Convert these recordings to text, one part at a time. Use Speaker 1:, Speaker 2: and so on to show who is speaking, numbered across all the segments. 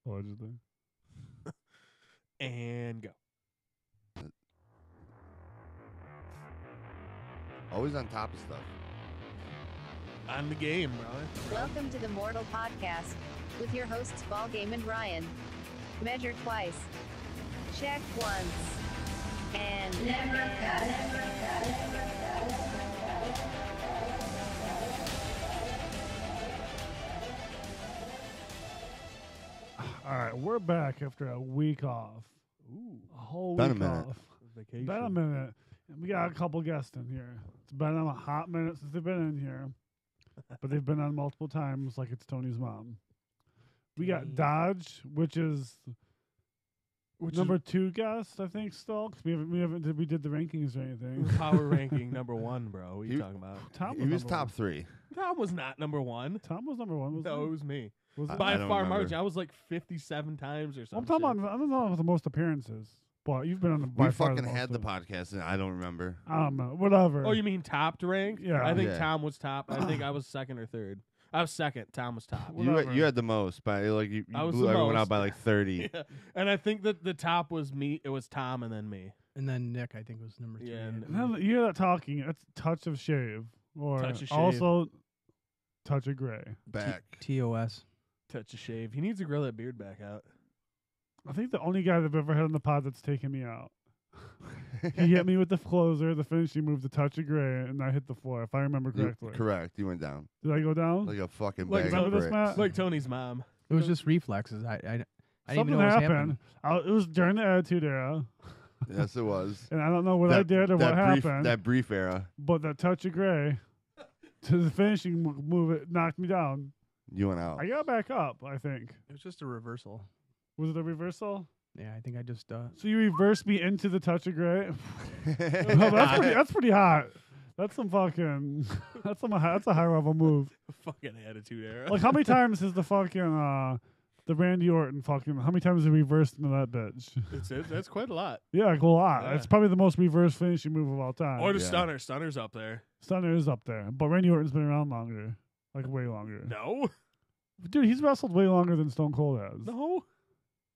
Speaker 1: Allegedly.
Speaker 2: And go.
Speaker 3: Always on top of stuff.
Speaker 2: On the game, brother.
Speaker 4: Welcome to the Mortal Podcast with your hosts Ball Game and Ryan. Measure twice, check once, and never
Speaker 1: All right, we're back after a week off.
Speaker 2: Ooh.
Speaker 1: A whole
Speaker 3: Been a
Speaker 1: week
Speaker 3: minute.
Speaker 1: off.
Speaker 2: Vacation.
Speaker 1: Been a minute. And we got a couple guests in here. It's been a hot minute since they've been in here. But they've been on multiple times like it's Tony's mom. We got Dodge, which is number 2 guest, I think, still. 'Cause we did the rankings or anything.
Speaker 2: Power ranking number 1, bro. What are you talking about?
Speaker 1: Tom
Speaker 3: He was
Speaker 1: number
Speaker 3: top
Speaker 1: one.
Speaker 3: 3.
Speaker 2: Tom was not number 1.
Speaker 1: Tom was number 1. Was
Speaker 2: No,
Speaker 1: he?
Speaker 2: it was me.
Speaker 1: Was it?
Speaker 2: By
Speaker 3: I don't
Speaker 2: far
Speaker 3: remember.
Speaker 2: margin. I was like 57 times or
Speaker 1: I'm
Speaker 2: something.
Speaker 1: talking about, I don't know the most appearances. But you've been on the by
Speaker 3: We
Speaker 1: far
Speaker 3: fucking
Speaker 1: most
Speaker 3: had the
Speaker 1: of them.
Speaker 3: podcast, and I don't remember.
Speaker 1: I don't know. Whatever.
Speaker 2: Oh, you mean topped ranked?
Speaker 1: Yeah.
Speaker 2: I think
Speaker 3: Yeah.
Speaker 2: Tom was top. I think I was second or third. I was second. Tom was top.
Speaker 1: Whatever.
Speaker 3: You had the most, but like you
Speaker 2: I was
Speaker 3: blew
Speaker 2: the
Speaker 3: everyone
Speaker 2: most.
Speaker 3: out by like 30.
Speaker 2: Yeah. And I think that the top was me. It was Tom and then me.
Speaker 5: And then Nick, I think, was number 3.
Speaker 2: Yeah, and-
Speaker 1: Now that you hear that talking, it's touch of shave. Or
Speaker 2: Touch of shave.
Speaker 1: also touch of gray.
Speaker 3: Back.
Speaker 5: TOS.
Speaker 2: Touch a shave. He needs to grow that beard back out.
Speaker 1: I think the only guy I've ever had on the pod that's taken me out. He hit me with the closer, the finishing move, the touch of gray, and I hit the floor, if I remember correctly.
Speaker 3: Correct. You went down
Speaker 1: Did I go down?
Speaker 3: like a fucking
Speaker 2: Like,
Speaker 3: bag
Speaker 1: remember
Speaker 3: of
Speaker 1: this,
Speaker 3: bricks.
Speaker 1: Matt?
Speaker 2: Like Tony's mom.
Speaker 5: It was just reflexes. I didn't even
Speaker 1: Something
Speaker 5: know what was
Speaker 1: happened.
Speaker 5: happening.
Speaker 1: It was during the Attitude Era,
Speaker 3: Yes, it was.
Speaker 1: and I don't know what I did or what happened,
Speaker 3: That brief era.
Speaker 1: but that touch of gray to the finishing move, it knocked me down.
Speaker 3: You went out.
Speaker 1: I got back up, I think.
Speaker 5: It was just a reversal.
Speaker 1: Was it a reversal?
Speaker 5: Yeah, I think I just
Speaker 1: So you reversed me into the touch of gray? No, that's pretty hot. That's some fucking. That's a high level move.
Speaker 2: Fucking attitude era.
Speaker 1: Like how many times has the fucking the Randy Orton fucking? How many times have he reversed into that bitch?
Speaker 2: That's quite a lot.
Speaker 1: Yeah, like a lot.
Speaker 2: Yeah.
Speaker 1: It's probably the most reverse finishing move of all time.
Speaker 2: Or the
Speaker 3: Yeah.
Speaker 2: stunner. Stunner's up there.
Speaker 1: Stunner is up there, but Randy Orton's been around longer, like way longer.
Speaker 2: No.
Speaker 1: Dude, he's wrestled way longer than Stone Cold has.
Speaker 2: No.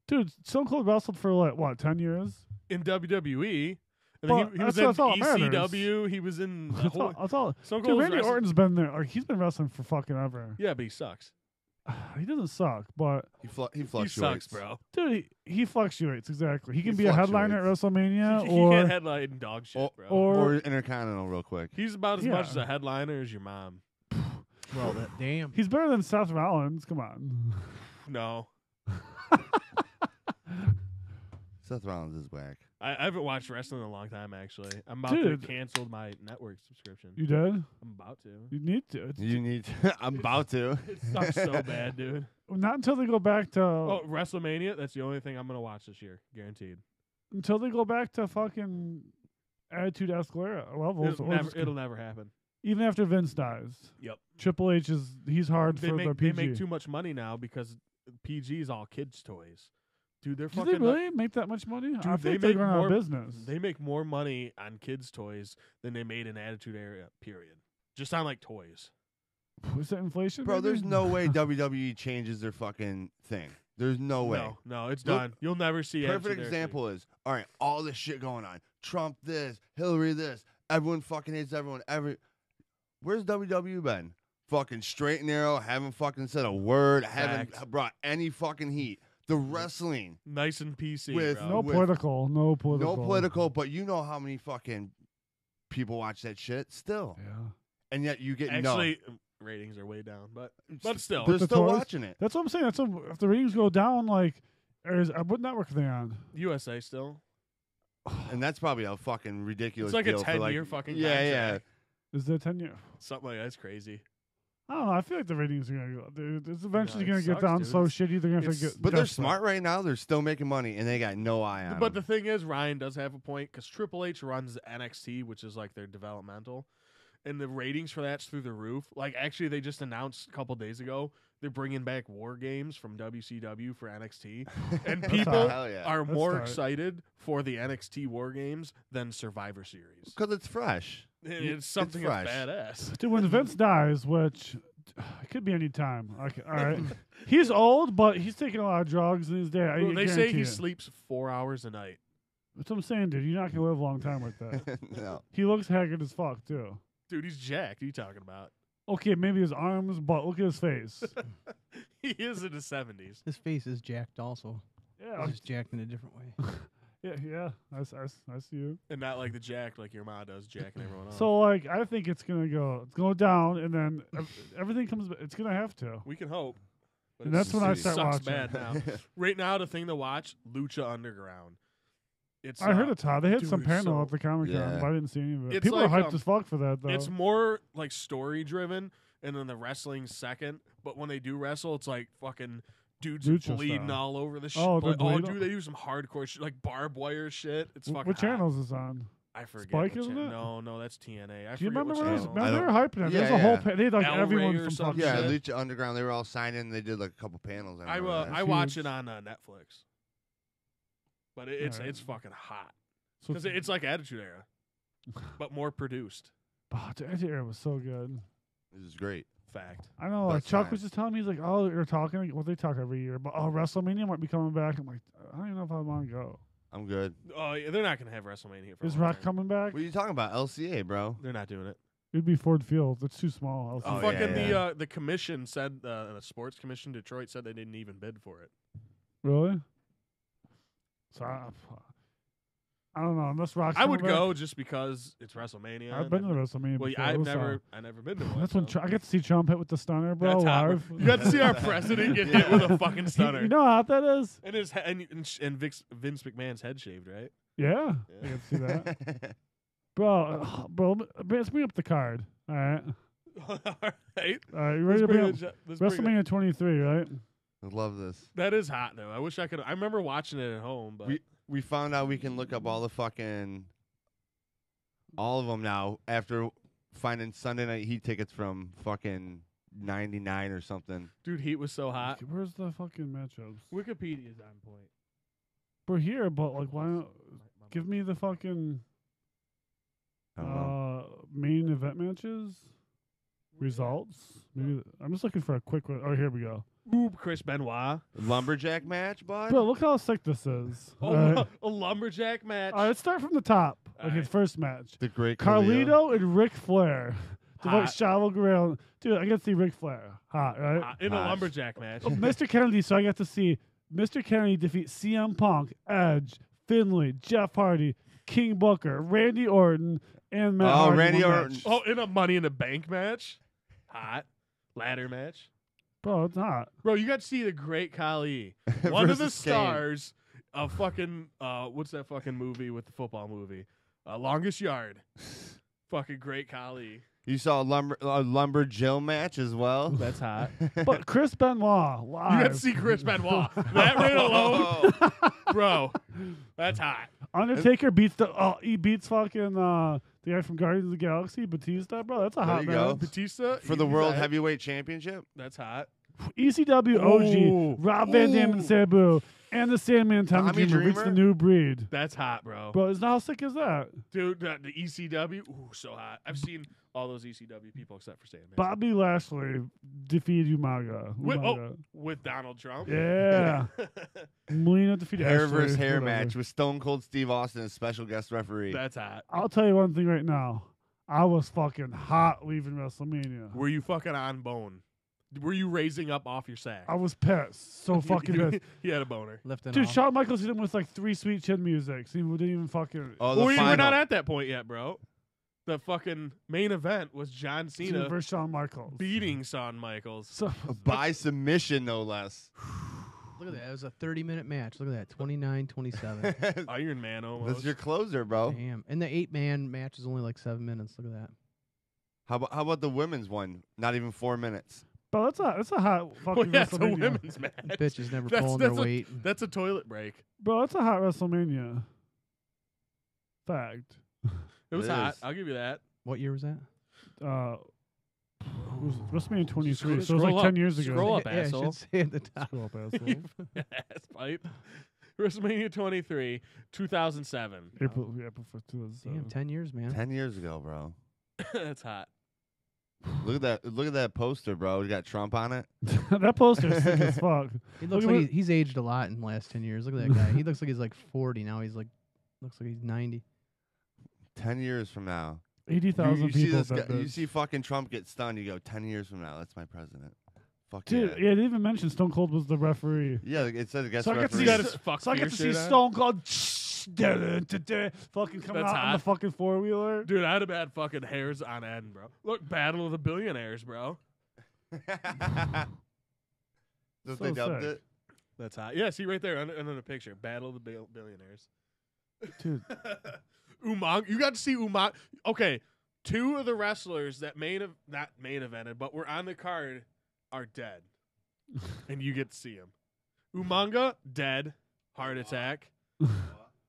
Speaker 1: Dude, Stone Cold wrestled for like what, 10 years?
Speaker 2: In WWE. I
Speaker 1: Well,
Speaker 2: mean, he was
Speaker 1: that's
Speaker 2: in
Speaker 1: all that matters.
Speaker 2: ECW. He was in the
Speaker 1: That's
Speaker 2: whole.
Speaker 1: all. That's all.
Speaker 2: Stone
Speaker 1: Dude,
Speaker 2: Cold was
Speaker 1: Randy
Speaker 2: wrestling-
Speaker 1: Orton's been there. Like he's been wrestling for fucking ever.
Speaker 2: Yeah, but he sucks.
Speaker 1: He doesn't suck, but
Speaker 3: he
Speaker 2: He
Speaker 3: fluctuates.
Speaker 2: sucks, bro.
Speaker 1: dude, he fluctuates exactly. He can
Speaker 3: He
Speaker 1: be a headliner at
Speaker 3: fluctuates.
Speaker 1: WrestleMania,
Speaker 2: He
Speaker 1: or
Speaker 2: can't headline dog shit, bro.
Speaker 3: Or Intercontinental real quick.
Speaker 2: He's about as
Speaker 1: Yeah.
Speaker 2: much as a headliner as your mom.
Speaker 5: well, damn.
Speaker 1: he's better than Seth Rollins. Come on.
Speaker 2: No.
Speaker 3: Seth Rollins is whack.
Speaker 2: I haven't watched wrestling in a long time, actually. I'm about to
Speaker 1: Dude.
Speaker 2: cancel my network subscription.
Speaker 1: You did?
Speaker 2: I'm about to.
Speaker 1: You need to. It's
Speaker 3: You need. I'm about to.
Speaker 2: It sucks so bad, dude.
Speaker 1: not until they go back to
Speaker 2: Oh, WrestleMania? That's the only thing I'm going to watch this year. Guaranteed.
Speaker 1: until they go back to fucking Attitude Escalera levels.
Speaker 2: It'll never happen.
Speaker 1: Even after Vince dies.
Speaker 2: Yep.
Speaker 1: Triple H he's hard
Speaker 2: They
Speaker 1: for the
Speaker 2: make,
Speaker 1: PG.
Speaker 2: they make too much money now because PG is all kids' toys. Dude, they're
Speaker 1: Do
Speaker 2: fucking...
Speaker 1: they really make that much money?
Speaker 2: Dude,
Speaker 1: I
Speaker 2: they
Speaker 1: think they
Speaker 2: make
Speaker 1: run out
Speaker 2: more
Speaker 1: of business.
Speaker 2: They make more money on kids' toys than they made in Attitude Era, period. Just on, like, toys.
Speaker 1: Is that inflation?
Speaker 3: Bro,
Speaker 1: maybe?
Speaker 3: there's no way WWE changes their fucking thing. There's no way.
Speaker 2: No, it's
Speaker 3: Look,
Speaker 2: done. You'll never see Attitude
Speaker 3: Perfect
Speaker 2: Era
Speaker 3: example is, all right, all this shit going on. Trump this, Hillary this. Everyone fucking hates everyone. Where's WWE been? Fucking straight and narrow, haven't fucking said a word, haven't
Speaker 2: Facts.
Speaker 3: brought any fucking heat. The wrestling,
Speaker 2: Nice and PC,
Speaker 3: With
Speaker 2: bro.
Speaker 1: no
Speaker 3: with-
Speaker 1: political. No political.
Speaker 3: no political, but you know how many fucking people watch that shit still.
Speaker 1: Yeah.
Speaker 3: And yet you get
Speaker 2: Actually, ratings are way down, but still.
Speaker 3: They're
Speaker 1: The
Speaker 3: still
Speaker 1: toys?
Speaker 3: watching it.
Speaker 1: That's what I'm saying. If the ratings go down, like, what network are they on?
Speaker 2: USA still.
Speaker 3: And that's probably a fucking ridiculous
Speaker 2: It's like a
Speaker 3: deal for
Speaker 2: 10-year fucking
Speaker 3: Yeah, yeah.
Speaker 2: contract.
Speaker 1: Is there 10 year?
Speaker 2: Something like that's crazy.
Speaker 1: I don't know. I feel like the ratings are gonna go. It's eventually
Speaker 2: it
Speaker 1: gonna get
Speaker 2: sucks,
Speaker 1: down
Speaker 2: dude.
Speaker 1: so shitty they're gonna have to
Speaker 2: It's-
Speaker 1: get.
Speaker 3: But they're
Speaker 1: desperate.
Speaker 3: smart right now. They're still making money, and they got no eye on
Speaker 2: But
Speaker 3: them.
Speaker 2: the thing is, Ryan does have a point because Triple H runs NXT, which is like their developmental, and the ratings for that's through the roof. Like, actually, they just announced a couple days ago they're bringing back War Games from WCW for NXT, and people
Speaker 3: Hell yeah.
Speaker 2: are
Speaker 1: That's
Speaker 2: more
Speaker 1: tight.
Speaker 2: excited for the NXT War Games than Survivor Series.
Speaker 3: Because it's fresh.
Speaker 2: It's something that's
Speaker 3: fresh.
Speaker 2: badass.
Speaker 1: Dude, when Vince dies, which It could be any time. Okay, all right. He's old, but he's taking a lot of drugs in his day.
Speaker 2: Bro, they say he
Speaker 1: it.
Speaker 2: sleeps 4 hours a night.
Speaker 1: That's what I'm saying, dude. You're not gonna live a long time like that.
Speaker 3: No.
Speaker 1: He looks haggard as fuck too.
Speaker 2: Dude, he's jacked. What are you talking about?
Speaker 1: Okay, maybe his arms, but look at his face.
Speaker 2: He is in his 70s.
Speaker 5: His face is jacked also.
Speaker 1: Yeah,
Speaker 5: He's just jacked in a different way.
Speaker 1: yeah. I see you.
Speaker 2: And not like the jack like your ma does, jacking everyone else.
Speaker 1: So like, I think it's gonna go down, and then everything comes. It's gonna have to.
Speaker 2: we can hope. But
Speaker 1: And
Speaker 2: it
Speaker 1: that's when I
Speaker 3: sucks
Speaker 1: start
Speaker 2: sucks
Speaker 1: watching.
Speaker 2: bad now. Right now, the thing to watch, Lucha Underground. It's
Speaker 1: I heard it's hot. They had
Speaker 2: dude,
Speaker 1: some
Speaker 2: it's
Speaker 1: panel
Speaker 2: so-
Speaker 1: at the Comic Con,
Speaker 3: Yeah.
Speaker 1: but I didn't see any of it.
Speaker 2: It's
Speaker 1: People
Speaker 2: like,
Speaker 1: are hyped as fuck for that, though.
Speaker 2: It's more like story driven, and then the wrestling's second. But when they do wrestle, it's like fucking dudes
Speaker 1: Lucha
Speaker 2: bleeding
Speaker 1: style.
Speaker 2: all over the shit.
Speaker 1: Oh, they're
Speaker 2: Oh,
Speaker 1: bleeding?
Speaker 2: dude, they do some hardcore shit, like barbed wire shit. It's fucking
Speaker 1: what
Speaker 2: hot.
Speaker 1: channel is this on?
Speaker 2: I forget.
Speaker 1: Spike,
Speaker 2: what
Speaker 1: isn't it?
Speaker 2: No, that's TNA. I
Speaker 1: Do you
Speaker 2: forget
Speaker 1: remember
Speaker 2: what
Speaker 1: where it was?
Speaker 2: channel.
Speaker 3: I
Speaker 1: Man, they were
Speaker 3: don't-
Speaker 1: hyping it.
Speaker 3: Yeah,
Speaker 1: There's a whole.
Speaker 3: yeah.
Speaker 1: They had like
Speaker 2: El
Speaker 1: everyone
Speaker 2: Rey or
Speaker 1: from
Speaker 2: some
Speaker 1: fucking.
Speaker 3: Yeah,
Speaker 2: shit.
Speaker 3: Lucha Underground. They were all signing. And they did like a couple panels.
Speaker 2: I
Speaker 3: remember that.
Speaker 2: I watch
Speaker 1: Huge.
Speaker 2: it on Netflix, but it's
Speaker 1: Alright.
Speaker 2: it's fucking hot
Speaker 1: So
Speaker 2: because it's like Attitude Era, but more produced.
Speaker 1: Oh, the Attitude Era was so good.
Speaker 3: This is great.
Speaker 2: Fact.
Speaker 1: I know. Like
Speaker 3: Best
Speaker 1: Chuck
Speaker 3: time.
Speaker 1: was just telling me, he's like, "Oh, you're talking. Like, well, they talk every year, but WrestleMania might be coming back." I'm like, I don't even know if I want to go.
Speaker 3: I'm good.
Speaker 2: Oh, yeah, they're not gonna have WrestleMania for a
Speaker 1: Is
Speaker 2: long
Speaker 1: Rock
Speaker 2: time.
Speaker 1: coming back?
Speaker 3: What are you talking about? LCA, bro.
Speaker 2: They're not doing it.
Speaker 1: It'd be Ford Field. It's too small.
Speaker 3: Oh,
Speaker 2: Fucking
Speaker 3: yeah.
Speaker 2: the commission said the sports commission Detroit said they didn't even bid for it.
Speaker 1: Really? So I don't know. Unless Rock's
Speaker 2: I would
Speaker 1: coming back.
Speaker 2: go just because it's WrestleMania.
Speaker 1: I've been to WrestleMania.
Speaker 2: Well,
Speaker 1: before.
Speaker 2: I've
Speaker 1: It was,
Speaker 2: never been to one.
Speaker 1: That's when
Speaker 2: so.
Speaker 1: I get to see Trump hit with the stunner, bro.
Speaker 2: That's hot, bro.
Speaker 1: Live.
Speaker 2: You got to see our president get hit with a fucking stunner.
Speaker 1: You know how hot that is?
Speaker 2: And his and Vince McMahon's head shaved, right?
Speaker 1: Yeah,
Speaker 2: Yeah.
Speaker 1: I get to see that, bro. Let's bring up the card. All right,
Speaker 2: All right.
Speaker 1: all right. You
Speaker 2: Let's
Speaker 1: ready to
Speaker 2: bring
Speaker 1: bring up
Speaker 2: it- let's bring it-
Speaker 1: WrestleMania 23? Right?
Speaker 3: I love this.
Speaker 2: That is hot though. I wish I could. I remember watching it at home, but
Speaker 3: We found out we can look up all of them now after finding Sunday Night Heat tickets from fucking 99 or something.
Speaker 2: dude, Heat was so hot.
Speaker 1: Where's the fucking matchups?
Speaker 2: Wikipedia's on point.
Speaker 1: We're here, but like, why don't give me the fucking
Speaker 3: I don't know.
Speaker 1: main event matches results? Maybe I'm just looking for a quick one. Oh, here we go.
Speaker 2: Ooh, Chris Benoit.
Speaker 3: Lumberjack match, bud?
Speaker 1: Bro, look how sick this is.
Speaker 2: Oh, a lumberjack match.
Speaker 1: All right, let's start from the top.
Speaker 2: All
Speaker 1: Like his
Speaker 2: right.
Speaker 1: first match.
Speaker 3: The great
Speaker 1: Carlito and Ric Flair. To like
Speaker 2: Hot.
Speaker 1: Chavo Guerrero. Dude, I get to see Ric Flair. Hot, right?
Speaker 2: Hot. In a
Speaker 3: Hot.
Speaker 2: lumberjack match.
Speaker 1: Oh, Mr. Kennedy, so I got to see Mr. Kennedy defeat CM Punk, Edge, Finlay, Jeff Hardy, King Booker, Randy Orton, and Matt
Speaker 3: Oh,
Speaker 1: Hardy.
Speaker 3: Randy
Speaker 1: one
Speaker 3: Orton.
Speaker 1: match.
Speaker 2: Oh, in a Money in the Bank match. Hot. Ladder match.
Speaker 1: Bro, it's hot.
Speaker 2: Bro, you got to see the great Khali. One of the
Speaker 3: Versus Kane.
Speaker 2: stars of fucking what's that fucking movie with the football movie? Longest Yard. Fucking great Khali.
Speaker 3: You saw a lumber Jill match as well.
Speaker 2: That's hot.
Speaker 1: But Chris Benoit,
Speaker 2: You
Speaker 1: live.
Speaker 2: got to see Chris Benoit. That right alone, bro. That's hot.
Speaker 1: Undertaker beats he beats fucking the guy from Guardians of the Galaxy, Batista, bro. That's a
Speaker 3: There
Speaker 1: hot
Speaker 3: you
Speaker 1: match.
Speaker 3: go.
Speaker 2: Batista
Speaker 3: For the
Speaker 2: he's
Speaker 3: World
Speaker 2: hot.
Speaker 3: Heavyweight Championship.
Speaker 2: That's hot.
Speaker 1: ECW OG,
Speaker 3: Ooh.
Speaker 1: Rob Van Dam and
Speaker 3: Ooh.
Speaker 1: Sabu, and the Sandman Tommy
Speaker 3: Tommy
Speaker 1: Dreamer reach the
Speaker 3: Dreamer?
Speaker 1: new breed.
Speaker 2: That's hot, bro.
Speaker 1: Bro, how sick is that?
Speaker 2: Dude, the ECW, ooh, so hot. I've seen all those ECW people except for Sandman.
Speaker 1: Bobby Lashley defeated Umaga.
Speaker 2: With Donald Trump.
Speaker 1: Yeah. Melina defeated
Speaker 3: Hair
Speaker 1: Ashley,
Speaker 3: versus hair
Speaker 1: whatever.
Speaker 3: match with Stone Cold Steve Austin as special guest referee.
Speaker 2: That's hot.
Speaker 1: I'll tell you one thing right now. I was fucking hot leaving WrestleMania.
Speaker 2: Were you fucking on bone? Were you raising up off your sack?
Speaker 1: I was pissed. So fucking pissed.
Speaker 2: He had a boner.
Speaker 5: Lifting
Speaker 1: Dude,
Speaker 5: off.
Speaker 1: Shawn Michaels hit him with like 3 Sweet Chin musics. He didn't even fucking
Speaker 3: Oh, the
Speaker 2: Well, we were
Speaker 3: final.
Speaker 2: not at that point yet, bro. The fucking main event was John Cena
Speaker 1: versus Shawn Michaels.
Speaker 2: beating Shawn Michaels.
Speaker 1: So
Speaker 3: By submission, no less.
Speaker 5: Look at that. It was a 30-minute match. Look at that. 29-27.
Speaker 2: Iron Man almost.
Speaker 3: That's your closer, bro.
Speaker 5: Damn. And the 8-man match is only like 7 minutes. Look at that.
Speaker 3: How about the women's one? Not even 4 minutes.
Speaker 1: But that's a hot
Speaker 2: Well,
Speaker 1: fucking
Speaker 2: yeah, it's a
Speaker 1: WrestleMania.
Speaker 2: women's match.
Speaker 5: Bitches never
Speaker 2: That's-
Speaker 5: pulling their
Speaker 2: that's a-
Speaker 5: weight.
Speaker 2: That's a toilet break.
Speaker 1: Bro, that's a hot WrestleMania. Fact.
Speaker 2: It was
Speaker 3: It
Speaker 2: hot.
Speaker 3: is.
Speaker 2: I'll give you that.
Speaker 5: What year was that?
Speaker 1: It was WrestleMania 23, so it was
Speaker 2: Scroll
Speaker 1: like
Speaker 2: up.
Speaker 1: 10 years ago.
Speaker 2: Scroll up,
Speaker 5: Yeah, I
Speaker 2: asshole.
Speaker 5: should say at the top.
Speaker 1: Scroll up, asshole.
Speaker 2: Ass pipe. WrestleMania 23, 2007.
Speaker 1: April 1st, 2007.
Speaker 5: Damn, 10 years, man.
Speaker 3: 10 years ago, bro.
Speaker 2: That's hot.
Speaker 3: Look at that poster, bro. You got Trump on it.
Speaker 1: That poster's sick as fuck.
Speaker 5: He looks like he's aged a lot in the last 10 years. Look at that guy. He looks like he's like 40 now. He's like looks like he's 90.
Speaker 3: 10 years from now,
Speaker 1: 80,000
Speaker 3: you see
Speaker 1: people.
Speaker 3: this
Speaker 1: at that
Speaker 3: guy, you
Speaker 1: bitch.
Speaker 3: see fucking Trump get stunned. You go 10 years from now. That's my president. Fuck
Speaker 1: Dude,
Speaker 3: yeah.
Speaker 1: yeah, they didn't even mention Stone Cold was the referee.
Speaker 3: Yeah, it said guest
Speaker 1: So I got to
Speaker 3: referee.
Speaker 1: see,
Speaker 2: got his fuck
Speaker 1: so I got
Speaker 2: fear
Speaker 1: to see
Speaker 2: shit on.
Speaker 1: Stone Cold fucking coming
Speaker 2: That's
Speaker 1: out on
Speaker 2: hot.
Speaker 1: the fucking 4-wheeler.
Speaker 2: Dude, I'd have had fucking hairs on end, bro. Look, Battle of the Billionaires, bro.
Speaker 3: That's what they
Speaker 1: So
Speaker 3: dubbed
Speaker 1: sick.
Speaker 3: it.
Speaker 2: That's hot. Yeah, see right there under the picture. Battle of the Billionaires.
Speaker 1: Dude,
Speaker 2: Umang, you got to see Umang. Okay, 2 of the wrestlers that not main evented, but were on the card are dead, and you get to see them. Umanga dead, heart attack.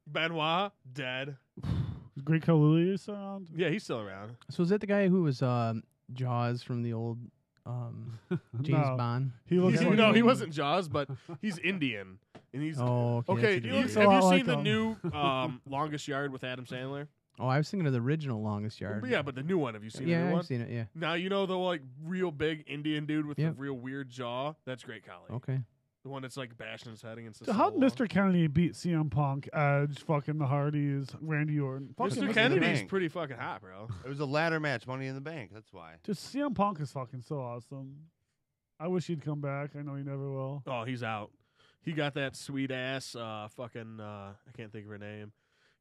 Speaker 2: Benoit dead.
Speaker 1: Great Kaluli is around.
Speaker 2: Yeah, he's still around.
Speaker 5: So is that the guy who was Jaws from the old James
Speaker 1: No.
Speaker 5: Bond?
Speaker 1: He looks like
Speaker 2: No, he
Speaker 1: him.
Speaker 2: wasn't Jaws, but he's Indian, and he's
Speaker 5: Oh,
Speaker 2: okay.
Speaker 5: that's a
Speaker 2: You,
Speaker 5: different
Speaker 1: looks a
Speaker 2: have
Speaker 1: lot
Speaker 2: you
Speaker 1: like
Speaker 2: seen the
Speaker 1: him.
Speaker 2: new Longest Yard with Adam Sandler?
Speaker 5: Oh, I was thinking of the original Longest Yard.
Speaker 2: But yeah, but the new one. Have you seen the
Speaker 5: yeah,
Speaker 2: new
Speaker 5: I've
Speaker 2: one?
Speaker 5: seen it. Yeah.
Speaker 2: Now you know the like real big Indian dude with
Speaker 5: Yep.
Speaker 2: the real weird jaw. That's Great Khali.
Speaker 5: Okay.
Speaker 2: The one that's like bashing his head against the
Speaker 1: Dude, how'd
Speaker 2: wall.
Speaker 1: Mr. Kennedy beat CM Punk, Edge, fucking the Hardys, Randy Orton? Fucking
Speaker 2: Mr.
Speaker 3: Mr.
Speaker 2: Kennedy's
Speaker 3: Kennedy.
Speaker 2: pretty fucking hot, bro.
Speaker 3: It was a ladder match, Money in the Bank. That's why.
Speaker 1: Dude, CM Punk is fucking so awesome. I wish he'd come back. I know he never will.
Speaker 2: Oh, he's out. He got that sweet ass fucking I can't think of her name.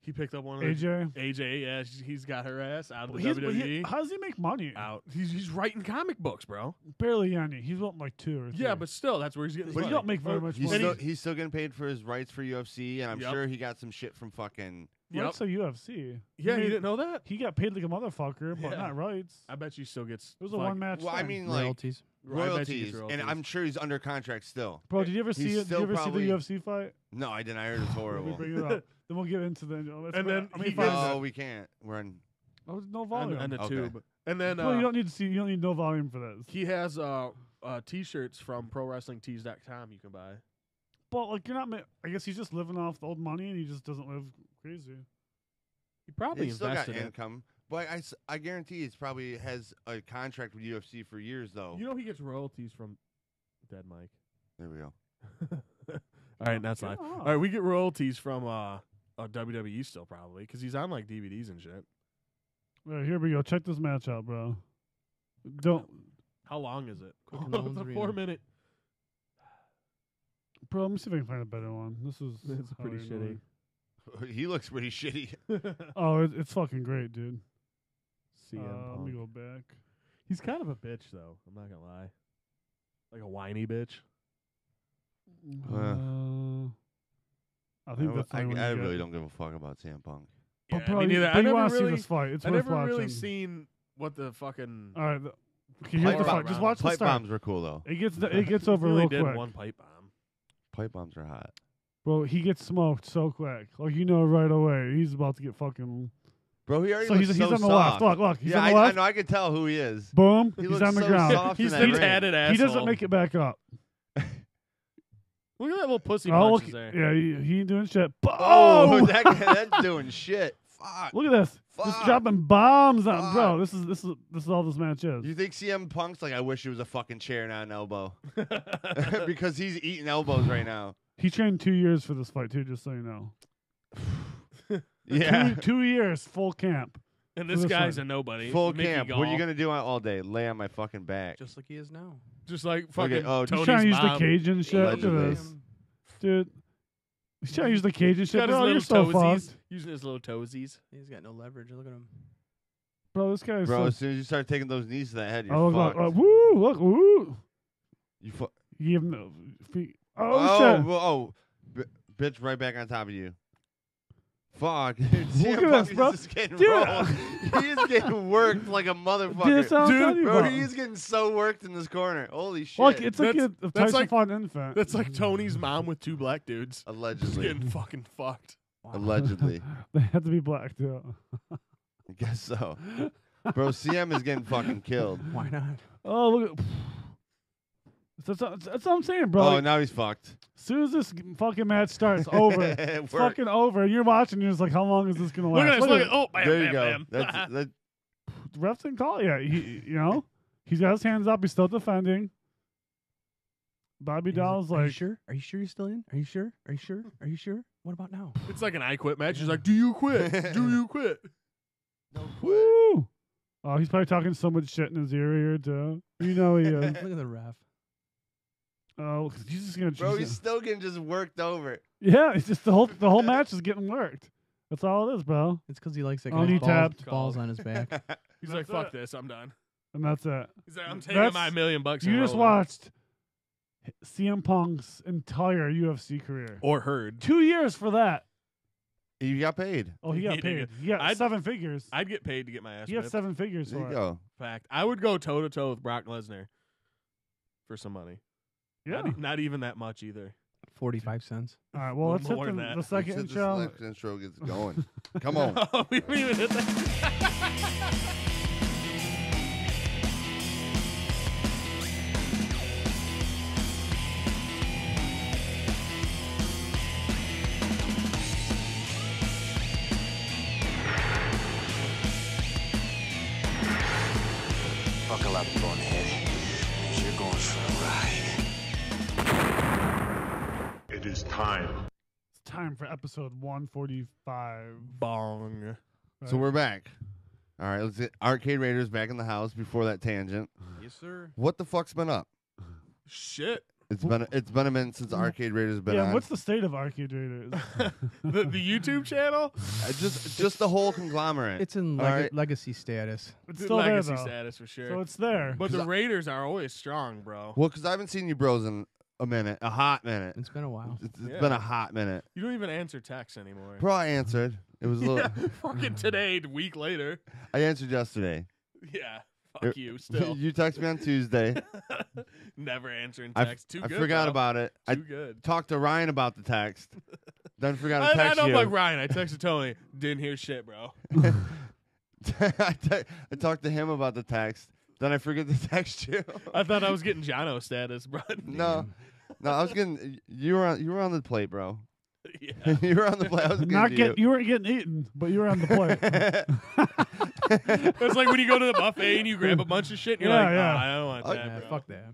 Speaker 2: He picked up one of the
Speaker 1: AJ?
Speaker 2: Yeah, he's got her ass out of the
Speaker 1: He's,
Speaker 2: WWE.
Speaker 1: how does he make money?
Speaker 2: Out. He's writing comic books, bro.
Speaker 1: Barely any. He's wanting like 2 or 3.
Speaker 2: Yeah, but still, that's where he's getting.
Speaker 1: But
Speaker 2: his
Speaker 1: he don't
Speaker 2: money.
Speaker 1: make very much
Speaker 3: He's
Speaker 1: money.
Speaker 3: still, he's still getting paid for his rights for UFC, and I'm
Speaker 2: Yep.
Speaker 3: sure he got some shit from fucking.
Speaker 1: Rights to UFC.
Speaker 2: Yeah, you
Speaker 1: made-
Speaker 2: didn't know that?
Speaker 1: He got paid like a motherfucker, but
Speaker 2: Yeah.
Speaker 1: not rights.
Speaker 2: I bet you still gets.
Speaker 1: It was a
Speaker 2: like,
Speaker 1: one-match
Speaker 3: Well, I
Speaker 1: thing.
Speaker 3: mean, like
Speaker 5: Royalties.
Speaker 2: I bet you gets
Speaker 3: royalties, and I'm sure he's under contract still.
Speaker 1: Bro, did you ever
Speaker 3: He's
Speaker 1: see it? Did
Speaker 3: still
Speaker 1: you ever see
Speaker 3: probably-
Speaker 1: the UFC fight?
Speaker 3: No, I didn't. I heard it's
Speaker 1: Let me
Speaker 3: horrible.
Speaker 1: bring it up. Then we'll get into the. Let's
Speaker 2: And
Speaker 1: go-
Speaker 2: then
Speaker 1: I mean,
Speaker 2: he
Speaker 1: fight-
Speaker 2: gets-
Speaker 3: Oh, we can't. We're on.
Speaker 1: Oh, no
Speaker 2: on,
Speaker 1: volume.
Speaker 2: on the
Speaker 3: Okay.
Speaker 2: tube, and then
Speaker 1: Well, you don't need to see. You don't need no volume for this.
Speaker 2: he has T-shirts from ProWrestlingTees.com you can buy.
Speaker 1: But like, you're not. I guess he's just living off the old money, and he just doesn't live crazy.
Speaker 2: He probably
Speaker 3: He's still got
Speaker 2: invested in it.
Speaker 3: income, but I guarantee it's probably has a contract with UFC for years though.
Speaker 2: You know he gets royalties from Dead Mike.
Speaker 3: There we go.
Speaker 2: All right, that's live. All right, we get royalties from WWE still probably because he's on like DVDs and shit.
Speaker 1: All right, here we go. Check this match out, bro. Don't,
Speaker 2: How long is it?
Speaker 5: Quick and Loans
Speaker 2: It's a
Speaker 5: Arena.
Speaker 2: 4-minute.
Speaker 1: bro. Let me see if I can find a better one. This is
Speaker 2: It's pretty
Speaker 1: highly
Speaker 2: shitty.
Speaker 1: annoying.
Speaker 3: He looks pretty shitty.
Speaker 1: Oh, it's fucking great, dude.
Speaker 2: CM
Speaker 1: Let me
Speaker 2: Punk.
Speaker 1: go back.
Speaker 2: He's kind of a bitch though. I'm not gonna lie. Like a whiny bitch.
Speaker 1: I think that's the
Speaker 3: I
Speaker 1: only one you
Speaker 3: really
Speaker 1: get.
Speaker 3: don't give a fuck about CM Punk.
Speaker 1: But
Speaker 2: Yeah,
Speaker 1: bro,
Speaker 2: me neither.
Speaker 1: but
Speaker 2: I
Speaker 1: you
Speaker 2: never
Speaker 1: want to see
Speaker 2: really,
Speaker 1: this fight? It's
Speaker 2: I
Speaker 1: worth
Speaker 2: never
Speaker 1: watching.
Speaker 2: really seen what the fucking.
Speaker 1: All right, okay, here's the
Speaker 3: Pipe
Speaker 1: fight. Just watch the
Speaker 3: Pipe
Speaker 1: start.
Speaker 3: bombs were cool though.
Speaker 1: It gets over
Speaker 2: he only
Speaker 1: real
Speaker 2: did
Speaker 1: quick.
Speaker 2: one pipe bomb.
Speaker 3: Pipe bombs are hot.
Speaker 1: Bro, he gets smoked so quick. Like, you know right away. He's about to get fucking.
Speaker 3: Bro, he already
Speaker 1: So
Speaker 3: looks
Speaker 1: he's
Speaker 3: so
Speaker 1: on the
Speaker 3: soft.
Speaker 1: left. Look, he's
Speaker 3: yeah,
Speaker 1: on the
Speaker 3: I
Speaker 1: left.
Speaker 3: know. I can tell who he is.
Speaker 1: Boom.
Speaker 3: He
Speaker 1: He's
Speaker 3: looks
Speaker 1: on the
Speaker 3: so
Speaker 1: ground.
Speaker 3: soft
Speaker 2: He's
Speaker 3: in
Speaker 2: the
Speaker 3: that ring.
Speaker 2: tatted asshole.
Speaker 1: He doesn't make it back up.
Speaker 2: Look at that little pussy
Speaker 1: Oh, look.
Speaker 2: punches there.
Speaker 1: Yeah, he ain't doing shit.
Speaker 3: Oh,
Speaker 1: Oh!
Speaker 3: that guy, that's doing shit. Fuck.
Speaker 1: Look at this. Just
Speaker 3: Fuck.
Speaker 1: dropping bombs on. Bro,
Speaker 3: Fuck.
Speaker 1: this is all this match is.
Speaker 3: You think CM Punk's like, I wish it was a fucking chair, not an elbow? Because he's eating elbows right now.
Speaker 1: He trained 2 years for this fight, too, just so you know.
Speaker 3: Yeah.
Speaker 1: 2 years, full camp.
Speaker 2: And this
Speaker 1: this
Speaker 2: guy's
Speaker 1: one.
Speaker 2: a nobody.
Speaker 3: Full
Speaker 2: Mickey
Speaker 3: camp.
Speaker 2: Gall.
Speaker 3: What are you going to do all day? Lay on my fucking back.
Speaker 5: Just like he is now.
Speaker 2: Just like
Speaker 3: Okay,
Speaker 2: fucking
Speaker 3: oh,
Speaker 1: He's
Speaker 2: Tony's
Speaker 1: trying to use
Speaker 2: mom.
Speaker 1: the Cajun shit. Look at
Speaker 3: Allegedly.
Speaker 1: this. Dude. He's trying to use the Cajun shit.
Speaker 2: Got his
Speaker 1: Bro, you're
Speaker 2: little
Speaker 1: so
Speaker 2: toesies.
Speaker 1: fucked.
Speaker 2: Using his little toesies.
Speaker 5: He's got no leverage. Look at him.
Speaker 1: Bro, this guy's
Speaker 3: Bro,
Speaker 1: so...
Speaker 3: as soon as you start taking those knees to the head, you're
Speaker 1: Oh, look,
Speaker 3: fucked.
Speaker 1: woo, look, woo.
Speaker 3: You fu-
Speaker 1: You give him the feet. Oh, shit.
Speaker 3: Bitch, right back on top of you. Fuck.
Speaker 1: Look
Speaker 3: CM
Speaker 1: at
Speaker 3: Punk
Speaker 1: this, bro.
Speaker 3: is just getting
Speaker 1: Dude.
Speaker 3: rolled. He is getting worked like a motherfucker.
Speaker 1: Dude, that's what I'm telling you
Speaker 3: Bro,
Speaker 1: about.
Speaker 3: he is getting so worked in this corner. Holy shit.
Speaker 1: Look, it's like
Speaker 2: That's-
Speaker 1: a
Speaker 2: that's
Speaker 1: Tyson
Speaker 2: like-
Speaker 1: fought an infant.
Speaker 2: That's like Tony's mom with 2 black dudes. Just
Speaker 3: Allegedly.
Speaker 2: getting fucking fucked.
Speaker 3: Allegedly.
Speaker 1: They have to be black, too.
Speaker 3: I guess so. Bro, CM is getting fucking killed.
Speaker 5: Why not?
Speaker 1: Oh, look at... That's what I'm saying, bro.
Speaker 3: Oh,
Speaker 1: Like,
Speaker 3: now he's fucked.
Speaker 1: as soon as this fucking match starts, over. It's
Speaker 3: Work.
Speaker 1: fucking over. You're watching, you're just like, how long is this going to
Speaker 2: Look
Speaker 1: last?
Speaker 2: at this. Look at oh, bam,
Speaker 3: There you
Speaker 2: bam,
Speaker 3: go.
Speaker 2: bam.
Speaker 3: That's
Speaker 1: The refs didn't call it yet. You know? He's got his hands up. He's still defending. Bobby
Speaker 5: He's like,
Speaker 1: Doll's
Speaker 5: Are you
Speaker 1: like,
Speaker 5: sure? Are you sure you're still in? Are you sure? Are you sure? Are you sure? What about now?
Speaker 2: It's like an I quit match. He's like, do you quit? Do you quit?
Speaker 3: Don't quit.
Speaker 1: woo! Oh, he's probably talking so much shit in his ear too. You know he is.
Speaker 5: Look at the ref.
Speaker 1: Oh, he's just gonna.
Speaker 3: Bro, he's still getting just worked over.
Speaker 1: Yeah, it's just the whole match is getting worked. That's all it is, bro.
Speaker 5: It's because he likes that
Speaker 1: Oh,
Speaker 5: guy's
Speaker 1: he
Speaker 5: balls,
Speaker 1: tapped.
Speaker 5: balls on his back.
Speaker 2: He's
Speaker 1: That's
Speaker 2: like, fuck
Speaker 1: it.
Speaker 2: this. I'm done.
Speaker 1: And that's it.
Speaker 2: He's like, I'm taking
Speaker 1: That's-
Speaker 2: my $1 million.
Speaker 1: You
Speaker 2: and
Speaker 1: just
Speaker 2: rolling.
Speaker 1: watched CM Punk's entire UFC career.
Speaker 2: Or heard.
Speaker 1: 2 years for that.
Speaker 3: You got paid.
Speaker 1: Oh, he got
Speaker 2: He did
Speaker 1: paid. He got
Speaker 2: I'd-
Speaker 1: 7 figures.
Speaker 2: I'd get paid to get my ass
Speaker 1: He got
Speaker 2: whipped.
Speaker 1: 7 figures
Speaker 3: There
Speaker 1: for
Speaker 3: you
Speaker 1: it.
Speaker 3: go.
Speaker 2: Fact. I would go toe to toe with Brock Lesnar for some money.
Speaker 1: Yeah.
Speaker 2: Not even that much either.
Speaker 5: 45 cents.
Speaker 1: All right. Well, let's hit
Speaker 2: More
Speaker 1: the,
Speaker 2: than that.
Speaker 1: the second
Speaker 3: Let's hit
Speaker 1: intro.
Speaker 3: this next intro gets going. Come on.
Speaker 2: Oh, we didn't even hit that.
Speaker 6: Buckle up, bonehead. You're going for a ride.
Speaker 7: It is time.
Speaker 1: It's time for episode 145.
Speaker 2: Bong.
Speaker 3: So we're back. All right, let's get Arcade Raiders back in the house before that tangent.
Speaker 5: Yes, sir.
Speaker 3: What the fuck's been up?
Speaker 2: Shit.
Speaker 3: It's been a minute since Arcade Raiders been
Speaker 1: Yeah,
Speaker 3: on.
Speaker 1: what's the state of Arcade Raiders?
Speaker 2: The YouTube channel?
Speaker 3: Just the whole conglomerate.
Speaker 5: It's in
Speaker 3: All right.
Speaker 5: legacy status.
Speaker 1: It's still there,
Speaker 2: Legacy
Speaker 1: though.
Speaker 2: status for sure.
Speaker 1: So it's there.
Speaker 2: But the
Speaker 3: 'Cause I-
Speaker 2: Raiders are always strong, bro.
Speaker 3: Well, because I haven't seen you bros in a hot minute.
Speaker 5: It's been a while.
Speaker 3: It's
Speaker 2: Yeah.
Speaker 3: been a hot minute.
Speaker 2: You don't even answer texts anymore.
Speaker 3: Bro, I answered. It was a little.
Speaker 2: Yeah, fucking today, a week later.
Speaker 3: I answered yesterday.
Speaker 2: Yeah, fuck you. Still,
Speaker 3: You texted me on Tuesday.
Speaker 2: never answering
Speaker 3: I
Speaker 2: text. Too
Speaker 3: I
Speaker 2: good.
Speaker 3: forgot
Speaker 2: bro.
Speaker 3: about it. I
Speaker 2: Too good.
Speaker 3: talked to Ryan about the text. Then forgot to
Speaker 2: I
Speaker 3: text
Speaker 2: know,
Speaker 3: you.
Speaker 2: like Ryan. I texted Tony. Didn't hear shit, bro.
Speaker 3: I talked to him about the text. Then I forget to text you.
Speaker 2: I thought I was getting Jono status, bro.
Speaker 3: No, I was getting you were on the plate, bro.
Speaker 2: Yeah.
Speaker 3: You were on the plate. I was
Speaker 1: Not
Speaker 3: getting
Speaker 1: get you weren't getting eaten, but you were on the plate.
Speaker 2: It's like when you go to the buffet and you grab a bunch of shit. And you're
Speaker 1: Yeah,
Speaker 2: like,
Speaker 1: yeah.
Speaker 2: oh, I don't want
Speaker 3: Oh,
Speaker 2: that,
Speaker 5: Yeah,
Speaker 2: bro.
Speaker 5: fuck that.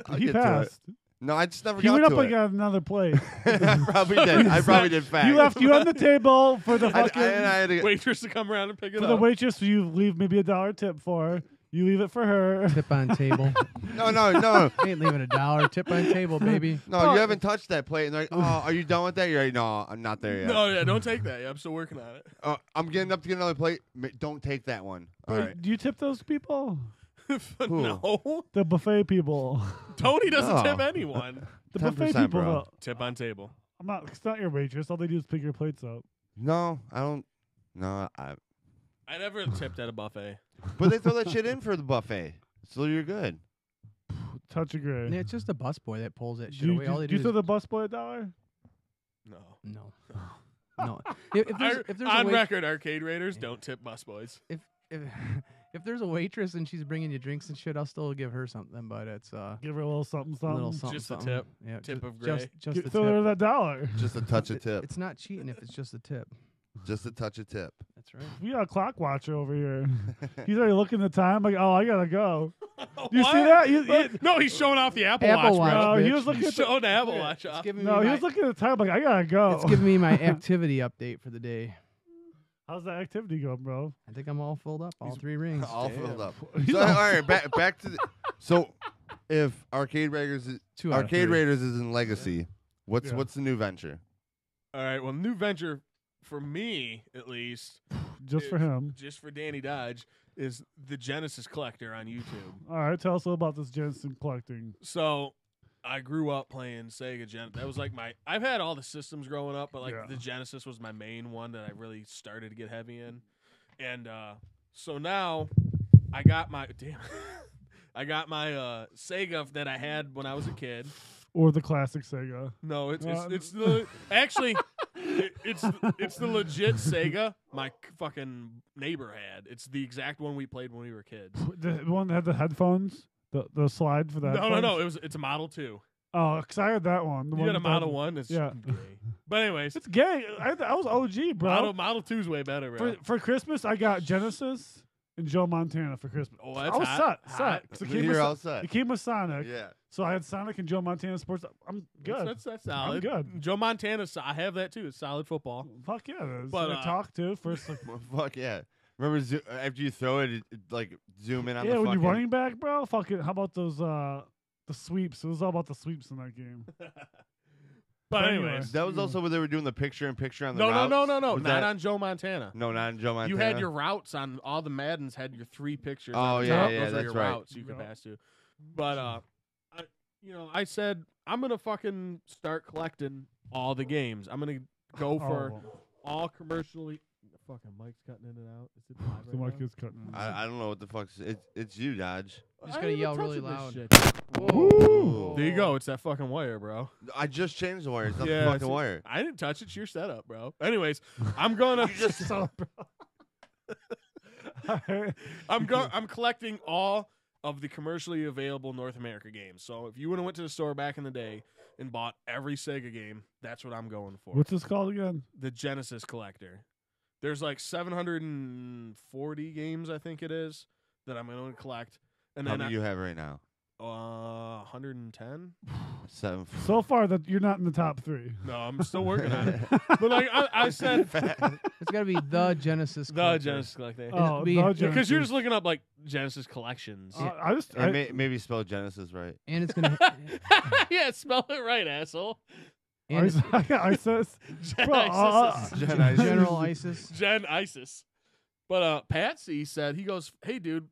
Speaker 3: I'll
Speaker 1: He
Speaker 3: get to it.
Speaker 1: passed.
Speaker 3: No, I just never
Speaker 1: He
Speaker 3: got
Speaker 1: went
Speaker 3: to
Speaker 1: up and
Speaker 3: it.
Speaker 1: got another plate.
Speaker 3: I probably did. I probably did fast.
Speaker 1: You left you on the table for the
Speaker 3: I
Speaker 1: fucking
Speaker 3: had to,
Speaker 2: Waitress to come around and pick it
Speaker 1: for
Speaker 2: up.
Speaker 1: the waitress. You leave maybe $1 tip for her. You leave it for her.
Speaker 5: Tip on table.
Speaker 3: no.
Speaker 5: Ain't leaving $1. Tip on table, baby.
Speaker 3: No, you haven't touched that plate. And they're like, oh, are you done with that? You're like, no, I'm not there yet.
Speaker 2: No, yeah, don't take that. Yeah, I'm still working on it.
Speaker 3: I'm getting up to get another plate. Don't take that one. All right.
Speaker 1: Do you tip those people?
Speaker 2: No,
Speaker 1: The buffet people.
Speaker 2: Tony doesn't
Speaker 3: No.
Speaker 2: tip anyone.
Speaker 1: The
Speaker 3: 10%,
Speaker 1: buffet people.
Speaker 3: bro.
Speaker 1: Though.
Speaker 2: Tip on table.
Speaker 1: I'm not. It's not your waitress. All they do is pick your plates up.
Speaker 3: No, I don't. No,
Speaker 2: I never tipped at a buffet.
Speaker 3: but they throw that shit in for the buffet, so you're good.
Speaker 1: Touch of gray.
Speaker 5: Yeah, it's just a busboy that pulls that shit
Speaker 1: Do
Speaker 5: away. All they
Speaker 1: you
Speaker 5: do
Speaker 1: throw
Speaker 5: is
Speaker 1: the busboy $1?
Speaker 2: No.
Speaker 5: no, no. If there's a
Speaker 2: on
Speaker 5: wait-
Speaker 2: record, Arcade Raiders don't tip busboys.
Speaker 5: if if there's a waitress and she's bringing you drinks and shit, I'll still give her something. But it's
Speaker 1: Give her a little something,
Speaker 5: a
Speaker 1: something.
Speaker 5: little something.
Speaker 2: Just a
Speaker 5: something.
Speaker 2: tip.
Speaker 5: Yeah,
Speaker 2: Tip of
Speaker 5: just
Speaker 2: gray.
Speaker 5: the
Speaker 1: Throw
Speaker 5: tip.
Speaker 1: her that $1.
Speaker 3: Just a touch of tip.
Speaker 5: It's not cheating if it's just a tip.
Speaker 3: Just a touch of tip.
Speaker 5: That's right.
Speaker 1: We got a clock watcher over here. He's already looking at the time. Like, oh, I gotta go. You
Speaker 2: What?
Speaker 1: see that?
Speaker 2: No, he's showing off the Apple,
Speaker 5: Apple
Speaker 2: Watch, bro.
Speaker 5: Watch.
Speaker 1: No, he
Speaker 5: bitch.
Speaker 1: was looking
Speaker 2: He's
Speaker 1: at the,
Speaker 2: showing the Apple Watch
Speaker 5: It's
Speaker 2: off.
Speaker 5: giving
Speaker 1: No,
Speaker 5: me
Speaker 1: he
Speaker 5: my,
Speaker 1: was looking at the time. Like, I gotta go.
Speaker 5: it's giving me my activity update for the day.
Speaker 1: How's that activity going, bro?
Speaker 5: I think I'm all filled up. All 3 rings.
Speaker 3: All filled up.
Speaker 1: He's
Speaker 3: So,
Speaker 1: all-
Speaker 3: all right, back to the. So, if Arcade Raiders is
Speaker 5: 2 out of
Speaker 3: Arcade
Speaker 5: 3.
Speaker 3: Raiders is in Legacy, what's
Speaker 1: Yeah.
Speaker 3: the new venture?
Speaker 2: All right, well, new venture for me, at least,
Speaker 1: Just for him.
Speaker 2: just for Danny Dodge, is the Genesis Collector on YouTube.
Speaker 1: All right, tell us a little about this Jensen collecting.
Speaker 2: So, I grew up playing Sega Genesis. That was like I've had all the systems growing up, but like
Speaker 1: Yeah.
Speaker 2: the Genesis was my main one that I really started to get heavy in. And so now I got my Sega that I had when I was a kid.
Speaker 1: Or the classic Sega.
Speaker 2: No, it's
Speaker 1: Uh,
Speaker 2: the actually it's the legit Sega my fucking neighbor had. It's the exact one we played when we were kids.
Speaker 1: The one that had the headphones? The slide for the
Speaker 2: No,
Speaker 1: headphones?
Speaker 2: it's a Model 2.
Speaker 1: Oh, because I had that one. The
Speaker 2: You
Speaker 1: one
Speaker 2: had a
Speaker 1: with the-
Speaker 2: Model 1? It's
Speaker 1: Yeah.
Speaker 2: gay. But anyways,
Speaker 1: It's gay. I was OG, bro.
Speaker 2: Model 2 is way better, bro.
Speaker 1: For Christmas, I got Genesis, and Joe Montana for Christmas.
Speaker 2: Oh, that's
Speaker 1: I was
Speaker 2: hot.
Speaker 1: set. 'Cause it came
Speaker 3: You're
Speaker 1: with
Speaker 3: all set.
Speaker 1: It came with Sonic.
Speaker 3: Yeah.
Speaker 1: So I had Sonic and Joe Montana sports. I'm good.
Speaker 2: That's solid.
Speaker 1: I'm good.
Speaker 2: Joe Montana, I have that too. It's solid football.
Speaker 1: Fuck yeah, it is.
Speaker 2: But,
Speaker 1: I talk too first. Like,
Speaker 3: Well, fuck yeah. Remember after you throw it, like zoom in on
Speaker 1: yeah,
Speaker 3: the
Speaker 1: when
Speaker 3: fucking.
Speaker 1: you're running back, bro. Fuck it. How about those the sweeps? It was all about the sweeps in that game.
Speaker 2: But
Speaker 1: Anyway.
Speaker 2: anyways,
Speaker 3: That was also where they were doing the picture-in-picture on the
Speaker 2: no,
Speaker 3: routes.
Speaker 2: no,
Speaker 3: Was
Speaker 2: not
Speaker 3: that-
Speaker 2: on Joe Montana.
Speaker 3: No, not on Joe Montana.
Speaker 2: You had your routes on all the Maddens. Had your 3 pictures.
Speaker 3: Oh,
Speaker 2: on the
Speaker 3: yeah,
Speaker 2: top.
Speaker 3: yeah,
Speaker 2: Those are
Speaker 3: that's
Speaker 2: your
Speaker 3: right.
Speaker 2: routes you could
Speaker 1: Yep.
Speaker 2: pass to. But I said I'm gonna fucking start collecting all the games. I'm gonna go for all commercially. The fucking mic's cutting in and out. Is it live
Speaker 1: The
Speaker 2: right
Speaker 1: mic
Speaker 2: now?
Speaker 1: is cutting.
Speaker 3: I don't know what the fuck's. It's you, Dodge.
Speaker 5: You just
Speaker 2: I
Speaker 5: gotta
Speaker 2: ain't
Speaker 5: yell
Speaker 2: even
Speaker 5: really
Speaker 2: touching
Speaker 5: loud.
Speaker 2: this shit.
Speaker 3: Whoa.
Speaker 2: There you go. It's that fucking wire, bro.
Speaker 3: I just changed the wire. It's not
Speaker 2: Yeah,
Speaker 3: the fucking
Speaker 2: it's-
Speaker 3: wire.
Speaker 2: I didn't touch it. It's your setup, bro. Anyways, I'm gonna. I'm collecting all of the commercially available North America games. So if you would have went to the store back in the day and bought every Sega game, that's what I'm going for.
Speaker 1: What's this called again?
Speaker 2: The Genesis Collector. There's like 740 games, I think it is, that I'm going to collect. And
Speaker 3: How
Speaker 2: then
Speaker 3: many you have right now?
Speaker 2: 110.
Speaker 3: 7.
Speaker 1: So far that you're not in the top 3.
Speaker 2: No, I'm still working on it. But like I said,
Speaker 5: It's gotta be the Genesis.
Speaker 2: the
Speaker 5: Collector.
Speaker 2: Genesis Collector.
Speaker 1: Oh,
Speaker 5: be-
Speaker 1: the
Speaker 5: Yeah,
Speaker 2: Because you're
Speaker 1: Genesis.
Speaker 2: just looking up like Genesis collections.
Speaker 1: I just
Speaker 3: And maybe spell Genesis right.
Speaker 5: And it's gonna.
Speaker 2: Yeah, spell it right, asshole.
Speaker 5: and it's
Speaker 1: ISIS.
Speaker 2: Gen
Speaker 1: Bro,
Speaker 2: ISIS.
Speaker 3: Gen ISIS.
Speaker 5: General ISIS.
Speaker 2: Gen ISIS. But Patsy said, he goes, hey, dude,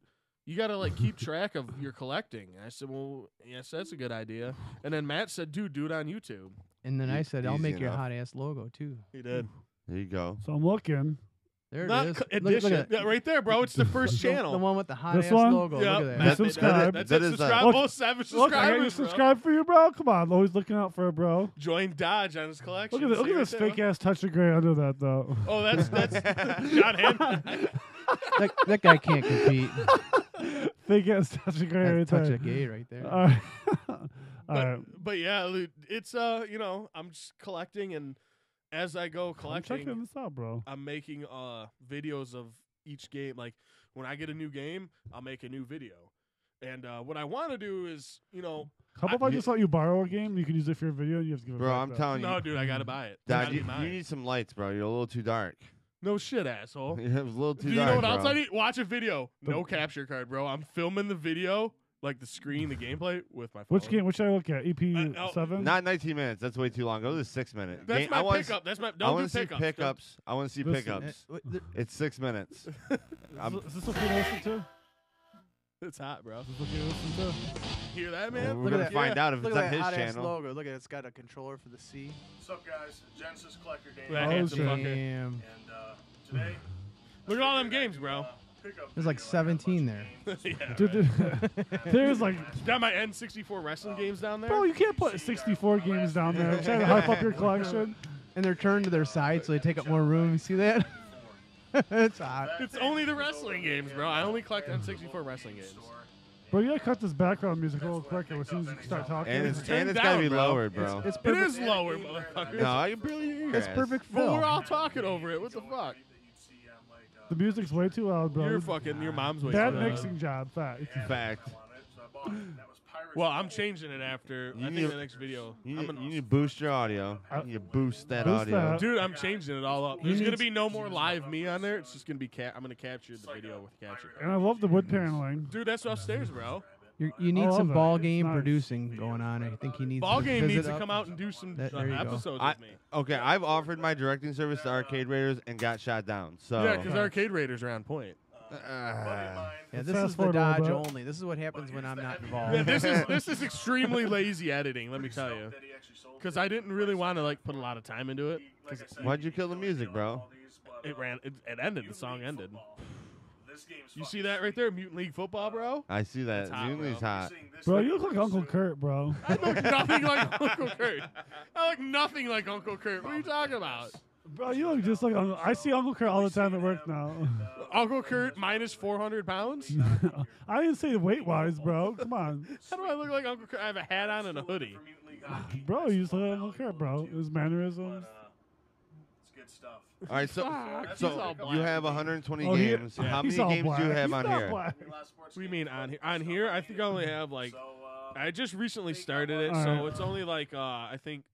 Speaker 2: you got to like keep track of your collecting. And I said, well, yes, that's a good idea. And then Matt said, dude, do it on YouTube.
Speaker 5: And then I said, I'll
Speaker 3: Easy
Speaker 5: make your
Speaker 3: enough.
Speaker 5: hot ass logo too.
Speaker 2: He did.
Speaker 3: There you go.
Speaker 1: So I'm looking.
Speaker 5: There
Speaker 2: Not
Speaker 5: it is.
Speaker 2: edition.
Speaker 5: Look at
Speaker 2: Yeah, right there, bro. It's the first
Speaker 5: the
Speaker 2: channel.
Speaker 5: one with the hot
Speaker 1: This
Speaker 5: ass
Speaker 1: one?
Speaker 5: logo.
Speaker 2: Yeah,
Speaker 5: Look at
Speaker 1: Matt-
Speaker 5: that.
Speaker 1: subscribe.
Speaker 2: That's
Speaker 3: That
Speaker 2: it.
Speaker 3: is
Speaker 2: Subscribe.
Speaker 1: Look-
Speaker 2: Oh, 7
Speaker 1: Look, I got you
Speaker 2: subscribers, bro.
Speaker 1: subscribe for you, bro. Come on, always looking out for it, bro.
Speaker 2: Join Dodge on his collection.
Speaker 1: Look at this fake ass touch of gray under that though.
Speaker 2: Oh, that's John Henry.
Speaker 5: that guy can't compete.
Speaker 1: Fake ass touch of gray right
Speaker 5: That's touch
Speaker 1: there.
Speaker 5: of gay right there.
Speaker 1: All right. All right.
Speaker 2: But yeah, dude, it's I'm just collecting, and as I go
Speaker 1: I'm
Speaker 2: collecting,
Speaker 1: checking this out, bro.
Speaker 2: I'm making videos of each game. Like when I get a new game, I'll make a new video. And what I want to do is,
Speaker 1: How about if I just let you borrow a game? You can use it for your video. And you have to give it
Speaker 3: Bro,
Speaker 1: back.
Speaker 3: I'm
Speaker 1: though?
Speaker 3: telling
Speaker 2: no,
Speaker 3: you.
Speaker 2: dude, I gotta buy it.
Speaker 3: Dad,
Speaker 2: Gotta
Speaker 3: you
Speaker 2: be mine.
Speaker 3: need some lights, bro. You're a little too dark.
Speaker 2: No shit, asshole.
Speaker 3: It was a little too
Speaker 2: Do you
Speaker 3: dark,
Speaker 2: know what
Speaker 3: bro.
Speaker 2: else I need? Watch a video. No capture card, bro. I'm filming the video, like the screen, the gameplay, with my phone.
Speaker 1: Which game? Which should I look at? EP7.
Speaker 3: Not 19 minutes. That's way too long. Go to the 6 minute.
Speaker 2: That's
Speaker 3: Game- I
Speaker 2: my
Speaker 3: wanna
Speaker 2: pickup. That's my.
Speaker 3: I
Speaker 2: Don't
Speaker 3: want
Speaker 2: do
Speaker 3: to see
Speaker 2: pickups.
Speaker 3: pickups. I want to see
Speaker 1: This-
Speaker 3: pickups. It's 6 minutes.
Speaker 1: Is this what you listen to?
Speaker 2: It's hot, bro.
Speaker 1: Is this what you listen to?
Speaker 2: Hear that,
Speaker 3: We're
Speaker 2: man?
Speaker 5: Look at
Speaker 3: gonna
Speaker 5: that.
Speaker 3: find out if
Speaker 5: Look
Speaker 3: it's
Speaker 5: at
Speaker 3: on
Speaker 5: that
Speaker 3: his
Speaker 5: hot ass
Speaker 3: channel.
Speaker 5: logo. Look at it. It's got a controller for the C.
Speaker 7: What's up, guys? Genesis Collector Game.
Speaker 2: That
Speaker 1: Oh,
Speaker 2: handsome
Speaker 1: shit.
Speaker 2: fucker.
Speaker 5: Damn.
Speaker 7: And today,
Speaker 2: Look at all them games, bro.
Speaker 5: There's like 17 there.
Speaker 2: Yeah,
Speaker 1: Dude, there's like,
Speaker 2: got my N64 wrestling games down there.
Speaker 1: bro, you can't put 64 games down there. Trying to hype up your collection.
Speaker 5: And they're turned to their side so they take up more room. You see that? It's hot.
Speaker 2: It's only the wrestling games, bro. I only collect N64 wrestling games.
Speaker 1: Bro, you gotta cut this background music a little quicker as soon as you start talking.
Speaker 3: And it's
Speaker 2: Turn
Speaker 3: gotta be
Speaker 2: down, bro.
Speaker 3: lowered, bro.
Speaker 5: It's
Speaker 2: It
Speaker 5: perfect.
Speaker 2: is lower, motherfucker.
Speaker 3: No, I can barely hear your
Speaker 5: It's
Speaker 3: ass.
Speaker 5: perfect
Speaker 2: But we're
Speaker 5: film.
Speaker 2: all talking over it. What the fuck?
Speaker 1: the music's way too loud, bro.
Speaker 2: Your mom's way
Speaker 1: Bad
Speaker 2: too loud.
Speaker 1: mixing job, fact.
Speaker 3: Fact.
Speaker 2: Well, I'm changing it after.
Speaker 3: You
Speaker 2: I
Speaker 3: need-
Speaker 2: think the next video.
Speaker 3: You
Speaker 2: I'm
Speaker 3: need,
Speaker 2: gonna-
Speaker 3: you need to boost your audio. You need to boost that
Speaker 1: Boost
Speaker 3: audio.
Speaker 1: that.
Speaker 2: Dude, I'm changing it all up.
Speaker 1: You
Speaker 2: There's
Speaker 1: need
Speaker 2: gonna be no more live me on there. It's just gonna be I'm gonna capture the video with capture.
Speaker 1: And I love the wood paneling.
Speaker 2: Dude, that's upstairs, bro.
Speaker 5: You need
Speaker 1: love
Speaker 5: some
Speaker 1: that.
Speaker 5: ball
Speaker 1: It's
Speaker 5: game
Speaker 1: nice.
Speaker 5: producing going on. I think he needs.
Speaker 2: Ball
Speaker 5: to
Speaker 2: game
Speaker 5: visit
Speaker 2: needs to
Speaker 5: up.
Speaker 2: come out and do some
Speaker 5: There you go.
Speaker 2: episodes
Speaker 3: I-
Speaker 2: with me.
Speaker 3: Okay, I've offered my directing service to Arcade Raiders and got shot down. So
Speaker 2: Yeah, because Arcade Raiders are on point.
Speaker 5: Yeah,
Speaker 1: Let's
Speaker 5: this
Speaker 1: fast
Speaker 5: is the
Speaker 1: forward a little
Speaker 5: Dodge
Speaker 1: bit.
Speaker 5: only. This is what happens when I'm not involved.
Speaker 2: Yeah, this is extremely lazy editing. Let me tell you, because I didn't really want to like put a lot of time into it. 'Cause
Speaker 3: why'd you kill the music, bro?
Speaker 2: it ended. The song ended. You see that right there, Mutant League Football, bro?
Speaker 3: I see that.
Speaker 2: It's hot,
Speaker 3: Mutiny's
Speaker 2: bro.
Speaker 3: hot.
Speaker 1: Bro, you look like Uncle Kurt, bro.
Speaker 2: I look nothing like Uncle Kurt. I look nothing like Uncle Kurt. What are you talking about?
Speaker 1: Bro, you look just like Uncle. I see Uncle Kurt all the time at work now.
Speaker 2: Uncle Kurt minus 400 pounds?
Speaker 1: I didn't say weight-wise, bro. Come on.
Speaker 2: How do I look like Uncle Kurt? I have a hat on and a hoodie.
Speaker 1: Bro, you just look like Uncle Kurt, bro. His mannerisms.
Speaker 7: good stuff.
Speaker 3: All right, so
Speaker 2: Fuck, he's
Speaker 3: so
Speaker 2: all
Speaker 3: you
Speaker 2: black.
Speaker 3: have 120
Speaker 1: Oh, he-
Speaker 3: games.
Speaker 2: yeah.
Speaker 3: How
Speaker 1: He's
Speaker 3: many
Speaker 1: all
Speaker 3: games do you
Speaker 1: black.
Speaker 3: have
Speaker 1: He's
Speaker 3: on
Speaker 1: not
Speaker 3: here?
Speaker 1: black.
Speaker 7: Any last sports
Speaker 2: What do you
Speaker 7: games
Speaker 2: mean
Speaker 7: about
Speaker 2: on here?
Speaker 7: stuff
Speaker 2: On here, I think I only
Speaker 7: need?
Speaker 2: have like.
Speaker 7: So,
Speaker 2: I just recently
Speaker 7: Take
Speaker 2: started it,
Speaker 1: that
Speaker 2: so
Speaker 1: one.
Speaker 2: it's only like I think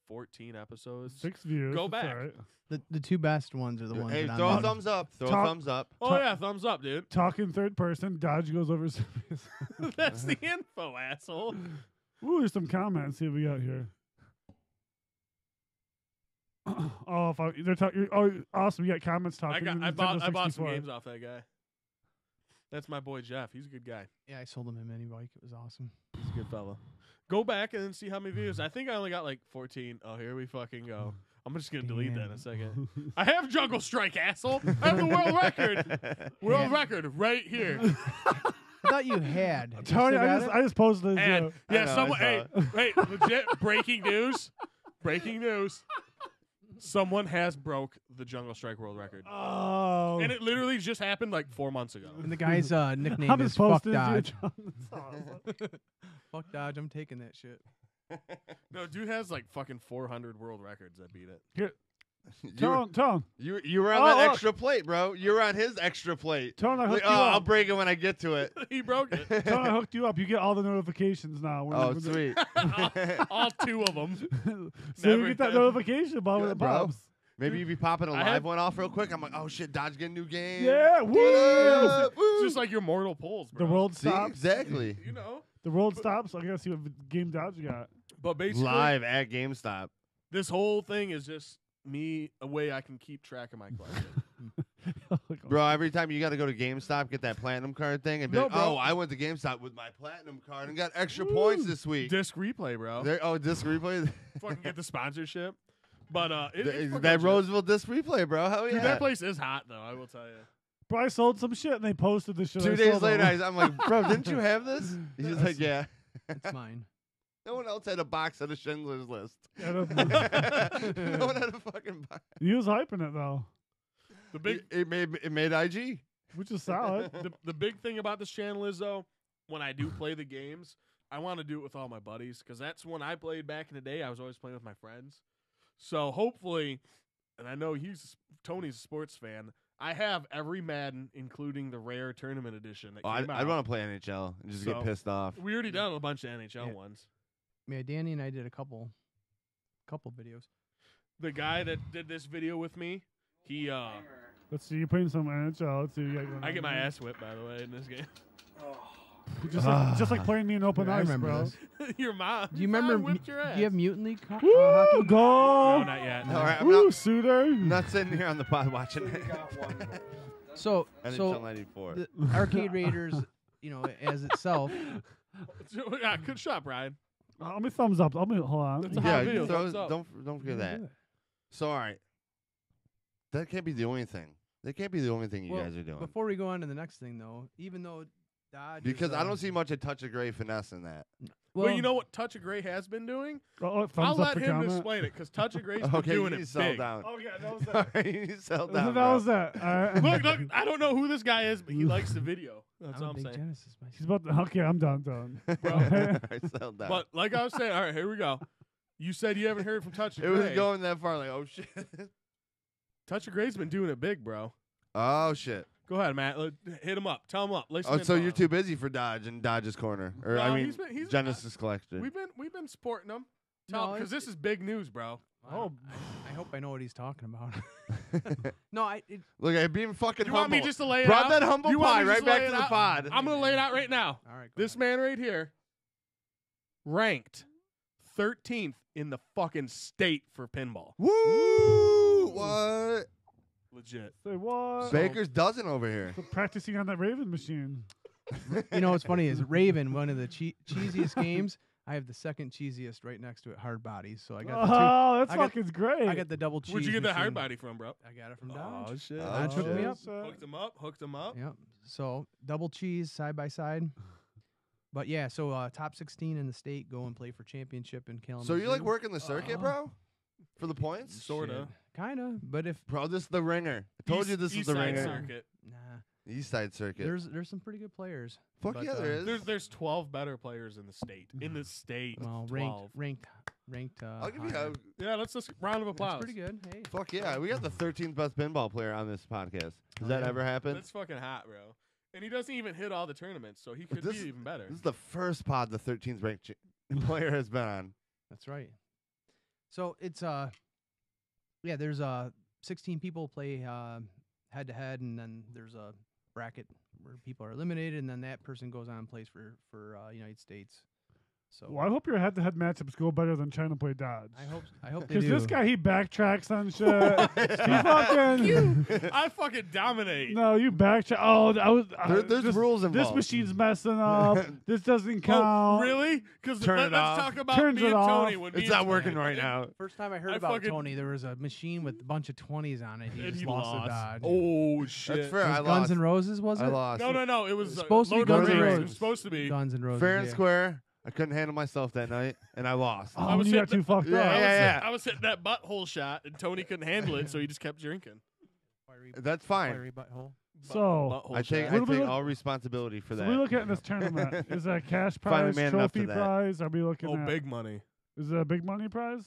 Speaker 2: 14 episodes.
Speaker 1: 6 views.
Speaker 2: Go
Speaker 1: it's
Speaker 2: back.
Speaker 1: all right.
Speaker 5: The two best ones are the ones
Speaker 3: Hey,
Speaker 5: that
Speaker 3: throw a
Speaker 5: I'm
Speaker 3: thumbs up. Throw a
Speaker 1: Top-
Speaker 3: thumbs up.
Speaker 2: Oh yeah, thumbs up, dude.
Speaker 1: Talking third person. Dodge goes over serious.
Speaker 2: That's the info, asshole.
Speaker 1: Ooh, there's some comments. See what we got here. Oh, if they're talking. Oh, awesome! We got comments talking.
Speaker 2: I
Speaker 1: Nintendo
Speaker 2: bought some
Speaker 1: 64.
Speaker 2: games off that guy. That's my boy Jeff. He's a good guy.
Speaker 5: Yeah, I sold him a mini bike. It was awesome.
Speaker 2: He's a good fella. Go back and then see how many views. I think I only got like 14. Oh, here we fucking go. I'm just gonna delete that in a second. I have Jungle Strike, asshole. I have the world record. World record right here.
Speaker 5: I thought you had. You
Speaker 1: Tony,
Speaker 5: still got it?
Speaker 1: I just posted this.
Speaker 2: And
Speaker 3: I
Speaker 2: yeah,
Speaker 3: know, I
Speaker 2: someone.
Speaker 3: saw
Speaker 2: Hey,
Speaker 3: it.
Speaker 2: wait, legit breaking news. Breaking news. Someone has broke the Jungle Strike world record,
Speaker 1: Oh.
Speaker 2: and it literally just happened like 4 months ago.
Speaker 5: And the guy's nickname
Speaker 1: I'm
Speaker 5: is
Speaker 1: just
Speaker 5: Fuck
Speaker 1: posting
Speaker 5: Dodge.
Speaker 1: it.
Speaker 5: Fuck Dodge. I'm taking that shit.
Speaker 2: No, dude has like fucking 400 world records that beat it.
Speaker 1: Here,
Speaker 3: You were,
Speaker 1: Tone,
Speaker 3: you were on
Speaker 1: Oh,
Speaker 3: that
Speaker 1: look.
Speaker 3: extra plate, bro. You were on his extra plate.
Speaker 1: Tone, I
Speaker 3: Like,
Speaker 1: hooked
Speaker 3: oh,
Speaker 1: you
Speaker 3: I'll
Speaker 1: up.
Speaker 3: break it when I get to it.
Speaker 2: He broke it.
Speaker 1: Tone, I hooked you up. You get all the notifications now. when-
Speaker 3: Oh,
Speaker 1: when the-
Speaker 3: sweet.
Speaker 2: All 2 of them.
Speaker 1: so you
Speaker 2: Never
Speaker 1: get that
Speaker 2: did.
Speaker 1: notification about when
Speaker 3: Good,
Speaker 1: it
Speaker 3: bro.
Speaker 1: pops.
Speaker 3: Maybe you be popping a
Speaker 2: I
Speaker 3: live
Speaker 2: have-
Speaker 3: one off real quick. I'm like, oh shit, Dodge get a new game.
Speaker 1: Yeah,
Speaker 3: What
Speaker 1: woo!
Speaker 3: up? Woo!
Speaker 2: It's just like your mortal pulls, bro.
Speaker 1: The world
Speaker 3: See,
Speaker 1: stops.
Speaker 3: exactly.
Speaker 2: You know.
Speaker 1: The world stops. I gotta see what game Dodge you got.
Speaker 2: But basically,
Speaker 3: Live at GameStop.
Speaker 2: this whole thing is just me a way I can keep track of my collection.
Speaker 3: Bro, every time you got to go to GameStop, get that platinum card thing, and be
Speaker 2: No,
Speaker 3: like,
Speaker 2: bro.
Speaker 3: oh, I went to GameStop with my platinum card and got extra points this week.
Speaker 2: Disc replay, bro.
Speaker 3: Disc replay.
Speaker 2: Fucking get the sponsorship. But it's fucking
Speaker 3: that
Speaker 2: legit.
Speaker 3: Roseville disc replay, bro. Hell yeah.
Speaker 2: Dude, that place is hot though. I will tell you.
Speaker 1: Bro, I sold some shit and they posted the shit.
Speaker 3: 2
Speaker 1: I
Speaker 3: days
Speaker 1: sold
Speaker 3: later,
Speaker 1: on.
Speaker 3: I'm like, bro, didn't you have this? He's just like, yeah.
Speaker 5: It's mine.
Speaker 3: No one else had a box of the Schindler's List.
Speaker 1: Yeah, that's-
Speaker 3: No one had a fucking box.
Speaker 1: he was hyping it though,
Speaker 2: The big
Speaker 3: It made IG.
Speaker 1: which is solid.
Speaker 2: the big thing about this channel is though, when I do play the games, I want to do it with all my buddies because that's when I played back in the day. I was always playing with my friends. So hopefully, and I know Tony's a sports fan. I have every Madden, including the rare tournament edition that
Speaker 3: Oh,
Speaker 2: came
Speaker 3: I'd
Speaker 2: out.
Speaker 3: want to play NHL and just
Speaker 2: So-
Speaker 3: get pissed off.
Speaker 2: We already done a bunch of NHL
Speaker 5: Yeah.
Speaker 2: ones.
Speaker 5: Yeah, Danny and I did a couple videos.
Speaker 2: The guy that did this video with me, he
Speaker 1: Let's see. You're playing some NHL. Let's see. What you got going
Speaker 2: I
Speaker 1: on
Speaker 2: get my
Speaker 1: there.
Speaker 2: ass whipped by the way in this game.
Speaker 1: Just like playing me in open
Speaker 5: I
Speaker 1: ice,
Speaker 5: remember
Speaker 1: bro.
Speaker 5: this.
Speaker 2: Your mom.
Speaker 5: Do you remember?
Speaker 2: Whipped your ass.
Speaker 5: Do you have Mutant League
Speaker 1: Woo!
Speaker 5: hockey?
Speaker 1: Go!
Speaker 2: No, not yet.
Speaker 3: All right, I'm
Speaker 1: Woo,
Speaker 3: not,
Speaker 1: Suter.
Speaker 3: I'm not sitting here on the pod watching it.
Speaker 5: So
Speaker 3: NHL 94.
Speaker 5: the Arcade Raiders, as itself.
Speaker 2: Yeah, good shot, Brian.
Speaker 1: Let me thumbs up. Hold on.
Speaker 2: It's a hot
Speaker 3: Yeah,
Speaker 2: video.
Speaker 3: throw-
Speaker 2: Thumbs up.
Speaker 3: don't forget that. So, all right. That can't be the only thing. That can't be the only thing you
Speaker 5: Well,
Speaker 3: guys are doing.
Speaker 5: Before we go on to the next thing, though, even though Dodge,
Speaker 3: Because I don't see much of touch of gray finesse in that.
Speaker 2: Well, you know what Touch of Gray has been doing?
Speaker 1: Oh, thumbs
Speaker 2: I'll
Speaker 1: up
Speaker 2: let
Speaker 1: for
Speaker 2: him
Speaker 1: comment.
Speaker 2: explain it because Touch of Gray's been
Speaker 3: Okay, you
Speaker 2: doing
Speaker 3: need
Speaker 2: it
Speaker 3: to settle
Speaker 2: big.
Speaker 3: down.
Speaker 1: Oh yeah, that was
Speaker 3: All
Speaker 1: that.
Speaker 3: right, you need to settle
Speaker 1: that
Speaker 3: down, bro.
Speaker 1: was that. All right.
Speaker 2: Look, I don't know who this guy is, but he likes the video. That's
Speaker 5: I'm
Speaker 2: all
Speaker 5: a
Speaker 2: I'm
Speaker 5: big
Speaker 2: saying.
Speaker 5: Genesis
Speaker 1: He's
Speaker 5: myself.
Speaker 1: about to, okay, I'm done.
Speaker 3: All right, settle down.
Speaker 2: But like I was saying, all right, here we go. You said you haven't heard from Touch of
Speaker 3: it
Speaker 2: Gray.
Speaker 3: was going that far, like, oh, shit.
Speaker 2: Touch of Gray's been doing it big, bro.
Speaker 3: Oh, shit.
Speaker 2: Go ahead, Matt. Hit him up. Tell him up. Listen
Speaker 3: Oh,
Speaker 2: in
Speaker 3: so
Speaker 2: on
Speaker 3: you're
Speaker 2: him.
Speaker 3: too busy for Dodge and Dodge's corner. Or,
Speaker 2: No,
Speaker 3: I mean,
Speaker 2: he's been-
Speaker 3: Genesis Collection.
Speaker 2: We've been supporting him.
Speaker 5: No,
Speaker 2: Because this is big news, bro.
Speaker 5: Oh, I hope I know what he's talking about. No,
Speaker 3: Look, I'm being fucking
Speaker 2: You
Speaker 3: humble.
Speaker 2: want me just to lay it
Speaker 3: Brought
Speaker 2: out?
Speaker 3: that humble
Speaker 2: You want
Speaker 3: pie
Speaker 2: me
Speaker 3: right
Speaker 2: just to lay
Speaker 3: back
Speaker 2: it
Speaker 3: to the
Speaker 2: out?
Speaker 3: pod.
Speaker 2: I'm gonna lay it out right now.
Speaker 5: all right.
Speaker 2: This man right here, ranked 13th in the fucking state for pinball.
Speaker 3: Woo! What?
Speaker 2: Legit.
Speaker 1: Say what?
Speaker 3: Baker's dozen over here.
Speaker 1: Practicing on that Raven machine.
Speaker 5: You know what's funny is Raven, one of the cheesiest games. I have the second cheesiest right next to it, Hard Bodies. So I got the
Speaker 1: Oh, that's
Speaker 5: I got-
Speaker 1: fucking great.
Speaker 5: I got the double cheese.
Speaker 2: Where'd you get the hard
Speaker 5: machine.
Speaker 2: body from, bro?
Speaker 5: I got it from Dodge.
Speaker 2: Oh shit.
Speaker 5: Dodge hooked me up.
Speaker 2: Hooked him up. Hooked him up.
Speaker 5: Yep. So double cheese side by side. But yeah, so top 16 in the state go and play for championship in Kalamazoo.
Speaker 3: So you like working the circuit, bro? For the points?
Speaker 2: Sorta.
Speaker 5: Kind of, but if
Speaker 3: Bro, this is the ringer. I told you this is the
Speaker 2: East Side
Speaker 3: ringer.
Speaker 2: Circuit.
Speaker 5: nah,
Speaker 3: East Side Circuit.
Speaker 5: There's some pretty good players.
Speaker 3: Fuck
Speaker 5: but,
Speaker 3: yeah, there is.
Speaker 2: There's 12 better players in the state. In the state,
Speaker 5: Well,
Speaker 2: 12.
Speaker 5: ranked.
Speaker 3: I'll give you
Speaker 5: higher.
Speaker 2: Yeah, let's just round of applause.
Speaker 5: That's pretty good. Hey.
Speaker 3: fuck yeah. We got the 13th best pinball player on this podcast. Has that
Speaker 5: yeah.
Speaker 3: ever happened?
Speaker 2: That's fucking hot, bro. And he doesn't even hit all the tournaments, so he could
Speaker 3: This-
Speaker 2: be even better.
Speaker 3: This is the first pod the 13th ranked player has been on.
Speaker 5: That's right. So it's there's 16 people play head to head, and then there's a bracket where people are eliminated, and then that person goes on and plays for United States. So
Speaker 1: Well, I hope your head-to-head matchups go better than trying to play dodge.
Speaker 5: I hope they
Speaker 1: Because
Speaker 5: do.
Speaker 1: this guy, he backtracks on shit. He fucking...
Speaker 2: I fucking dominate.
Speaker 1: No, you backtrack. Oh,
Speaker 3: There's
Speaker 1: this,
Speaker 3: rules
Speaker 1: This
Speaker 3: involved.
Speaker 1: machine's messing up. This doesn't count.
Speaker 2: Oh, really? Because
Speaker 3: Turn it
Speaker 2: let's
Speaker 3: off.
Speaker 2: talk about
Speaker 1: Turns
Speaker 2: me
Speaker 1: it
Speaker 2: and Tony.
Speaker 1: off.
Speaker 2: When me
Speaker 3: It's
Speaker 2: and
Speaker 3: not
Speaker 2: Tony
Speaker 3: working
Speaker 2: played.
Speaker 3: right now.
Speaker 5: First time I heard
Speaker 2: I
Speaker 5: about
Speaker 2: fucking-
Speaker 5: Tony, there was a machine with a bunch of 20s on it. He
Speaker 2: And
Speaker 5: just
Speaker 2: he
Speaker 5: lost
Speaker 2: lost.
Speaker 5: a dodge.
Speaker 2: Oh shit!
Speaker 3: That's fair.
Speaker 5: It was
Speaker 3: I
Speaker 5: Guns
Speaker 3: lost.
Speaker 5: N' Roses, was it?
Speaker 3: I lost.
Speaker 2: No. It was
Speaker 5: supposed to be
Speaker 2: Lord
Speaker 5: Guns
Speaker 2: of
Speaker 5: N'
Speaker 2: the Rings.
Speaker 1: Roses.
Speaker 2: It was supposed to be.
Speaker 5: Guns N' Roses.
Speaker 3: Fair and
Speaker 5: yeah.
Speaker 3: square. I couldn't handle myself that night, and I lost.
Speaker 1: Oh,
Speaker 2: I was
Speaker 1: you got
Speaker 2: hitting
Speaker 1: too fucked
Speaker 3: Yeah,
Speaker 1: up.
Speaker 3: yeah.
Speaker 2: I was hitting that butthole shot, and Tony couldn't handle it, so he just kept drinking.
Speaker 3: That's fine.
Speaker 5: Fiery butthole.
Speaker 1: So,
Speaker 2: Butthole
Speaker 3: I take
Speaker 2: shot.
Speaker 1: What do we look-
Speaker 3: all responsibility for
Speaker 1: So
Speaker 3: that.
Speaker 1: we look at in this tournament. Is that a cash
Speaker 3: Finally
Speaker 1: prize,
Speaker 3: man enough to
Speaker 1: trophy
Speaker 3: that.
Speaker 1: prize? Are we looking
Speaker 2: Oh,
Speaker 1: at
Speaker 2: big money.
Speaker 1: Is it a big money prize?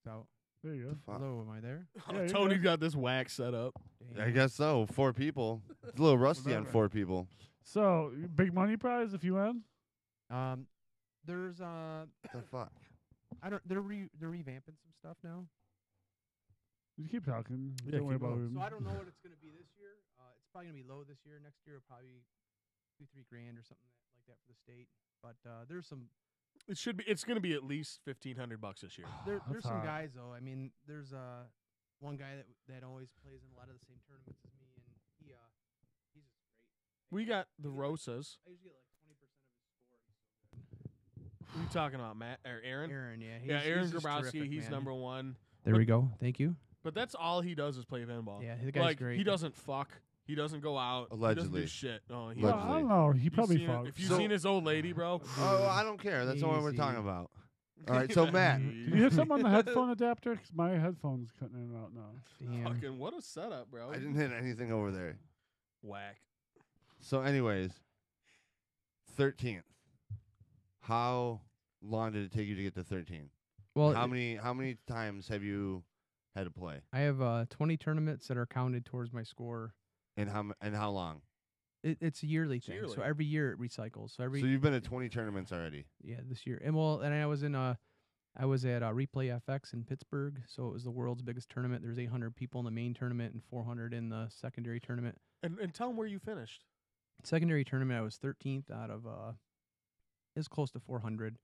Speaker 5: So,
Speaker 1: There you go.
Speaker 3: Fuck.
Speaker 5: hello, am I there?
Speaker 1: Yeah, you're
Speaker 2: Tony's
Speaker 1: good.
Speaker 2: got this wax set up.
Speaker 3: I guess so. 4 people. It's a little rusty on
Speaker 1: Remember.
Speaker 3: 4 people.
Speaker 1: So big money prize if you win.
Speaker 5: There's
Speaker 3: The fuck?
Speaker 5: they're revamping some stuff now.
Speaker 1: You keep talking.
Speaker 2: Yeah,
Speaker 1: Don't worry
Speaker 2: keep
Speaker 1: about
Speaker 2: going.
Speaker 1: it.
Speaker 5: So I don't know what it's going to be this year. It's probably going to be low this year. Next year, it'll probably be $2-3 grand or something like that for the state. But there's some
Speaker 2: It should be. It's going to be at least $1,500 this year.
Speaker 1: That's
Speaker 5: there's some
Speaker 1: hot.
Speaker 5: guys though. I mean, there's one guy that always plays in a lot of the same tournaments as me, and he's just great.
Speaker 2: We got the Rosas.
Speaker 5: I usually get like 20% of his score.
Speaker 2: Who are you talking about, Matt or Aaron?
Speaker 5: Aaron, yeah,
Speaker 2: Yeah, Aaron
Speaker 5: just
Speaker 2: Grabowski.
Speaker 5: terrific,
Speaker 2: He's
Speaker 5: man.
Speaker 2: number one.
Speaker 5: There we go. Thank you.
Speaker 2: But that's all he does is play pinball.
Speaker 5: Yeah, the guy's
Speaker 2: like
Speaker 5: great.
Speaker 2: he doesn't fuck. He doesn't go out. He
Speaker 3: Allegedly.
Speaker 2: doesn't do shit. No, he
Speaker 1: Well,
Speaker 3: Allegedly.
Speaker 1: I don't know. He
Speaker 2: You've
Speaker 1: probably
Speaker 2: seen it-
Speaker 1: fucked.
Speaker 2: If you've
Speaker 3: So-
Speaker 2: seen his old lady, bro.
Speaker 3: Oh, I don't care. That's not what we're
Speaker 5: Easy.
Speaker 3: talking about. All right, so Matt.
Speaker 1: Did you hit something on the headphone adapter? 'Cause my headphone's cutting in and out now.
Speaker 5: Damn.
Speaker 2: Fucking what a setup, bro.
Speaker 3: I didn't hit anything over there.
Speaker 2: Whack.
Speaker 3: So, anyways, 13th. How long did it take you to get to 13?
Speaker 5: Well,
Speaker 3: How many times have you had to play,
Speaker 5: I have 20 tournaments that are counted towards my score.
Speaker 3: and how long?
Speaker 5: It's a yearly thing.
Speaker 2: yearly.
Speaker 5: So every year it recycles. So every
Speaker 3: So you've been at 20 tournaments already.
Speaker 5: yeah, this year. And I was in I was at Replay FX in Pittsburgh, so it was the world's biggest tournament. There's 800 people in the main tournament and 400 in the secondary tournament.
Speaker 2: And tell him where you finished.
Speaker 5: Secondary tournament, I was 13th out of it was close to 400,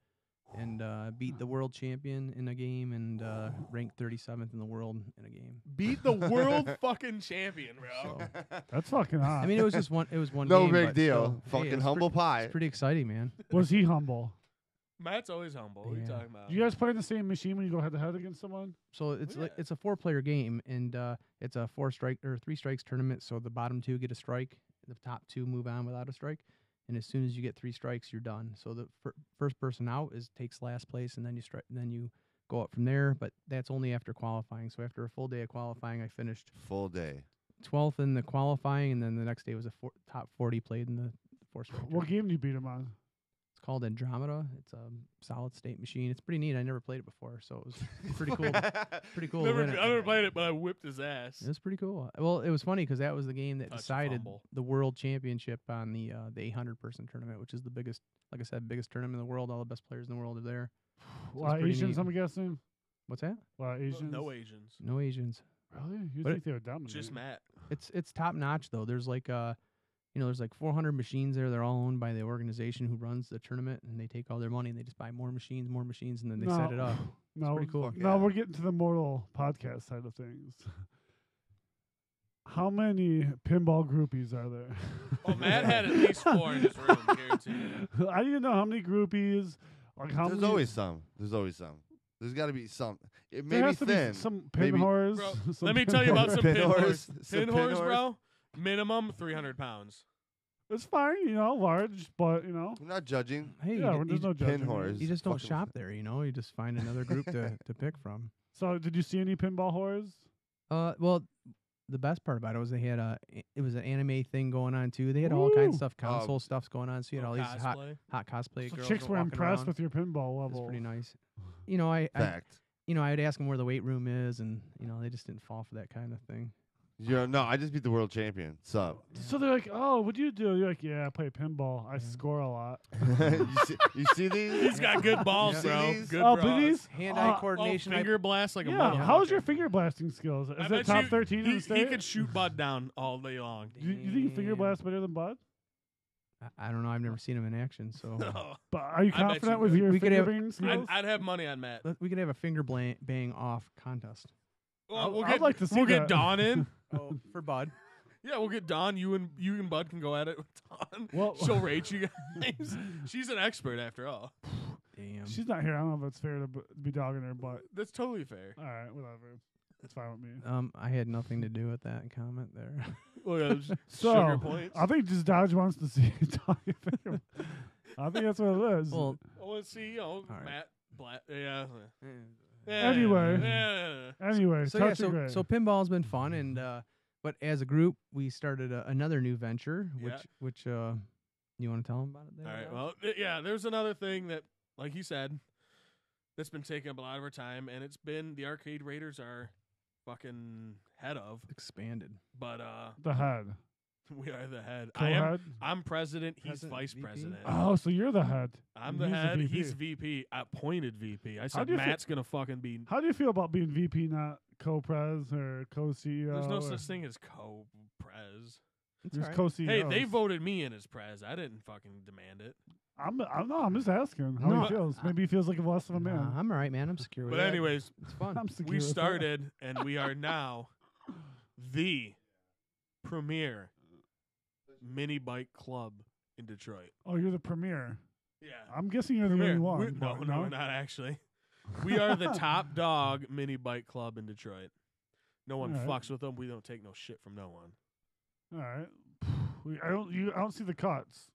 Speaker 5: and beat the world champion in a game and ranked 37th in the world in a game.
Speaker 2: Beat the world fucking champion, bro.
Speaker 5: So
Speaker 1: That's fucking hot.
Speaker 5: I mean, it was just one. It was one.
Speaker 3: No
Speaker 5: game,
Speaker 3: big
Speaker 5: but
Speaker 3: deal.
Speaker 5: still, hey,
Speaker 3: Fucking
Speaker 5: it's
Speaker 3: humble pie.
Speaker 5: It's pretty exciting, man.
Speaker 1: was he humble?
Speaker 2: Matt's always humble. What are you
Speaker 5: Yeah.
Speaker 2: talking about?
Speaker 1: Do you guys play in the same machine when you go head to head against someone?
Speaker 5: So it's
Speaker 2: Yeah.
Speaker 5: like it's a 4-player game, and it's a 3 strikes tournament. So the bottom 2 get a strike, the top 2 move on without a strike, and as soon as you get 3 strikes, you're done. So the first person out takes last place, and then you go up from there. But that's only after qualifying. So after a full day of qualifying, I finished
Speaker 3: Full day.
Speaker 5: 12th in the qualifying, and then the next day was a top 40 played in the 4-strike.
Speaker 1: What game do you beat him on?
Speaker 5: It's called Andromeda. It's a solid state machine. It's pretty neat. I never played it before, so it was pretty cool. Pretty cool. to
Speaker 2: Never,
Speaker 5: win it.
Speaker 2: I never played it, but I whipped his ass.
Speaker 5: It was pretty cool. Well, it was funny because that was the game that
Speaker 2: Touch and
Speaker 5: decided
Speaker 2: fumble.
Speaker 5: the world championship on the 800-person tournament, which is the biggest, like I said, biggest tournament in the world. All the best players in the world are there.
Speaker 1: A lot of
Speaker 5: pretty
Speaker 1: Asians,
Speaker 5: neat.
Speaker 1: I'm guessing.
Speaker 5: What's that?
Speaker 1: A lot of Asians.
Speaker 2: No Asians.
Speaker 5: No Asians.
Speaker 1: Really? You
Speaker 5: But
Speaker 1: think they were dominating?
Speaker 2: Just Matt.
Speaker 5: It's top notch though. There's like there's like 400 machines there. They're all owned by the organization who runs the tournament, and they take all their money and they just buy more machines, and then they set it up.
Speaker 1: No,
Speaker 5: pretty cool.
Speaker 3: Fuck
Speaker 1: No,
Speaker 3: yeah.
Speaker 1: we're getting to the mortal podcast side of things. How many pinball groupies are there?
Speaker 2: Oh, Matt had at least 4 in his room, guaranteed.
Speaker 1: I didn't know how many groupies. Like how
Speaker 3: There's
Speaker 1: many?
Speaker 3: always some. There's got to be some. It
Speaker 1: there
Speaker 3: may be
Speaker 1: has to
Speaker 3: thin.
Speaker 1: be some pin
Speaker 3: Maybe-
Speaker 1: whores.
Speaker 2: Bro,
Speaker 1: some
Speaker 2: let me
Speaker 1: pin
Speaker 2: tell you about
Speaker 1: whores.
Speaker 2: some
Speaker 3: Pin
Speaker 2: pin
Speaker 3: whores.
Speaker 2: whores.
Speaker 3: Some
Speaker 2: Pin
Speaker 3: pin
Speaker 2: whores,
Speaker 3: whores.
Speaker 2: bro. Minimum 300 pounds.
Speaker 1: It's fine, large, but
Speaker 3: We're not judging.
Speaker 5: Hey,
Speaker 1: yeah,
Speaker 5: you,
Speaker 1: there's no
Speaker 3: pin
Speaker 1: judging.
Speaker 3: whores.
Speaker 5: you just don't
Speaker 3: Fucking-
Speaker 5: shop there, You just find another group to pick from.
Speaker 1: So, did you see any pinball whores?
Speaker 5: Well, the best part about it was they had it was an anime thing going on too. They had all kinds of
Speaker 1: Woo!
Speaker 5: stuff, console stuff's going on. So you had all these
Speaker 2: Cosplay.
Speaker 5: hot cosplay
Speaker 1: So
Speaker 5: girls.
Speaker 1: chicks were
Speaker 5: walking
Speaker 1: impressed
Speaker 5: around.
Speaker 1: with your pinball
Speaker 5: It's
Speaker 1: level.
Speaker 5: pretty nice. You know, I
Speaker 3: Fact.
Speaker 5: I'd ask them where the weight room is, and they just didn't fall for that kind of thing.
Speaker 3: No, I just beat the world champion. So
Speaker 1: So they're like, "Oh, what do you do?" You're like, "Yeah, I play pinball. I score a lot."
Speaker 3: you see these?
Speaker 2: He's got good balls,
Speaker 3: Yeah.
Speaker 2: bro.
Speaker 3: See these?
Speaker 2: Good
Speaker 1: Oh,
Speaker 2: bras.
Speaker 1: booties?
Speaker 5: Hand-eye
Speaker 1: Oh,
Speaker 5: coordination.
Speaker 2: Finger blast like a
Speaker 1: Yeah.
Speaker 2: motherfucker.
Speaker 1: How's your finger blasting skills?
Speaker 2: I
Speaker 1: Is
Speaker 2: bet
Speaker 1: it top
Speaker 2: you
Speaker 1: 13 in the
Speaker 2: He
Speaker 1: state?
Speaker 2: could shoot Bud down all day long.
Speaker 1: You think you finger
Speaker 5: Damn.
Speaker 1: blast better than Bud?
Speaker 5: I don't know. I've never seen him in action, so
Speaker 2: No.
Speaker 1: But are you
Speaker 2: I bet you
Speaker 1: confident with
Speaker 2: could.
Speaker 1: your
Speaker 5: We could
Speaker 1: finger
Speaker 5: have-
Speaker 1: banging skills?
Speaker 2: I'd have money on Matt.
Speaker 5: we could have a finger bang off contest.
Speaker 2: Well, we'll
Speaker 1: I'd
Speaker 2: get,
Speaker 1: like to see
Speaker 2: we'll
Speaker 1: that.
Speaker 2: get Dawn in.
Speaker 5: Oh, for Bud.
Speaker 2: Yeah, we'll get Dawn. You and Bud can go at it with Dawn.
Speaker 1: Well-
Speaker 2: She'll rate you guys. She's an expert after all.
Speaker 5: Damn.
Speaker 1: She's not here. I don't know if it's fair to be dogging her, but
Speaker 2: That's totally fair.
Speaker 1: all right, whatever. It's fine with me.
Speaker 5: I had nothing to do with that comment there.
Speaker 2: Well, yeah, sugar
Speaker 1: So
Speaker 2: points.
Speaker 1: I think just Dodge wants to see you dog your finger. I think that's what it is.
Speaker 5: well,
Speaker 2: I want to see,
Speaker 5: right.
Speaker 2: Matt Blatt. Yeah.
Speaker 1: Anyway.
Speaker 2: Yeah.
Speaker 1: anyway,
Speaker 5: so yeah,
Speaker 1: touch and grade.
Speaker 5: so pinball's been fun, and but as a group, we started another new venture,
Speaker 2: Yeah.
Speaker 5: which you want to tell them about it? There,
Speaker 2: All right.
Speaker 5: Dodge?
Speaker 2: Well, yeah. There's another thing that, like he said, that's been taking up a lot of our time, and it's been the Arcade Raiders are fucking head of,
Speaker 5: expanded.
Speaker 2: but
Speaker 1: the head.
Speaker 2: we are the head.
Speaker 1: Co-head.
Speaker 2: I'm president. He's
Speaker 5: President,
Speaker 2: vice
Speaker 5: VP?
Speaker 2: president.
Speaker 1: Oh, so you're the head.
Speaker 2: I'm
Speaker 1: and
Speaker 2: the
Speaker 1: he's the
Speaker 2: head.
Speaker 1: VP.
Speaker 2: He's VP. Appointed VP. I
Speaker 1: do
Speaker 2: said
Speaker 1: you feel-
Speaker 2: Matt's gonna fucking be.
Speaker 1: How do you feel about being VP, not co-pres or co-CEO?
Speaker 2: There's no
Speaker 1: or-
Speaker 2: such thing as co-prez.
Speaker 5: It's
Speaker 1: There's
Speaker 5: all right.
Speaker 1: co-CEOs.
Speaker 2: Hey, they voted me in as prez. I didn't fucking demand it.
Speaker 1: I'm just asking how
Speaker 5: No,
Speaker 1: he feels. Maybe he feels like a less of a man.
Speaker 5: Nah, I'm all right, man. I'm secure with
Speaker 2: But
Speaker 5: it.
Speaker 2: anyways,
Speaker 5: It's fun.
Speaker 1: I'm secure
Speaker 2: we
Speaker 1: with that.
Speaker 2: started and we are now the premier mini bike club in Detroit.
Speaker 1: Oh, you're the premier.
Speaker 2: Yeah.
Speaker 1: I'm guessing you're the
Speaker 2: Premier.
Speaker 1: only one.
Speaker 2: No,
Speaker 1: but
Speaker 2: no, we're not actually. We are the top dog mini bike club in Detroit. No one
Speaker 1: Alright.
Speaker 2: fucks with them. We don't take no shit from no one.
Speaker 1: All right. I don't see the cuts.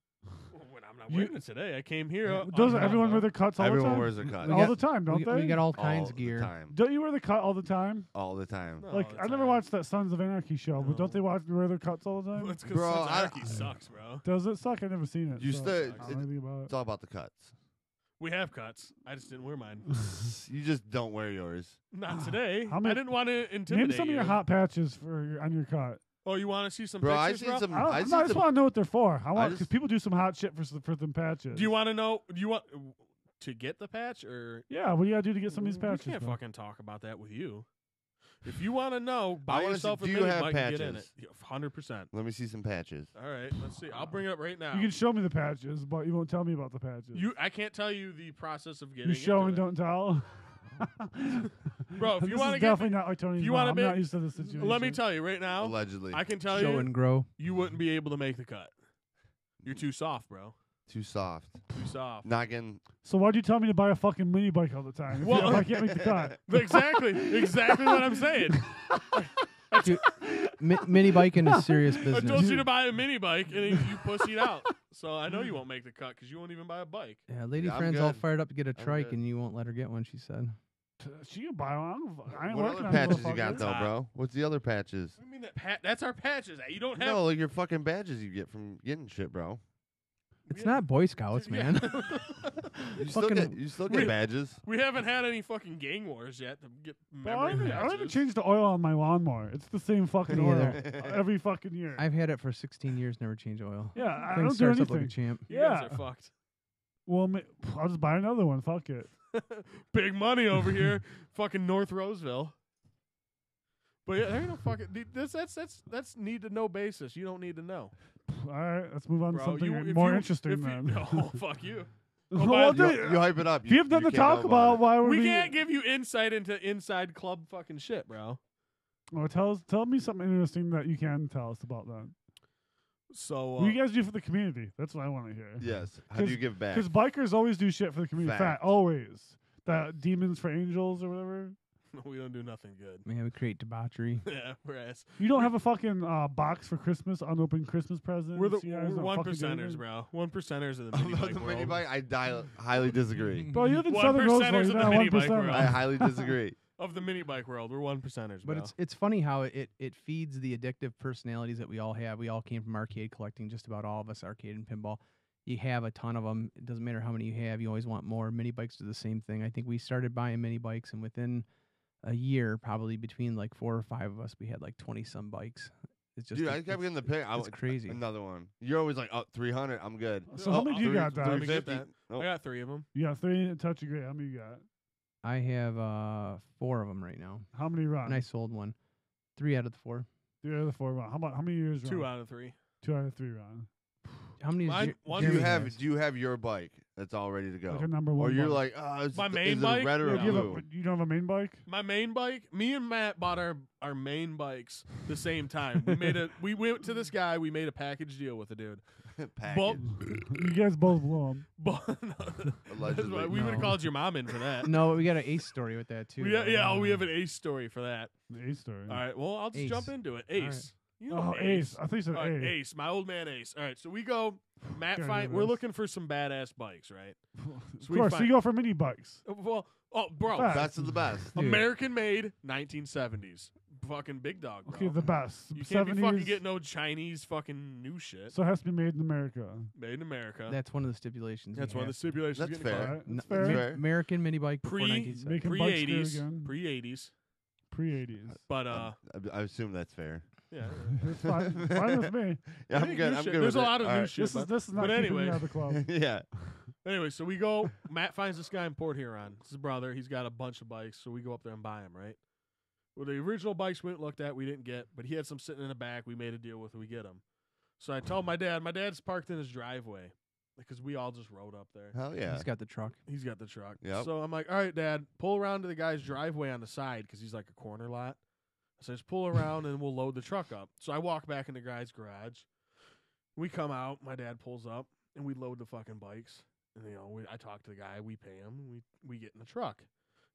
Speaker 2: When I'm not
Speaker 1: You-
Speaker 2: wearing it today. I came here.
Speaker 1: Doesn't
Speaker 2: on
Speaker 1: everyone
Speaker 2: Honda.
Speaker 1: wear their cuts all
Speaker 3: Everyone
Speaker 1: the time?
Speaker 3: wears a cut.
Speaker 5: We
Speaker 1: all
Speaker 5: got-
Speaker 1: the time, don't they?
Speaker 5: we got all
Speaker 3: All
Speaker 5: kinds of
Speaker 3: the
Speaker 5: gear.
Speaker 3: time.
Speaker 1: Don't you wear the cut all the time?
Speaker 3: All the time.
Speaker 2: No,
Speaker 1: Like
Speaker 2: all the
Speaker 1: I never
Speaker 2: time.
Speaker 1: watched that Sons of Anarchy show, but don't
Speaker 2: No.
Speaker 1: they wear their cuts all the time?
Speaker 2: Well, it's 'cause
Speaker 3: Bro,
Speaker 2: Sons of
Speaker 3: I-
Speaker 2: Anarchy sucks, bro.
Speaker 1: Does it suck? I've never seen it.
Speaker 3: You
Speaker 1: so
Speaker 3: still-
Speaker 1: I don't know anything about
Speaker 3: It's all about the cuts.
Speaker 2: We have cuts. I just didn't wear mine.
Speaker 3: You just don't wear yours.
Speaker 2: Not today.
Speaker 1: How many-
Speaker 2: I didn't want to
Speaker 1: it.
Speaker 2: intimidate
Speaker 1: Name some of your
Speaker 2: you.
Speaker 1: hot patches on your cut.
Speaker 2: Oh, you want to see some
Speaker 3: Bro, I
Speaker 2: pictures,
Speaker 3: seen
Speaker 2: bro?
Speaker 3: some.
Speaker 1: I
Speaker 3: I
Speaker 1: just
Speaker 3: seen some.
Speaker 1: want to know what they're for. I want because
Speaker 3: just-
Speaker 1: people do some hot shit for them patches.
Speaker 2: Do you want to know? Do you want to get the patch or?
Speaker 1: Yeah, what do you gotta do to get some of these patches?
Speaker 2: We can't
Speaker 1: bro?
Speaker 2: fucking talk about that with you. If you want to know, buy
Speaker 3: wanna see-
Speaker 2: yourself a
Speaker 3: do you
Speaker 2: mini
Speaker 3: have
Speaker 2: bike and get in it.
Speaker 3: patches?
Speaker 2: 100%.
Speaker 3: Let me see some patches.
Speaker 2: All right, let's see. I'll bring it up right now.
Speaker 1: You can show me the patches, but you won't tell me about the patches.
Speaker 2: I can't tell you the process of getting.
Speaker 1: You show
Speaker 2: into
Speaker 1: and
Speaker 2: it.
Speaker 1: don't tell.
Speaker 2: Bro, if you
Speaker 1: This
Speaker 2: want to
Speaker 1: is
Speaker 2: get,
Speaker 1: definitely not like Tony's
Speaker 2: if you
Speaker 1: mom.
Speaker 2: wanna
Speaker 1: I'm
Speaker 2: be-
Speaker 1: not used to this situation.
Speaker 2: let me tell you right now.
Speaker 3: Allegedly.
Speaker 2: I can tell
Speaker 5: Show
Speaker 2: you,
Speaker 5: and grow.
Speaker 2: you wouldn't be able to make the cut. You're too soft, bro.
Speaker 3: Too soft.
Speaker 2: Too soft.
Speaker 3: Not getting.
Speaker 1: So why'd you tell me to buy a fucking mini bike all the time? If,
Speaker 2: Well-
Speaker 1: if I can't make the cut.
Speaker 2: Exactly what I'm saying.
Speaker 5: Dude, mini biking is serious
Speaker 2: I
Speaker 5: business.
Speaker 2: told you to buy a mini bike and then you pussied out. So I know you won't make the cut because you won't even buy a bike.
Speaker 5: Yeah, lady
Speaker 3: Yeah, I'm
Speaker 5: friend's all
Speaker 3: good.
Speaker 5: fired up to get a
Speaker 3: I'm
Speaker 5: trike,
Speaker 3: good.
Speaker 5: and you won't let her get one. She said.
Speaker 1: She can buy one. I ain't
Speaker 3: What
Speaker 1: working
Speaker 3: other
Speaker 1: on
Speaker 3: patches you
Speaker 1: motherfuckers.
Speaker 3: got though, bro? What's the other patches?
Speaker 2: I mean that's our patches. You don't have.
Speaker 3: No, like your fucking badges you get from getting shit, bro.
Speaker 5: It's not Boy Scouts,
Speaker 2: Yeah.
Speaker 5: man.
Speaker 3: You still
Speaker 5: Fucking-
Speaker 3: get. You still get badges.
Speaker 2: We haven't had any fucking gang wars yet to get
Speaker 1: Bro, I
Speaker 2: memory
Speaker 1: don't even
Speaker 2: patches.
Speaker 1: change the oil on my lawnmower. It's the same fucking
Speaker 5: Me
Speaker 1: oil
Speaker 5: either.
Speaker 1: every fucking year.
Speaker 5: I've had it for 16 years, never change oil.
Speaker 1: yeah, I
Speaker 5: Thing
Speaker 1: don't do
Speaker 5: starts up like a
Speaker 1: anything.
Speaker 5: champ.
Speaker 2: You guys
Speaker 1: Yeah.
Speaker 2: are fucked.
Speaker 1: Well, I'll just buy another one. Fuck it.
Speaker 2: Big money over here, fucking North Roseville. But yeah, there ain't no fucking. That's need to know basis. You don't need to know,
Speaker 1: All right, let's move on to
Speaker 2: bro.
Speaker 1: something
Speaker 2: if
Speaker 1: more
Speaker 2: you-
Speaker 1: interesting
Speaker 2: if you-
Speaker 1: then.
Speaker 2: Oh fuck you.
Speaker 1: Well,
Speaker 2: Well,
Speaker 1: dude,
Speaker 3: You hype it up.
Speaker 1: if you have nothing to
Speaker 3: can't
Speaker 1: talk
Speaker 3: know
Speaker 1: about,
Speaker 3: it.
Speaker 1: why would
Speaker 2: We can't give you insight into inside club fucking shit, bro.
Speaker 1: Well, tell me something interesting that you can tell us about that.
Speaker 2: So
Speaker 1: What do you guys do for the community? That's what I want to hear.
Speaker 3: Yes. How do you give back?
Speaker 1: Because bikers always do shit for the community.
Speaker 3: Fact.
Speaker 1: Always. That Demons for Angels or whatever.
Speaker 2: we don't do nothing good.
Speaker 5: Man, we create debauchery.
Speaker 2: Yeah, we're ass.
Speaker 1: You don't have a fucking box for Christmas, unopened Christmas presents.
Speaker 2: We're
Speaker 1: You guys
Speaker 2: we're
Speaker 1: don't
Speaker 2: one
Speaker 1: fucking do
Speaker 2: percenters,
Speaker 1: anything?
Speaker 2: bro. 1%ers of the mini
Speaker 3: About
Speaker 2: bike
Speaker 3: the mini
Speaker 2: world.
Speaker 3: bike, highly disagree.
Speaker 1: Bro, you live in
Speaker 2: 1%
Speaker 1: Southern Roseville.
Speaker 2: of
Speaker 1: You're
Speaker 2: the
Speaker 1: not
Speaker 2: mini
Speaker 1: 1%.
Speaker 2: bike world.
Speaker 3: I highly disagree.
Speaker 2: of the mini bike world. We're 1%ers,
Speaker 5: But
Speaker 2: bro.
Speaker 5: it's funny how it feeds the addictive personalities that we all have. We all came from arcade collecting, just about all of us, arcade and pinball. You have a ton of them. It doesn't matter how many you have. You always want more. Mini bikes do the same thing. I think we started buying mini bikes, and within a year, probably between like 4 or 5 of us, we had like 20-some bikes. It's just
Speaker 3: Dude, I kept getting the pick.
Speaker 5: it's crazy.
Speaker 3: Another one. You're always like, 300. I'm good.
Speaker 1: So how many you got,
Speaker 2: Let me
Speaker 1: Dodge?
Speaker 2: get that.
Speaker 3: 350.
Speaker 2: I got 3 of them.
Speaker 1: You got 3 touch and great. How many you got?
Speaker 5: I have 4 of them right now,
Speaker 1: How many run?
Speaker 5: and I sold one. 3 out of the 4.
Speaker 1: 3 out of the 4 run. How many years run?
Speaker 2: 2 out of 3.
Speaker 1: 2 out of 3 run.
Speaker 5: How many?
Speaker 2: Mine-
Speaker 5: Does
Speaker 2: one-
Speaker 3: Do you
Speaker 5: Jeremy
Speaker 3: have
Speaker 5: has?
Speaker 3: your bike that's all ready to go?
Speaker 1: Like a number 1
Speaker 3: Or you're
Speaker 1: bike.
Speaker 3: like,
Speaker 2: My
Speaker 3: is
Speaker 2: main
Speaker 3: it
Speaker 2: bike?
Speaker 3: red or
Speaker 1: Yeah,
Speaker 3: blue?
Speaker 1: you don't have a main bike?
Speaker 2: My main bike, me and Matt bought our main bikes the same time. We went to this guy. We made a package deal with the dude.
Speaker 3: Package.
Speaker 1: You guys both blow them.
Speaker 2: But that's
Speaker 3: Allegedly.
Speaker 2: why we would have
Speaker 5: No.
Speaker 2: called your mom in for that.
Speaker 5: No, we got an ace story with that too.
Speaker 2: We,
Speaker 5: though.
Speaker 2: yeah, we have an Ace story for that.
Speaker 1: The A story.
Speaker 2: All right, well, I'll just
Speaker 5: Ace.
Speaker 2: jump into it.
Speaker 5: All right.
Speaker 2: Ace. You know
Speaker 1: Oh, Ace. I think you said
Speaker 2: All right,
Speaker 1: A.
Speaker 2: Ace, my old man Ace. All right, so we go. Matt,
Speaker 1: Gotta
Speaker 2: find
Speaker 1: do
Speaker 2: we're
Speaker 1: this.
Speaker 2: looking for some badass bikes, right?
Speaker 1: Of
Speaker 2: we
Speaker 1: course,
Speaker 2: find-
Speaker 1: you go for mini bikes.
Speaker 2: Well, oh, bro,
Speaker 1: Fact.
Speaker 3: That's the best.
Speaker 5: Dude.
Speaker 2: American made 1970s, fucking big dog, bro.
Speaker 1: Okay, the best.
Speaker 2: You can't be fucking
Speaker 1: 70s,
Speaker 2: getting no Chinese fucking new shit.
Speaker 1: So it has to be made in America.
Speaker 2: Made in America.
Speaker 5: That's one of the stipulations.
Speaker 2: That's
Speaker 5: we
Speaker 2: one of the
Speaker 5: have.
Speaker 2: stipulations.
Speaker 3: That's
Speaker 2: getting
Speaker 3: fair.
Speaker 2: caught.
Speaker 1: Alright,
Speaker 5: N-
Speaker 1: that's fair.
Speaker 3: That's fair.
Speaker 5: American mini bike before
Speaker 2: Pre-
Speaker 5: 1970.
Speaker 1: Making
Speaker 2: Pre
Speaker 1: bikes good
Speaker 2: 80s,
Speaker 1: again.
Speaker 2: pre 80s.
Speaker 1: Pre-80s.
Speaker 2: But
Speaker 3: I assume that's fair.
Speaker 2: yeah.
Speaker 1: It's fine. Fine with me.
Speaker 3: Yeah, I'm
Speaker 2: New
Speaker 3: good. I'm
Speaker 2: shit.
Speaker 3: good
Speaker 2: There's
Speaker 3: with
Speaker 2: a
Speaker 3: it.
Speaker 2: lot of
Speaker 3: All
Speaker 2: new
Speaker 3: right.
Speaker 2: shit.
Speaker 1: This is not
Speaker 2: but
Speaker 1: keeping me
Speaker 2: anyway.
Speaker 1: out of the club.
Speaker 3: Yeah.
Speaker 2: Anyway, so we go. Matt finds this guy in Port Huron. It's his brother. He's got a bunch of bikes, so we go up there and buy them, right? Well, the original bikes we went and looked at, we didn't get, but he had some sitting in the back. We made a deal with, we get them. So I told my dad. My dad's parked in his driveway because we all just rode up there.
Speaker 3: Hell yeah.
Speaker 5: He's got the truck.
Speaker 2: He's got the truck.
Speaker 3: Yep.
Speaker 2: So I'm like, all right, Dad, pull around to the guy's driveway on the side because he's like a corner lot. So just pull around and we'll load the truck up. So I walk back in the guy's garage. We come out. My dad pulls up and we load the fucking bikes. And I talk to the guy. We pay him. We get in the truck.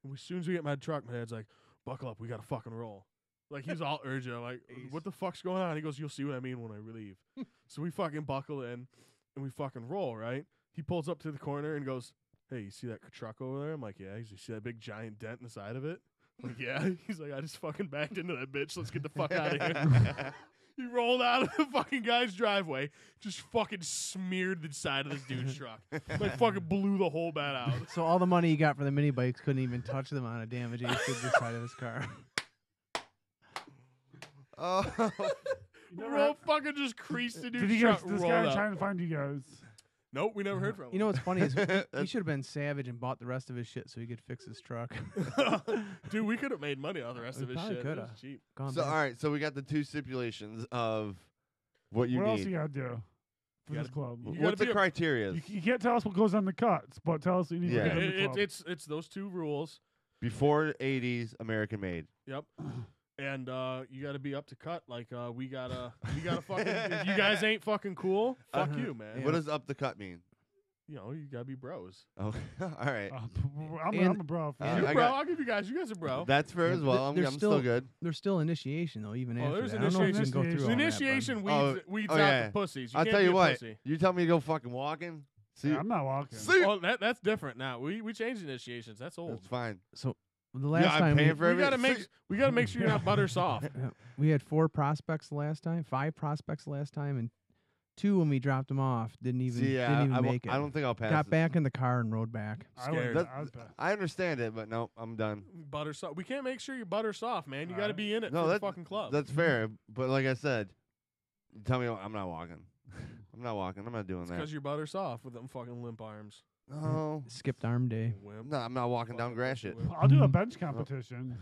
Speaker 2: And as soon as we get in my truck, my dad's like, "Buckle up. We got to fucking roll." Like he's all urgent. I'm like, what the fuck's going on? He goes, "You'll see what I mean when I leave." So we fucking buckle in and we fucking roll, right? He pulls up to the corner and goes, "Hey, you see that truck over there?" I'm like, "Yeah." He's like, "You see that big giant dent in the side of it?" I'm like, "Yeah." He's like, "I just fucking backed into that bitch. Let's get the fuck out of here." He rolled out of the fucking guy's driveway, just fucking smeared the side of this dude's truck. Like fucking blew the whole bed out.
Speaker 5: So all the money he got for the mini bikes couldn't even touch the amount of damage he did the side of his car.
Speaker 3: Oh.
Speaker 2: Roll fucking just creased the
Speaker 1: Did
Speaker 2: dude's
Speaker 1: you guys,
Speaker 2: truck.
Speaker 1: this
Speaker 2: rolled
Speaker 1: guy
Speaker 2: up.
Speaker 1: trying to find you guys?
Speaker 2: Nope, we never heard from him.
Speaker 5: You know what's funny is he should have been savage and bought the rest of his shit so he could fix his truck.
Speaker 2: Dude, we could have made money on the rest
Speaker 5: We
Speaker 2: of his
Speaker 5: probably
Speaker 2: shit. It was
Speaker 5: coulda.
Speaker 2: cheap.
Speaker 5: Gone
Speaker 3: So
Speaker 5: back.
Speaker 3: all right, so we got the 2 stipulations of what you
Speaker 1: What else
Speaker 3: need.
Speaker 1: you gotta do for
Speaker 2: You
Speaker 1: this club?
Speaker 2: you gotta
Speaker 3: What's the
Speaker 2: be a-
Speaker 3: criteria?
Speaker 1: You can't tell us what goes on the cuts, but tell us what you need
Speaker 3: Yeah.
Speaker 1: to get in the club.
Speaker 2: It's those 2 rules.
Speaker 3: Before 80s, American made.
Speaker 2: Yep. And you got to be up to cut. Like we gotta fucking. If you guys ain't fucking cool, fuck you, man.
Speaker 3: What does up the cut mean?
Speaker 2: You gotta be bros.
Speaker 3: Oh, all right.
Speaker 1: I'm a bro.
Speaker 3: Uh,
Speaker 2: You're
Speaker 3: I
Speaker 2: bro.
Speaker 3: got-
Speaker 2: I'll give you guys. You guys are bro.
Speaker 3: That's fair as well. I'm
Speaker 5: There's
Speaker 3: still
Speaker 5: still-
Speaker 3: good.
Speaker 5: There's still initiation though, even after
Speaker 2: there's
Speaker 5: that. I don't know if you
Speaker 1: initiation.
Speaker 5: can go through all
Speaker 2: The
Speaker 5: that,
Speaker 2: initiation
Speaker 5: but-
Speaker 2: weeds
Speaker 3: Oh,
Speaker 2: out
Speaker 3: yeah.
Speaker 2: the pussies. You
Speaker 3: I'll
Speaker 2: can't
Speaker 3: tell
Speaker 2: be
Speaker 3: you
Speaker 2: a
Speaker 3: what.
Speaker 2: pussy.
Speaker 3: You tell me to go fucking walking. See,
Speaker 1: I'm not walking.
Speaker 3: see.
Speaker 2: Oh, that's different now. We changed initiations. That's old.
Speaker 3: That's fine.
Speaker 5: So the last
Speaker 3: Yeah, I'm
Speaker 5: time
Speaker 3: paying for
Speaker 2: We gotta
Speaker 3: everything.
Speaker 2: make we gotta make sure you're not butter soft.
Speaker 5: we had 4 prospects the last time, 5 prospects the last time, and 2 when we dropped them off didn't even
Speaker 3: See,
Speaker 5: didn't even
Speaker 3: I
Speaker 5: make it.
Speaker 3: don't think I'll pass.
Speaker 5: Got
Speaker 3: this.
Speaker 5: back in the car and rode back.
Speaker 1: I would.
Speaker 2: Scared.
Speaker 1: I'd pass.
Speaker 3: I understand it, but no, I'm done.
Speaker 2: Butter soft. We can't make sure you're butter soft, man. You got to
Speaker 1: Alright.
Speaker 2: be in it
Speaker 3: No,
Speaker 2: for the
Speaker 3: that-
Speaker 2: fucking club.
Speaker 3: That's fair, but like I said, you tell me I'm not walking. I'm not walking. I'm not doing that.
Speaker 2: because you're butter soft with them fucking limp arms.
Speaker 3: No,
Speaker 5: Skipped arm day.
Speaker 2: Wimp.
Speaker 3: no, I'm not walking down
Speaker 2: Fucking
Speaker 3: grass shit.
Speaker 2: wimp.
Speaker 1: I'll do a bench competition,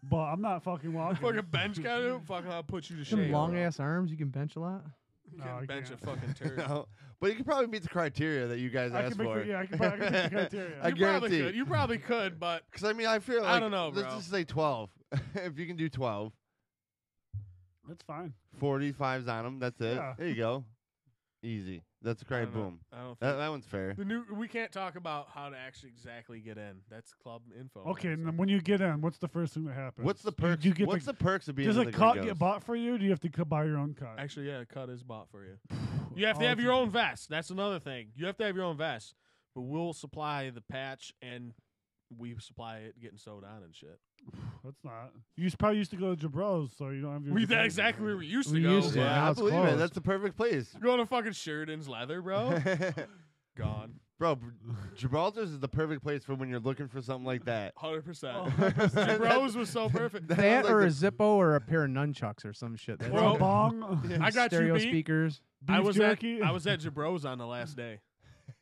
Speaker 1: but I'm not fucking walking.
Speaker 2: Fucking bench guy, fucking I'll put you to
Speaker 5: Some
Speaker 2: shame.
Speaker 5: long ass arms, you can bench a lot.
Speaker 2: You
Speaker 1: No,
Speaker 2: can
Speaker 1: I
Speaker 2: bench
Speaker 1: can't.
Speaker 2: a fucking turd.
Speaker 3: No, but you can probably meet the criteria that you guys
Speaker 1: I
Speaker 3: asked
Speaker 1: can make
Speaker 3: for.
Speaker 1: the, yeah, I can meet the criteria.
Speaker 3: I
Speaker 2: You probably
Speaker 3: guarantee.
Speaker 2: could. You probably could, but
Speaker 3: Because I mean, I feel like
Speaker 2: I don't know,
Speaker 3: let's
Speaker 2: bro.
Speaker 3: just say 12. If you can do 12,
Speaker 1: That's fine.
Speaker 3: 45s on them. That's it.
Speaker 1: Yeah.
Speaker 3: There you go. Easy. That's
Speaker 2: I
Speaker 3: great.
Speaker 2: don't know.
Speaker 3: Boom.
Speaker 2: I don't
Speaker 3: That,
Speaker 2: think
Speaker 3: that one's fair.
Speaker 2: we can't talk about how to actually exactly get in. That's club info.
Speaker 1: Okay,
Speaker 2: man,
Speaker 1: and
Speaker 2: so-
Speaker 1: then when you get in, what's the first thing that happens?
Speaker 3: What's the
Speaker 1: Do
Speaker 3: perks?
Speaker 1: you get
Speaker 3: What's
Speaker 1: the,
Speaker 3: the perks of being
Speaker 1: does
Speaker 3: in
Speaker 1: a
Speaker 3: the
Speaker 1: cut
Speaker 3: Gringos?
Speaker 1: get bought for you? Or do you have to buy your own cut?
Speaker 2: Actually, yeah, a cut is bought for you. You have to
Speaker 1: Oh,
Speaker 2: have
Speaker 1: it's-
Speaker 2: your own vest. That's another thing. You have to have your own vest, but we'll supply the patch and we supply it, getting sewed on and shit.
Speaker 1: That's not. You probably used to go to Jabros, so you don't have your.
Speaker 2: That's exactly where we used to
Speaker 5: We
Speaker 2: go.
Speaker 5: used to.
Speaker 3: Yeah,
Speaker 5: now
Speaker 3: I
Speaker 5: it's
Speaker 3: believe it.
Speaker 5: closed.
Speaker 3: That's the perfect place.
Speaker 2: Go to fucking Sheridan's Leather, bro. Gone.
Speaker 3: Bro, Gibraltar's is the perfect place for when you're looking for something like that.
Speaker 2: 100%. Bros was so perfect.
Speaker 5: That
Speaker 3: like
Speaker 5: or a
Speaker 3: the-
Speaker 5: Zippo or a pair of nunchucks or some shit. That's
Speaker 1: Or
Speaker 2: Bro,
Speaker 1: a bong.
Speaker 2: I got you
Speaker 5: stereo
Speaker 2: beat.
Speaker 5: speakers.
Speaker 2: I
Speaker 1: Beef
Speaker 2: was
Speaker 1: jerky.
Speaker 2: at Jabros on the last day.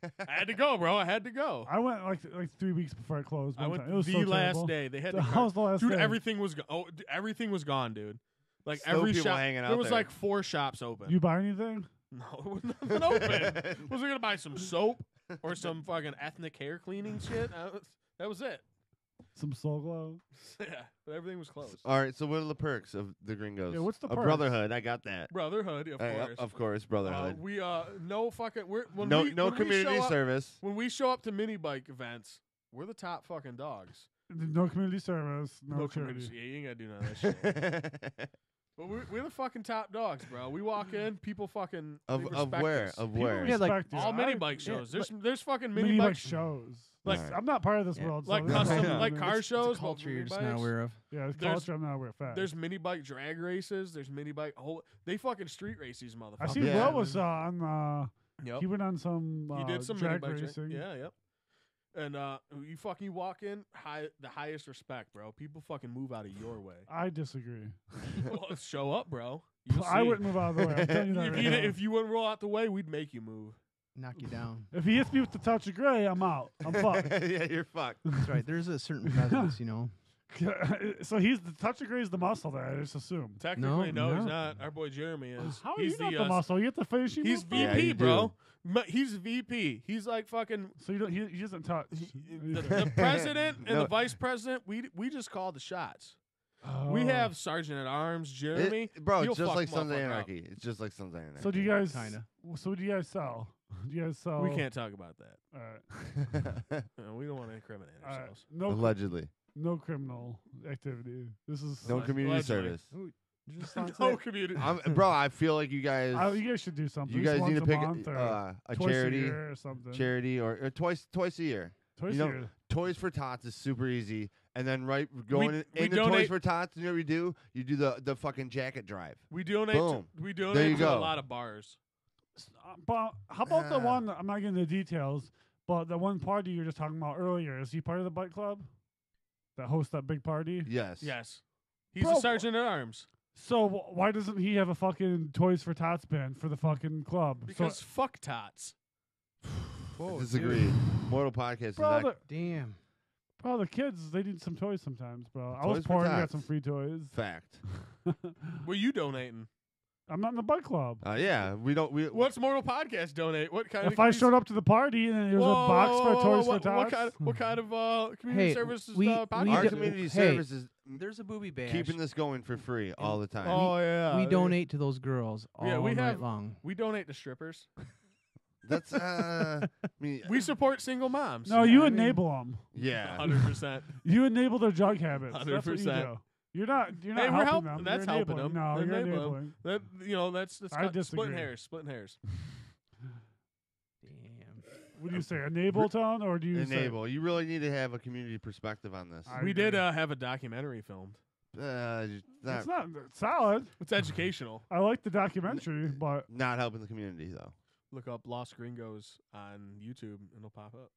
Speaker 2: I had to go, bro. I had to go.
Speaker 1: I went like 3 weeks before it closed.
Speaker 2: I
Speaker 1: one
Speaker 2: went
Speaker 1: time. It was
Speaker 2: the
Speaker 1: so
Speaker 2: last
Speaker 1: terrible.
Speaker 2: day. They had
Speaker 1: That
Speaker 2: to
Speaker 1: was the last
Speaker 2: dude.
Speaker 1: day.
Speaker 2: Everything was everything was gone, dude. Like
Speaker 3: Still
Speaker 2: every
Speaker 3: people
Speaker 2: shop.
Speaker 3: hanging
Speaker 2: There
Speaker 3: out
Speaker 2: was
Speaker 3: there.
Speaker 2: like 4 shops open.
Speaker 1: You buy anything?
Speaker 2: No, it was nothing open. Was I gonna buy some soap or some fucking ethnic hair cleaning shit? That was it.
Speaker 1: Some Soul Glow?
Speaker 2: Yeah, but everything was closed.
Speaker 3: All right, so what are the perks of the Gringos?
Speaker 1: Yeah, what's the
Speaker 3: A
Speaker 1: perks?
Speaker 3: brotherhood, I got that.
Speaker 2: Brotherhood, of course.
Speaker 3: Brotherhood.
Speaker 2: We no fucking. When
Speaker 3: no
Speaker 2: we
Speaker 3: community
Speaker 2: show up,
Speaker 3: service.
Speaker 2: When we show up to mini bike events, we're the top fucking dogs.
Speaker 1: No community service. No charity.
Speaker 2: community. Yeah, you ain't gotta do none of that shit. But we're the fucking top dogs, bro. We walk in, people fucking they
Speaker 3: of
Speaker 2: respect
Speaker 3: where?
Speaker 2: us.
Speaker 3: Of
Speaker 1: People
Speaker 3: where?
Speaker 5: Yeah, like,
Speaker 1: respect you.
Speaker 2: All mini
Speaker 1: I-
Speaker 2: bike shows.
Speaker 5: yeah,
Speaker 2: There's fucking
Speaker 1: mini
Speaker 2: mini
Speaker 1: bike
Speaker 2: bike
Speaker 1: shows.
Speaker 2: Like
Speaker 3: Alright.
Speaker 1: I'm not part of this
Speaker 5: Yeah.
Speaker 1: world.
Speaker 2: like
Speaker 1: so
Speaker 2: custom
Speaker 1: yeah,
Speaker 2: like
Speaker 1: I mean,
Speaker 2: car
Speaker 5: It's
Speaker 2: shows.
Speaker 5: a culture
Speaker 2: but
Speaker 5: you're
Speaker 2: mini
Speaker 5: just not
Speaker 2: bikes.
Speaker 5: aware of.
Speaker 1: Yeah, it's
Speaker 2: There's-
Speaker 1: culture. I'm not aware of facts.
Speaker 2: There's mini bike drag races. There's mini bike. They fucking street race these
Speaker 1: I
Speaker 2: motherfuckers.
Speaker 1: see
Speaker 3: Yeah.
Speaker 1: Will was on.
Speaker 2: Yep.
Speaker 1: He went on some.
Speaker 2: He did some mini
Speaker 1: drag
Speaker 2: bike
Speaker 1: racing.
Speaker 2: Yeah, yep. And you fucking walk in, the highest respect, bro. People fucking move out of your way.
Speaker 1: I disagree.
Speaker 2: Well, show up, bro. You'll
Speaker 1: I
Speaker 2: see.
Speaker 1: wouldn't move out of the way. I'm telling you that
Speaker 2: If
Speaker 1: right
Speaker 2: you,
Speaker 1: now.
Speaker 2: if you wouldn't roll out the way, we'd make you move.
Speaker 5: Knock you down.
Speaker 1: If he hits me with the touch of gray, I'm out. I'm fucked.
Speaker 3: Yeah, you're fucked.
Speaker 5: That's right. There's a certain presence, you know.
Speaker 1: So he's the touch of gray is the muscle there. I just assume.
Speaker 2: Technically, no, he's
Speaker 5: no.
Speaker 2: not. Our boy Jeremy is.
Speaker 1: How are
Speaker 2: he's
Speaker 1: you not the
Speaker 2: uh,
Speaker 1: muscle? You get the finishing.
Speaker 2: He's
Speaker 1: move,
Speaker 2: VP,
Speaker 1: bro?
Speaker 3: Yeah, you
Speaker 2: bro. He's VP. He's like fucking
Speaker 1: So you don't. He doesn't touch.
Speaker 2: the president and
Speaker 3: No.
Speaker 2: the vice president. We just call the shots.
Speaker 1: Oh.
Speaker 2: We have Sergeant at Arms Jeremy.
Speaker 3: Bro,
Speaker 2: He'll
Speaker 3: it's just
Speaker 2: fuck
Speaker 3: like Sons of
Speaker 2: motherfucker up.
Speaker 3: Anarchy. It's just like Sons of Anarchy.
Speaker 1: So do you guys?
Speaker 5: Kinda.
Speaker 1: So what do you guys sell? Do you guys sell?
Speaker 2: We can't talk about that.
Speaker 1: All right.
Speaker 2: We don't want to incriminate
Speaker 1: All right.
Speaker 2: ourselves.
Speaker 1: No.
Speaker 3: Allegedly.
Speaker 1: No criminal activity. This is.
Speaker 3: No community
Speaker 2: Allegedly.
Speaker 3: service.
Speaker 5: Just not
Speaker 2: No community.
Speaker 3: Bro, I feel like you guys
Speaker 1: You guys should do something.
Speaker 3: you
Speaker 1: at least
Speaker 3: guys need to
Speaker 1: once
Speaker 3: pick
Speaker 1: a month or
Speaker 3: a
Speaker 1: twice
Speaker 3: charity
Speaker 1: a year or something.
Speaker 3: or twice a year.
Speaker 1: Twice
Speaker 3: you know,
Speaker 1: a year.
Speaker 3: Toys for Tots is super easy. And then
Speaker 2: we
Speaker 3: into Toys
Speaker 2: donate-
Speaker 3: for Tots, you know what we do? You do the fucking jacket drive.
Speaker 2: We donate.
Speaker 3: Boom.
Speaker 2: We
Speaker 3: There you
Speaker 2: donate to a
Speaker 3: go.
Speaker 2: lot of bars.
Speaker 1: But how about the
Speaker 3: Ah.
Speaker 1: one? I'm not getting the details, but the one party you were just talking about earlier. Is he part of the bike club that hosts that big party?
Speaker 3: Yes.
Speaker 2: Yes, he's
Speaker 1: Bro,
Speaker 2: a sergeant at arms.
Speaker 1: So why doesn't he have a fucking Toys for Tots band for the fucking club?
Speaker 2: Because fuck tots.
Speaker 5: Whoa,
Speaker 3: Disagree. Mortal Podcast is
Speaker 1: bro,
Speaker 3: not
Speaker 5: Damn.
Speaker 1: the kids they need some toys sometimes, bro. I
Speaker 3: Toys
Speaker 1: was
Speaker 3: for
Speaker 1: poor and got
Speaker 3: Tots.
Speaker 1: some free toys.
Speaker 3: fact.
Speaker 2: Were you donating?
Speaker 1: I'm not in the bike club.
Speaker 3: Yeah, we don't. We
Speaker 2: What's Mortal Podcast donate? What kind of?
Speaker 1: If I showed up to the party and there was a box for Toys for Tots,
Speaker 2: What kind of community
Speaker 5: Hey,
Speaker 2: services
Speaker 5: we
Speaker 2: podcast?
Speaker 3: our
Speaker 5: do-
Speaker 3: community
Speaker 5: hey,
Speaker 3: service is
Speaker 5: There's a booby bash.
Speaker 3: keeping this going for free all the time.
Speaker 2: Oh yeah,
Speaker 5: we donate to those girls all
Speaker 2: Yeah, we
Speaker 5: night
Speaker 2: have-
Speaker 5: long.
Speaker 2: We donate to strippers.
Speaker 3: That's I mean,
Speaker 2: We support single moms.
Speaker 1: no, you
Speaker 5: I mean-
Speaker 1: enable them.
Speaker 3: yeah.
Speaker 2: 100%.
Speaker 1: You enable their drug habits. That's what you
Speaker 2: 100%.
Speaker 1: do. You're not. You're not
Speaker 2: Hey, we're
Speaker 1: helping
Speaker 2: helping.
Speaker 1: them.
Speaker 2: That's
Speaker 1: you're
Speaker 2: helping
Speaker 1: enabling.
Speaker 2: them.
Speaker 1: No,
Speaker 2: They're
Speaker 1: you're
Speaker 2: enabling
Speaker 1: enabling.
Speaker 2: That that's
Speaker 1: I
Speaker 2: splitting
Speaker 1: disagree.
Speaker 2: hairs. Splitting hairs.
Speaker 5: Damn.
Speaker 1: What do you say? Enable tone, or do you say?
Speaker 3: Enable. You really need to have a community perspective on this.
Speaker 1: I
Speaker 2: We did
Speaker 1: agree.
Speaker 2: have a documentary filmed.
Speaker 1: It's not solid.
Speaker 2: It's educational.
Speaker 1: I like the documentary, but
Speaker 3: not helping the community though.
Speaker 2: Look up Los Gringos on YouTube and it'll pop up.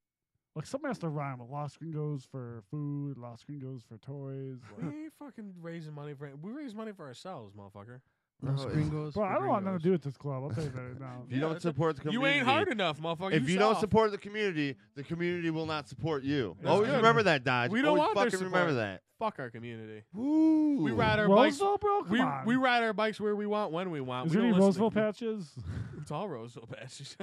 Speaker 1: like something has to rhyme. Los Gringos for food, Los Gringos for toys.
Speaker 2: We ain't fucking raising money for. We raise money for ourselves, motherfucker.
Speaker 3: Bro,
Speaker 5: Los
Speaker 3: it's-
Speaker 5: Gringos.
Speaker 1: Bro,
Speaker 5: for
Speaker 1: I don't want nothing
Speaker 5: gringos.
Speaker 1: to do with this club. I'll tell you that right now.
Speaker 3: If you
Speaker 2: Yeah,
Speaker 3: don't support the
Speaker 2: You
Speaker 3: community,
Speaker 2: ain't hard enough, motherfucker.
Speaker 3: If you don't
Speaker 2: soft.
Speaker 3: support the community will not support you.
Speaker 1: That's
Speaker 3: Always
Speaker 1: good.
Speaker 3: remember that, Dodge.
Speaker 2: We don't
Speaker 3: Always
Speaker 2: want their
Speaker 3: fucking remember
Speaker 2: support.
Speaker 3: that.
Speaker 2: Fuck our community.
Speaker 3: Woo.
Speaker 2: We ride our bikes.
Speaker 1: Roseville, bro. Come
Speaker 2: We
Speaker 1: on.
Speaker 2: we ride our bikes where we want, when we want.
Speaker 1: Is
Speaker 2: We
Speaker 1: there any
Speaker 2: don't listen
Speaker 1: Roseville
Speaker 2: to-
Speaker 1: patches?
Speaker 2: It's all Roseville patches.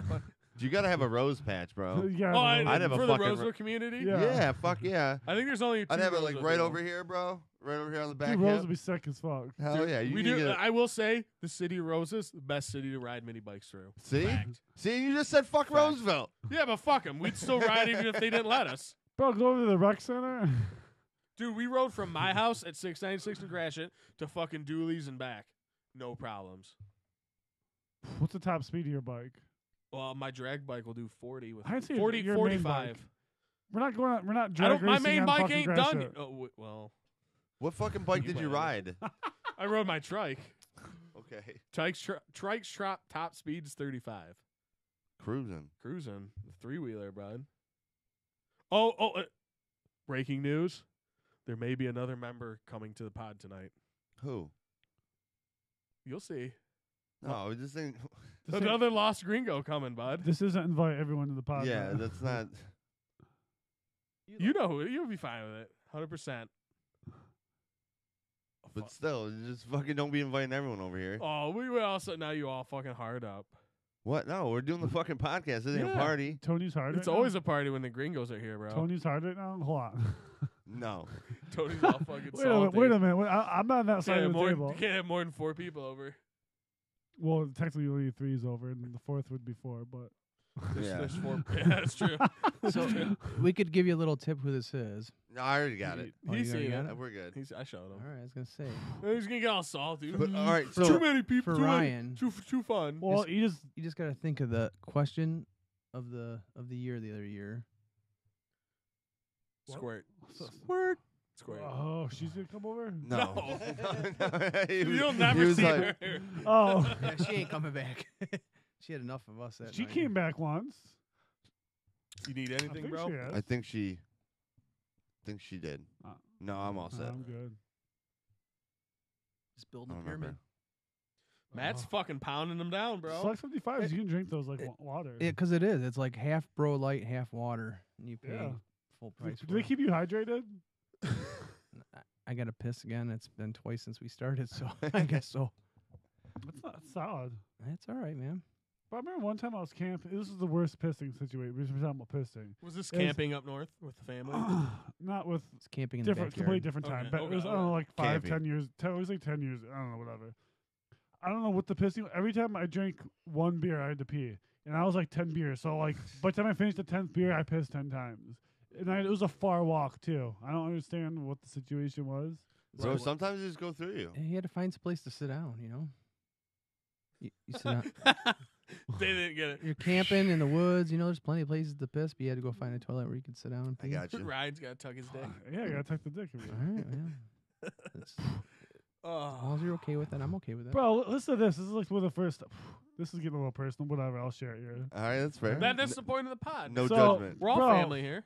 Speaker 3: You gotta have a rose patch, bro.
Speaker 1: yeah.
Speaker 2: Oh,
Speaker 3: I'd have a
Speaker 2: for the
Speaker 3: fucking
Speaker 2: Roseville community.
Speaker 1: Yeah.
Speaker 3: Yeah, fuck yeah.
Speaker 2: I think there's only.
Speaker 3: I'd
Speaker 2: two
Speaker 3: have it like
Speaker 2: Roseville
Speaker 3: right
Speaker 2: people.
Speaker 3: over here, bro. Right over here on the back.
Speaker 1: Dude, Rose
Speaker 3: hip.
Speaker 1: would be sick as fuck.
Speaker 3: Hell
Speaker 2: Dude,
Speaker 3: yeah. You
Speaker 2: we
Speaker 3: need to
Speaker 2: do.
Speaker 3: get
Speaker 2: I will say the city of Roses, the best city to ride mini bikes through.
Speaker 3: See?
Speaker 2: Fact.
Speaker 3: See, you just said fuck
Speaker 2: Fact.
Speaker 3: Roseville.
Speaker 2: Yeah, but fuck them. We'd still ride even if they didn't let us.
Speaker 1: Bro, go over to the rec center.
Speaker 2: Dude, we rode from my house at 696 in Gratiot to fucking Dooley's and back. No problems.
Speaker 1: What's the top speed of your bike?
Speaker 2: Well, my drag bike will do 40 with
Speaker 1: I see
Speaker 2: 40,
Speaker 1: your main
Speaker 2: 45.
Speaker 1: bike. We're not going. We're not
Speaker 2: I
Speaker 1: drag
Speaker 2: don't. My
Speaker 1: racing
Speaker 2: main
Speaker 1: on
Speaker 2: bike
Speaker 1: fucking
Speaker 2: ain't
Speaker 1: grass
Speaker 2: done.
Speaker 1: yet.
Speaker 2: Oh well,
Speaker 3: What fucking bike did you ride?
Speaker 2: I rode my trike.
Speaker 3: Okay.
Speaker 2: Trike's top speed is 35.
Speaker 3: Cruising.
Speaker 2: Cruising the 3-wheeler, bud. Breaking news: there may be another member coming to the pod tonight.
Speaker 3: Who?
Speaker 2: You'll see.
Speaker 3: No, we just ain't.
Speaker 2: Another Los Gringo coming, bud.
Speaker 1: This isn't invite everyone to the podcast.
Speaker 3: Yeah, that's not.
Speaker 2: You know who? You'll be fine with it. 100%.
Speaker 3: But still, you just fucking don't be inviting everyone over here.
Speaker 2: Oh, we will also now you all fucking hard up.
Speaker 3: What? No, we're doing the fucking podcast. This ain't a
Speaker 2: Yeah.
Speaker 3: party.
Speaker 1: Tony's hard.
Speaker 2: It's
Speaker 1: right
Speaker 2: always
Speaker 1: now?
Speaker 2: a party when the Gringos are here, bro.
Speaker 1: Tony's hard right now. Hold on.
Speaker 3: No.
Speaker 2: Tony's all fucking
Speaker 1: Wait a minute.
Speaker 2: salty.
Speaker 1: Wait a minute. I'm not on that side of the table.
Speaker 2: You can't have more than 4 people over.
Speaker 1: Well, technically only 3 is over, and the 4th would be 4. But
Speaker 3: Yeah.
Speaker 2: There's 4. Yeah, that's true.
Speaker 5: So we could give you a little tip who this is.
Speaker 3: No, I already got it.
Speaker 5: Oh,
Speaker 2: He's
Speaker 5: you already
Speaker 2: seen
Speaker 5: got
Speaker 2: it.
Speaker 5: it?
Speaker 3: We're good.
Speaker 2: I showed
Speaker 5: All
Speaker 2: him.
Speaker 5: right, I was gonna say
Speaker 2: He's gonna get all salty.
Speaker 3: But, all right,
Speaker 5: For-
Speaker 3: so
Speaker 2: Too many people.
Speaker 5: for
Speaker 2: too many-
Speaker 5: Ryan.
Speaker 2: too fun.
Speaker 1: well, you just
Speaker 5: you just gotta think of the question of the year the other year.
Speaker 2: Squirt.
Speaker 1: Squirt.
Speaker 2: Squirt.
Speaker 1: Oh, she's gonna come over.
Speaker 3: no.
Speaker 2: No.
Speaker 3: He was-
Speaker 2: You'll
Speaker 3: he
Speaker 2: never
Speaker 3: was
Speaker 2: see
Speaker 3: like-
Speaker 2: her.
Speaker 1: Oh,
Speaker 5: Yeah, she ain't coming back. She had enough of us. That
Speaker 1: she
Speaker 5: night.
Speaker 1: came back once.
Speaker 2: You need
Speaker 1: I
Speaker 2: anything,
Speaker 1: think
Speaker 2: bro?
Speaker 1: she has.
Speaker 3: I think she did.
Speaker 1: Uh,
Speaker 3: No, I'm all set.
Speaker 1: I'm good.
Speaker 5: Just building
Speaker 3: I
Speaker 5: a
Speaker 3: don't
Speaker 5: pyramid.
Speaker 3: remember.
Speaker 2: Matt's fucking pounding them down, bro.
Speaker 1: Select 55s, you can drink those like water.
Speaker 5: Yeah, because it is. It's like half Bro Light, half water, and you pay
Speaker 1: Yeah.
Speaker 5: full price.
Speaker 1: Do
Speaker 5: for
Speaker 1: they
Speaker 5: it.
Speaker 1: keep you hydrated?
Speaker 5: I got to piss again. It's been twice since we started, so I guess so.
Speaker 1: That's not solid.
Speaker 5: That's all right, man.
Speaker 1: But I remember one time I was camping. This is the worst pissing situation. We're talking about pissing.
Speaker 2: Was this
Speaker 1: It was-
Speaker 2: camping up north with the family?
Speaker 1: Not with
Speaker 5: It's camping in
Speaker 1: different,
Speaker 5: the
Speaker 1: completely
Speaker 5: backyard.
Speaker 1: different time.
Speaker 2: Okay,
Speaker 1: But it was, I don't know, like 5,
Speaker 3: Camping.
Speaker 1: 10 years. It was like 10 years. I don't know, whatever. I don't know what the pissing. Every time I drank 1 beer, I had to pee. And I was like 10 beers. So, like, by the time I finished the 10th beer, I pissed 10 times. And it was a far walk, too. I don't understand what the situation was.
Speaker 3: So
Speaker 2: Right.
Speaker 3: sometimes they just go through you.
Speaker 5: And he had to find some place to sit down, you know? You sit down.
Speaker 2: They didn't get it.
Speaker 5: You're camping in the woods, you know, there's plenty of places to piss, but you had to go find a toilet where you could sit down and
Speaker 3: I
Speaker 5: pee.
Speaker 3: got you.
Speaker 2: Ryan's got to tuck his dick.
Speaker 1: Yeah, I got to tuck the dick in me.
Speaker 5: All right, yeah. As long
Speaker 2: Oh.
Speaker 5: as you're okay with it, I'm okay with it.
Speaker 1: Bro, listen to this. This is like one of the first. This is getting a little personal. Whatever, I'll share it here.
Speaker 3: All right, that's fair.
Speaker 2: That's the point of the pod.
Speaker 3: No
Speaker 1: So-
Speaker 3: judgment.
Speaker 2: We're all
Speaker 1: Bro.
Speaker 2: family here.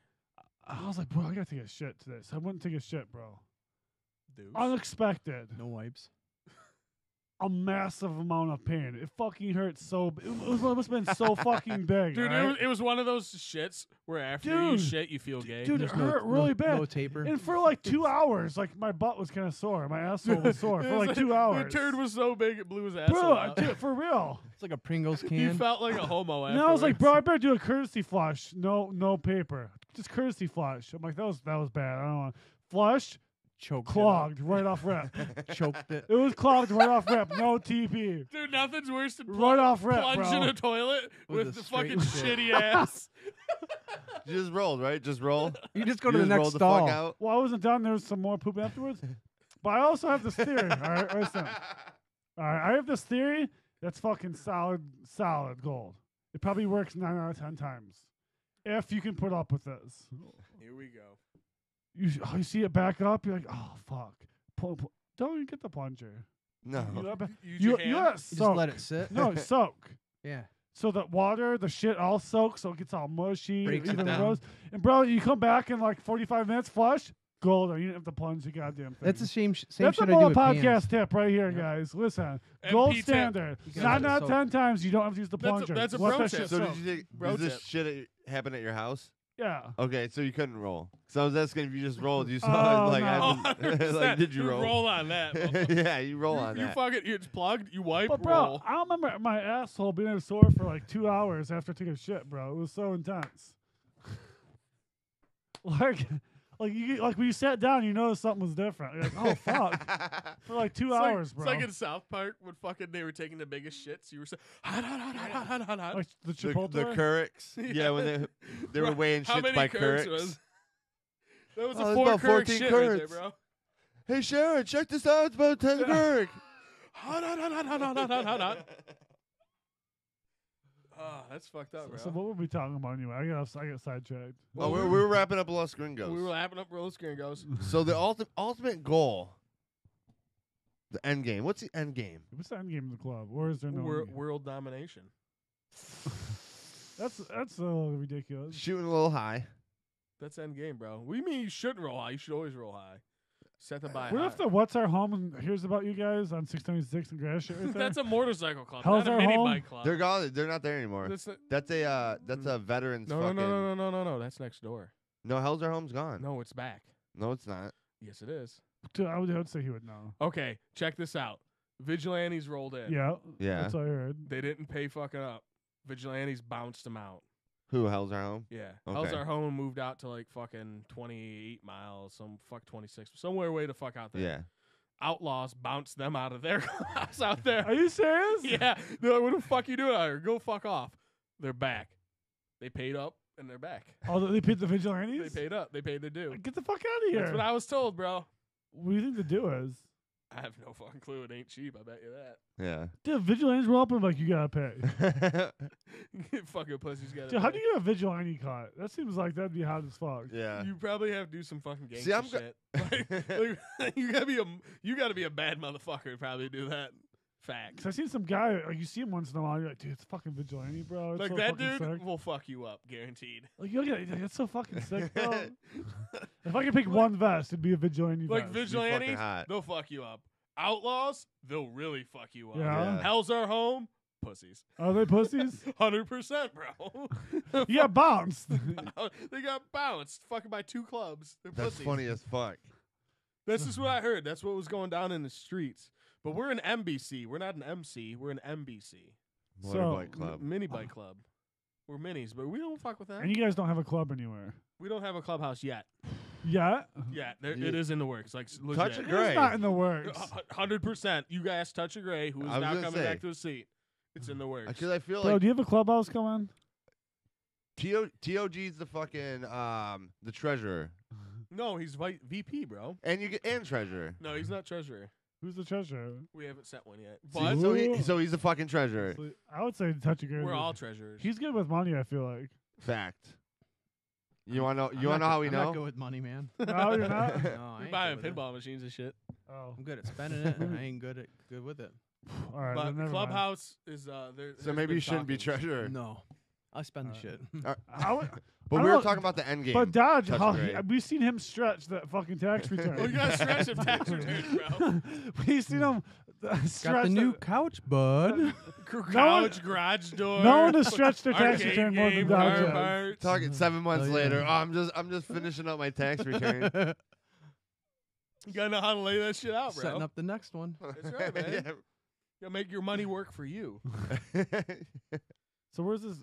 Speaker 1: I was like, bro, I gotta take a shit today. So I went to take a shit, bro.
Speaker 2: Dude.
Speaker 1: Unexpected.
Speaker 5: No wipes.
Speaker 1: A massive amount of pain. It fucking hurts so. It must have been so fucking big.
Speaker 2: Dude,
Speaker 1: right?
Speaker 2: it was one of those shits where after you
Speaker 1: Dude.
Speaker 2: shit, you feel gay.
Speaker 1: Dude, it
Speaker 5: There's
Speaker 1: hurt really bad.
Speaker 5: No taper.
Speaker 1: And for like 2 hours, like my butt was kind of sore. My asshole was sore for like 2 hours.
Speaker 2: The turd was so big it blew his asshole
Speaker 1: Bro,
Speaker 2: out.
Speaker 1: dude, for real.
Speaker 5: It's like a Pringles
Speaker 2: He
Speaker 5: can.
Speaker 2: felt like a homo afterwards.
Speaker 1: And I was like, bro, I better do a courtesy flush. No paper. Just courtesy flush. I'm like, that was bad. I don't want flush.
Speaker 5: Choked
Speaker 1: Clogged right off rip.
Speaker 5: it. Choked it.
Speaker 1: It was clogged right off rip. No TP.
Speaker 2: Dude, nothing's worse than
Speaker 1: Right off rip,
Speaker 2: plunge
Speaker 1: bro.
Speaker 2: in a toilet
Speaker 5: With
Speaker 2: with
Speaker 5: the
Speaker 2: the fucking
Speaker 5: straight
Speaker 2: shitty ass.
Speaker 3: You just rolled, right? Just roll.
Speaker 5: You just go
Speaker 3: You
Speaker 5: to the
Speaker 3: just
Speaker 5: next
Speaker 3: rolled the
Speaker 5: stall.
Speaker 3: fuck out.
Speaker 1: Well, I wasn't done. There was some more poop afterwards. But I also have this theory. All right, listen. All right, I have this theory that's fucking solid gold. It probably works 9 out of 10 times. If you can put up with this.
Speaker 2: Here we go.
Speaker 1: You see it back up, you're like, oh, fuck. Don't even get the plunger.
Speaker 3: No.
Speaker 1: You let it-
Speaker 2: Use
Speaker 1: you
Speaker 2: your
Speaker 1: let
Speaker 2: hand.
Speaker 1: it
Speaker 5: You
Speaker 1: soak.
Speaker 5: just let it sit.
Speaker 1: No, soak.
Speaker 5: Yeah.
Speaker 1: So the water, the shit all soaks, so it gets all mushy.
Speaker 5: Breaks it
Speaker 1: even
Speaker 5: down.
Speaker 1: gross. And bro, you come back in like 45 minutes, flush, gold. You didn't have to plunge the goddamn thing.
Speaker 5: That's the same same
Speaker 1: That's a
Speaker 5: shit I do with
Speaker 1: podcast
Speaker 5: cans.
Speaker 1: tip right here,
Speaker 5: Yep.
Speaker 1: guys. Listen,
Speaker 2: MP
Speaker 1: gold
Speaker 2: tip.
Speaker 1: standard.
Speaker 5: You gotta
Speaker 1: 9
Speaker 5: let
Speaker 1: out
Speaker 5: it
Speaker 1: of
Speaker 5: soak.
Speaker 1: 10 times you don't have to use the
Speaker 2: That's a-
Speaker 1: plunger.
Speaker 2: that's a
Speaker 1: Let
Speaker 2: pro
Speaker 1: that
Speaker 2: tip.
Speaker 1: shit
Speaker 3: So
Speaker 1: soak.
Speaker 3: did you think
Speaker 2: Bro
Speaker 3: does this
Speaker 2: tip.
Speaker 3: shit happen at your house?
Speaker 1: Yeah.
Speaker 3: Okay, so you couldn't roll. So I was asking if you just rolled. You saw
Speaker 1: Oh,
Speaker 3: it like,
Speaker 1: no.
Speaker 3: happen- like did you roll?
Speaker 2: Roll on that. motherfucker.
Speaker 3: Yeah, you roll on
Speaker 2: you
Speaker 3: that.
Speaker 2: fucking, it's plugged. You wipe.
Speaker 1: But bro,
Speaker 2: roll.
Speaker 1: I remember my asshole being sore for like 2 hours after taking a shit, bro. It was so intense. like when you sat down, you noticed something was different. You're like, oh fuck, for like 2 hours, bro.
Speaker 2: It's like in South Park when fucking they were taking the biggest shits. You were saying, hot, hot, hot, hot, hot, hot, hot.
Speaker 1: Like the
Speaker 3: the
Speaker 1: Chipotle.
Speaker 3: Keurig. Yeah, when they were weighing
Speaker 2: How
Speaker 3: shits
Speaker 2: many
Speaker 3: by
Speaker 2: Keurigs
Speaker 3: Keurig.
Speaker 2: was? That was
Speaker 3: Oh,
Speaker 2: a
Speaker 3: it's
Speaker 2: 4
Speaker 3: about
Speaker 2: Keurig
Speaker 3: 14
Speaker 2: shit right there,
Speaker 3: Keurigs.
Speaker 2: bro.
Speaker 3: Hey Sharon, check this out. It's about 10 Keurig.
Speaker 2: Hot, hot, hot, hot, hot, hot, hot, hot, hot. Oh, that's fucked up, bro.
Speaker 1: So what were we talking about anyway? I got sidetracked.
Speaker 3: Oh, we were wrapping up Los Gringos.
Speaker 2: we were lapping up Los Gringos.
Speaker 3: So the ultimate goal, the end game. What's the end game?
Speaker 1: What's the end game of the club? Or is there no end game?
Speaker 2: World domination.
Speaker 1: That's a little ridiculous.
Speaker 3: Shooting a little high.
Speaker 2: That's end game, bro. What do you mean you shouldn't roll high? You should always roll high. Set the buy
Speaker 1: What
Speaker 2: high.
Speaker 1: if the What's Our Home and hears about you guys on 696 and Grass right there?
Speaker 2: That's a motorcycle club,
Speaker 1: Hell's
Speaker 2: not a
Speaker 1: Our
Speaker 2: mini
Speaker 1: Home?
Speaker 2: bike club.
Speaker 3: They're gone. They're not there anymore.
Speaker 2: That's not-
Speaker 3: That's a veterans.
Speaker 2: no,
Speaker 3: fucking,
Speaker 2: no. That's next door.
Speaker 3: No, Hell's Our Home's gone.
Speaker 2: No, it's back.
Speaker 3: No, it's not.
Speaker 2: Yes, it is.
Speaker 1: Dude, I would say he would know.
Speaker 2: Okay, check this out. Vigilantes rolled in.
Speaker 1: Yeah.
Speaker 3: Yeah.
Speaker 1: That's what I heard.
Speaker 2: They didn't pay fucking up. Vigilantes bounced them out.
Speaker 3: Who? Hell's Our Home?
Speaker 2: Yeah.
Speaker 3: Okay.
Speaker 2: Hell's Our Home moved out to like fucking 28 miles, 26, somewhere way to fuck out there.
Speaker 3: Yeah.
Speaker 2: Outlaws bounced them out of their house out there.
Speaker 1: Are you serious?
Speaker 2: Yeah. They're like, what the fuck you doing out here? Go fuck off. They're back. They paid up and they're back.
Speaker 1: Oh, they paid the vigilantes?
Speaker 2: They paid up. They paid their due.
Speaker 1: Get the fuck out of here.
Speaker 2: That's what I was told, bro.
Speaker 1: What do you think the do is?
Speaker 2: I have no fucking clue. It ain't cheap. I bet you that.
Speaker 3: Yeah.
Speaker 1: Dude, vigilantes roll up and like, you gotta pay.
Speaker 2: Fucking pussies got
Speaker 1: Dude, how do you get a vigilante caught? That seems like that'd be hot as fuck.
Speaker 3: Yeah.
Speaker 2: You probably have to do some fucking gangster
Speaker 3: See, I'm
Speaker 2: shit. Like, you gotta be a bad motherfucker to probably do that. Facts.
Speaker 1: 'Cause I seen some guy, like you see him once in a while, you're like, dude, it's fucking vigilante, bro. It's
Speaker 2: Like
Speaker 1: so
Speaker 2: that
Speaker 1: fucking
Speaker 2: dude
Speaker 1: sick.
Speaker 2: will fuck you up, guaranteed.
Speaker 1: Like, you look at it, that's so fucking sick, bro. If I could pick one vest, it'd be a vigilante
Speaker 2: Like
Speaker 1: vest.
Speaker 2: vigilantes,
Speaker 3: hot.
Speaker 2: they'll fuck you up. Outlaws, they'll really fuck you up.
Speaker 1: Yeah.
Speaker 2: Hell's Our Home, pussies.
Speaker 1: Are they pussies?
Speaker 2: 100%, bro.
Speaker 1: You got bounced.
Speaker 2: They got bounced, fucking by 2 clubs. They're
Speaker 3: That's
Speaker 2: pussies.
Speaker 3: funny as fuck.
Speaker 2: This is what I heard. That's what was going down in the streets. But we're an MBC. We're not an MC. We're an MBC.
Speaker 3: Motorbike club.
Speaker 2: Mini bike club. We're minis, but we don't fuck with that.
Speaker 1: And you guys don't have a club anywhere.
Speaker 2: We don't have a clubhouse yet.
Speaker 1: Yeah?
Speaker 2: Yeah, it is in the works. Like legit.
Speaker 3: Touch a
Speaker 1: It's
Speaker 3: Gray.
Speaker 1: not in the works.
Speaker 2: 100%. You guys touch a gray who is
Speaker 3: I was
Speaker 2: now
Speaker 3: gonna
Speaker 2: coming
Speaker 3: say.
Speaker 2: back to the seat. It's in the works.
Speaker 3: Because I feel
Speaker 1: Bro,
Speaker 3: like
Speaker 1: do you have a clubhouse coming?
Speaker 3: TOG's the fucking the treasurer,
Speaker 2: No, he's VP, bro.
Speaker 3: and treasurer.
Speaker 2: No, he's not treasurer.
Speaker 1: Who's the treasurer?
Speaker 2: We haven't set one yet.
Speaker 3: So,
Speaker 2: But
Speaker 3: so he's the fucking treasurer.
Speaker 1: I would say touch a good.
Speaker 2: we're all treasurers.
Speaker 1: He's good with money, I feel like.
Speaker 3: Fact. You wanna know?
Speaker 5: I'm
Speaker 3: You wanna
Speaker 5: not
Speaker 3: know how
Speaker 5: good-
Speaker 3: we
Speaker 5: I'm
Speaker 3: know?
Speaker 5: not good with money, man.
Speaker 1: No, you're not?
Speaker 5: No, I
Speaker 2: We
Speaker 5: ain't
Speaker 2: buying
Speaker 5: good with it.
Speaker 2: pinball machines and shit.
Speaker 1: Oh.
Speaker 5: I'm good at spending it. and I ain't good with it.
Speaker 1: All right.
Speaker 2: But
Speaker 1: then never mind.
Speaker 2: Clubhouse is there.
Speaker 3: So maybe you shouldn't be treasurer.
Speaker 5: No, I spend the shit.
Speaker 1: I would-
Speaker 3: But
Speaker 1: I
Speaker 3: we were
Speaker 1: don't-
Speaker 3: talking about the end game.
Speaker 1: But Dodge,
Speaker 3: Touch
Speaker 1: how
Speaker 3: grade.
Speaker 1: we've seen him stretch that fucking tax return.
Speaker 2: Oh, you gotta stretch them tax returns, bro.
Speaker 1: We've seen him stretch
Speaker 5: Got the new
Speaker 1: that-
Speaker 5: couch, bud.
Speaker 2: Couch, garage door.
Speaker 1: No one has stretched their tax
Speaker 2: arcade
Speaker 1: return more than
Speaker 2: game,
Speaker 1: Dodge
Speaker 2: car
Speaker 1: has.
Speaker 2: parts.
Speaker 3: Talking 7 months
Speaker 5: Oh, yeah.
Speaker 3: later. Oh, I'm just finishing up my tax return.
Speaker 2: You gotta know how to lay that shit out, bro.
Speaker 5: Setting up the next one.
Speaker 2: That's right, man. You gotta make your money work for you.
Speaker 3: Yeah.
Speaker 1: So where's this?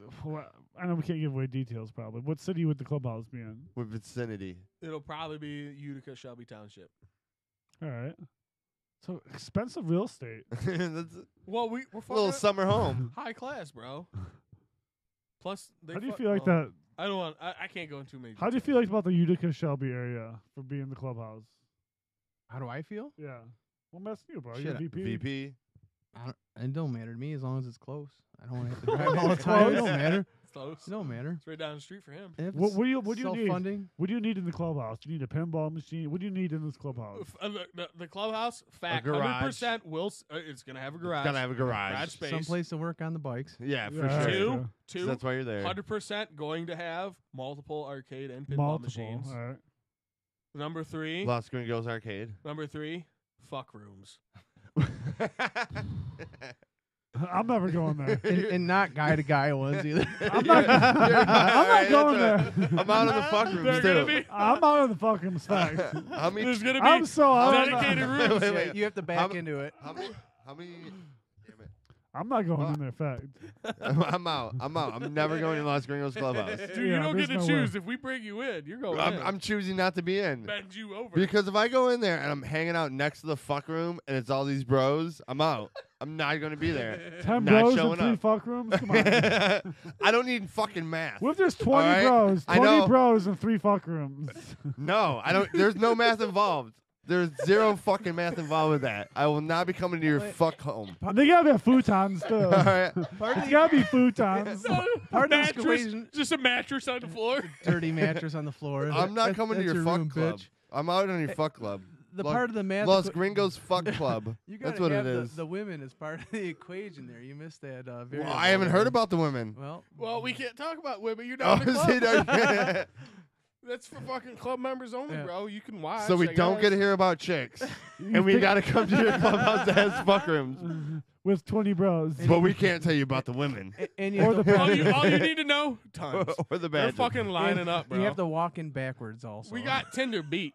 Speaker 1: I know we can't give away details. Probably. What city would the clubhouse be in?
Speaker 3: With vicinity.
Speaker 2: It'll probably be Utica, Shelby Township.
Speaker 1: All right. So expensive real estate.
Speaker 3: That's
Speaker 2: Well, we're
Speaker 3: a little
Speaker 2: fucking
Speaker 3: summer home.
Speaker 2: high class, bro. Plus, they
Speaker 1: How do you
Speaker 2: fu-
Speaker 1: feel like
Speaker 2: well,
Speaker 1: that?
Speaker 2: I don't want. I can't go into too many.
Speaker 1: How do you feel like about the Utica Shelby area for being the clubhouse?
Speaker 5: How do I feel?
Speaker 1: Yeah. Well, I'm asking you, bro.
Speaker 5: Shit,
Speaker 1: You're VP.
Speaker 3: VP.
Speaker 5: It don't matter to me as long as it's close. I don't want to have to drive all the time. It don't matter.
Speaker 2: It's close.
Speaker 5: It don't matter.
Speaker 2: It's right down the street for him.
Speaker 5: If
Speaker 1: What
Speaker 5: it's
Speaker 1: do you need?
Speaker 5: self-funding,
Speaker 1: What do you need in the clubhouse? Do you need a pinball machine? What do you need in this clubhouse?
Speaker 2: The clubhouse, fact,
Speaker 3: garage.
Speaker 2: 100% will. It's gonna have a garage.
Speaker 3: Gotta have a garage.
Speaker 2: Garage space.
Speaker 5: someplace to work on the bikes.
Speaker 3: Yeah, for
Speaker 1: Yeah,
Speaker 3: sure.
Speaker 2: Two,
Speaker 1: okay.
Speaker 2: two.
Speaker 3: That's why you're there.
Speaker 2: 100% going to have multiple arcade and pinball
Speaker 1: Multiple.
Speaker 2: machines.
Speaker 1: All right.
Speaker 2: Number 3.
Speaker 3: Los Gringos Arcade.
Speaker 2: Number 3. Fuck rooms.
Speaker 1: I'm never going there.
Speaker 5: And not guy to guy ones either.
Speaker 1: I'm not, I'm not going there.
Speaker 3: I'm out of the fuck rooms
Speaker 2: They're gonna
Speaker 3: too.
Speaker 2: be
Speaker 1: I'm out of the fucking facts.
Speaker 3: How many?
Speaker 2: there's gonna be
Speaker 1: I'm so out.
Speaker 2: dedicated rooms.
Speaker 3: Wait, wait.
Speaker 5: You have to back
Speaker 3: How-
Speaker 5: into it.
Speaker 3: How many? How many? Damn it.
Speaker 1: I'm not going in there. Fact.
Speaker 3: I'm out. I'm never going to Los Gringos Clubhouse.
Speaker 2: Dude, you
Speaker 1: Yeah,
Speaker 2: don't get
Speaker 1: there's
Speaker 2: to
Speaker 1: no way.
Speaker 2: choose. If we bring you in, you're going in.
Speaker 3: I'm choosing not to be in.
Speaker 2: Bend you over.
Speaker 3: Because if I go in there and I'm hanging out next to the fuck room and it's all these bros, I'm out. I'm not going to be there.
Speaker 1: 10
Speaker 3: Not
Speaker 1: bros
Speaker 3: showing
Speaker 1: and 3
Speaker 3: up.
Speaker 1: fuck rooms? Come on.
Speaker 3: I don't need fucking math.
Speaker 1: What if there's 20
Speaker 3: All right?
Speaker 1: bros?
Speaker 3: I
Speaker 1: 20
Speaker 3: know.
Speaker 1: bros and 3 fuck rooms.
Speaker 3: No, I don't. There's no math involved. There's zero fucking math involved with that. I will not be coming to your fuck home.
Speaker 1: They gotta be futons too.
Speaker 3: All right.
Speaker 1: It's gotta be futons.
Speaker 5: Part of this
Speaker 2: mattress,
Speaker 5: equation,
Speaker 2: just a mattress on the floor.
Speaker 5: dirty mattress on the floor.
Speaker 3: I'm not coming to
Speaker 5: That's
Speaker 3: your fuck
Speaker 5: room,
Speaker 3: club.
Speaker 5: bitch.
Speaker 3: I'm out on your fuck club.
Speaker 5: The part of the math.
Speaker 3: Los Gringos fuck club.
Speaker 5: You
Speaker 3: That's
Speaker 5: gotta
Speaker 3: what
Speaker 5: have
Speaker 3: it is.
Speaker 5: The women as part of the equation there. You missed that. Very
Speaker 3: Well, I haven't heard about the women.
Speaker 2: Well, we can't talk about women. You're
Speaker 3: Oh,
Speaker 2: down the
Speaker 3: see,
Speaker 2: club.
Speaker 3: that-
Speaker 2: That's for fucking club members only, bro. You can watch.
Speaker 3: so we
Speaker 2: I
Speaker 3: don't
Speaker 2: guess.
Speaker 3: get to hear about chicks, and we got to come to your clubhouse that has fuck rooms,
Speaker 1: With 20 bros.
Speaker 3: but we can't tell you about the women
Speaker 5: And you
Speaker 1: Or
Speaker 5: have
Speaker 1: the
Speaker 5: to,
Speaker 2: all you need to know, tons.
Speaker 3: or the
Speaker 2: They're
Speaker 3: bad.
Speaker 2: fucking lining up, bro.
Speaker 5: you have to walk in backwards also.
Speaker 2: We got Tinder beat.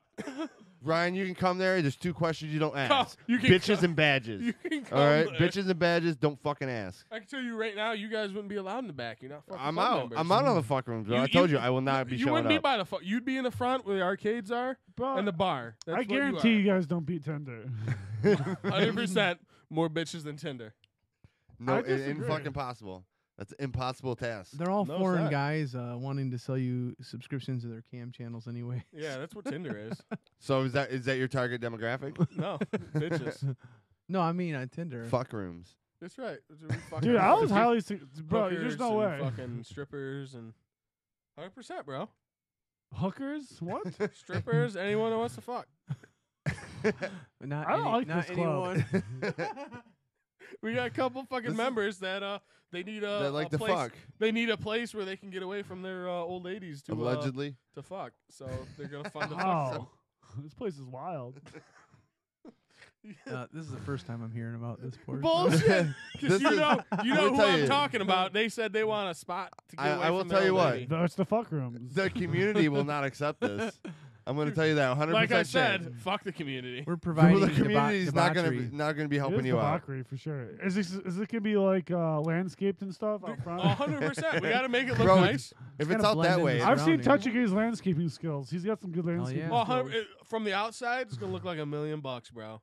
Speaker 3: Ryan, you can come there. There's 2 questions you don't ask.
Speaker 2: You can
Speaker 3: Bitches
Speaker 2: come-
Speaker 3: and badges.
Speaker 2: You can come
Speaker 3: All right,
Speaker 2: there.
Speaker 3: bitches and badges. Don't fucking ask.
Speaker 2: I can tell you right now, you guys wouldn't be allowed in the back. You're not fucking
Speaker 3: I'm
Speaker 2: club
Speaker 3: out.
Speaker 2: members.
Speaker 3: I'm out on the fuck rooms, bro. I told you I will not be
Speaker 2: You
Speaker 3: showing
Speaker 2: wouldn't be
Speaker 3: up.
Speaker 2: by the You'd be in the front where the arcades are
Speaker 1: Bro,
Speaker 2: and the bar. That's
Speaker 1: I
Speaker 2: what
Speaker 1: guarantee
Speaker 2: you
Speaker 1: you guys don't beat Tinder.
Speaker 2: 100% more bitches than Tinder.
Speaker 3: No,
Speaker 1: I
Speaker 3: it ain't
Speaker 1: disagree.
Speaker 3: fucking possible. That's an impossible task.
Speaker 5: They're all
Speaker 2: No,
Speaker 5: foreign
Speaker 2: it's not.
Speaker 5: guys wanting to sell you subscriptions to their cam channels anyway.
Speaker 2: Yeah, that's what Tinder is.
Speaker 3: So is that your target demographic?
Speaker 2: No, bitches.
Speaker 5: No, I mean on Tinder.
Speaker 3: Fuck rooms.
Speaker 2: That's right. That's what we fucking
Speaker 1: Dude, I
Speaker 2: do.
Speaker 1: was highly. Bro,
Speaker 2: Hookers
Speaker 1: there's no
Speaker 2: and
Speaker 1: way.
Speaker 2: Fucking strippers and 100%, bro.
Speaker 1: Hookers? What?
Speaker 2: Strippers, anyone that wants to fuck.
Speaker 5: Not
Speaker 1: I don't like
Speaker 5: not
Speaker 1: this club.
Speaker 5: anyone.
Speaker 2: We got a couple fucking
Speaker 3: This is-
Speaker 2: members that they need a,
Speaker 3: That like
Speaker 2: a
Speaker 3: to
Speaker 2: place.
Speaker 3: fuck.
Speaker 2: They need a place where they can get away from their old ladies to
Speaker 3: Allegedly.
Speaker 2: to fuck. So they're gonna fund the fuck.
Speaker 1: Oh, this place is wild.
Speaker 5: This is the first time I'm hearing about this portion.
Speaker 2: Bullshit.
Speaker 3: This
Speaker 2: Because
Speaker 3: is-
Speaker 2: you know
Speaker 3: let me
Speaker 2: who
Speaker 3: tell
Speaker 2: I'm
Speaker 3: you.
Speaker 2: talking about. They said they want a spot to get away
Speaker 3: I will
Speaker 2: from
Speaker 3: tell
Speaker 2: their
Speaker 3: you
Speaker 2: old
Speaker 3: what.
Speaker 2: lady.
Speaker 1: No, it's the fuck rooms.
Speaker 3: The community will not accept this. I'm going to tell you that 100%
Speaker 2: Like I
Speaker 3: chance.
Speaker 2: said, fuck the community.
Speaker 5: We're providing
Speaker 3: the community is not
Speaker 5: debauchery.
Speaker 3: going to be
Speaker 1: It
Speaker 3: helping
Speaker 1: is
Speaker 3: you out.
Speaker 1: debauchery for sure. Is it gonna be like landscaped and stuff out front?
Speaker 2: 100%. We got to make it look
Speaker 3: Bro,
Speaker 2: nice.
Speaker 3: If
Speaker 5: gotta
Speaker 3: it's out
Speaker 5: blend
Speaker 3: that
Speaker 5: in
Speaker 3: way,
Speaker 5: the
Speaker 1: I've seen
Speaker 5: surrounding.
Speaker 1: Touchy's landscaping skills. He's got some good landscaping
Speaker 5: yeah.
Speaker 2: Well,
Speaker 1: skills.
Speaker 2: from the outside, it's gonna look like $1 million, bro.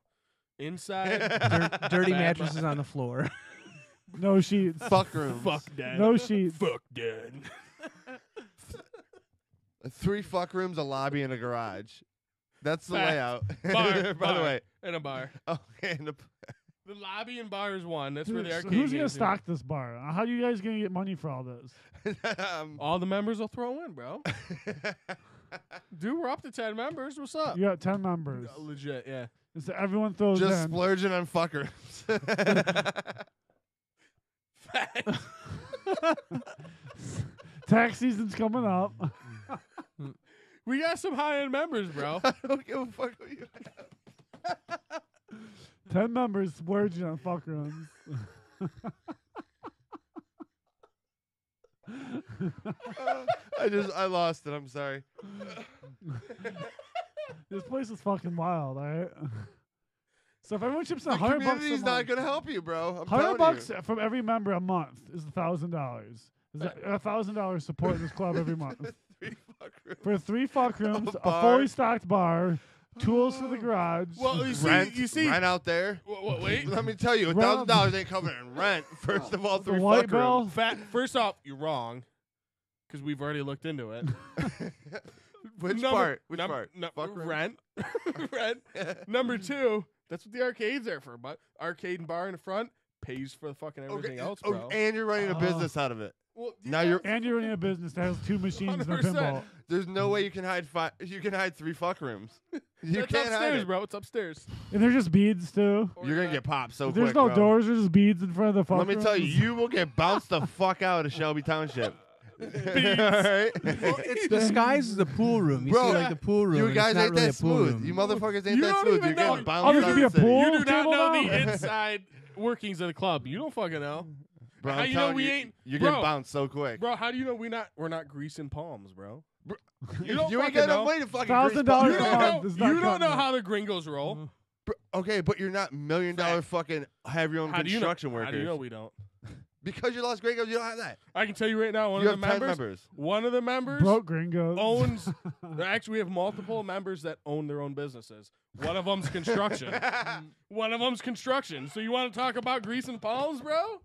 Speaker 2: Inside,
Speaker 5: Dirty
Speaker 2: Bad
Speaker 5: mattresses on the floor.
Speaker 1: No sheets.
Speaker 3: fuck rooms.
Speaker 2: fuck that.
Speaker 1: No sheets.
Speaker 2: Fuck that.
Speaker 3: 3 fuck rooms, a lobby, and a garage. That's the
Speaker 2: Fact.
Speaker 3: layout.
Speaker 2: Bar,
Speaker 3: By the way.
Speaker 2: and a bar.
Speaker 3: Okay. And
Speaker 2: The lobby and bar is one. That's where
Speaker 1: Dude,
Speaker 2: the
Speaker 1: so
Speaker 2: arcade
Speaker 1: who's gonna
Speaker 2: games are.
Speaker 1: stock this bar? How you guys gonna get money for all this?
Speaker 2: All the members will throw in, bro. Dude, we're up to 10 members. What's up?
Speaker 1: You got 10 members.
Speaker 2: Legit, yeah.
Speaker 1: And so everyone throws
Speaker 3: just
Speaker 1: in.
Speaker 3: splurging on fuck rooms.
Speaker 2: Fact.
Speaker 1: Tax season's coming up.
Speaker 2: We got some high-end members, bro.
Speaker 3: I don't give a fuck who you have.
Speaker 1: 10 members splurging on fuck rooms.
Speaker 3: I lost it. I'm sorry.
Speaker 1: This place is fucking wild, all right? So if everyone chips in
Speaker 3: The
Speaker 1: $100 a
Speaker 3: community's not
Speaker 1: month,
Speaker 3: gonna help you, bro. I'm
Speaker 1: $100
Speaker 3: telling you.
Speaker 1: from every member a month is $1,000. Is that $1,000 supporting this club every month
Speaker 3: 3 fuck rooms.
Speaker 1: for 3 fuck rooms, a
Speaker 3: bar.
Speaker 1: fully stocked bar, tools for the garage.
Speaker 2: Well, you see,
Speaker 3: Rent out there.
Speaker 2: Wait.
Speaker 3: Let me tell you, $1,000 ain't covering rent. First of all,
Speaker 1: the
Speaker 3: 3
Speaker 1: light
Speaker 3: fuck
Speaker 1: bill.
Speaker 3: rooms.
Speaker 2: First off, you're wrong, because we've already looked into it.
Speaker 3: Which part? Which
Speaker 2: num-
Speaker 3: part?
Speaker 2: num-
Speaker 3: Fuck room?
Speaker 2: rent. Rent. Number 2, that's what the arcades are for. But arcade and bar in the front pays for the fucking everything else, bro.
Speaker 3: and you're running a
Speaker 1: Oh.
Speaker 3: business out of it.
Speaker 2: Well,
Speaker 3: Now you're.
Speaker 1: And you're running a business that has 2 machines and a
Speaker 2: 100%.
Speaker 1: pinball.
Speaker 3: There's no way you can hide 5. You can hide 3 fuck rooms. You
Speaker 2: It's
Speaker 3: can't hide
Speaker 2: upstairs,
Speaker 3: it.
Speaker 2: bro. It's upstairs.
Speaker 1: And they're just beads, too.
Speaker 2: Or
Speaker 3: You're gonna
Speaker 2: not.
Speaker 3: get popped so
Speaker 1: There's
Speaker 3: quick.
Speaker 1: no
Speaker 3: bro.
Speaker 1: doors, there's just beads in front of the fuck
Speaker 3: Let me tell you,
Speaker 1: rooms.
Speaker 3: you will get bounced the fuck out of Shelby Township. All right.
Speaker 5: It's disguised as the pool room. You
Speaker 3: Bro,
Speaker 5: see like the pool room.
Speaker 3: You
Speaker 5: and
Speaker 3: guys
Speaker 5: it's not
Speaker 3: ain't
Speaker 5: really
Speaker 3: that
Speaker 5: a pool
Speaker 3: smooth.
Speaker 5: room.
Speaker 3: You motherfuckers ain't
Speaker 2: You
Speaker 3: that
Speaker 2: don't
Speaker 3: smooth.
Speaker 2: even
Speaker 3: You're getting
Speaker 2: know-
Speaker 3: bounced
Speaker 1: Oh, there's
Speaker 3: out
Speaker 1: gonna be
Speaker 3: of
Speaker 1: a
Speaker 3: the city.
Speaker 1: pool?
Speaker 2: You do not
Speaker 1: table
Speaker 2: know
Speaker 1: now?
Speaker 2: the inside workings of the club. You don't fucking know.
Speaker 3: Bro,
Speaker 2: How
Speaker 3: I'm
Speaker 2: you know
Speaker 3: telling
Speaker 2: we
Speaker 3: you,
Speaker 2: ain't-
Speaker 3: You're
Speaker 2: bro.
Speaker 3: getting bounced so quick.
Speaker 2: Bro, how do you know we're not greasing palms, bro?
Speaker 3: you
Speaker 2: don't
Speaker 3: ain't
Speaker 2: fucking
Speaker 3: got no
Speaker 2: know.
Speaker 3: way to fucking
Speaker 1: $1,000
Speaker 3: grease
Speaker 2: You
Speaker 3: palms.
Speaker 1: a
Speaker 2: don't
Speaker 1: month
Speaker 2: know.
Speaker 1: is not
Speaker 2: You don't
Speaker 1: cutting
Speaker 2: know
Speaker 1: it.
Speaker 2: how the gringos roll.
Speaker 3: Okay, but you're not $1 million fucking have your own
Speaker 2: How do you know?
Speaker 3: construction workers.
Speaker 2: How do you know we don't?
Speaker 3: Because you lost Gringos, you don't have that.
Speaker 2: I can tell you right now,
Speaker 3: You have 10 members.
Speaker 2: One of the members
Speaker 1: Broke gringos.
Speaker 2: owns. Actually, we have multiple members that own their own businesses. One of them's construction. One of them's construction. So you want to talk about greasing palms, bro?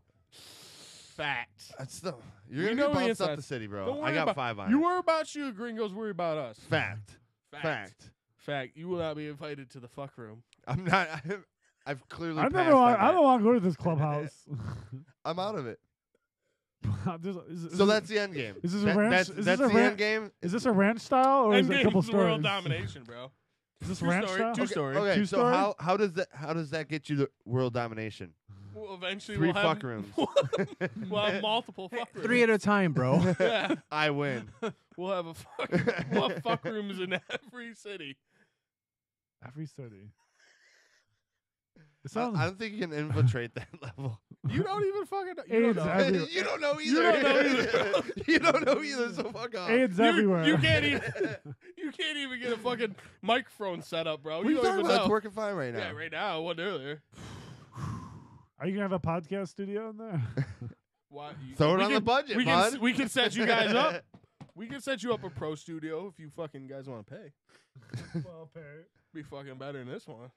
Speaker 2: Fact.
Speaker 3: That's still, you're
Speaker 2: We
Speaker 3: going
Speaker 2: know
Speaker 3: to
Speaker 2: the
Speaker 3: get bounced up
Speaker 2: insides.
Speaker 3: the city,
Speaker 2: Don't
Speaker 3: bro.
Speaker 2: worry
Speaker 3: I got
Speaker 2: about,
Speaker 3: 5 on
Speaker 2: You
Speaker 3: it.
Speaker 2: worry about you, gringos worry about us.
Speaker 3: Fact. Fact.
Speaker 2: Fact, you will not be invited to the fuck room.
Speaker 3: I'm not. I've clearly.
Speaker 1: I
Speaker 3: passed
Speaker 1: never want.
Speaker 3: on
Speaker 1: I
Speaker 3: that.
Speaker 1: don't want to go to this clubhouse.
Speaker 3: I'm out of it.
Speaker 1: Is
Speaker 3: So that's the end game.
Speaker 1: Is this a
Speaker 3: That-
Speaker 1: ranch?
Speaker 3: That's,
Speaker 1: Is this
Speaker 3: that's
Speaker 1: a
Speaker 3: the
Speaker 1: ranch?
Speaker 3: end game.
Speaker 1: Is this a ranch style or is it a couple
Speaker 2: Endgame's world
Speaker 1: stories?
Speaker 2: domination, bro.
Speaker 1: Is this
Speaker 2: Two
Speaker 1: ranch
Speaker 2: story,
Speaker 1: style?
Speaker 2: two story.
Speaker 3: Okay,
Speaker 1: Two
Speaker 3: so
Speaker 1: story?
Speaker 3: how does that get you to world domination?
Speaker 2: Well, eventually
Speaker 3: 3
Speaker 2: we'll have
Speaker 3: fuck rooms.
Speaker 2: we'll have multiple fuck rooms.
Speaker 5: 3 at a time, bro.
Speaker 2: Yeah,
Speaker 3: I win.
Speaker 2: we'll have fuck rooms in every city.
Speaker 1: Every city. It
Speaker 3: I
Speaker 1: sounds.
Speaker 3: don't think you can infiltrate that level.
Speaker 2: You don't even fucking.
Speaker 1: AIDS
Speaker 2: don't know.
Speaker 1: everywhere.
Speaker 3: You don't know either.
Speaker 2: You don't know either.
Speaker 3: You don't know either. So fuck off.
Speaker 1: AIDS everywhere.
Speaker 2: You can't even. You can't even get a fucking microphone set up, bro.
Speaker 3: What are
Speaker 2: You
Speaker 3: you
Speaker 2: don't
Speaker 3: talking
Speaker 2: even
Speaker 3: about? It's
Speaker 2: know.
Speaker 3: working fine right now.
Speaker 2: Yeah, right now. It wasn't earlier.
Speaker 1: Are you gonna have a podcast studio in there?
Speaker 2: Why?
Speaker 3: Throw it
Speaker 2: we
Speaker 3: on the
Speaker 2: can-
Speaker 3: budget,
Speaker 2: we
Speaker 3: bud.
Speaker 2: can we can set you guys up. We can set you up a pro studio if you fucking guys want to pay.
Speaker 1: Well, paid.
Speaker 2: Be fucking better than this one.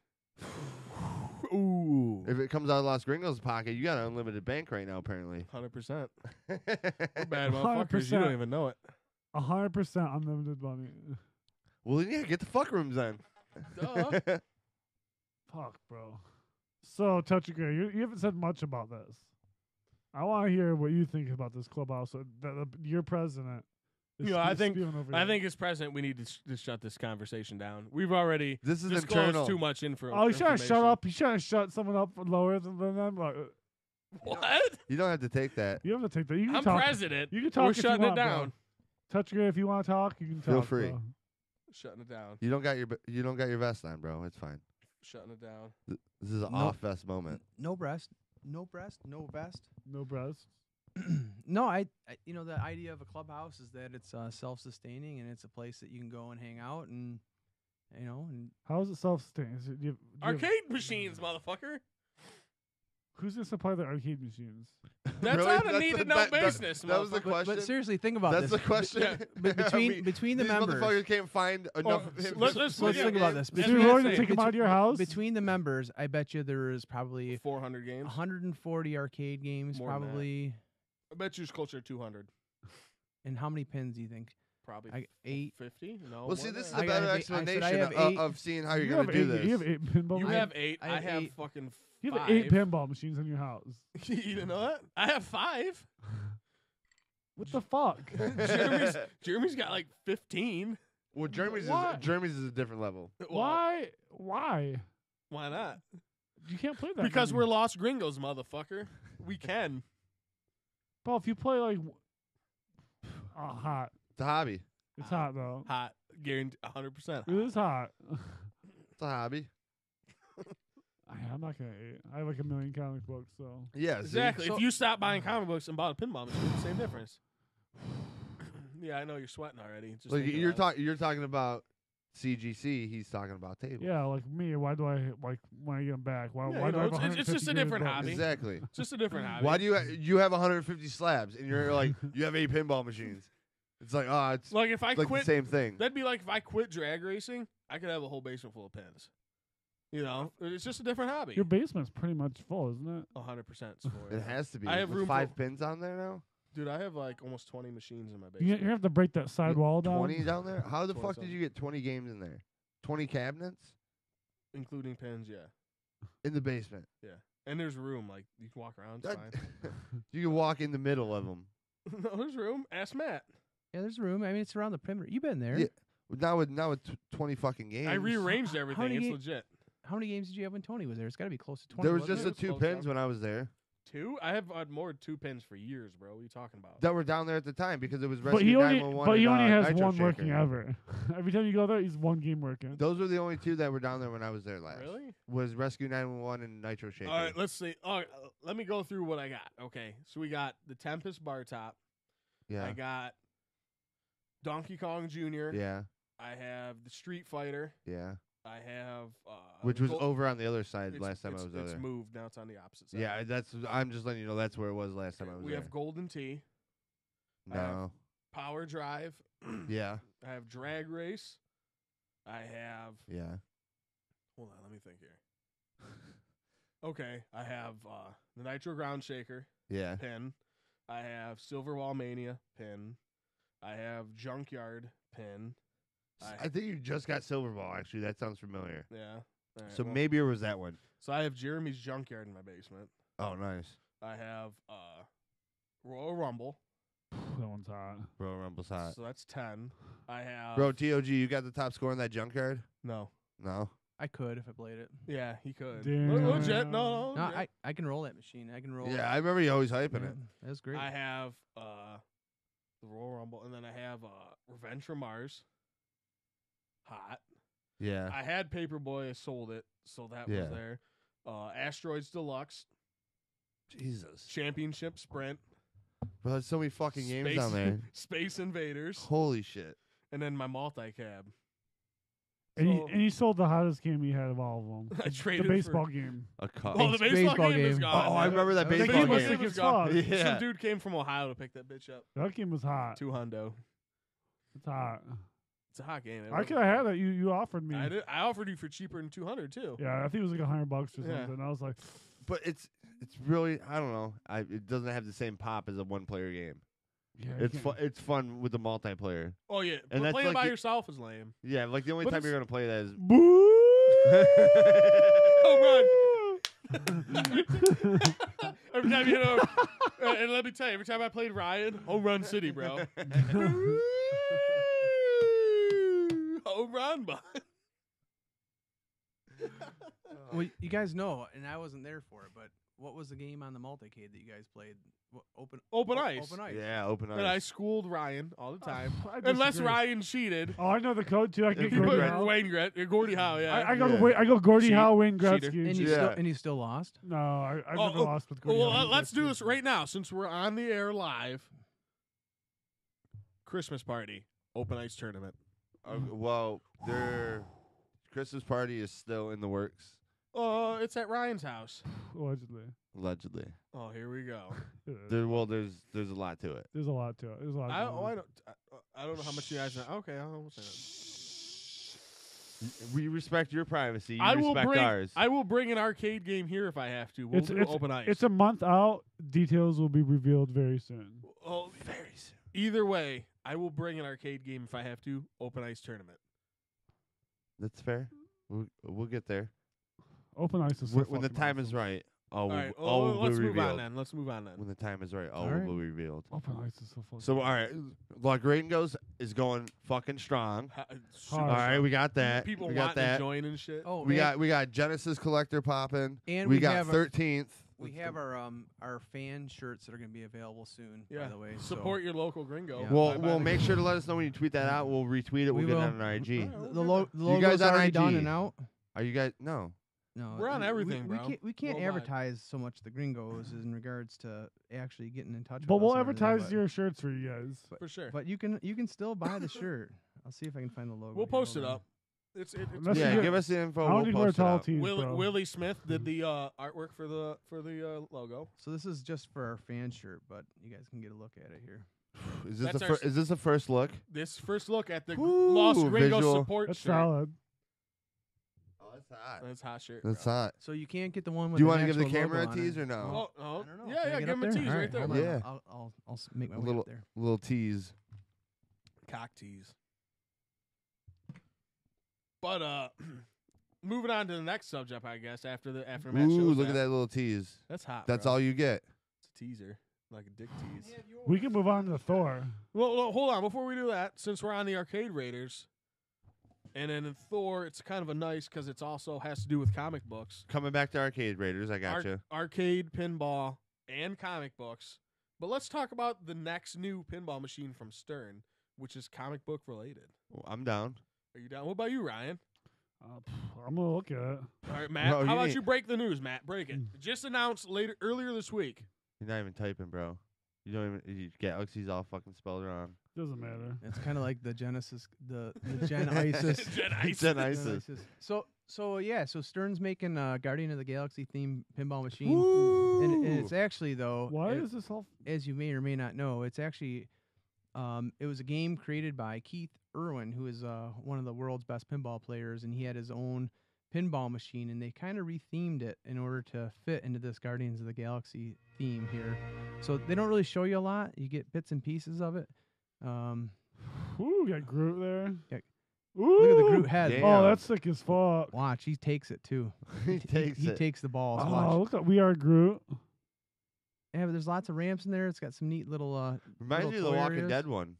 Speaker 2: Ooh.
Speaker 3: If it comes out of Los Gringos' pocket, you got an unlimited bank right now, apparently.
Speaker 2: 100%. We're bad motherfuckers. You
Speaker 1: 100%.
Speaker 2: don't even know it.
Speaker 1: 100% unlimited money.
Speaker 3: Well, yeah, get the fuck rooms then.
Speaker 2: Duh.
Speaker 1: Fuck, bro. So, Touch Agree, you haven't said much about this. I want to hear what you think about this clubhouse. Your president. Is
Speaker 2: You know, I think
Speaker 1: spewing over
Speaker 2: I
Speaker 1: you.
Speaker 2: think as president, we need to shut this conversation down. We've already
Speaker 3: This is
Speaker 2: disclosed
Speaker 3: internal.
Speaker 2: too much info.
Speaker 1: Oh, you trying to shut
Speaker 2: information.
Speaker 1: up? You trying to shut someone up lower than them? Like,
Speaker 2: What?
Speaker 3: You don't have to take that.
Speaker 1: you have to take that. You can
Speaker 2: I'm
Speaker 1: talk.
Speaker 2: president.
Speaker 1: You can talk.
Speaker 2: We're
Speaker 1: if you
Speaker 2: shutting
Speaker 1: want,
Speaker 2: it
Speaker 1: bro.
Speaker 2: down.
Speaker 1: Touch Agree, if you want to talk, you can talk.
Speaker 3: Feel free.
Speaker 1: Bro.
Speaker 2: Shutting it down.
Speaker 3: You don't got your vest on, bro. It's fine.
Speaker 2: Shutting it down.
Speaker 3: This is an
Speaker 5: No.
Speaker 3: off vest moment.
Speaker 5: No breast, no vest.
Speaker 1: No breasts.
Speaker 5: No, I the idea of a clubhouse is that it's self-sustaining and it's a place that you can go and hang out and and
Speaker 1: How is it self-sustained?
Speaker 2: Arcade machines, motherfucker.
Speaker 1: Who's gonna supply the arcade machines?
Speaker 2: That's
Speaker 3: Really?
Speaker 2: on a need to know business,
Speaker 3: that was the
Speaker 2: motherfucker.
Speaker 3: question.
Speaker 5: but seriously, think about
Speaker 3: That's
Speaker 5: this.
Speaker 3: the question.
Speaker 2: Yeah.
Speaker 5: Between the
Speaker 3: these
Speaker 5: members,
Speaker 3: motherfuckers can't find enough.
Speaker 2: let's
Speaker 5: let's
Speaker 2: look at
Speaker 5: think about this.
Speaker 1: So
Speaker 2: That's
Speaker 1: you're
Speaker 2: what I'm
Speaker 1: willing to
Speaker 2: saying.
Speaker 1: take them out of your house?
Speaker 5: between the members, I bet you there is probably
Speaker 2: 400 games.
Speaker 5: 140 arcade games,
Speaker 2: More than that.
Speaker 5: probably.
Speaker 2: I bet you it's closer to 200.
Speaker 5: And how many pins do you think?
Speaker 2: Probably
Speaker 5: 8.
Speaker 2: 50. No.
Speaker 3: Well,
Speaker 2: more
Speaker 3: see,
Speaker 2: than
Speaker 3: this is
Speaker 2: that.
Speaker 3: a
Speaker 5: I
Speaker 3: better
Speaker 5: have eight- I said I
Speaker 3: explanation
Speaker 5: have
Speaker 3: of,
Speaker 5: eight.
Speaker 3: of seeing how you're
Speaker 1: You
Speaker 3: going
Speaker 1: have
Speaker 3: to do
Speaker 1: eight-
Speaker 3: this.
Speaker 1: You have 8 pinball.
Speaker 2: You
Speaker 1: machines?
Speaker 2: have 8.
Speaker 5: I
Speaker 2: I
Speaker 5: have
Speaker 2: have
Speaker 5: 8.
Speaker 2: fucking
Speaker 1: You have
Speaker 2: 5.
Speaker 1: 8 pinball machines in your house.
Speaker 2: You didn't know that? I have 5.
Speaker 1: What the fuck?
Speaker 2: Jeremy's got like 15.
Speaker 3: Well, Jeremy's
Speaker 1: What?
Speaker 3: is a different level.
Speaker 1: Why? Why?
Speaker 2: Why not?
Speaker 1: You can't play that.
Speaker 2: Because
Speaker 1: many.
Speaker 2: we're Los Gringos, motherfucker. We can.
Speaker 1: Bro, if you play like, hot.
Speaker 3: It's a hobby.
Speaker 1: It's hot though.
Speaker 2: Hot. Guaranteed 100%.
Speaker 1: It is hot.
Speaker 3: It's a hobby.
Speaker 1: I'm not gonna eat. I have like 1 million comic books, so
Speaker 3: Yeah, see?
Speaker 2: Exactly.
Speaker 5: So-
Speaker 2: if you stop buying comic books and bought a pinball machine, it's the same difference. Yeah, I know you're sweating already. Just
Speaker 3: Like
Speaker 2: thinking
Speaker 3: you're
Speaker 2: about it.
Speaker 3: talking. You're talking about CGC. He's talking about tables.
Speaker 1: yeah, like me. Why do I like when I get them back? Why?
Speaker 2: Yeah,
Speaker 1: why
Speaker 2: you
Speaker 1: do I
Speaker 2: know,
Speaker 1: have
Speaker 2: it's just
Speaker 1: 150
Speaker 2: a
Speaker 1: games
Speaker 2: different
Speaker 1: books?
Speaker 2: hobby.
Speaker 3: Exactly.
Speaker 2: It's just a different hobby.
Speaker 3: Why do you have 150 slabs and you're like you have 8 pinball machines? It's like it's
Speaker 2: Like if I
Speaker 3: like
Speaker 2: quit,
Speaker 3: the same thing.
Speaker 2: that'd be like if I quit drag racing, I could have a whole basement full of pins. You know, it's just a different hobby.
Speaker 1: Your basement's pretty much full, isn't it?
Speaker 2: 100%
Speaker 3: It has to be.
Speaker 2: I have
Speaker 3: With
Speaker 2: room
Speaker 3: 5
Speaker 2: for-
Speaker 3: pins on there now.
Speaker 2: Dude, I have like almost 20 machines in my
Speaker 1: You
Speaker 2: basement.
Speaker 1: have to break that side wall down.
Speaker 3: 20 down there. How the
Speaker 2: 20
Speaker 3: fuck did you get 20 games in there? 20 cabinets
Speaker 2: Including pins, yeah.
Speaker 3: in the basement.
Speaker 2: And there's room. Like, you can walk around. It's
Speaker 3: That- you can walk in the middle of them.
Speaker 2: fine. No, there's room. Ask Matt.
Speaker 5: Yeah, there's room. I mean, it's around the perimeter. You've been there.
Speaker 3: Yeah. Now with 20 fucking games.
Speaker 2: I rearranged everything.
Speaker 5: many
Speaker 2: It's
Speaker 5: ga-
Speaker 2: legit.
Speaker 5: How many games did you have when Tony was there? It's got to be close to 20.
Speaker 3: There was
Speaker 5: wasn't
Speaker 3: just
Speaker 5: it?
Speaker 3: the 2
Speaker 2: Close
Speaker 3: pins
Speaker 2: down.
Speaker 3: when I was there
Speaker 2: 2? I have had more than 2 pins for years, bro. What are you talking about?
Speaker 3: that were down there at the time because it was
Speaker 1: But
Speaker 3: Rescue
Speaker 1: he only,
Speaker 3: 911
Speaker 1: but he
Speaker 3: and,
Speaker 1: only has
Speaker 3: Nitro
Speaker 1: one
Speaker 3: Shaker.
Speaker 1: working ever. Every time you go there, he's one game working.
Speaker 3: Those were the only 2 that were down there when I was there last.
Speaker 2: Really?
Speaker 3: Was Rescue 911 and Nitro Shaker.
Speaker 2: All right, let's see. All right, let me go through what I got. Okay, so we got the Tempest bar top.
Speaker 3: Yeah.
Speaker 2: I got Donkey Kong Jr.
Speaker 3: Yeah.
Speaker 2: I have the Street Fighter.
Speaker 3: Yeah.
Speaker 2: I have
Speaker 3: Which
Speaker 2: the
Speaker 3: was
Speaker 2: Gold-
Speaker 3: over on the other side
Speaker 2: it's-
Speaker 3: last time I
Speaker 2: it's-
Speaker 3: was over
Speaker 2: It's
Speaker 3: there.
Speaker 2: moved now. It's on the opposite side.
Speaker 3: Yeah, I'm just letting you know that's where it was last time I was
Speaker 2: we
Speaker 3: there.
Speaker 2: have Golden Tee,
Speaker 3: No.
Speaker 2: Power Drive.
Speaker 3: Yeah.
Speaker 2: I have Drag Race. I have.
Speaker 3: Yeah.
Speaker 2: Hold on, let me think here. Okay, I have the Nitro Ground Shaker
Speaker 3: Yeah.
Speaker 2: pin. I have Silver Wall Mania pin. I have Junkyard pin.
Speaker 3: I think you just got Silver Ball. Actually, that sounds familiar.
Speaker 2: Yeah. All right,
Speaker 3: So
Speaker 2: well,
Speaker 3: maybe it was that one.
Speaker 2: So I have Jeremy's Junkyard in my basement.
Speaker 3: Oh, nice.
Speaker 2: I have Royal Rumble.
Speaker 1: That one's hot.
Speaker 3: Bro, Rumble's hot.
Speaker 2: So that's 10. I have
Speaker 3: Bro, TOG, you got the top score in that junkyard?
Speaker 2: No.
Speaker 3: No.
Speaker 5: I could if I played it.
Speaker 2: Yeah, he could.
Speaker 1: Damn.
Speaker 2: Legit. No.
Speaker 5: No,
Speaker 2: legit.
Speaker 5: I can roll that machine. I can roll.
Speaker 3: Yeah, I remember you always hyping
Speaker 5: Yeah,
Speaker 3: it.
Speaker 5: that was great.
Speaker 2: I have the Royal Rumble, and then I have Revenge from Mars. Hot.
Speaker 3: Yeah.
Speaker 2: I had Paperboy. I sold it, so that
Speaker 3: Yeah.
Speaker 2: was there. Asteroids Deluxe,
Speaker 3: Jesus.
Speaker 2: Championship Sprint,
Speaker 3: Bro, there's so many fucking games
Speaker 2: Space,
Speaker 3: down there.
Speaker 2: Space Invaders,
Speaker 3: Holy shit.
Speaker 2: and then my multi-cab.
Speaker 1: And you sold the hottest game you had of all of them.
Speaker 2: I
Speaker 1: The
Speaker 2: traded
Speaker 1: baseball game.
Speaker 3: A cup.
Speaker 2: Oh, the baseball game is gone.
Speaker 3: Oh, I remember that
Speaker 1: The
Speaker 3: baseball
Speaker 1: game was
Speaker 3: game.
Speaker 1: sick
Speaker 2: was
Speaker 1: as
Speaker 2: gone.
Speaker 1: fuck.
Speaker 3: Yeah.
Speaker 2: Some dude came from Ohio to pick that bitch up.
Speaker 1: That game was hot.
Speaker 2: 2 hundo.
Speaker 1: It's hot.
Speaker 2: It's a hot game.
Speaker 1: I could have had that. You offered me.
Speaker 2: I offered you for cheaper than 200 too.
Speaker 1: Yeah, I think it was like $100 or
Speaker 2: Yeah.
Speaker 1: something. I was like,
Speaker 3: But it's really, I don't know. It doesn't have the same pop as a one-player game.
Speaker 1: yeah, you
Speaker 3: It's
Speaker 1: can't-
Speaker 3: fun. It's fun with the multiplayer.
Speaker 2: Oh yeah,
Speaker 3: And
Speaker 2: but
Speaker 3: that's
Speaker 2: playing
Speaker 3: like
Speaker 2: by
Speaker 3: the-
Speaker 2: yourself is lame.
Speaker 3: Yeah, like the only
Speaker 2: But
Speaker 3: time
Speaker 2: it's-
Speaker 3: you're gonna play that is.
Speaker 1: Boo!
Speaker 2: Every time you know, and let me tell you, every time I played Ryan, home run city, bro. Home run, bud.
Speaker 5: Well, you guys know, and I wasn't there for it, but what was the game on the multicade that you guys played? Open
Speaker 2: Ice.
Speaker 5: Open ice.
Speaker 3: Yeah, open
Speaker 2: And I
Speaker 3: eyes.
Speaker 2: schooled Ryan all the time,
Speaker 1: I
Speaker 2: unless
Speaker 1: disagree.
Speaker 2: Ryan cheated.
Speaker 1: Oh, I know the code too. I can
Speaker 3: If
Speaker 1: get
Speaker 3: you
Speaker 1: Gordie
Speaker 3: put
Speaker 1: Howe.
Speaker 2: Wayne Gordie Howe, yeah.
Speaker 1: I go
Speaker 3: Yeah.
Speaker 1: I go Gordie
Speaker 2: Cheat.
Speaker 1: Howe, Wayne
Speaker 2: Cheater.
Speaker 1: Gretzky.
Speaker 5: And you still lost.
Speaker 1: No, I
Speaker 2: Oh,
Speaker 1: never lost with Gordie
Speaker 2: Well,
Speaker 1: Howe.
Speaker 2: let's do this right now since we're on the air live. Christmas party, open ice tournament.
Speaker 3: Well, their Christmas party is still in the works,
Speaker 2: It's at Ryan's house.
Speaker 1: Allegedly.
Speaker 3: allegedly.
Speaker 2: Oh, here we go.
Speaker 3: There's a lot to it.
Speaker 1: There's a lot to it. There's a lot.
Speaker 2: I
Speaker 1: going on.
Speaker 2: don't know how much you guys know. Okay, I won't say that.
Speaker 3: We respect your privacy. You
Speaker 2: I will
Speaker 3: respect
Speaker 2: bring
Speaker 3: ours.
Speaker 2: I will bring an arcade game here if I have to. We'll do open ice.
Speaker 1: It's a month out. Details will be revealed very soon.
Speaker 2: Oh, very soon. Either way, I will bring an arcade game if I have to. Open ice tournament.
Speaker 3: That's fair. We'll get there
Speaker 1: Open ice is so
Speaker 3: when the
Speaker 1: fucking
Speaker 3: time is
Speaker 1: awesome.
Speaker 3: right.
Speaker 2: All right.
Speaker 3: All will
Speaker 2: let's
Speaker 3: be
Speaker 2: move on
Speaker 3: revealed.
Speaker 2: then. Let's move on then.
Speaker 3: When the time is right, all
Speaker 5: All right.
Speaker 3: will be revealed.
Speaker 1: Open ice is so fucking.
Speaker 3: So all right, Los Gringos is going fucking strong.
Speaker 2: Super
Speaker 3: All right,
Speaker 2: strong.
Speaker 3: we got that.
Speaker 2: People
Speaker 3: we
Speaker 2: want
Speaker 3: got
Speaker 2: to
Speaker 3: that.
Speaker 2: join and shit.
Speaker 5: Oh,
Speaker 3: We
Speaker 5: and
Speaker 3: got Genesis Collector popping.
Speaker 5: And
Speaker 3: we
Speaker 5: we
Speaker 3: got
Speaker 5: have
Speaker 3: 13th.
Speaker 5: we have our fan shirts that are going to be available soon.
Speaker 2: Yeah.
Speaker 5: By the way,
Speaker 2: Support your local gringo.
Speaker 5: Yeah.
Speaker 3: We'll
Speaker 2: Buy the
Speaker 3: make sure to let us know when you tweet that out. We'll retweet it. We'll
Speaker 5: We
Speaker 3: get
Speaker 5: will.
Speaker 3: it on our IG.
Speaker 2: Alright.
Speaker 5: the
Speaker 3: You
Speaker 5: logo's
Speaker 3: guys on
Speaker 5: already
Speaker 3: IG?
Speaker 5: done and out.
Speaker 3: Are you guys? No.
Speaker 5: No,
Speaker 2: We're on everything,
Speaker 5: we
Speaker 2: bro.
Speaker 5: We can't
Speaker 2: Worldwide.
Speaker 5: advertise so much the Gringos in regards to actually getting in touch.
Speaker 1: But
Speaker 5: with
Speaker 1: we'll
Speaker 5: us and everything,
Speaker 1: advertise
Speaker 5: but-
Speaker 1: your shirts for you guys.
Speaker 2: For sure.
Speaker 5: But you can still buy the shirt. I'll see if I can find the logo.
Speaker 2: We'll
Speaker 5: here.
Speaker 2: post
Speaker 5: Hold
Speaker 2: it
Speaker 5: on.
Speaker 2: up. It's
Speaker 1: Unless
Speaker 3: Yeah,
Speaker 1: you
Speaker 3: give us the info.
Speaker 1: I don't
Speaker 3: We'll
Speaker 1: need to wear
Speaker 3: post it
Speaker 1: tall
Speaker 3: up.
Speaker 1: tees, bro.
Speaker 2: Willie Smith did the artwork for the logo.
Speaker 5: So this is just for our fan shirt, but you guys can get a look at it here.
Speaker 3: Is this
Speaker 2: That's
Speaker 3: the
Speaker 2: our
Speaker 3: is this the first look?
Speaker 2: This first look at the
Speaker 3: Woo,
Speaker 2: Los Gringos
Speaker 3: visual.
Speaker 2: support
Speaker 1: That's
Speaker 2: shirt.
Speaker 1: solid.
Speaker 3: Oh, that's hot.
Speaker 2: That's hot shirt.
Speaker 3: That's
Speaker 2: bro.
Speaker 3: hot.
Speaker 5: So you can't get the one with.
Speaker 3: Do you
Speaker 5: want
Speaker 3: want to
Speaker 5: to
Speaker 3: give the camera a tease or no?
Speaker 2: Oh, oh.
Speaker 5: I don't know.
Speaker 2: Yeah,
Speaker 5: Can I
Speaker 2: yeah.
Speaker 5: get
Speaker 2: Give
Speaker 5: up
Speaker 2: him a
Speaker 5: there?
Speaker 2: tease
Speaker 5: All
Speaker 2: right there.
Speaker 5: hold
Speaker 2: bro.
Speaker 5: on.
Speaker 3: Yeah.
Speaker 5: I'll make my
Speaker 3: A
Speaker 5: way
Speaker 3: little
Speaker 5: up there.
Speaker 3: little tease.
Speaker 2: Cock tease. But moving on to the next subject, I guess after Matt
Speaker 3: Ooh,
Speaker 2: shows
Speaker 3: look at that little tease.
Speaker 2: That's hot.
Speaker 3: That's
Speaker 2: bro.
Speaker 3: all you get.
Speaker 2: It's a teaser, like a dick tease.
Speaker 1: We can move on to Thor.
Speaker 2: Well, hold on. Before we do that, since we're on the Arcade Raiders, and then in Thor, it's kind of a nice because it's also has to do with comic books.
Speaker 3: Coming back to Arcade Raiders, I gotcha.
Speaker 2: Arcade, pinball, and comic books. But let's talk about the next new pinball machine from Stern, which is comic book related.
Speaker 3: Well, I'm down.
Speaker 2: Are you down? What about you, Ryan?
Speaker 1: I'm gonna look at it.
Speaker 2: All right, Matt.
Speaker 3: Bro,
Speaker 2: how
Speaker 3: you
Speaker 2: about
Speaker 3: need-
Speaker 2: you break the news, Matt? Break it. Just announced earlier this week.
Speaker 3: You're not even typing, bro. You don't even. Galaxy's all fucking spelled wrong.
Speaker 1: Doesn't matter.
Speaker 5: It's kind of like the Genesis, the Gen Isis.
Speaker 2: Gen Isis.
Speaker 3: Gen
Speaker 5: Gen
Speaker 3: Isis.
Speaker 5: Isis. So Stern's making a Guardian of the Galaxy themed pinball machine, and it's actually though.
Speaker 1: Why
Speaker 5: it-
Speaker 1: is this all?
Speaker 5: as you may or may not know, it's actually it was a game created by Keith Irwin, who is one of the world's best pinball players, and he had his own pinball machine, and they kind of rethemed it in order to fit into this Guardians of the Galaxy theme here. So they don't really show you a lot. You get bits and pieces of it.
Speaker 1: Ooh, got Groot there.
Speaker 5: Look at the
Speaker 1: Ooh.
Speaker 5: Groot head.
Speaker 3: Damn.
Speaker 1: Oh, that's sick as fuck.
Speaker 5: Watch, he takes it too.
Speaker 3: He takes
Speaker 5: He
Speaker 3: it.
Speaker 5: takes the balls.
Speaker 1: Oh,
Speaker 5: Watch.
Speaker 1: look at We Are Groot.
Speaker 5: Yeah, but there's lots of ramps in there. It's got some neat little
Speaker 3: Reminds
Speaker 5: little
Speaker 3: me of the
Speaker 5: toy
Speaker 3: Walking
Speaker 5: areas.
Speaker 3: Dead one.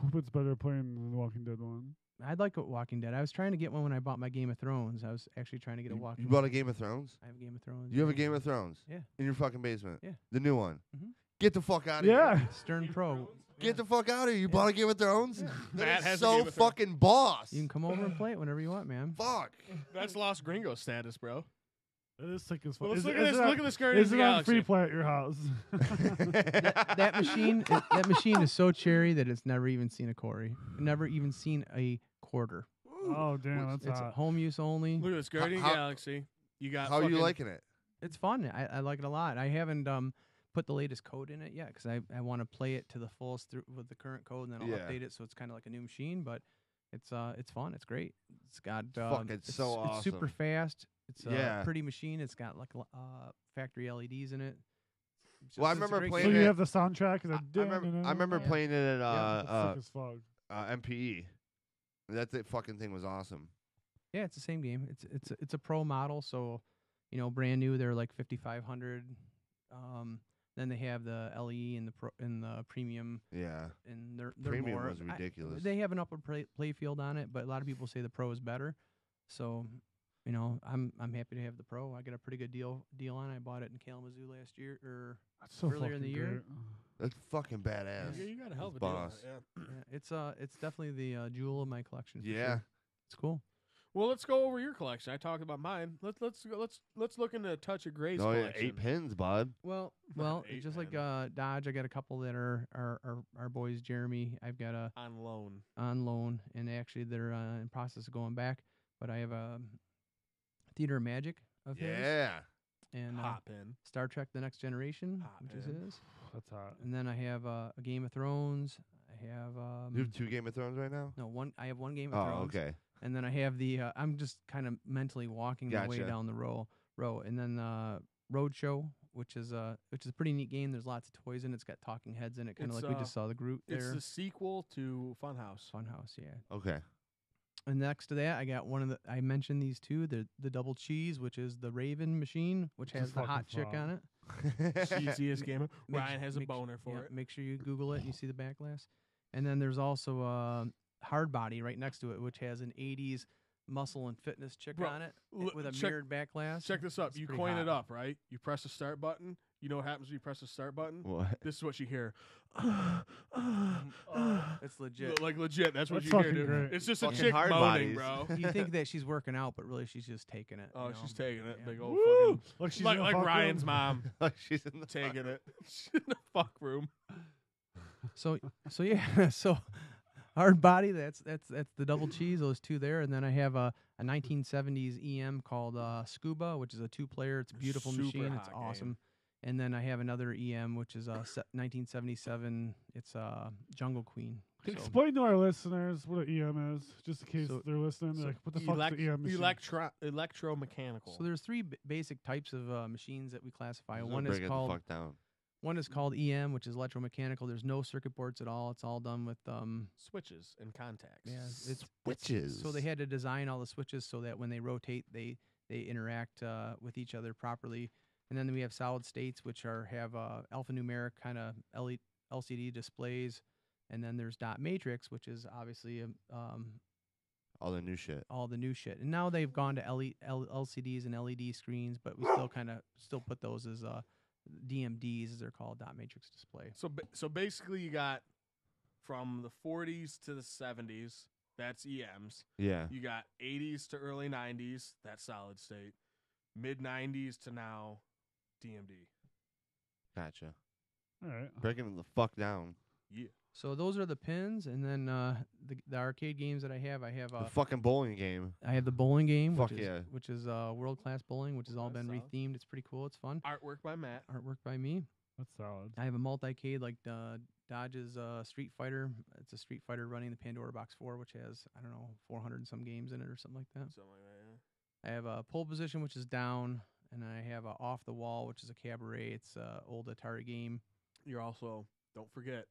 Speaker 1: Hope it's better playing than the Walking Dead one.
Speaker 5: I'd like a Walking Dead. I was trying to get one when I bought my Game of Thrones. I was actually trying to get a Walking.
Speaker 3: You bought a Game of Thrones?
Speaker 5: I have a Game of Thrones.
Speaker 3: You have a
Speaker 5: yeah.
Speaker 3: Game of Thrones?
Speaker 5: Yeah.
Speaker 3: In your fucking basement?
Speaker 5: Yeah.
Speaker 3: The new one?
Speaker 5: Mhm.
Speaker 3: Get the fuck out of
Speaker 1: Yeah.
Speaker 3: here.
Speaker 5: Stern Pro.
Speaker 3: Get the fuck out of here. You bought a Game of Thrones?
Speaker 2: Matt
Speaker 3: That is
Speaker 2: has a
Speaker 3: so
Speaker 2: Game of Thrones.
Speaker 3: fucking boss.
Speaker 5: You can come over and play it whenever you want, man.
Speaker 3: Fuck.
Speaker 2: That's Los Gringos status, bro.
Speaker 1: It is sick as fuck.
Speaker 2: Well, let's
Speaker 1: Is
Speaker 2: look
Speaker 1: it-
Speaker 2: at
Speaker 1: is
Speaker 2: this.
Speaker 1: it on-
Speaker 2: Look at this Guardians
Speaker 1: Is
Speaker 2: of
Speaker 1: it
Speaker 2: the
Speaker 1: on
Speaker 2: Galaxy.
Speaker 1: free play at your house?
Speaker 5: That machine is so cherry that it's never even seen a quarry. Never even seen a quarter.
Speaker 1: Oh, damn, that's
Speaker 5: It's
Speaker 1: hot.
Speaker 5: home use only.
Speaker 2: Look at this Guardian
Speaker 3: How-
Speaker 2: Galaxy. You got.
Speaker 3: How are you
Speaker 2: fucking-
Speaker 3: liking it?
Speaker 5: It's fun. I like it a lot. I haven't put the latest code in it yet because I want to play it to the fullest with the current code, and then I'll
Speaker 3: Yeah.
Speaker 5: update it so it's kind of like a new machine. But it's fun. It's great. It's got
Speaker 3: Fuck, it's so
Speaker 5: It's super
Speaker 3: awesome.
Speaker 5: fast. It's
Speaker 3: Yeah.
Speaker 5: a pretty machine. It's got like factory LEDs in it. It's
Speaker 3: Well, I
Speaker 5: just- it's a
Speaker 3: remember
Speaker 5: great
Speaker 1: So
Speaker 3: playing
Speaker 5: game.
Speaker 1: you
Speaker 3: it-
Speaker 1: have the soundtrack. And
Speaker 3: I remember
Speaker 5: Yeah.
Speaker 3: playing it at
Speaker 1: That's sick as fuck.
Speaker 3: MPE. That fucking thing was awesome.
Speaker 5: Yeah, it's the same game. It's a pro model, so brand new. They're like 5,500. Then they have the LE and the premium,
Speaker 3: Yeah.
Speaker 5: and they're
Speaker 3: Premium
Speaker 5: more.
Speaker 3: was ridiculous.
Speaker 5: They have an upper play field on it, but a lot of people say the pro is better. So, I'm happy to have the pro. I got a pretty good deal on it. I bought it in Kalamazoo last year or
Speaker 1: That's so
Speaker 5: earlier in the
Speaker 1: fucking
Speaker 5: year.
Speaker 1: great.
Speaker 3: That's fucking badass.
Speaker 2: Yeah, you got a hell of a
Speaker 3: That's
Speaker 2: deal on
Speaker 3: boss.
Speaker 2: it, yeah.
Speaker 5: yeah, it's definitely the jewel of my collection. for
Speaker 3: Yeah.
Speaker 5: sure. It's cool.
Speaker 2: Well, let's go over your collection. I talked about mine. Let's look into Touch of Grace
Speaker 3: Oh, yeah.
Speaker 2: collection.
Speaker 3: 8 pins, bud.
Speaker 5: Well,
Speaker 2: Eight,
Speaker 5: just like
Speaker 2: man.
Speaker 5: Dodge, I got a couple that are our boys. Jeremy, I've got a
Speaker 2: On loan.
Speaker 5: on loan, and actually they're in process of going back. But I have a Theater of Magic of his,
Speaker 3: Yeah.
Speaker 5: and
Speaker 2: Hot pin.
Speaker 5: Star Trek: The Next Generation,
Speaker 2: Hot
Speaker 5: which is
Speaker 2: man.
Speaker 5: his.
Speaker 1: That's hot.
Speaker 5: And then I have a Game of Thrones. I have
Speaker 3: You have 2 Game of Thrones right now?
Speaker 5: no one. I have one Game of
Speaker 3: Oh,
Speaker 5: Thrones.
Speaker 3: okay.
Speaker 5: And then I have the. I'm just kind of mentally walking my way
Speaker 3: Gotcha.
Speaker 5: down the row. And then Roadshow, which is a pretty neat game. There's lots of toys in it. It's got talking heads in it, kind of
Speaker 2: It's,
Speaker 5: like we just saw the Groot
Speaker 2: It's
Speaker 5: there.
Speaker 2: the sequel to Funhouse.
Speaker 5: Funhouse, yeah.
Speaker 3: Okay.
Speaker 5: And next to that, I got one of the. I mentioned these two. The double cheese, which is the Raven machine, which
Speaker 1: Which
Speaker 5: has
Speaker 1: is
Speaker 5: the hot
Speaker 1: fucking
Speaker 5: chick
Speaker 1: fun.
Speaker 5: on it.
Speaker 2: Cheesiest game.
Speaker 5: Make
Speaker 2: Ryan
Speaker 5: su-
Speaker 2: has a
Speaker 5: make su-
Speaker 2: boner for
Speaker 5: yeah,
Speaker 2: it.
Speaker 5: Make sure you Google it and you see the back glass. And then there's also Hard Body right next to it, which has an 80s muscle and fitness chick
Speaker 2: Bro,
Speaker 5: on it
Speaker 2: L-
Speaker 5: with a
Speaker 2: check-
Speaker 5: mirrored back glass.
Speaker 2: Check this up.
Speaker 5: It's
Speaker 2: You
Speaker 5: pretty
Speaker 2: coin it
Speaker 5: hot.
Speaker 2: up, right? You press the start button. You know what happens when you press the start button?
Speaker 3: What?
Speaker 2: This is what you hear.
Speaker 5: It's legit.
Speaker 2: Like legit. That's what
Speaker 1: That's
Speaker 2: you hear,
Speaker 1: fucking
Speaker 2: dude.
Speaker 1: great.
Speaker 2: It's just a
Speaker 3: Fucking
Speaker 2: chick
Speaker 3: hard
Speaker 2: moaning,
Speaker 3: bodies.
Speaker 2: bro.
Speaker 5: You think that she's working out, but really she's just taking it.
Speaker 2: Oh,
Speaker 5: you
Speaker 2: she's
Speaker 5: know?
Speaker 2: taking it.
Speaker 5: Yeah.
Speaker 2: Big old
Speaker 1: Woo!
Speaker 2: fucking.
Speaker 1: Like she's
Speaker 2: Like,
Speaker 1: in a
Speaker 2: like
Speaker 1: fuck
Speaker 2: Ryan's
Speaker 1: room.
Speaker 2: mom
Speaker 3: She's in the
Speaker 2: taking it. She's in the fuck room.
Speaker 5: So yeah, so Hard Body. That's the double cheese. Those two there, and then I have a 1970s EM called Scuba, which is a 2-player. It's a beautiful
Speaker 2: Super
Speaker 5: machine. It's
Speaker 2: hot game.
Speaker 5: awesome. And then I have another EM, which is 1977. It's Jungle Queen. So,
Speaker 1: Explain to our listeners what an EM is, just in case
Speaker 5: So-
Speaker 1: they're listening. They're like, what the fuck is the EM machine?
Speaker 2: Electromechanical.
Speaker 5: so there's 3 basic types of machines that we classify.
Speaker 3: Just
Speaker 5: One
Speaker 3: break
Speaker 5: is
Speaker 3: it
Speaker 5: called
Speaker 3: the fuck down.
Speaker 5: EM, which is electromechanical. There's no circuit boards at all. It's all done with
Speaker 2: Switches and contacts.
Speaker 5: yeah, it's
Speaker 3: Switches.
Speaker 5: So they had to design all the switches so that when they rotate, they interact with each other properly. And then we have solid states, which have alphanumeric kind of LCD displays. And then there's dot matrix, which is obviously
Speaker 3: all the new shit.
Speaker 5: all the new shit. And now they've gone to LCDs and LED screens, but we still put those as DMDs, as they're called, dot matrix display.
Speaker 2: So basically, you got from the 40s to the 70s. That's EMs.
Speaker 3: Yeah.
Speaker 2: You got 80s to early 90s. That's solid state. Mid 90s to now, DMD.
Speaker 3: Gotcha.
Speaker 1: All right.
Speaker 3: Breaking it the fuck down.
Speaker 2: Yeah.
Speaker 5: So those are the pins, and then the arcade games that I have
Speaker 3: The fucking bowling game.
Speaker 5: I have the bowling game,
Speaker 3: Fuck
Speaker 5: which
Speaker 3: yeah.
Speaker 5: is world class bowling, which has all
Speaker 2: That's
Speaker 5: been
Speaker 2: solid.
Speaker 5: rethemed. It's pretty cool. It's fun.
Speaker 2: Artwork by Matt.
Speaker 5: Artwork by me.
Speaker 1: That's solid.
Speaker 5: I have a multi-cade like Dodge's Street Fighter. It's a Street Fighter running the Pandora Box 4, which has 400 and some games in it or something like that.
Speaker 2: Something like that, yeah.
Speaker 5: I have a pole position, which is down, and I have a Off the Wall, which is a cabaret. It's a old Atari game.
Speaker 2: You're also, don't forget,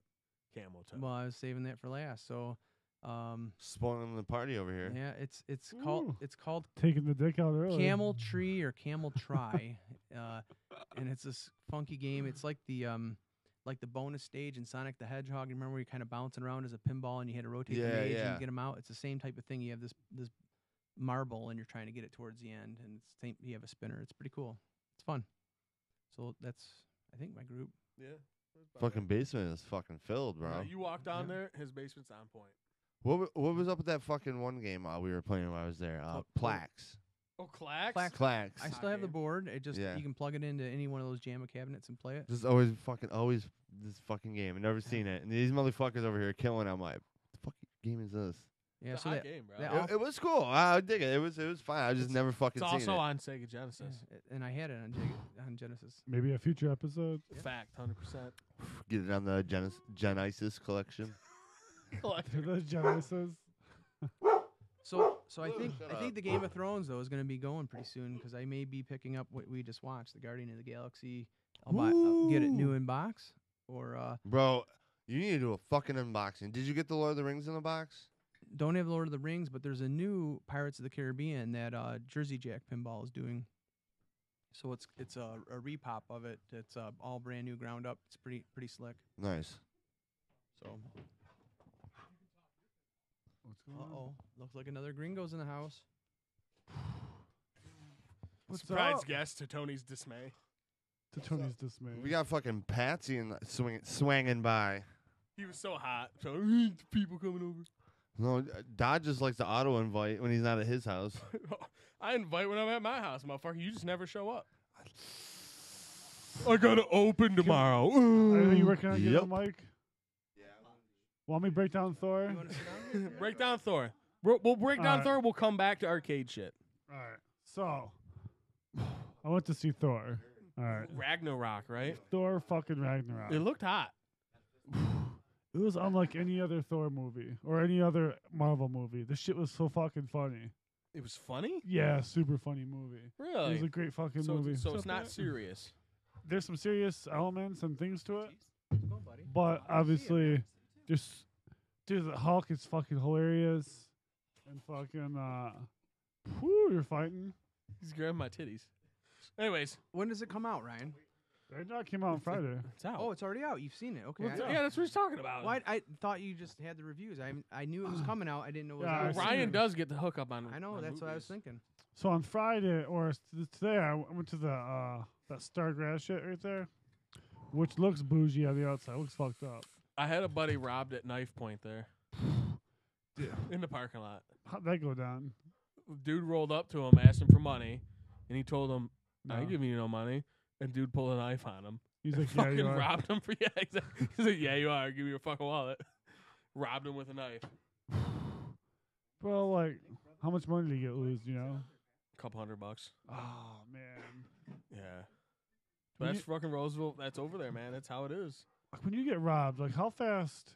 Speaker 2: Camo Toe.
Speaker 5: Well, I was saving that for last. So
Speaker 3: Spoiling the party over here.
Speaker 5: Yeah, it's
Speaker 1: Ooh.
Speaker 5: called
Speaker 1: Taking the dick out early.
Speaker 5: Camel Tree or Camel Try, and it's this funky game. It's like the bonus stage in Sonic the Hedgehog. You remember where you're kind of bouncing around as a pinball and you had to rotate the maze and get them out? It's the same type of thing. You have this marble and you're trying to get it towards the end, and you have a spinner. It's pretty cool. It's fun. So that's, I think, my group.
Speaker 2: Yeah.
Speaker 3: Fucking basement is fucking filled, bro.
Speaker 2: You walk down there, his basement's on point.
Speaker 3: What was up with that fucking one game we were playing while I was there? Plax.
Speaker 2: Oh, Clax?
Speaker 3: Clax.
Speaker 5: I still have the
Speaker 2: game.
Speaker 5: board. It just you can plug it into any one of those JAMA cabinets and play it.
Speaker 3: Just always this fucking game. I've never seen it. And these motherfuckers over here killing it. I'm like, what the fuck game is this?
Speaker 5: Yeah,
Speaker 2: It's a
Speaker 5: so
Speaker 2: hot
Speaker 5: that,
Speaker 2: game, bro.
Speaker 5: that
Speaker 3: It was cool. I dig it. It was fine. I just never fucking
Speaker 2: It's
Speaker 3: seen
Speaker 2: also
Speaker 3: it.
Speaker 2: on Sega Genesis.
Speaker 5: and I had it on Genesis.
Speaker 1: Maybe a future episode.
Speaker 2: Fact, 100%.
Speaker 3: Get it on the Genesis collection.
Speaker 1: The Genesis.
Speaker 5: So I
Speaker 3: Ooh,
Speaker 5: think
Speaker 3: shut
Speaker 5: I think
Speaker 3: up.
Speaker 5: the Game of Thrones though is going to be going pretty soon because I may be picking up what we just watched, the Guardian of the Galaxy. I'll get it new in box or
Speaker 3: Bro, you need to do a fucking unboxing. Did you get the Lord of the Rings in the box?
Speaker 5: don't have Lord of the Rings, but there's a new Pirates of the Caribbean that Jersey Jack Pinball is doing. So it's a repop of it. It's all brand new, ground up. It's pretty slick.
Speaker 3: Nice.
Speaker 5: So
Speaker 1: What's going on?
Speaker 5: looks like another Gringos in the house.
Speaker 1: What's
Speaker 2: Surprise
Speaker 1: up?
Speaker 2: guest to Tony's dismay.
Speaker 1: To Tony's dismay.
Speaker 3: We got fucking Patsy and swinging by.
Speaker 2: He was so hot. So people coming over.
Speaker 3: No, Dodge just likes to auto invite when he's not at his house.
Speaker 2: I invite when I'm at my house, motherfucker. You just never show up. I gotta open tomorrow.
Speaker 1: Are you working on getting
Speaker 3: Yep.
Speaker 1: a mic? Want me to break down Thor?
Speaker 5: You want to sit down?
Speaker 2: Break down Thor. We'll break down
Speaker 1: Alright.
Speaker 2: Thor. We'll come back to arcade shit.
Speaker 1: All right. So, I went to see Thor. All right.
Speaker 2: Ragnarok, right?
Speaker 1: Thor fucking Ragnarok.
Speaker 2: It looked hot.
Speaker 1: It was unlike any other Thor movie or any other Marvel movie. This shit was so fucking funny.
Speaker 2: It was funny.
Speaker 1: Yeah, super funny movie. It
Speaker 2: Really?
Speaker 1: was a great fucking
Speaker 2: so
Speaker 1: movie.
Speaker 2: so it's not serious.
Speaker 1: There's some serious elements and things to it,
Speaker 5: Go, buddy.
Speaker 1: but obviously, just dude, the Hulk is fucking hilarious, and fucking you're fighting.
Speaker 2: He's grabbing my titties. Anyways,
Speaker 5: When does it come out, Ryan?
Speaker 1: Ragnarok came out on Friday.
Speaker 2: it's out.
Speaker 5: Oh, it's already out. You've seen it. Okay.
Speaker 1: What's up?
Speaker 2: Yeah, that's what he's talking about.
Speaker 5: Well, I thought you just had the reviews. I knew it was coming out. I didn't know it was
Speaker 1: Yeah,
Speaker 5: out.
Speaker 1: I've seen
Speaker 2: Ryan
Speaker 1: it.
Speaker 2: does get the hookup on.
Speaker 5: I know.
Speaker 2: on
Speaker 5: That's what I was
Speaker 2: movies.
Speaker 5: thinking.
Speaker 1: So on Friday or today, I went to the that Stargrass shit right there, which looks bougie on the outside. Looks fucked up.
Speaker 2: I had a buddy robbed at knife point there. In the parking lot.
Speaker 1: How'd that go down?
Speaker 2: Dude rolled up to him, asked him for money, and he told him, I
Speaker 1: No.
Speaker 2: ain't giving you no money. And dude pulled a knife on him.
Speaker 1: He's like, yeah,
Speaker 2: Fucking
Speaker 1: you are.
Speaker 2: robbed him for he's like, yeah, you are. Give me your fucking wallet. Robbed him with a knife.
Speaker 1: Bro, like, how much money did he get lose? You know?
Speaker 2: $200.
Speaker 1: Oh man.
Speaker 2: Yeah.
Speaker 1: When
Speaker 2: That's
Speaker 1: you-
Speaker 2: fucking Roosevelt. That's over there, man. That's how it is.
Speaker 1: Like, when you get robbed, like how fast?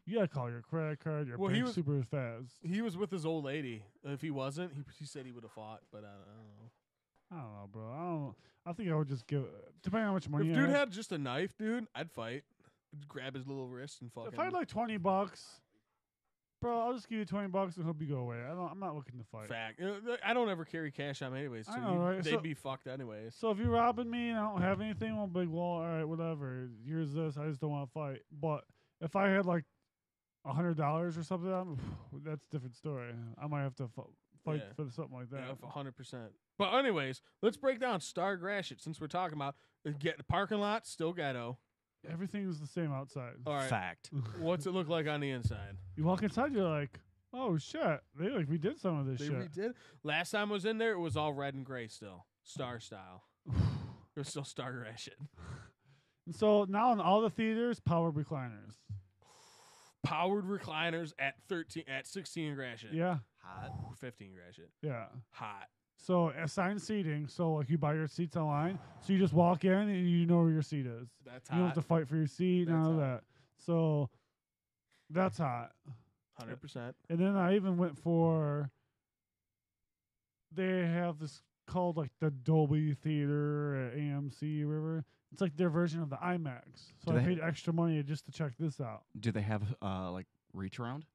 Speaker 1: You gotta call your credit card, your
Speaker 2: Well, he
Speaker 1: bank
Speaker 2: was-
Speaker 1: super fast.
Speaker 2: He was with his old lady. If he wasn't, he said he would have fought, but I don't know.
Speaker 1: I don't know, bro. I think I would just give, depending on how much money.
Speaker 2: If
Speaker 1: I
Speaker 2: dude
Speaker 1: had.
Speaker 2: had just a knife, dude, I'd fight. Grab his little wrist and fucking.
Speaker 1: If I had like $20, bro, I'll just give you $20 and hope you go away. I'm not looking to fight.
Speaker 2: fact. I don't ever carry cash on me anyways, so
Speaker 1: I know, right?
Speaker 2: they'd
Speaker 1: So-
Speaker 2: be fucked anyways.
Speaker 1: So if you're robbing me and I don't have anything, I'll be like, well, all right, whatever. Here's this. I just don't want to fight. But if I had like $100 or something, that's a different story. I might have to fight
Speaker 2: Yeah.
Speaker 1: for something like that.
Speaker 2: Yeah, 100%. But anyways, let's break down Star Gratiot since we're talking about get the parking lot still ghetto.
Speaker 1: Everything's the same outside.
Speaker 2: All right,
Speaker 8: Fact.
Speaker 2: what's it look like on the inside?
Speaker 1: You walk inside, you're like, oh shit, they like redid some of this
Speaker 2: They
Speaker 1: shit.
Speaker 2: redid. Last time I was in there, it was all red and gray still, Star style. It was still Star Gratiot.
Speaker 1: And so now in all the theaters, power recliners.
Speaker 2: Powered recliners at 16 Gratiot.
Speaker 1: Yeah,
Speaker 2: Hot. 15 Gratiot.
Speaker 1: yeah.
Speaker 2: Hot.
Speaker 1: So assigned seating. So like you buy your seats online, so you just walk in and you know where your seat is.
Speaker 2: That's
Speaker 1: You don't have
Speaker 2: hot.
Speaker 1: to fight for your seat, none
Speaker 2: That's
Speaker 1: of
Speaker 2: hot.
Speaker 1: that. So that's hot.
Speaker 2: 100%.
Speaker 1: And then I even went for. They have this called like the Dolby Theater at AMC or whatever. It's like their version of the IMAX. So
Speaker 8: Do
Speaker 1: I
Speaker 8: they-
Speaker 1: paid extra money just to check this out.
Speaker 8: Do they have like reach around?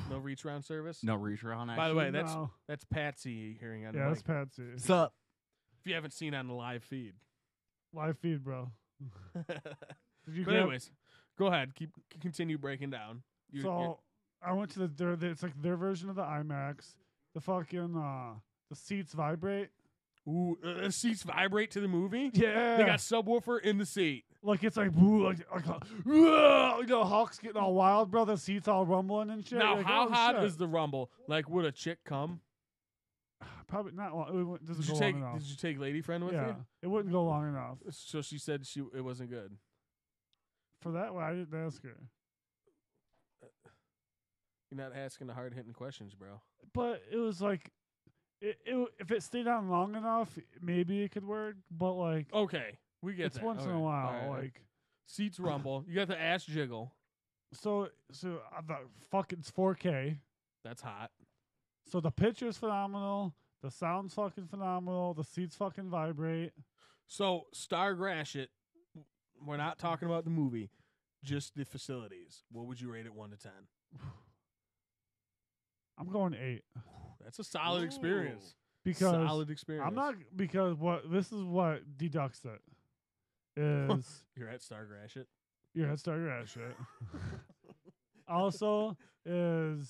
Speaker 2: No reach round service.
Speaker 8: No reach around.
Speaker 2: By the way,
Speaker 1: No.
Speaker 2: that's Patsy hearing on the
Speaker 1: Yeah, that's
Speaker 2: mic.
Speaker 1: Patsy.
Speaker 8: Sup?
Speaker 2: If you haven't seen on the live feed.
Speaker 1: Live feed, bro.
Speaker 2: But
Speaker 1: Did you get-
Speaker 2: anyways, go ahead. Continue breaking down.
Speaker 1: So I went to it's like their version of the IMAX. The fucking the seats vibrate.
Speaker 2: Ooh, the seats vibrate to the movie.
Speaker 1: Yeah,
Speaker 2: They got subwoofer in the seat.
Speaker 1: like it's like woo, Hulk's getting all wild, bro. The seats all rumbling and shit.
Speaker 2: Now,
Speaker 1: Like,
Speaker 2: how
Speaker 1: oh,
Speaker 2: hot
Speaker 1: shit.
Speaker 2: is the rumble? Like, would a chick come?
Speaker 1: Probably not long. It doesn't
Speaker 2: Did you
Speaker 1: go
Speaker 2: take?
Speaker 1: long enough.
Speaker 2: Did you take lady friend with
Speaker 1: Yeah,
Speaker 2: you?
Speaker 1: it wouldn't go long enough.
Speaker 2: So she said it wasn't good.
Speaker 1: For that one, I didn't ask her.
Speaker 2: You're not asking the hard hitting questions, bro.
Speaker 1: But it was like, if it stayed on long enough, maybe it could work. But like,
Speaker 2: Okay, we get
Speaker 1: it's
Speaker 2: that.
Speaker 1: once in
Speaker 2: Okay,
Speaker 1: a while.
Speaker 2: all right.
Speaker 1: Like,
Speaker 2: Seats rumble. You got the ass jiggle.
Speaker 1: so the fucking it's 4K.
Speaker 2: That's hot.
Speaker 1: So the picture's phenomenal. The sound's fucking phenomenal. The seats fucking vibrate.
Speaker 2: So Star Gratiot, we're not talking about the movie, just the facilities. What would you rate it 1 to 10?
Speaker 1: I'm going 8
Speaker 2: That's a solid experience.
Speaker 1: because
Speaker 2: Solid experience.
Speaker 1: I'm not because this is what deducts it is
Speaker 2: You're at Star Gratiot.
Speaker 1: your head start your ass shit. Also is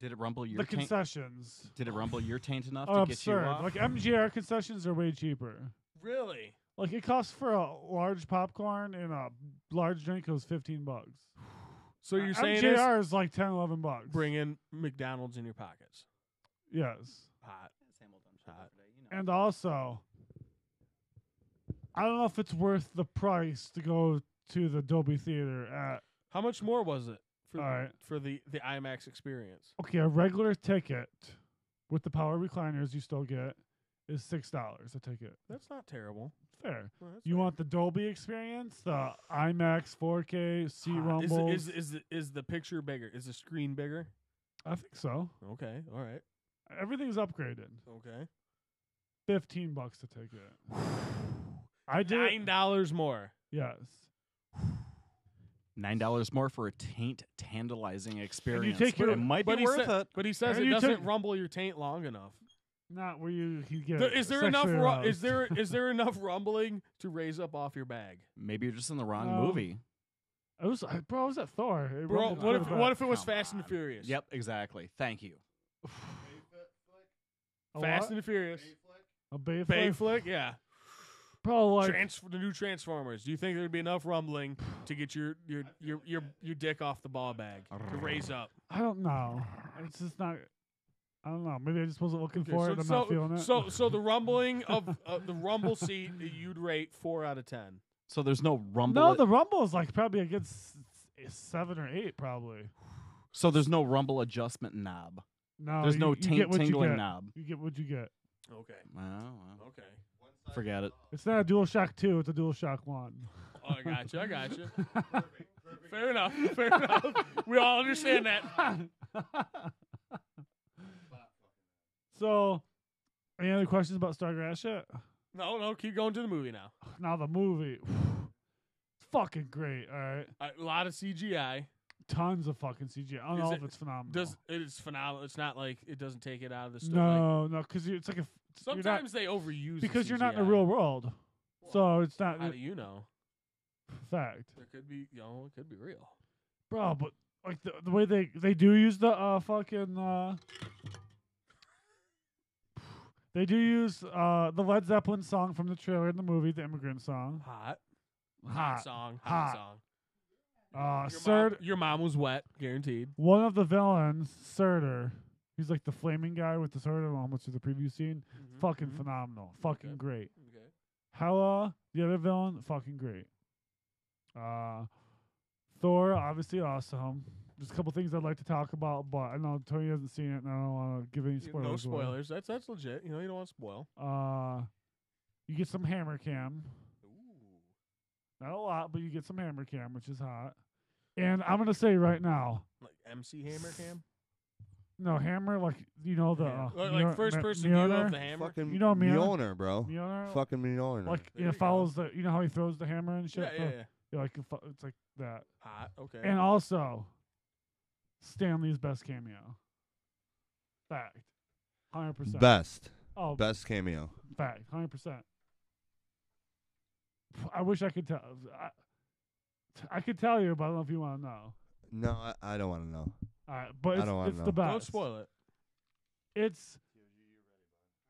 Speaker 8: Did it rumble your
Speaker 1: the
Speaker 8: taint?
Speaker 1: concessions
Speaker 8: Did it rumble your taint enough
Speaker 1: are
Speaker 8: to get you
Speaker 1: absurd.
Speaker 8: off?
Speaker 1: Like MGR concessions are way cheaper.
Speaker 2: Really?
Speaker 1: Like it costs for a large popcorn and a large drink it was $15.
Speaker 2: So you're saying this?
Speaker 1: MJR is like $10-11.
Speaker 2: Bring in McDonald's in your pockets.
Speaker 1: Yes.
Speaker 2: Hot.
Speaker 8: Same old dumb shit
Speaker 2: Hot.
Speaker 8: today, you know.
Speaker 1: And also, I don't know if it's worth the price to go to the Dolby Theater at.
Speaker 2: How much more was it for,
Speaker 1: All right.
Speaker 2: for the IMAX experience?
Speaker 1: Okay, a regular ticket with the power recliners you still get is $6 a ticket.
Speaker 2: That's not terrible.
Speaker 1: Fair.
Speaker 2: Well, that's
Speaker 1: You
Speaker 2: fair.
Speaker 1: want the Dolby experience, the IMAX 4K seat
Speaker 2: Hot.
Speaker 1: rumbles?
Speaker 2: Is the picture bigger? Is the screen bigger?
Speaker 1: I think so.
Speaker 2: Okay. All right.
Speaker 1: Everything's upgraded.
Speaker 2: Okay.
Speaker 1: $15 a ticket. I did.
Speaker 2: $9 more.
Speaker 1: Yes.
Speaker 8: $9 more for a taint tandalizing experience.
Speaker 1: take
Speaker 8: but
Speaker 1: your-
Speaker 8: it might be
Speaker 2: But he
Speaker 8: worth
Speaker 2: said,
Speaker 8: it.
Speaker 2: but he says
Speaker 1: And
Speaker 2: it
Speaker 1: you
Speaker 2: doesn't
Speaker 1: took-
Speaker 2: rumble your taint long enough.
Speaker 1: Not where you get.
Speaker 2: Is there enough?
Speaker 1: sexually aroused.
Speaker 2: Is there enough rumbling to raise up off your bag?
Speaker 8: Maybe you're just in the wrong
Speaker 1: No.
Speaker 8: movie.
Speaker 1: I was at Thor. It
Speaker 2: Bro,
Speaker 1: rumbled
Speaker 2: what if
Speaker 1: pretty
Speaker 2: what
Speaker 1: bad.
Speaker 2: if it was
Speaker 8: Come
Speaker 2: Fast and
Speaker 8: on.
Speaker 2: Furious?
Speaker 8: Yep, exactly. Thank you.
Speaker 1: A
Speaker 2: Fast
Speaker 1: what?
Speaker 2: and Furious.
Speaker 1: A Bay
Speaker 2: Bay
Speaker 1: flick?
Speaker 2: flick, yeah.
Speaker 1: Bro, like
Speaker 2: The new Transformers. Do you think there'd be enough rumbling to get your dick off the ball bag to raise up?
Speaker 1: I don't know. It's just not. I don't know. Maybe I just wasn't looking
Speaker 2: Okay,
Speaker 1: for it. I'm not feeling it.
Speaker 2: So the rumbling of the rumble seat, you'd rate 4 out of 10.
Speaker 8: So there's no rumble.
Speaker 1: No, the Rumble is like probably a good 7 or 8, probably.
Speaker 8: so there's no rumble adjustment knob.
Speaker 1: No,
Speaker 8: There's no
Speaker 1: you get
Speaker 8: taint
Speaker 1: what you
Speaker 8: tingling
Speaker 1: get.
Speaker 8: knob.
Speaker 1: You get what you get.
Speaker 2: Okay.
Speaker 8: Well,
Speaker 2: Okay.
Speaker 8: forget it.
Speaker 1: It's not a DualShock 2. It's a DualShock 1.
Speaker 2: Oh, I got you. I got you. Fair enough. Fair enough. We all understand that.
Speaker 1: So, any other questions about Star Gratiot?
Speaker 2: No. Keep going to the movie now.
Speaker 1: Now the movie, it's fucking great. All right,
Speaker 2: A lot of CGI.
Speaker 1: tons of fucking CGI. I don't
Speaker 2: Is
Speaker 1: know
Speaker 2: it-
Speaker 1: if it's phenomenal.
Speaker 2: It's phenomenal. It's not like it doesn't take it out of the story.
Speaker 1: no, because it's like you're not,
Speaker 2: Sometimes they overuse the
Speaker 1: because you're not in the
Speaker 2: CGI.
Speaker 1: real world, so it's not
Speaker 2: How do you know?
Speaker 1: fact,
Speaker 2: There could be, it could be real.
Speaker 1: bro. But like the way they do use the fucking they do use the Led Zeppelin song from the trailer in the movie, the Immigrant Song.
Speaker 2: Hot
Speaker 1: Hot.
Speaker 2: song.
Speaker 1: Hot.
Speaker 2: Song. Your mom was wet, guaranteed.
Speaker 1: One of the villains, Surtur, he's like the flaming guy with the sword. I don't know how much of the preview scene. Fucking phenomenal. Fucking
Speaker 2: Okay.
Speaker 1: great.
Speaker 2: Okay.
Speaker 1: Hela, the other villain, fucking great. Thor, obviously awesome. There's a couple things I'd like to talk about, but I know Tony hasn't seen it, and I don't want to give any spoilers.
Speaker 2: No
Speaker 1: away.
Speaker 2: spoilers. That's legit. You don't want to spoil.
Speaker 1: You get some hammer cam.
Speaker 2: Ooh.
Speaker 1: Not a lot, but you get some hammer cam, which is hot. And I'm gonna say right now,
Speaker 2: Like MC Hammer Cam.
Speaker 1: no hammer, like the
Speaker 2: Like first person view
Speaker 1: Mjolnir?
Speaker 2: of the hammer.
Speaker 3: Fucking
Speaker 1: You know
Speaker 3: Mjolnir, bro.
Speaker 1: Mjolnir?
Speaker 3: Fucking Mjolnir.
Speaker 1: Like
Speaker 2: There you go.
Speaker 1: follows the how he throws the hammer and shit.
Speaker 2: Yeah.
Speaker 1: Yeah, like it's like that.
Speaker 2: Hot. Okay.
Speaker 1: And also, Stan Lee's best cameo. Fact. 100%.
Speaker 3: Best.
Speaker 1: Oh,
Speaker 3: Best cameo.
Speaker 1: fact. 100%. I wish I could tell. I could tell you, but I don't know if you want to know.
Speaker 3: No, I don't want to know.
Speaker 1: All right, but
Speaker 3: I don't wanna
Speaker 1: it's
Speaker 3: know.
Speaker 1: the best.
Speaker 2: Don't spoil it.
Speaker 1: It's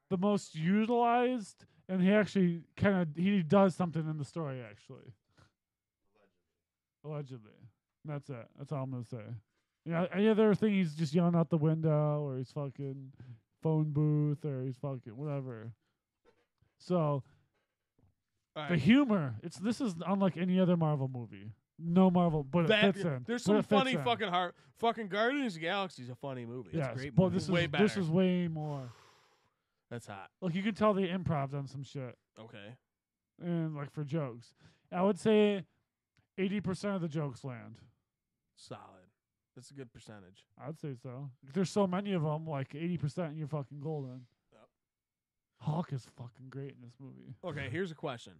Speaker 1: the most utilized, and he actually he does something in the story actually. Allegedly. That's it. That's all I'm gonna say. Yeah, any other thing he's just yelling out the window, or he's fucking phone booth, or he's fucking whatever. So
Speaker 2: All
Speaker 1: the
Speaker 2: right.
Speaker 1: humor, this is unlike any other Marvel movie. No Marvel, but
Speaker 2: That-
Speaker 1: it fits in.
Speaker 2: There's
Speaker 1: But
Speaker 2: some
Speaker 1: it fits
Speaker 2: funny
Speaker 1: in.
Speaker 2: fucking Guardians of the Galaxy is a funny movie.
Speaker 1: Yes,
Speaker 5: great
Speaker 1: but
Speaker 5: movie.
Speaker 1: this
Speaker 2: Way
Speaker 1: is
Speaker 2: better.
Speaker 1: way more.
Speaker 2: That's hot.
Speaker 1: Like you can tell they improv on some shit,
Speaker 2: Okay.
Speaker 1: and like for jokes, I would say 80% of the jokes land.
Speaker 2: Solid. That's a good percentage.
Speaker 1: I'd say so. There's so many of them, like 80%, you're fucking golden.
Speaker 2: Yep.
Speaker 1: Hulk is fucking great in this movie.
Speaker 2: Okay, here's a question.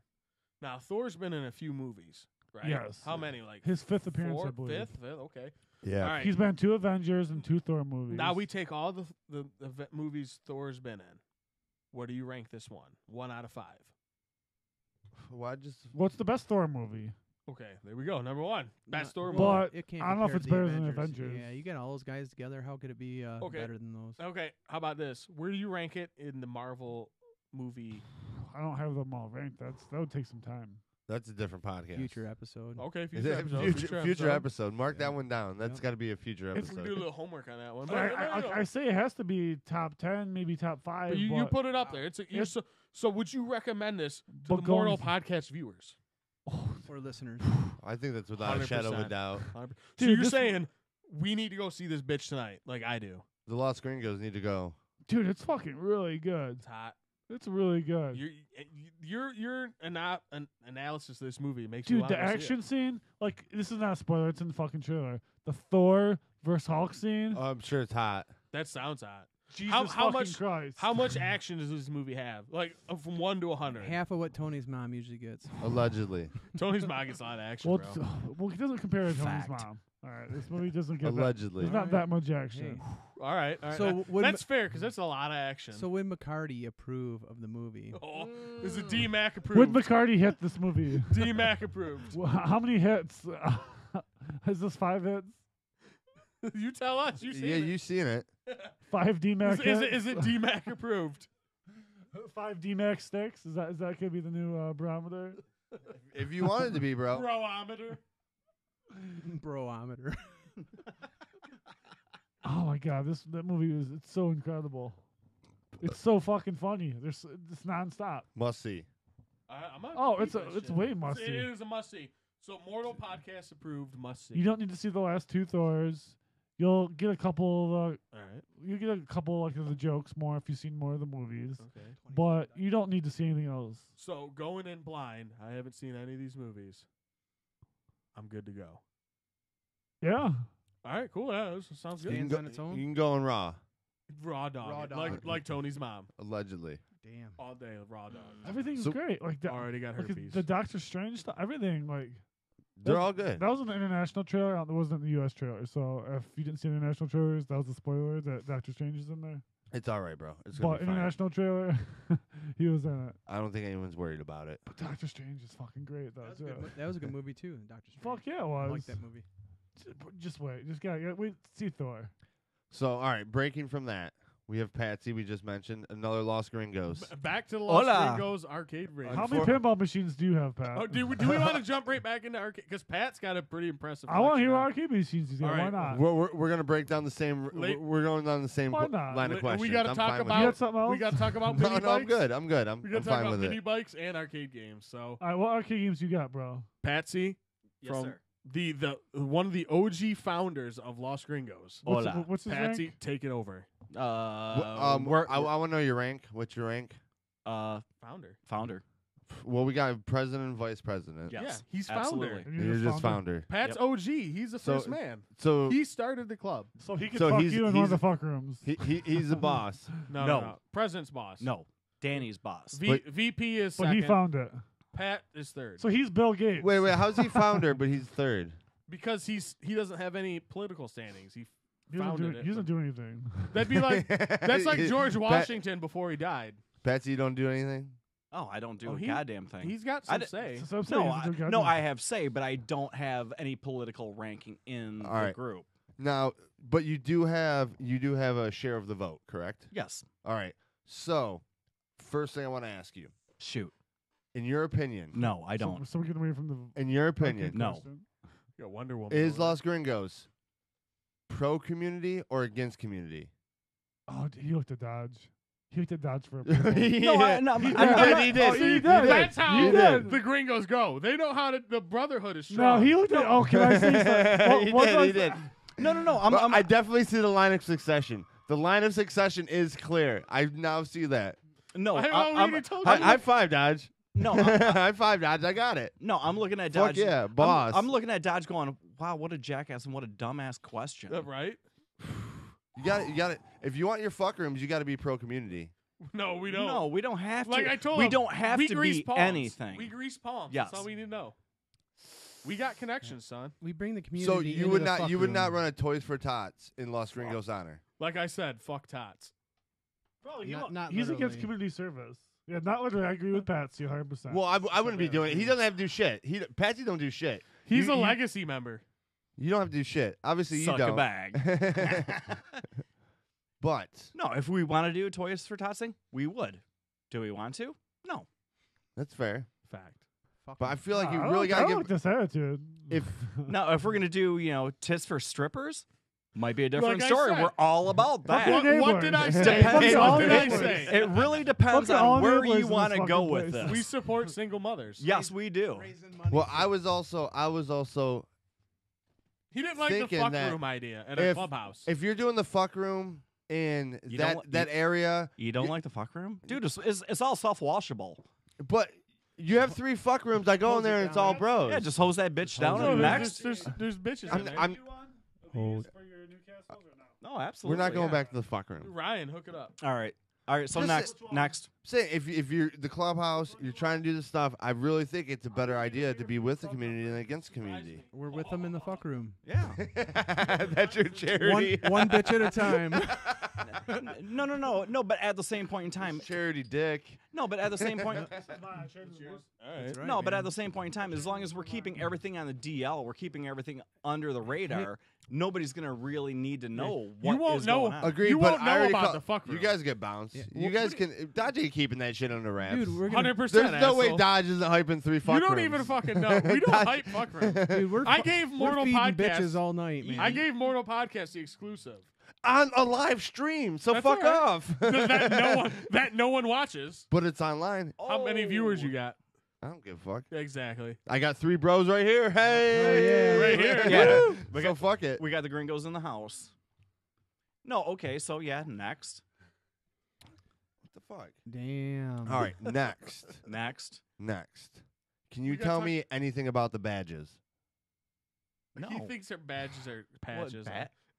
Speaker 2: Now, Thor's been in a few movies, right?
Speaker 1: Yes.
Speaker 2: How many? Like
Speaker 1: His fifth appearance, I
Speaker 2: four?
Speaker 1: believe.
Speaker 2: Fifth? Okay.
Speaker 3: Yeah.
Speaker 2: All right.
Speaker 1: He's been in 2 Avengers and 2 Thor movies.
Speaker 2: Now we take all the movies Thor's been in. Where do you rank this one? 1 out of 5.
Speaker 3: Why just?
Speaker 1: What's the best Thor movie?
Speaker 2: Okay, there we go. Number 1. Best Thor
Speaker 1: Well,
Speaker 2: movie.
Speaker 1: But
Speaker 5: it can't
Speaker 1: I don't know if
Speaker 5: compare
Speaker 1: it's
Speaker 5: to the
Speaker 1: better than
Speaker 5: Avengers.
Speaker 1: Avengers.
Speaker 5: Yeah, you get all those guys together. How could it be
Speaker 2: Okay.
Speaker 5: better than those?
Speaker 2: Okay, how about this? Where do you rank it in the Marvel movie?
Speaker 1: I don't have them all ranked. That would take some time.
Speaker 3: That's a different podcast.
Speaker 5: Future episode.
Speaker 2: Okay,
Speaker 3: Is
Speaker 2: future
Speaker 3: it
Speaker 2: episode.
Speaker 3: future episode. Mark
Speaker 5: Yeah.
Speaker 3: that one down. That's
Speaker 5: Yep.
Speaker 3: got to be a future
Speaker 1: It's-
Speaker 2: We can
Speaker 3: episode.
Speaker 2: do a little homework on that one.
Speaker 1: I say it has to be top 10, maybe top 5.
Speaker 2: But you
Speaker 1: but
Speaker 2: put it up there. You're
Speaker 1: it's-
Speaker 2: so would you recommend this to
Speaker 1: But
Speaker 2: the
Speaker 1: going
Speaker 2: Mortal
Speaker 1: f-
Speaker 2: Podcast viewers?
Speaker 5: For listeners.
Speaker 3: I think that's without a shadow of a
Speaker 2: 100%.
Speaker 3: doubt.
Speaker 2: So
Speaker 1: Dude,
Speaker 2: you're
Speaker 1: this-
Speaker 2: saying we need to go see this bitch tonight, like I do.
Speaker 3: The Los Gringos need to go.
Speaker 1: Dude, it's fucking really good.
Speaker 2: It's hot.
Speaker 1: It's really good.
Speaker 2: Your analysis of this movie makes you
Speaker 1: Dude,
Speaker 2: wanna
Speaker 1: the
Speaker 2: go see
Speaker 1: action
Speaker 2: it.
Speaker 1: scene, like, this is not a spoiler, it's in the fucking trailer. The Thor versus Hulk scene.
Speaker 3: Oh, I'm sure it's hot.
Speaker 2: That sounds hot.
Speaker 1: Jesus
Speaker 2: how
Speaker 1: fucking
Speaker 2: much-
Speaker 1: Christ.
Speaker 2: How much action does this movie have? Like from 1 to 100.
Speaker 5: Half of what Tony's mom usually gets.
Speaker 3: Allegedly.
Speaker 2: Tony's mom gets a lot of action,
Speaker 1: Well,
Speaker 2: bro.
Speaker 1: well, he doesn't compare it to his
Speaker 5: Fact.
Speaker 1: mom. All right, this movie doesn't get that.
Speaker 3: Allegedly.
Speaker 1: There's not that much action.
Speaker 5: Hey.
Speaker 2: All right.
Speaker 5: So would
Speaker 2: that's fair because that's a lot of action.
Speaker 5: So would McCarty approve of the movie?
Speaker 2: oh, is it D Mac
Speaker 1: Would
Speaker 2: approved?
Speaker 1: McCarty hit this movie?
Speaker 2: D Mac approved.
Speaker 1: Well, how many hits? Is this 5 hits?
Speaker 2: You tell us. You see
Speaker 3: Yeah,
Speaker 2: it.
Speaker 3: you seen it.
Speaker 1: 5 D-Mac hits?
Speaker 2: Is it D Mac approved?
Speaker 1: 5 D-Mac sticks? Is that going to be the new barometer?
Speaker 3: If you wanted to be, bro.
Speaker 2: Broometer.
Speaker 5: Broometer.
Speaker 1: Oh my god, that movie it's so incredible. It's so fucking funny. It's nonstop.
Speaker 3: Must see.
Speaker 2: I'm not
Speaker 1: Oh,
Speaker 2: keep
Speaker 1: it's
Speaker 2: that
Speaker 1: it's
Speaker 2: shit.
Speaker 1: way must
Speaker 2: It
Speaker 1: see.
Speaker 2: is a must see. So Mortal Podcast approved must see.
Speaker 1: You don't need to see the last 2 Thors. You'll get a couple.
Speaker 2: All right.
Speaker 1: You get a couple like of the jokes more if you've seen more of the movies.
Speaker 2: Okay.
Speaker 1: But you don't need to see anything else.
Speaker 2: So going in blind, I haven't seen any of these movies. I'm good to go.
Speaker 1: Yeah.
Speaker 2: All right, cool. Yeah, this sounds good.
Speaker 5: Stands on its own.
Speaker 3: You can go in raw.
Speaker 2: Raw dog.
Speaker 5: Raw dog.
Speaker 2: Like Tony's mom.
Speaker 3: Allegedly.
Speaker 5: Damn.
Speaker 2: All day raw dog.
Speaker 1: Everything's
Speaker 3: So-
Speaker 1: great. Like that.
Speaker 2: Already got
Speaker 1: Look at
Speaker 2: herpes.
Speaker 1: the Doctor Strange stuff. Everything like.
Speaker 3: They're
Speaker 1: That's-
Speaker 3: all good.
Speaker 1: That was an international trailer. That wasn't the U.S. trailer. So if you didn't see the international trailers, that was a spoiler that Doctor Strange is in there.
Speaker 3: It's all right, bro. It's gonna
Speaker 1: But
Speaker 3: be fine.
Speaker 1: international trailer, he was in it.
Speaker 3: I don't think anyone's worried about it.
Speaker 1: But Doctor Strange is fucking great though.
Speaker 5: That was, a good, that was a good movie too, Doctor Strange.
Speaker 1: Fuck yeah, it
Speaker 5: I
Speaker 1: was.
Speaker 5: like that movie.
Speaker 1: Just wait. Just gotta wait. See Thor.
Speaker 3: So, all right, breaking from that, we have Patsy. We just mentioned another Los Gringos.
Speaker 2: Back to the Los
Speaker 8: Hola.
Speaker 2: Gringos arcade ring.
Speaker 1: How many pinball machines do you have, Pat?
Speaker 2: Oh, do we want to jump right back into arcade? Because Pat's got a pretty impressive.
Speaker 1: I want to
Speaker 2: collection
Speaker 1: hear
Speaker 2: now.
Speaker 1: what arcade machines he's got.
Speaker 2: All
Speaker 1: Why
Speaker 2: right.
Speaker 1: not?
Speaker 3: We're gonna break down the same.
Speaker 2: Late-
Speaker 3: We're going down the same
Speaker 1: Why not?
Speaker 3: line of
Speaker 2: We
Speaker 3: questions.
Speaker 2: gotta
Speaker 3: I'm
Speaker 2: talk
Speaker 3: fine with
Speaker 2: about-
Speaker 1: You
Speaker 3: it.
Speaker 1: got something else?
Speaker 2: We got to talk about
Speaker 3: No,
Speaker 2: mini
Speaker 3: no, I'm
Speaker 2: bikes.
Speaker 3: good. I'm good.
Speaker 2: We got
Speaker 3: I'm
Speaker 2: to talk
Speaker 3: fine
Speaker 2: about
Speaker 3: with
Speaker 2: mini
Speaker 3: it.
Speaker 2: bikes and arcade games. So
Speaker 1: All right, what arcade games you got, bro?
Speaker 2: Patsy
Speaker 8: Yes,
Speaker 2: from
Speaker 8: sir.
Speaker 2: the one of the OG founders of Los Gringos.
Speaker 8: Hola.
Speaker 1: What's his
Speaker 2: Patsy,
Speaker 1: rank?
Speaker 2: take it over.
Speaker 3: I want to know your rank. What's your rank?
Speaker 2: Founder.
Speaker 8: Founder.
Speaker 3: Well, we got president and vice president.
Speaker 8: Yes.
Speaker 2: Yeah, he's
Speaker 8: absolutely.
Speaker 2: founder.
Speaker 1: And
Speaker 3: You're just founder.
Speaker 2: Pat's
Speaker 8: Yep.
Speaker 2: OG. He's the
Speaker 3: So-
Speaker 2: first man.
Speaker 3: So
Speaker 2: He started the club.
Speaker 1: So he can
Speaker 3: So
Speaker 1: fuck
Speaker 3: he's-
Speaker 1: you in one of
Speaker 3: he's-
Speaker 1: the fuck rooms.
Speaker 3: he's the boss.
Speaker 2: No,
Speaker 8: No.
Speaker 2: President's boss.
Speaker 8: No. Danny's boss.
Speaker 2: VP is
Speaker 1: But
Speaker 2: second.
Speaker 1: he found it.
Speaker 2: Pat is third.
Speaker 1: So he's Bill Gates.
Speaker 3: Wait. How's he founder, but he's third?
Speaker 2: Because he doesn't have any political standings. founded it.
Speaker 1: He doesn't
Speaker 2: but
Speaker 1: do anything.
Speaker 2: That'd be like that's like George Washington before he died.
Speaker 3: Patsy, you don't do anything?
Speaker 8: Oh, I don't do
Speaker 2: Oh,
Speaker 8: a
Speaker 2: he-
Speaker 8: goddamn thing.
Speaker 2: He's got
Speaker 8: I
Speaker 2: some
Speaker 8: d-
Speaker 2: say.
Speaker 1: So I'm saying
Speaker 8: No,
Speaker 1: he doesn't do
Speaker 8: no,
Speaker 1: goddamn
Speaker 8: I have say, but I don't have any political ranking in
Speaker 3: All
Speaker 8: the
Speaker 3: right.
Speaker 8: group.
Speaker 3: Now, but you do have a share of the vote, correct?
Speaker 8: Yes.
Speaker 3: All right. So, first thing I want to ask you,
Speaker 8: Shoot.
Speaker 3: in your opinion,
Speaker 8: No, I don't.
Speaker 1: So we get away from the.
Speaker 3: in your opinion,
Speaker 1: okay
Speaker 8: No.
Speaker 1: question.
Speaker 2: You got Wonder Woman.
Speaker 3: is
Speaker 2: over
Speaker 3: Los Gringos pro community or against community?
Speaker 1: Oh, he looked at Dodge. He looked at Dodge for a
Speaker 8: No, I'm
Speaker 3: He
Speaker 8: not-
Speaker 3: did, he did.
Speaker 1: Oh, he did.
Speaker 2: there. That's how
Speaker 3: You did.
Speaker 2: the Gringos go. They know how to. The brotherhood is
Speaker 1: No,
Speaker 2: strong.
Speaker 1: he looked at. Oh, can I say something?
Speaker 3: He
Speaker 1: What
Speaker 3: did,
Speaker 1: was
Speaker 3: he did.
Speaker 8: No.
Speaker 3: But I definitely see the line of succession. The line of succession is clear. I now see that.
Speaker 8: no.
Speaker 2: I
Speaker 8: I'm-
Speaker 2: already told you.
Speaker 3: High five, Dodge.
Speaker 8: no.
Speaker 3: High five, Dodge. I got it.
Speaker 8: No, I'm looking at
Speaker 3: Fuck
Speaker 8: Dodge.
Speaker 3: yeah, boss.
Speaker 8: I'm looking at Dodge going, wow, what a jackass and what a dumbass question.
Speaker 2: Right?
Speaker 3: You got it. If you want your fuck rooms, you got to be pro community.
Speaker 2: No, we don't.
Speaker 8: No, we don't have to.
Speaker 2: Like I told
Speaker 8: we
Speaker 2: him,
Speaker 8: don't have
Speaker 2: we
Speaker 8: to
Speaker 2: grease
Speaker 8: be
Speaker 2: palms.
Speaker 8: anything.
Speaker 2: We grease palms.
Speaker 8: Yes.
Speaker 2: That's all we need to know. We got connections, son.
Speaker 5: We bring the community.
Speaker 3: So you
Speaker 5: into
Speaker 3: would
Speaker 5: the
Speaker 3: not
Speaker 5: fuck
Speaker 3: you would
Speaker 5: room.
Speaker 3: not run a Toys for Tots in Los Gringos honor.
Speaker 2: Like I said, fuck tots.
Speaker 1: Bro,
Speaker 5: Not
Speaker 1: he's against
Speaker 5: literally.
Speaker 1: community service. Yeah, not literally. I agree with Patsy 100%.
Speaker 3: Well, I wouldn't be doing it. He doesn't have to do shit. Patsy don't do shit.
Speaker 2: He's
Speaker 3: You-
Speaker 2: a
Speaker 3: you-
Speaker 2: legacy member.
Speaker 3: You don't have to do shit. Obviously, you
Speaker 8: Suck
Speaker 3: don't.
Speaker 8: a bag.
Speaker 3: But
Speaker 8: No, if we want to do a Toys for Tots thing, we would. Do we want to? No.
Speaker 3: that's fair.
Speaker 2: Fact.
Speaker 3: But I feel like you
Speaker 1: I
Speaker 3: really
Speaker 1: don't- I
Speaker 3: got to
Speaker 1: don't
Speaker 3: give.
Speaker 1: like this attitude.
Speaker 3: If
Speaker 8: No, if we're gonna do, tits for strippers, might be a different
Speaker 2: Like I
Speaker 8: story.
Speaker 2: said.
Speaker 8: We're all about
Speaker 1: Fuck
Speaker 8: that.
Speaker 1: your
Speaker 2: What did I
Speaker 1: neighbors.
Speaker 2: say?
Speaker 1: Fuck
Speaker 8: It-
Speaker 1: all
Speaker 2: What did I
Speaker 1: neighbors.
Speaker 2: say?
Speaker 8: It really depends
Speaker 1: Fuck all
Speaker 8: on where
Speaker 1: neighbors
Speaker 8: you
Speaker 1: in
Speaker 8: want
Speaker 1: this
Speaker 8: to go
Speaker 1: fucking
Speaker 8: with
Speaker 1: place.
Speaker 8: this.
Speaker 2: We support single mothers.
Speaker 8: Yes, we do.
Speaker 5: Raising money.
Speaker 3: well, I was also
Speaker 2: He didn't like the
Speaker 3: thinking
Speaker 2: fuck
Speaker 3: that
Speaker 2: room idea at a clubhouse.
Speaker 3: if you're doing the fuck room in
Speaker 8: You
Speaker 3: that
Speaker 8: don't-
Speaker 3: that area,
Speaker 8: You don't like the fuck room, dude? It's all self-washable.
Speaker 3: but you have 3 fuck rooms. I go in there and it's all bros.
Speaker 8: Yeah, just hose that bitch down
Speaker 2: No,
Speaker 8: and
Speaker 2: there's,
Speaker 8: next.
Speaker 2: there's bitches
Speaker 3: I'm-
Speaker 2: in there.
Speaker 3: I'm-
Speaker 1: Hold. For your Newcastles or no?
Speaker 8: No, absolutely.
Speaker 3: We're not going
Speaker 8: yeah.
Speaker 3: back to the fuck room.
Speaker 2: Ryan, hook it up.
Speaker 8: All right. So
Speaker 3: Just
Speaker 8: next.
Speaker 3: Say if you're the clubhouse, you're trying to do this stuff. I really think it's a better idea to be with the community than against the community.
Speaker 5: We're with them in the fuck room.
Speaker 8: Yeah.
Speaker 3: That's your charity.
Speaker 5: One bitch at a time.
Speaker 8: No. But at the same point in time,
Speaker 3: Charity dick.
Speaker 8: no. But at the same point,
Speaker 2: All right.
Speaker 5: Right,
Speaker 8: no. But
Speaker 5: man.
Speaker 8: at the same point in time, as long as we're keeping everything on the DL, we're keeping everything under the radar. Nobody's gonna really need to know what
Speaker 2: won't
Speaker 8: is
Speaker 2: know.
Speaker 8: going on.
Speaker 3: Agreed,
Speaker 2: You
Speaker 3: but
Speaker 2: won't
Speaker 3: I
Speaker 2: know
Speaker 3: already
Speaker 2: about the fuck
Speaker 3: You
Speaker 2: room.
Speaker 3: guys get bounced.
Speaker 5: Yeah.
Speaker 3: You guys can. Dodge ain't keeping that shit under wraps.
Speaker 5: Dude, we're gonna
Speaker 2: 100%.
Speaker 3: There's no way
Speaker 2: asshole.
Speaker 3: Dodge isn't hyping 3 fuck
Speaker 2: You don't
Speaker 3: rooms.
Speaker 2: even fucking know. We don't hype fuck rooms.
Speaker 5: Dude, we're
Speaker 2: I
Speaker 5: fu-
Speaker 2: gave
Speaker 5: we're
Speaker 2: Mortal
Speaker 5: feeding
Speaker 2: Podcast.
Speaker 5: bitches all night, man.
Speaker 2: I gave Mortal Podcast the exclusive
Speaker 3: on a live stream, so
Speaker 2: That's
Speaker 3: fuck
Speaker 2: all right.
Speaker 3: off.
Speaker 2: that no one watches.
Speaker 3: But it's online.
Speaker 2: How many viewers you
Speaker 8: Oh.
Speaker 2: got?
Speaker 3: I don't give a fuck.
Speaker 2: Exactly.
Speaker 3: I got 3 bros right here. Hey,
Speaker 5: yeah.
Speaker 2: Right here.
Speaker 8: Yeah.
Speaker 3: Woo! So fuck it.
Speaker 8: We got the Gringos in the house. No, okay, so yeah, next.
Speaker 3: What the fuck?
Speaker 5: Damn.
Speaker 3: All right, next.
Speaker 8: Next.
Speaker 3: Can you
Speaker 2: We gotta
Speaker 3: tell
Speaker 2: talk-
Speaker 3: me anything about the badges?
Speaker 8: No.
Speaker 2: He thinks their badges are
Speaker 8: What,
Speaker 2: patches.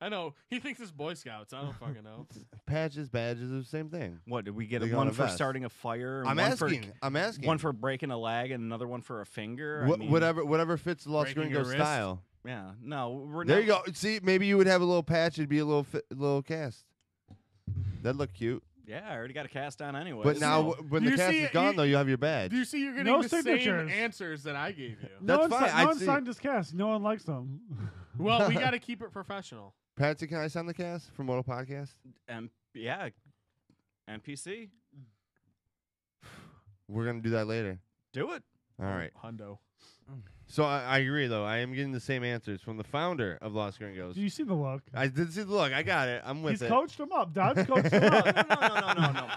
Speaker 2: I know. He thinks it's Boy Scouts. I don't fucking know.
Speaker 3: Patches, badges are the same thing.
Speaker 8: What, did we get
Speaker 3: They go
Speaker 8: one
Speaker 3: on a
Speaker 8: for
Speaker 3: vest.
Speaker 8: starting a fire? And
Speaker 3: I'm
Speaker 8: one
Speaker 3: asking.
Speaker 8: For,
Speaker 3: I'm asking.
Speaker 8: One for breaking a leg and another one for a finger? I mean,
Speaker 3: whatever fits the Los
Speaker 2: Breaking
Speaker 3: Gringos
Speaker 2: your wrist.
Speaker 3: style.
Speaker 8: Yeah, no. We're
Speaker 3: There
Speaker 8: not,
Speaker 3: you go. See, maybe you would have a little patch. It'd be a little cast. That'd look cute.
Speaker 8: Yeah, I already got a cast on anyway.
Speaker 3: But now, when the
Speaker 2: You
Speaker 3: cast
Speaker 2: see
Speaker 3: is
Speaker 2: it-
Speaker 3: gone,
Speaker 2: you-
Speaker 3: though, you have your badge.
Speaker 2: Do you see you're getting
Speaker 1: No
Speaker 2: the
Speaker 1: signatures.
Speaker 2: same answers that I gave you?
Speaker 1: No
Speaker 3: That's
Speaker 1: one,
Speaker 3: fine,
Speaker 1: no
Speaker 3: I'd
Speaker 1: one
Speaker 3: see.
Speaker 1: signed his cast. No one likes them.
Speaker 2: Well, we got to keep it professional.
Speaker 3: Patsy, can I sign the cast for Mortal Podcast?
Speaker 8: Yeah, NPC.
Speaker 3: We're gonna do that later.
Speaker 8: Do it.
Speaker 3: All right.
Speaker 2: Hundo.
Speaker 3: So I agree, though. I am getting the same answers from the founder of Los Gringos.
Speaker 1: Do you see the look?
Speaker 3: I did see the look. I got it. I'm with
Speaker 1: He's
Speaker 3: it.
Speaker 1: coached him up. Dodge coached him up.
Speaker 8: No.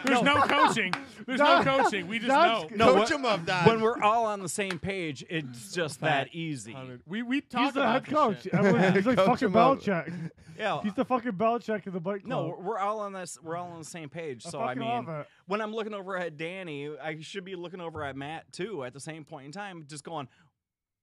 Speaker 2: There's no coaching. There's no coaching. We just
Speaker 1: That's-
Speaker 2: know.
Speaker 8: No,
Speaker 3: Coach
Speaker 8: what-
Speaker 3: him up, Dodge.
Speaker 8: When we're all on the same page, it's just that easy.
Speaker 2: We talk
Speaker 1: He's the
Speaker 2: about
Speaker 1: head
Speaker 2: this
Speaker 1: coach.
Speaker 2: shit.
Speaker 1: Everyone, he's like
Speaker 3: Coach
Speaker 1: fucking
Speaker 3: him up.
Speaker 1: Belichick.
Speaker 8: Yeah.
Speaker 1: He's the fucking Belichick of the bike club.
Speaker 8: No, we're all on this. We're all on the same page. So I
Speaker 1: fucking
Speaker 8: mean,
Speaker 1: love it.
Speaker 8: when I'm looking over at Danny, I should be looking over at Matt too. At the same point in time, just going,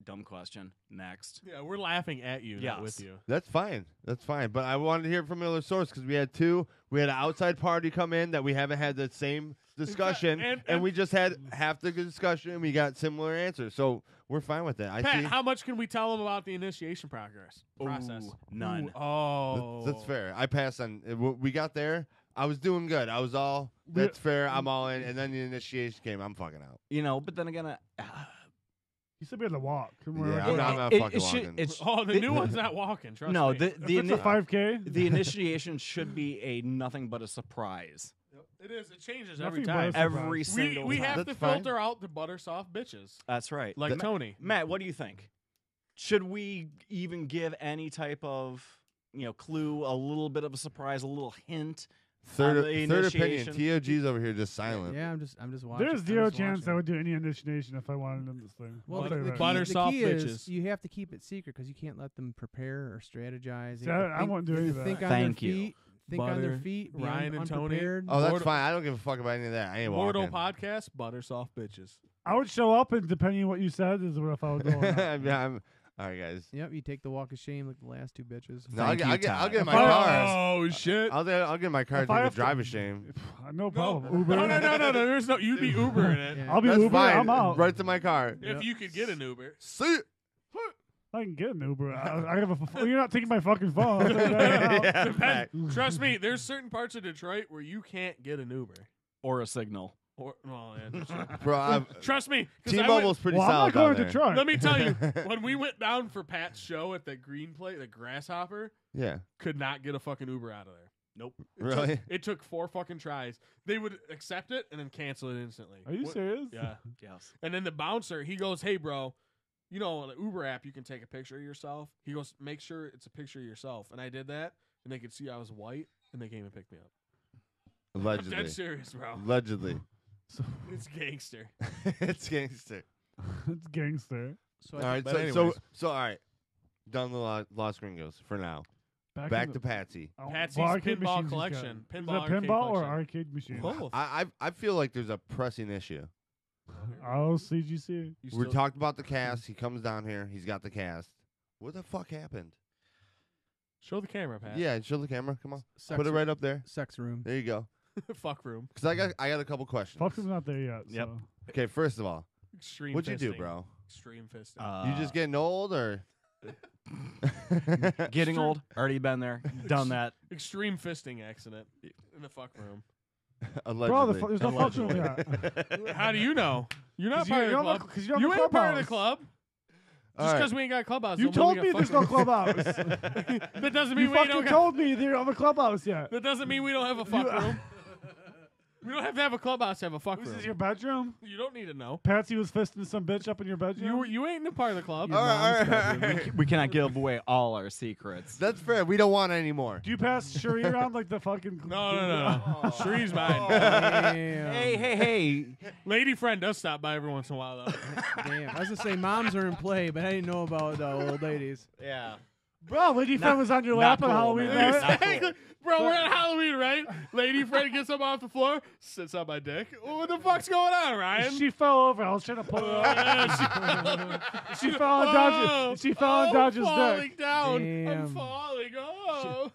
Speaker 8: Dumb question. Next.
Speaker 2: Yeah, we're laughing at you, not with
Speaker 8: Yes.
Speaker 2: you.
Speaker 3: That's fine. That's fine. But I wanted to hear from another source because we had two. We had an outside party come in that we haven't had the same discussion, and we just had half the discussion, and we got similar answers. So we're fine with that. I
Speaker 2: Pat,
Speaker 3: see.
Speaker 2: how much can we tell them about the initiation process?
Speaker 8: Ooh, none.
Speaker 2: Ooh, oh,
Speaker 3: That's fair. I passed on. We got there. I was doing good. I was all. That's fair. I'm all in. And then the initiation came. I'm fucking out.
Speaker 8: You know, but then again,
Speaker 1: You said we had to walk.
Speaker 3: Yeah, I'm not fucking walking.
Speaker 2: Oh, the new one's not walking. Trust
Speaker 8: no,
Speaker 2: me.
Speaker 8: the
Speaker 1: It's a 5K.
Speaker 8: the initiation should be a nothing but a surprise.
Speaker 2: It is. It changes
Speaker 1: Nothing
Speaker 2: every
Speaker 1: but a
Speaker 2: time.
Speaker 1: surprise.
Speaker 8: Every single
Speaker 2: We
Speaker 8: time.
Speaker 2: have to
Speaker 3: That's fine.
Speaker 2: filter out the butter soft bitches,
Speaker 8: That's right.
Speaker 2: like Tony.
Speaker 8: Matt, what do you think? Should we even give any type of clue, a little bit of a surprise, a little hint?
Speaker 3: Third
Speaker 8: on the
Speaker 3: opinion.
Speaker 8: initiation?
Speaker 3: TOG's over here just silent.
Speaker 5: Yeah, I'm just watching.
Speaker 1: There's
Speaker 5: I'm
Speaker 1: zero
Speaker 5: just
Speaker 1: chance I
Speaker 5: watching.
Speaker 1: would do any initiation if I wanted in this thing.
Speaker 5: Well,
Speaker 1: I'll
Speaker 5: the,
Speaker 1: tell you
Speaker 5: the
Speaker 1: that.
Speaker 5: key,
Speaker 2: Butter
Speaker 5: the
Speaker 2: soft
Speaker 5: key is
Speaker 2: bitches.
Speaker 5: you have to keep it secret because you can't let them prepare or strategize. They
Speaker 1: See,
Speaker 5: have to
Speaker 1: I
Speaker 5: think-
Speaker 1: won't do
Speaker 5: they
Speaker 1: any
Speaker 5: have
Speaker 1: of
Speaker 5: to think
Speaker 1: that.
Speaker 5: on
Speaker 8: Thank
Speaker 5: their
Speaker 8: you.
Speaker 5: feet. Think on their
Speaker 2: Butter,
Speaker 5: feet. Be
Speaker 2: Ryan and Tony.
Speaker 5: unprepared.
Speaker 3: Oh, that's
Speaker 2: Mortal-
Speaker 3: fine. I don't give a fuck about any of that. I ain't
Speaker 2: Mortal
Speaker 3: walking.
Speaker 2: podcast, butter soft bitches.
Speaker 1: I would show up, and depending on what you said, is what if I would go. Or not.
Speaker 3: All right, guys.
Speaker 5: Yep, you take the walk of shame like the last two bitches.
Speaker 3: No, I'll
Speaker 8: Thank
Speaker 3: get,
Speaker 8: you,
Speaker 3: I'll get, I'll
Speaker 8: Todd.
Speaker 3: get in my
Speaker 1: If I-
Speaker 3: car.
Speaker 2: Oh shit!
Speaker 3: I'll get in my car
Speaker 1: If
Speaker 3: to
Speaker 1: I
Speaker 3: take the
Speaker 1: have to-
Speaker 3: driver's shame.
Speaker 1: No problem. Uber.
Speaker 2: No. There's no. You'd be Ubering it
Speaker 5: Yeah.
Speaker 1: I'll be
Speaker 3: That's
Speaker 1: Uber.
Speaker 3: fine.
Speaker 1: I'm out.
Speaker 3: Right to my car.
Speaker 2: if you could get an Uber.
Speaker 3: See it.
Speaker 1: I can get an Uber. I have a. You're not taking my fucking phone. I'll tell you that now.
Speaker 3: Yeah, fact.
Speaker 2: Trust me, there's certain parts of Detroit where you can't get an Uber.
Speaker 8: Or a signal.
Speaker 2: Or well, yeah, that's true.
Speaker 3: Bro,
Speaker 2: Trust me. 'cause I went-
Speaker 3: T-Mobile's pretty
Speaker 1: Well, I'm
Speaker 3: solid
Speaker 1: not going
Speaker 3: down
Speaker 1: to
Speaker 3: there.
Speaker 1: Detroit.
Speaker 2: Let me tell you, when we went down for Pat's show at the Green Plate, the Grasshopper,
Speaker 3: Yeah.
Speaker 2: could not get a fucking Uber out of there. Nope.
Speaker 3: Really?
Speaker 2: It took 4 fucking tries. They would accept it and then cancel it instantly.
Speaker 1: Are you
Speaker 2: What-
Speaker 1: serious?
Speaker 2: Yeah.
Speaker 8: Yes.
Speaker 2: And then the bouncer, he goes, "Hey, bro, you know on the Uber app you can take a picture of yourself." He goes, "Make sure it's a picture of yourself." And I did that, and they could see I was white, and they came and picked me up. I'm
Speaker 3: Allegedly.
Speaker 2: dead serious, bro.
Speaker 3: Allegedly.
Speaker 2: It's gangster.
Speaker 3: It's gangster.
Speaker 1: It's gangster.
Speaker 5: So
Speaker 3: All right.
Speaker 2: But
Speaker 3: So
Speaker 2: anyways.
Speaker 3: all right. Done the Los Gringos for now.
Speaker 1: Back
Speaker 3: Back
Speaker 1: in
Speaker 3: to
Speaker 1: the-
Speaker 3: Patsy.
Speaker 1: oh,
Speaker 2: Patsy's
Speaker 1: well, arcade
Speaker 2: pinball
Speaker 1: machines he's got.
Speaker 2: collection.
Speaker 1: Is
Speaker 2: Pinball
Speaker 1: that
Speaker 2: arcade
Speaker 1: pinball or
Speaker 2: collection.
Speaker 1: arcade machine?
Speaker 2: Both.
Speaker 3: I feel like there's a pressing issue.
Speaker 1: Oh, CGC.
Speaker 2: You
Speaker 3: We
Speaker 2: still-
Speaker 3: talked about the cast. He comes down here. He's got the cast. What the fuck happened?
Speaker 2: Show the camera, Pat.
Speaker 3: Yeah, show the camera. Come on.
Speaker 5: sex,
Speaker 3: Put it right up there.
Speaker 5: sex room.
Speaker 3: There you go.
Speaker 2: Fuck room.
Speaker 3: Because I got a couple questions.
Speaker 1: Fuck's not there yet.
Speaker 8: Yep.
Speaker 1: So.
Speaker 3: Okay, first of all,
Speaker 2: Extreme
Speaker 3: what'd you do,
Speaker 2: fisting.
Speaker 3: bro?
Speaker 2: Extreme fisting.
Speaker 3: You just getting old or?
Speaker 8: Getting old. Already been there. Done that.
Speaker 2: Extreme fisting accident in the fuck room.
Speaker 3: Allegedly.
Speaker 1: There's no fuck room yet.
Speaker 2: How do you know? You're not
Speaker 1: 'Cause
Speaker 2: part of the
Speaker 1: you're
Speaker 2: club.
Speaker 1: not- 'cause you don't
Speaker 2: You
Speaker 1: have a
Speaker 2: ain't part of the
Speaker 1: clubhouse.
Speaker 2: club.
Speaker 3: All
Speaker 2: Just
Speaker 3: right.
Speaker 2: because we ain't got a clubhouse.
Speaker 1: You
Speaker 2: don't mean
Speaker 1: told
Speaker 2: we
Speaker 1: me
Speaker 2: got
Speaker 1: there's no
Speaker 2: fucking-
Speaker 1: clubhouse.
Speaker 2: That doesn't mean
Speaker 1: You
Speaker 2: we
Speaker 1: fucking
Speaker 2: don't have.
Speaker 1: told me there don't have a clubhouse yet.
Speaker 2: That doesn't mean we don't have a fuck room. We don't have to have a clubhouse to have a fuck
Speaker 1: This
Speaker 2: room.
Speaker 1: is your bedroom?
Speaker 2: You don't need to know.
Speaker 1: Patsy was fisting some bitch up in your bedroom?
Speaker 2: You ain't a part of the club.
Speaker 3: All right, all right, all right.
Speaker 8: We cannot give away all our secrets.
Speaker 3: That's fair. We don't want any more.
Speaker 1: Do you pass Shuri around like the fucking...
Speaker 2: No. Shree's mine.
Speaker 5: Damn.
Speaker 8: Hey.
Speaker 2: Lady friend does stop by every once in a while though.
Speaker 5: Damn. I was gonna say moms are in play, but I didn't know about old ladies.
Speaker 8: Yeah.
Speaker 1: Bro, Lady
Speaker 8: Not-
Speaker 1: Friend was on your
Speaker 8: not
Speaker 1: lap on
Speaker 8: cool,
Speaker 1: Halloween
Speaker 8: man.
Speaker 1: night.
Speaker 8: Not cool.
Speaker 2: Bro, we're at Halloween, right? Lady friend gets up off the floor, sits on my dick. What the fuck's going on, Ryan?
Speaker 1: She fell over. I was trying to pull her up.
Speaker 2: Yeah,
Speaker 1: She fell on Dodge's. She fell on Dodge's
Speaker 2: falling
Speaker 1: dick.
Speaker 2: down. I'm
Speaker 5: Damn.
Speaker 2: falling. Oh,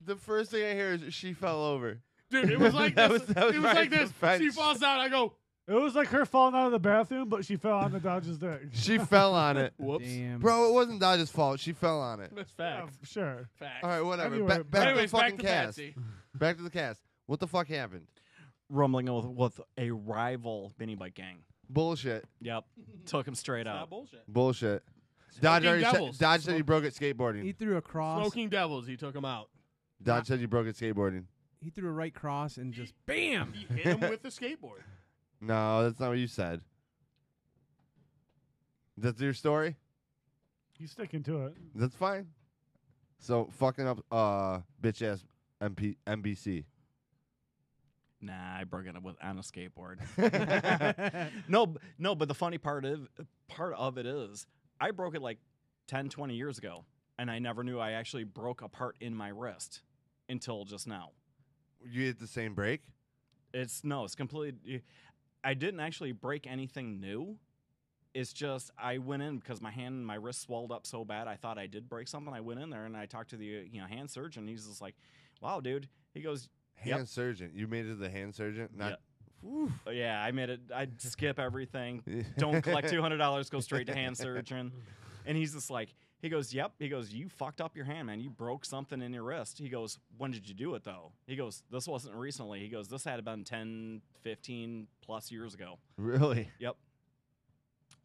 Speaker 3: The first thing I hear is she fell over.
Speaker 2: dude, it was like
Speaker 3: That
Speaker 2: this.
Speaker 3: was- that was
Speaker 2: it was like
Speaker 3: Ryan's
Speaker 2: this.
Speaker 3: defense.
Speaker 2: She falls down. I go,
Speaker 1: It was like her falling out of the bathroom, but she fell on the Dodge's dick.
Speaker 3: She fell on it.
Speaker 2: whoops.
Speaker 5: Damn.
Speaker 3: Bro, it wasn't Dodge's fault. She fell on it.
Speaker 2: That's
Speaker 1: Yeah,
Speaker 2: facts.
Speaker 1: sure.
Speaker 2: Facts.
Speaker 3: All right, whatever.
Speaker 1: Anyway,
Speaker 3: back to
Speaker 2: Anyways,
Speaker 3: the fucking
Speaker 2: back to
Speaker 3: cast.
Speaker 2: Patsy.
Speaker 3: Back to the cast. What the fuck happened?
Speaker 8: Rumbling with a rival mini bike gang.
Speaker 3: Bullshit.
Speaker 8: Yep. Took him straight
Speaker 2: It's
Speaker 8: out.
Speaker 2: not bullshit.
Speaker 3: Bullshit. Dodge, already
Speaker 2: Devils.
Speaker 3: Dodge said he broke at skateboarding.
Speaker 5: He threw a cross.
Speaker 2: Smoking devils. He took him out.
Speaker 3: Dodge said he broke at skateboarding.
Speaker 5: He threw a right cross and just bam.
Speaker 2: He hit him with the skateboard.
Speaker 3: No, that's not what you said. That's your story?
Speaker 1: He's sticking to it.
Speaker 3: That's fine. So fucking up bitch ass MBC.
Speaker 8: Nah, I broke it up on a skateboard. No, but the funny part of it is I broke it like 10, 20 years ago, and I never knew I actually broke a part in my wrist until just now.
Speaker 3: You hit the same break?
Speaker 8: It's completely. I didn't actually break anything new. It's just I went in because my wrist swelled up so bad. I thought I did break something. I went in there and I talked to the hand surgeon. He's just like, "Wow, dude." He goes,
Speaker 3: Hand surgeon. You made it to the hand surgeon? Not.
Speaker 8: Yeah, I made it. I'd skip everything. Don't collect $200. Go straight to hand surgeon. And he's just like, he goes, "Yep." He goes, "You fucked up your hand, man. You broke something in your wrist." He goes, "When did you do it, though?" He goes, "This wasn't recently." He goes, "This had been 10, 15 plus years ago."
Speaker 3: Really?
Speaker 8: Yep.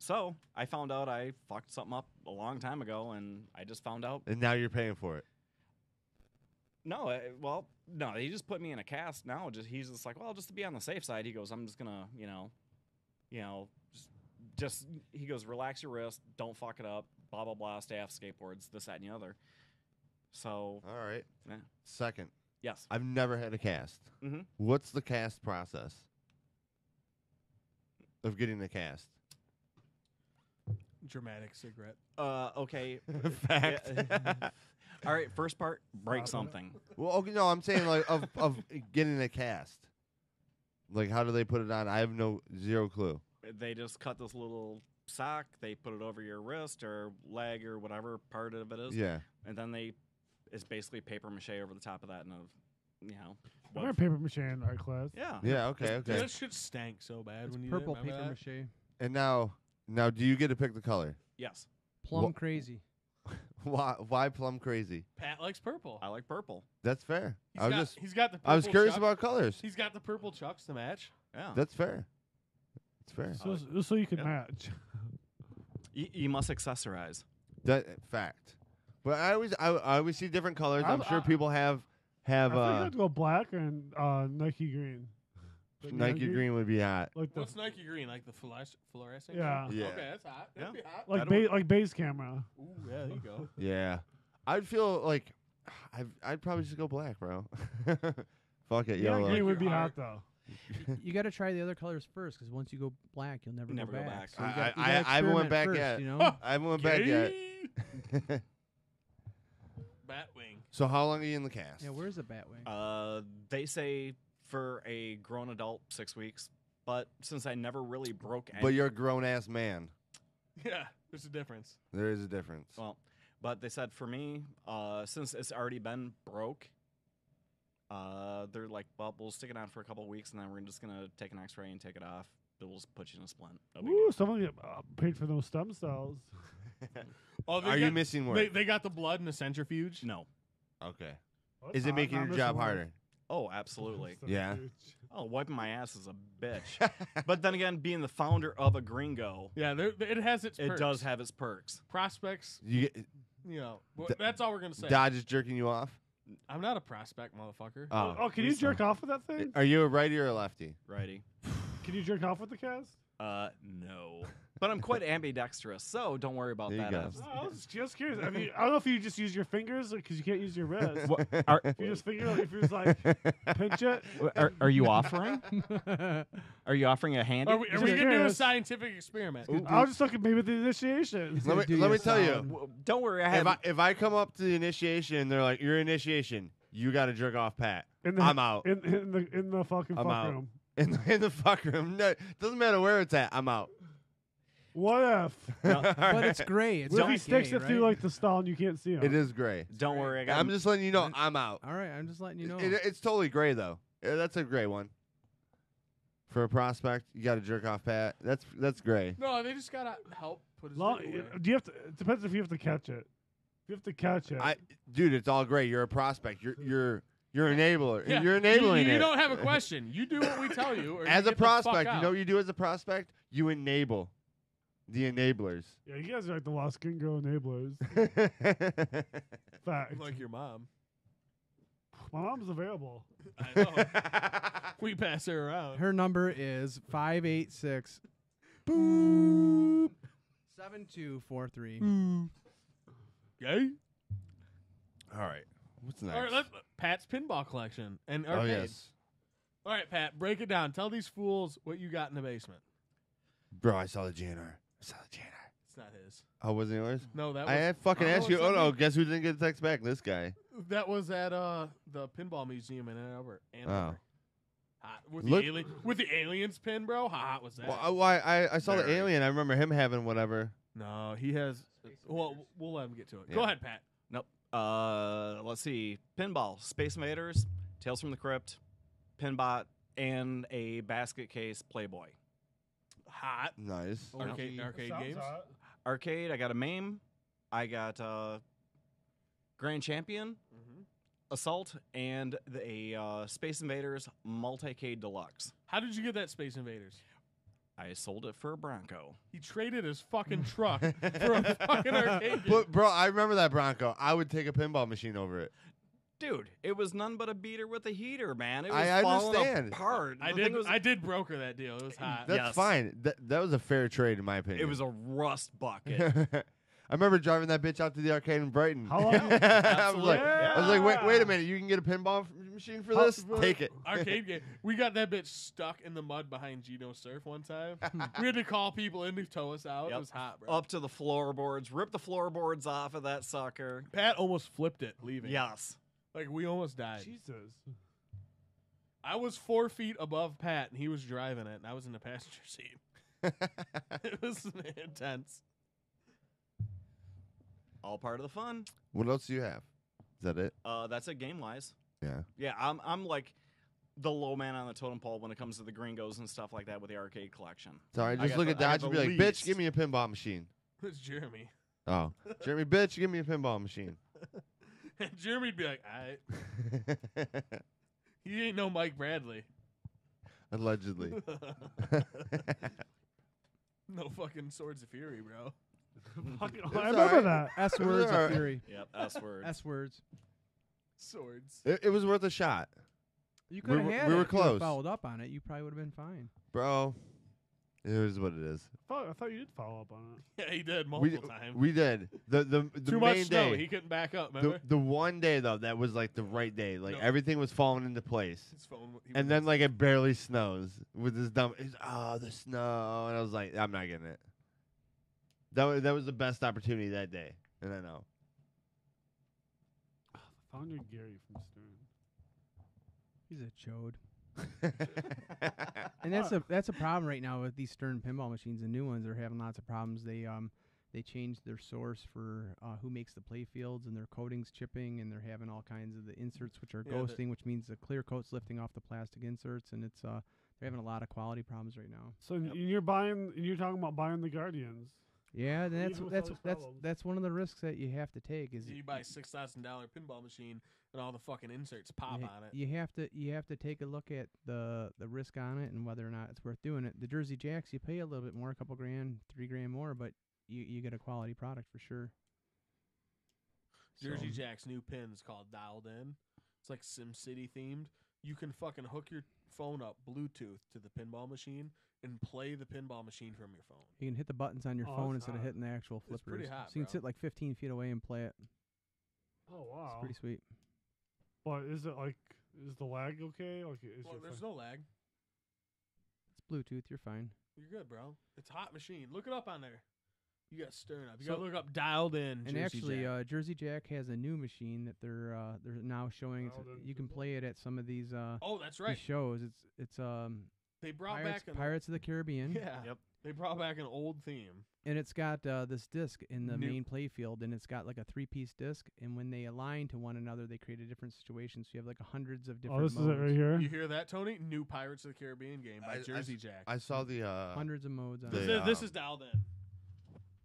Speaker 8: So I found out I fucked something up a long time ago, and I just found out.
Speaker 3: And now you're paying for it.
Speaker 8: No, no, he just put me in a cast now. He's just like, well, just to be on the safe side, he goes, I'm just gonna, just he goes, relax your wrist, don't fuck it up, blah blah blah, stay off skateboards, this, that, and the other. So,
Speaker 3: All right.
Speaker 8: yeah.
Speaker 3: Second,
Speaker 8: Yes.
Speaker 3: I've never had a cast.
Speaker 8: Mm-hmm.
Speaker 3: What's the cast process of getting a cast?
Speaker 2: Dramatic cigarette.
Speaker 8: Okay.
Speaker 3: Fact.
Speaker 8: All right. First part, break something.
Speaker 3: Well, okay, no, I'm saying like of getting a cast. Like, how do they put it on? I have zero clue.
Speaker 8: They just cut this little sock. They put it over your wrist or leg or whatever part of it is.
Speaker 3: Yeah.
Speaker 8: And then it's basically paper mache over the top of that, and
Speaker 1: I wear paper mache in art class.
Speaker 8: Yeah.
Speaker 3: Yeah. Okay. Okay.
Speaker 2: That shit stank so bad
Speaker 5: It's
Speaker 2: when you
Speaker 5: purple
Speaker 2: did it.
Speaker 5: paper
Speaker 2: Remember that?
Speaker 5: mache.
Speaker 3: And now, do you get to pick the color?
Speaker 8: Yes.
Speaker 5: Plum
Speaker 3: Wha-
Speaker 5: crazy.
Speaker 3: Why plum crazy?
Speaker 2: Pat likes purple.
Speaker 8: I like purple.
Speaker 3: That's fair.
Speaker 2: He's got the purple
Speaker 3: I was curious
Speaker 2: chuck-
Speaker 3: about colors.
Speaker 2: He's got the purple chucks to match.
Speaker 8: Yeah.
Speaker 3: That's fair. It's fair.
Speaker 1: So you can
Speaker 8: Yeah.
Speaker 1: match.
Speaker 8: You must accessorize.
Speaker 3: That fact. But I always see different colors. I'm sure people have
Speaker 1: I think you have to go black and Nike green. Like
Speaker 3: Nike green would be hot.
Speaker 1: Like the
Speaker 2: What's Nike green? Like the fluorescent?
Speaker 1: Yeah.
Speaker 2: green?
Speaker 3: Yeah.
Speaker 2: Okay, that's hot. That'd be hot.
Speaker 1: like base camera.
Speaker 2: Ooh, yeah, there you go.
Speaker 3: Yeah. I'd feel like I'd probably just go black, bro. Fuck it,
Speaker 1: Yeah,
Speaker 3: yellow.
Speaker 1: green would be
Speaker 2: Your
Speaker 1: hot
Speaker 2: heart.
Speaker 1: though.
Speaker 5: You got to try the other colors first, because once you go black, you'll never,
Speaker 8: Never
Speaker 5: go
Speaker 8: go
Speaker 5: back.
Speaker 8: back.
Speaker 5: So you
Speaker 3: I-
Speaker 5: gotta- you
Speaker 3: I
Speaker 5: gotta
Speaker 3: haven't went
Speaker 5: experiment
Speaker 3: back
Speaker 5: first,
Speaker 3: yet.
Speaker 5: You know?
Speaker 3: I haven't went back yet.
Speaker 2: Gay. Batwing.
Speaker 3: So how long are you in the cast?
Speaker 5: Yeah, where's the Batwing?
Speaker 8: They say for a grown adult 6 weeks, but since I never really broke any,
Speaker 3: But you're a grown ass man.
Speaker 2: Yeah, there's a difference.
Speaker 3: There is a difference.
Speaker 8: well, but they said for me, since it's already been broke, they're like, well, we'll stick it on for a couple of weeks, and then we're just gonna take an X-ray and take it off. We'll just put you in a splint. No big
Speaker 1: Ooh,
Speaker 8: deal.
Speaker 1: someone get paid for those stem cells.
Speaker 2: Oh, they
Speaker 3: Are you
Speaker 2: got-
Speaker 3: missing work?
Speaker 2: They got the blood in the centrifuge.
Speaker 8: No.
Speaker 3: Okay.
Speaker 1: What?
Speaker 3: Is it making
Speaker 1: Not
Speaker 3: your
Speaker 1: missing
Speaker 3: job
Speaker 1: work.
Speaker 3: harder?
Speaker 8: Oh, absolutely.
Speaker 3: Yeah.
Speaker 8: Oh, wiping my ass is a bitch. But then again, being the founder of a gringo,
Speaker 2: Yeah, it has its
Speaker 8: it
Speaker 2: perks.
Speaker 8: does have its perks.
Speaker 2: Prospects,
Speaker 3: You get,
Speaker 2: that's all we're going to say.
Speaker 3: Dodge is jerking you off?
Speaker 2: I'm not a prospect, motherfucker.
Speaker 1: Oh, can you jerk off with that thing?
Speaker 3: Are you a righty or a lefty?
Speaker 8: Righty.
Speaker 1: Can you jerk off with the cast?
Speaker 8: No. But I'm quite ambidextrous, so don't worry about
Speaker 3: There you
Speaker 8: that.
Speaker 3: go.
Speaker 8: Abs.
Speaker 1: No, I was just curious. I mean, I don't know if you just use your fingers because you can't use your wrist. If you just finger, if you just like pinch it.
Speaker 8: Are you offering? Are you offering a handy?
Speaker 2: Are we
Speaker 1: Just
Speaker 2: going to do a
Speaker 1: curious.
Speaker 2: scientific experiment?
Speaker 1: I was just looking maybe the initiation.
Speaker 3: Let
Speaker 5: do
Speaker 3: me
Speaker 5: your
Speaker 3: tell you.
Speaker 5: sound.
Speaker 8: Don't worry, I have.
Speaker 3: If I come up to the initiation, they're like, "Your initiation, you got to jerk off, Pat." I'm out.
Speaker 1: In the fucking
Speaker 3: I'm
Speaker 1: fuck
Speaker 3: out.
Speaker 1: room.
Speaker 3: In the fuck room. No, doesn't matter where it's at. I'm out.
Speaker 1: What if?
Speaker 5: But it's gray. It's
Speaker 1: What if
Speaker 5: not
Speaker 1: he sticks
Speaker 5: gay,
Speaker 1: it through
Speaker 5: right?
Speaker 1: like the stall and you can't see him?
Speaker 3: It is gray.
Speaker 8: Don't worry, I got.
Speaker 3: I'm just letting you know I'm out.
Speaker 5: All right, I'm just letting you know.
Speaker 3: It's totally gray though. Yeah, that's a gray one. For a prospect, you got to jerk off, Pat. That's gray.
Speaker 2: No, they just got to help put his
Speaker 1: Long,
Speaker 2: dick away.
Speaker 1: do you have to? It depends if you have to catch it. If you have to catch it.
Speaker 3: Dude, it's all gray. You're a prospect. You're an enabler.
Speaker 2: Yeah,
Speaker 3: You're enabling
Speaker 2: you
Speaker 3: it.
Speaker 2: don't have a question. You do what we tell you. Or
Speaker 3: As
Speaker 2: you
Speaker 3: a
Speaker 2: get the fuck
Speaker 3: prospect, you
Speaker 2: out.
Speaker 3: know what you do as a prospect? You enable the enablers.
Speaker 1: Yeah, you guys are like the Los Gringos enablers. Fact.
Speaker 2: Like your mom.
Speaker 1: My mom's available.
Speaker 2: I know. We pass her around.
Speaker 5: Her number is 586 boop 7243.
Speaker 2: Yay.
Speaker 3: All right. What's next?
Speaker 2: All right, Pat's pinball collection and
Speaker 3: Oh,
Speaker 2: arcade.
Speaker 3: yes.
Speaker 2: All right, Pat, break it down. Tell these fools what you got in the basement.
Speaker 3: Bro, I saw the GNR.
Speaker 2: It's not his.
Speaker 3: Oh, wasn't yours?
Speaker 2: No, that was.
Speaker 3: I had fucking
Speaker 2: Oh,
Speaker 3: asked you.
Speaker 2: it's
Speaker 3: Oh,
Speaker 2: not
Speaker 3: no.
Speaker 2: me.
Speaker 3: Guess who didn't get the text back? This guy.
Speaker 2: That was at the pinball museum in Ann Arbor.
Speaker 3: Oh.
Speaker 2: Hot. With
Speaker 3: Look-
Speaker 2: the aliens pin, bro. How hot was that?
Speaker 3: Well, I saw the
Speaker 8: Very.
Speaker 3: alien. I remember him having whatever.
Speaker 2: No, he has. Well, we'll let him get to it. Go
Speaker 3: Yeah.
Speaker 2: ahead, Pat.
Speaker 8: Nope. Let's see. Pinball, Space Invaders, Tales from the Crypt, Pinbot, and a basket case Playboy.
Speaker 2: Hot.
Speaker 3: Nice.
Speaker 2: Arcade
Speaker 1: Sounds
Speaker 2: games.
Speaker 1: hot.
Speaker 8: Arcade, I got a MAME. I got Grand Champion,
Speaker 2: Mhm.
Speaker 8: Assault, and a Space Invaders Multicade Deluxe.
Speaker 2: How did you get that Space Invaders?
Speaker 8: I sold it for a Bronco.
Speaker 2: He traded his fucking truck for a fucking arcade game.
Speaker 3: But bro, I remember that Bronco. I would take a pinball machine over it.
Speaker 8: Dude, it was none but a beater with a heater, man. It was
Speaker 3: I
Speaker 8: falling
Speaker 3: understand.
Speaker 8: apart.
Speaker 2: I
Speaker 8: The thing was,
Speaker 2: did broker that deal. It was hot.
Speaker 3: That's
Speaker 8: Yes.
Speaker 3: fine. That was a fair trade in my opinion.
Speaker 8: it was a rust bucket.
Speaker 3: I remember driving that bitch out to the arcade in Brighton.
Speaker 1: How long-
Speaker 3: I was like,
Speaker 2: Yeah.
Speaker 3: wait a minute. You can get a pinball machine for this? Take it.
Speaker 2: Arcade game. We got that bitch stuck in the mud behind Geno Surf one time. We had to call people in to tow us out. It
Speaker 8: Yep.
Speaker 2: was hot, bro.
Speaker 8: Up to the floorboards, rip the floorboards off of that sucker.
Speaker 2: Pat almost flipped it leaving.
Speaker 8: Yes.
Speaker 2: Like, we almost died.
Speaker 1: Jesus.
Speaker 2: I was 4 feet above Pat, and he was driving it, and I was in the passenger seat. It was intense.
Speaker 8: All part of the fun.
Speaker 3: What else do you have? Is that it?
Speaker 8: That's it game wise.
Speaker 3: Yeah.
Speaker 8: Yeah, I'm like the low man on the totem pole when it comes to the Gringos and stuff like that with the arcade collection.
Speaker 3: Sorry,
Speaker 8: I
Speaker 3: just
Speaker 8: got
Speaker 3: look
Speaker 8: the-
Speaker 3: at
Speaker 8: I got
Speaker 3: Dodge and be
Speaker 8: the
Speaker 3: like, bitch,
Speaker 8: least.
Speaker 3: give me a pinball machine.
Speaker 2: It's Jeremy.
Speaker 3: Oh. Jeremy, bitch, give me a pinball machine.
Speaker 2: And Jeremy'd be like, all right. He ain't no Mike Bradley.
Speaker 3: Allegedly.
Speaker 2: No fucking Swords of Fury, bro.
Speaker 1: Fucking-
Speaker 3: It's
Speaker 1: I remember
Speaker 3: alright.
Speaker 1: that.
Speaker 5: S words
Speaker 3: alright.
Speaker 5: of fury.
Speaker 8: Yep, S word.
Speaker 5: S words.
Speaker 2: Swords.
Speaker 3: It was worth a shot.
Speaker 5: You
Speaker 3: We
Speaker 5: could have
Speaker 3: were-
Speaker 5: had
Speaker 3: we
Speaker 5: it
Speaker 3: were
Speaker 5: if you would've
Speaker 3: close.
Speaker 5: followed up on it. You probably would have been fine.
Speaker 3: Bro, it is what it is.
Speaker 1: I thought you did follow up on it.
Speaker 2: Yeah, he did
Speaker 3: We,
Speaker 2: multiple times.
Speaker 3: we did. The
Speaker 2: Too
Speaker 3: main
Speaker 2: much snow.
Speaker 3: day.
Speaker 2: He couldn't back up, remember?
Speaker 3: The one day, though, that was like the right day. Like
Speaker 2: No.
Speaker 3: everything was falling into place.
Speaker 2: His phone. He
Speaker 3: And
Speaker 2: was
Speaker 3: then like it barely snows with this dumb. The snow, and I was like, I'm not getting it. That was the best opportunity that day, and I know.
Speaker 1: Found your Gary from Stern.
Speaker 5: He's a chode. And that's a problem right now with these Stern pinball machines. The new ones are having lots of problems. They changed their source for who makes the play fields, and their coating's chipping, and they're having all kinds of the inserts which are
Speaker 2: Yeah, the-
Speaker 5: ghosting, which means the clear coat's lifting off the plastic inserts, and it's they're having a lot of quality problems right now.
Speaker 1: So you're talking about buying the Guardians.
Speaker 5: Yeah, and
Speaker 1: Even with all these problems.
Speaker 5: that's one of the risks that you have to take. Is
Speaker 2: You buy a $6,000 pinball machine and all the fucking inserts pop
Speaker 5: you,
Speaker 2: on it.
Speaker 5: you have to take a look at the risk on it and whether or not it's worth doing it. The Jersey Jacks, you pay a little bit more, a couple grand, $3,000 more, but you get a quality product for sure.
Speaker 2: Jersey
Speaker 5: So-
Speaker 2: Jack's new pin is called Dialed In. It's like SimCity themed. You can fucking hook your phone up Bluetooth to the pinball machine and play the pinball machine from your phone.
Speaker 5: You can hit the buttons on your
Speaker 1: Oh,
Speaker 5: phone
Speaker 1: that's
Speaker 5: instead of
Speaker 1: hot.
Speaker 5: hitting the actual
Speaker 2: It's
Speaker 5: flippers.
Speaker 2: pretty hot,
Speaker 5: so you can
Speaker 2: bro.
Speaker 5: sit like 15 feet away and play it.
Speaker 1: Oh wow.
Speaker 5: It's pretty sweet.
Speaker 1: But is the lag okay? Like, is
Speaker 2: Well,
Speaker 1: your
Speaker 2: there's
Speaker 1: phone-
Speaker 2: no lag.
Speaker 5: It's Bluetooth. You're fine.
Speaker 2: You're good, bro. It's a hot machine. Look it up on there. You got Stern up. You
Speaker 5: So-
Speaker 2: got to look up Dialed In.
Speaker 5: And
Speaker 2: Jersey
Speaker 5: actually,
Speaker 2: Jack.
Speaker 5: Jersey Jack has a new machine that they're now showing. It's,
Speaker 1: Dialed In
Speaker 5: you can
Speaker 1: pinball?
Speaker 5: play it at some of these
Speaker 2: oh, that's
Speaker 5: these
Speaker 2: right.
Speaker 5: shows. It's
Speaker 2: They brought
Speaker 5: Pirates,
Speaker 2: back an
Speaker 5: Pirates of the Caribbean.
Speaker 2: Yeah.
Speaker 8: Yep.
Speaker 2: They brought back an old theme.
Speaker 5: And it's got this disc in the
Speaker 2: New-
Speaker 5: main play field, and it's got like a 3-piece disc. And when they align to one another, they create a different situation. So you have like hundreds of different
Speaker 1: Oh, this
Speaker 5: modes.
Speaker 1: is it right here.
Speaker 2: You hear that, Tony? New Pirates of the Caribbean game by
Speaker 3: I-
Speaker 2: Jersey Jack.
Speaker 3: I saw the
Speaker 5: Hundreds of modes on
Speaker 3: the,
Speaker 5: it.
Speaker 2: This is Dialed In.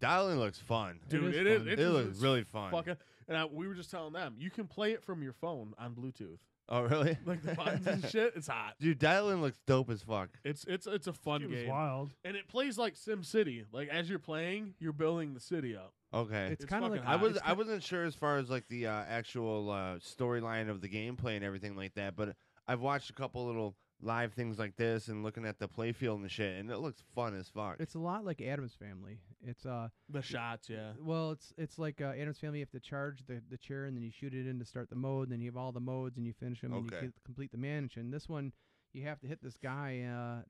Speaker 3: dialing looks fun.
Speaker 2: Dude,
Speaker 5: is
Speaker 2: it is.
Speaker 5: fun.
Speaker 3: It
Speaker 2: is-
Speaker 3: looks
Speaker 2: it's
Speaker 3: really fun.
Speaker 2: Fucking, and we were just telling them, you can play it from your phone on Bluetooth.
Speaker 3: Oh really?
Speaker 2: Like the buttons and shit. It's hot.
Speaker 3: Dude, dialing looks dope as fuck.
Speaker 2: It's a fun
Speaker 1: It was
Speaker 2: game.
Speaker 1: wild.
Speaker 2: And it plays like SimCity. Like as you're playing, you're building the city up.
Speaker 3: Okay.
Speaker 5: It's
Speaker 2: It's
Speaker 5: kind of
Speaker 2: fucking
Speaker 5: like
Speaker 2: hot.
Speaker 3: I wasn't sure as far as like the actual storyline of the gameplay and everything like that, but I've watched a couple little live things like this and looking at the playfield and shit, and it looks fun as fuck.
Speaker 5: it's a lot like Adam's Family. It's
Speaker 2: The shots, yeah.
Speaker 5: well, it's like Adam's Family. You have to charge the chair, and then you shoot it in to start the mode. And then you have all the modes, and you finish them, and
Speaker 3: Okay.
Speaker 5: you complete the mansion. This one, you have to hit this guy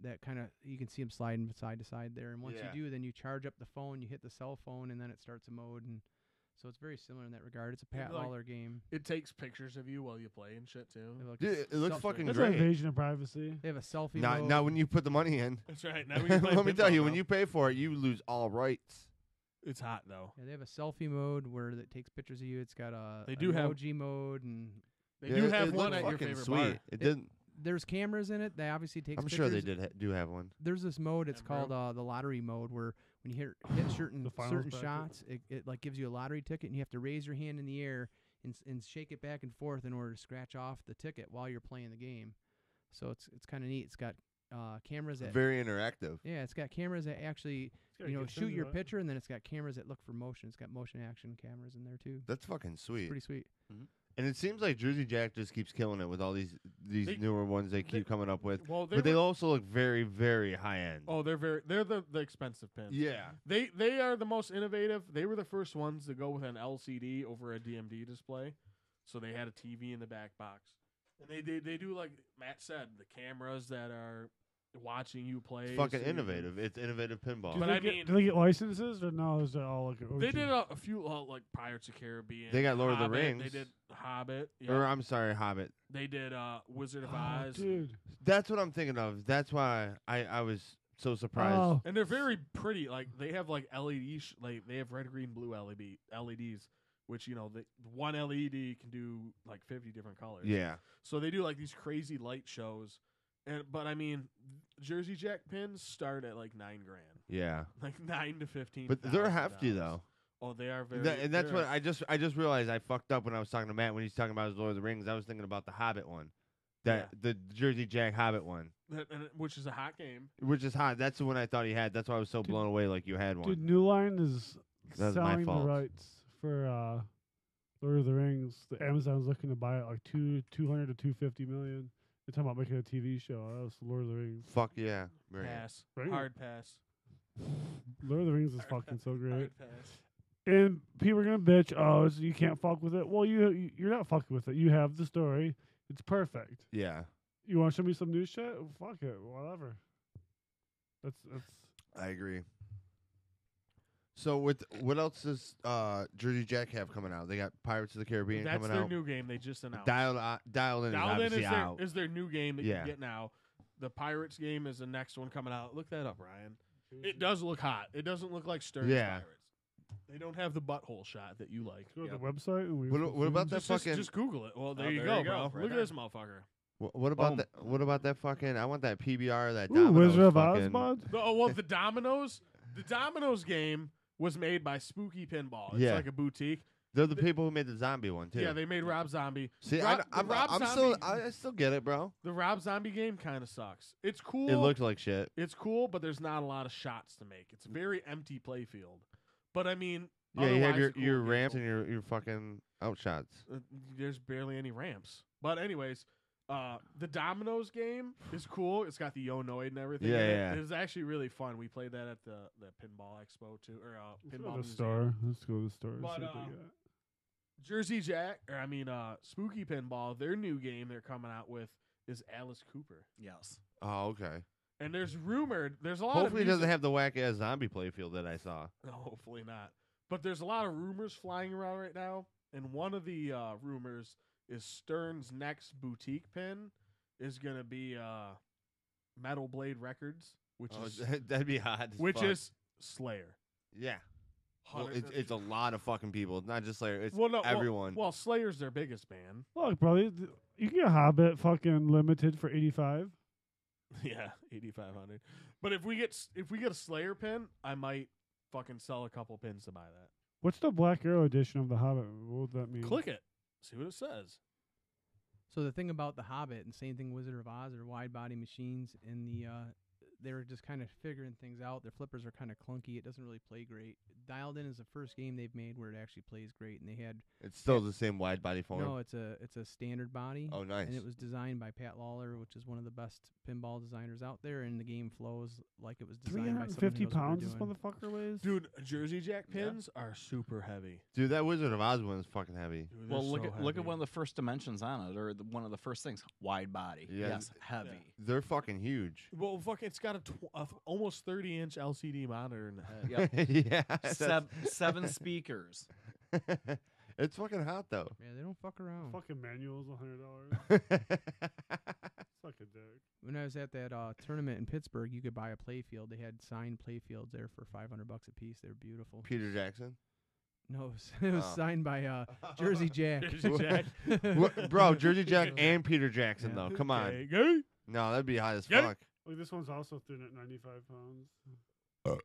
Speaker 5: that kind of you can see him sliding side to side there. And once
Speaker 3: Yeah.
Speaker 5: you do, then you charge up the phone. You hit the cell phone, and then it starts a mode. And So it's very similar in that regard. It's a Pat
Speaker 2: like-
Speaker 5: Lawler game.
Speaker 2: It takes pictures of you while you play and shit too.
Speaker 5: They have, like,
Speaker 3: Dude, it looks
Speaker 5: self-
Speaker 3: fucking
Speaker 1: That's
Speaker 3: great.
Speaker 1: an invasion of privacy.
Speaker 5: They have a selfie
Speaker 3: Not
Speaker 5: mode.
Speaker 3: when you put the money in.
Speaker 2: That's right. Now we can play
Speaker 3: Let me tell
Speaker 2: pinball
Speaker 3: you, when
Speaker 2: now.
Speaker 3: you pay for it, you lose all rights.
Speaker 2: It's hot though.
Speaker 5: Yeah, they have a selfie mode where it takes pictures of you. It's got a
Speaker 2: They do have-
Speaker 5: emoji mode, and
Speaker 2: They
Speaker 3: Yeah,
Speaker 2: do
Speaker 3: it
Speaker 2: have one
Speaker 3: looked
Speaker 2: at your
Speaker 3: fucking
Speaker 2: favorite
Speaker 3: sweet.
Speaker 2: bar.
Speaker 3: It didn't.
Speaker 5: there's cameras in it. They obviously takes
Speaker 3: I'm
Speaker 5: pictures.
Speaker 3: sure they do have one.
Speaker 5: There's this mode. It's
Speaker 2: Yeah,
Speaker 5: called
Speaker 2: bro.
Speaker 5: the lottery mode, where when you hit certain
Speaker 1: The finals
Speaker 5: certain
Speaker 1: bracket.
Speaker 5: shots, it like gives you a lottery ticket, and you have to raise your hand in the air and shake it back and forth in order to scratch off the ticket while you're playing the game. So it's kind of neat. It's got cameras that
Speaker 3: Very interactive.
Speaker 5: yeah, it's got cameras that actually
Speaker 1: gotta get
Speaker 5: shoot your
Speaker 1: into it.
Speaker 5: picture, and then it's got cameras that look for motion. It's got motion action cameras in there too.
Speaker 3: That's fucking
Speaker 5: It's
Speaker 3: sweet.
Speaker 5: pretty sweet.
Speaker 3: And it seems like Jersey Jack just keeps killing it with all these
Speaker 2: They-
Speaker 3: newer ones they keep coming up with.
Speaker 2: Well,
Speaker 3: But they also look very, very high end.
Speaker 2: they're the expensive pins.
Speaker 3: Yeah.
Speaker 2: They are the most innovative. They were the first ones to go with an LCD over a DMD display, so they had a TV in the back box, and they do like Matt said, the cameras that are watching you play.
Speaker 3: It's fucking
Speaker 2: so you can-
Speaker 3: innovative. It's innovative pinball.
Speaker 1: Do
Speaker 2: But
Speaker 1: they
Speaker 2: I
Speaker 1: get,
Speaker 2: mean-
Speaker 1: do they get licenses or no? Is it all like
Speaker 2: They
Speaker 1: OG?
Speaker 2: did a few like Pirates of Caribbean.
Speaker 3: They got Lord of the
Speaker 2: Hobbit,
Speaker 3: Rings.
Speaker 2: They did Hobbit.
Speaker 3: Or
Speaker 2: Yeah.
Speaker 3: I'm sorry, Hobbit.
Speaker 2: They did Wizard of
Speaker 1: Oh,
Speaker 2: Oz.
Speaker 1: dude.
Speaker 3: That's what I'm thinking of. That's why I was so surprised.
Speaker 1: Oh,
Speaker 2: And they're very pretty. Like they have like LED, like they have red, green, blue LEDs, which the one LED can do like 50 different colors.
Speaker 3: Yeah.
Speaker 2: So they do like these crazy light shows, but I mean, Jersey Jack pins start at like $9,000,
Speaker 3: Yeah.
Speaker 2: like 9 to 15.
Speaker 3: But they're hefty though.
Speaker 2: Oh, they are very.
Speaker 3: And that's
Speaker 2: they're-
Speaker 3: what I just realized I fucked up when I was talking to Matt when he's talking about his Lord of the Rings. I was thinking about the Hobbit one. The Jersey Jack Hobbit one.
Speaker 2: which is a hot game.
Speaker 3: Which is hot. That's the one I thought he had. That's why I was so
Speaker 1: Dude-
Speaker 3: blown away like you had one.
Speaker 1: dude, New Line is
Speaker 3: That's my
Speaker 1: selling the
Speaker 3: fault.
Speaker 1: rights for Lord of the Rings. The Amazon's looking to buy it like 200 to 250 million. They're talking about making a TV show. That was Lord of the Rings.
Speaker 3: Fuck yeah. Bring it.
Speaker 2: Pass.
Speaker 1: Right.
Speaker 2: Hard pass.
Speaker 1: Lord of the Rings is fucking so great.
Speaker 2: Hard pass.
Speaker 1: And people are gonna bitch, oh, so you can't fuck with it. Well, you're not fucking with it. You have the story. It's perfect.
Speaker 3: Yeah.
Speaker 1: You want to show me some new shit? Fuck it, whatever. That's
Speaker 3: I agree. So what else does Jersey Jack have coming out? They got Pirates of the Caribbean
Speaker 2: That's
Speaker 3: coming
Speaker 2: their
Speaker 3: out.
Speaker 2: new game they just announced.
Speaker 3: Dialed in is
Speaker 2: Dialed in
Speaker 3: obviously out.
Speaker 2: is their new game that
Speaker 3: Yeah.
Speaker 2: you get now. The Pirates game is the next one coming out. Look that up, Ryan. It does look hot. It doesn't look like Stern's
Speaker 3: Yeah.
Speaker 2: Pirates. They don't have the butthole shot that you like.
Speaker 1: go to the website. And we
Speaker 3: What about that
Speaker 2: Just,
Speaker 3: fucking?
Speaker 2: just Google it. Well, there you
Speaker 8: there
Speaker 2: go,
Speaker 8: you go,
Speaker 2: bro.
Speaker 8: right
Speaker 2: Look
Speaker 8: there.
Speaker 2: at this motherfucker.
Speaker 3: What about
Speaker 8: Boom.
Speaker 3: that? What about that fucking? I want that PBR. That
Speaker 1: Ooh,
Speaker 3: Domino's
Speaker 1: Wizard of Oz
Speaker 3: fucking-
Speaker 1: mod?
Speaker 2: Oh, well, the Domino's game was made by Spooky Pinball. It's
Speaker 3: Yeah.
Speaker 2: like a boutique.
Speaker 3: They're the people who made the zombie one too.
Speaker 2: Yeah, they made Rob Zombie.
Speaker 3: See,
Speaker 2: Rob- the
Speaker 3: I'm
Speaker 2: Rob
Speaker 3: still,
Speaker 2: Zombie-
Speaker 3: I still get it, bro.
Speaker 2: The Rob Zombie game kind of sucks. It's cool.
Speaker 3: It looks like shit.
Speaker 2: It's cool, but there's not a lot of shots to make. It's a very empty playfield. But I mean,
Speaker 3: Yeah, you have
Speaker 2: otherwise
Speaker 3: your
Speaker 2: a cool
Speaker 3: your
Speaker 2: game.
Speaker 3: ramps and your fucking outshots.
Speaker 2: There's barely any ramps. But anyways, the Domino's game is cool. It's got the Yonoid and everything.
Speaker 3: Yeah,
Speaker 2: in it.
Speaker 3: yeah.
Speaker 2: It's actually really fun. We played that at the Pinball Expo too, or
Speaker 1: Let's go
Speaker 2: Pinball
Speaker 1: to the
Speaker 2: Museum.
Speaker 1: store. Let's go to the store. and
Speaker 2: But,
Speaker 1: see what they got.
Speaker 2: Jersey Jack, or I mean, Spooky Pinball. Their new game they're coming out with is Alice Cooper.
Speaker 8: Yes.
Speaker 3: Oh, okay.
Speaker 2: And there's rumored, there's a lot
Speaker 3: Hopefully,
Speaker 2: of
Speaker 3: it doesn't have the whack ass zombie playfield that I saw.
Speaker 2: No, hopefully not. But there's a lot of rumors flying around right now, and one of the rumors is Stern's next boutique pin is gonna be Metal Blade Records, which is
Speaker 3: that'd be hot. as
Speaker 2: which
Speaker 3: fuck.
Speaker 2: is Slayer.
Speaker 3: Yeah. Well,
Speaker 2: 100
Speaker 3: it's a lot of fucking people. It's not just Slayer. It's
Speaker 2: well, no,
Speaker 3: everyone.
Speaker 2: Well, Slayer's their biggest band.
Speaker 1: Look, bro, you can get Hobbit fucking limited for 85.
Speaker 2: Yeah, 8,500. But if we get a Slayer pin, I might fucking sell a couple pins to buy that.
Speaker 1: What's the Black Arrow edition of the Hobbit? What would that mean?
Speaker 2: Click it, see what it says.
Speaker 5: So the thing about the Hobbit and same thing Wizard of Oz are wide body machines, and they were just kind of figuring things out. Their flippers are kind of clunky. It doesn't really play great. Dialed In is the first game they've made where it actually plays great, and they had
Speaker 3: It's still the same wide body form.
Speaker 5: no, it's a standard body.
Speaker 3: Oh, nice.
Speaker 5: And it was designed by Pat Lawler, which is one of the best pinball designers out there, and the game flows like it was designed by someone who
Speaker 1: 350
Speaker 5: knows what
Speaker 1: pounds
Speaker 5: they're
Speaker 1: this
Speaker 5: doing.
Speaker 1: motherfucker weighs?
Speaker 2: Dude, Jersey Jack pins are super heavy.
Speaker 3: Dude, that Wizard of Oz one is fucking heavy.
Speaker 2: Dude,
Speaker 8: Well,
Speaker 2: they're
Speaker 8: look
Speaker 2: so
Speaker 8: at look at
Speaker 2: heavy.
Speaker 8: one of the first dimensions on it, or one of the first things. Wide body.
Speaker 3: Yeah.
Speaker 8: Yes, heavy.
Speaker 3: They're fucking huge.
Speaker 2: Well, fuck, it's got a almost 30-inch LCD monitor in the head.
Speaker 8: Yep.
Speaker 3: Yeah.
Speaker 8: Seven speakers.
Speaker 3: It's fucking hot though.
Speaker 5: Yeah, they don't fuck around.
Speaker 1: Fucking manual's $100. Suck a dick.
Speaker 5: When I was at that tournament in Pittsburgh, you could buy a play field. They had signed play fields there for $500 a piece. They're beautiful.
Speaker 3: Peter Jackson.
Speaker 5: No, it was
Speaker 3: Oh.
Speaker 5: signed by Jersey Jack.
Speaker 2: Jersey Jack.
Speaker 3: Bro, Jersey Jack and Peter Jackson
Speaker 5: Yeah.
Speaker 3: though. Come on.
Speaker 2: Okay, go.
Speaker 3: No, that'd be high as
Speaker 2: Get it.
Speaker 3: fuck.
Speaker 1: Look, this one's also 395 pounds.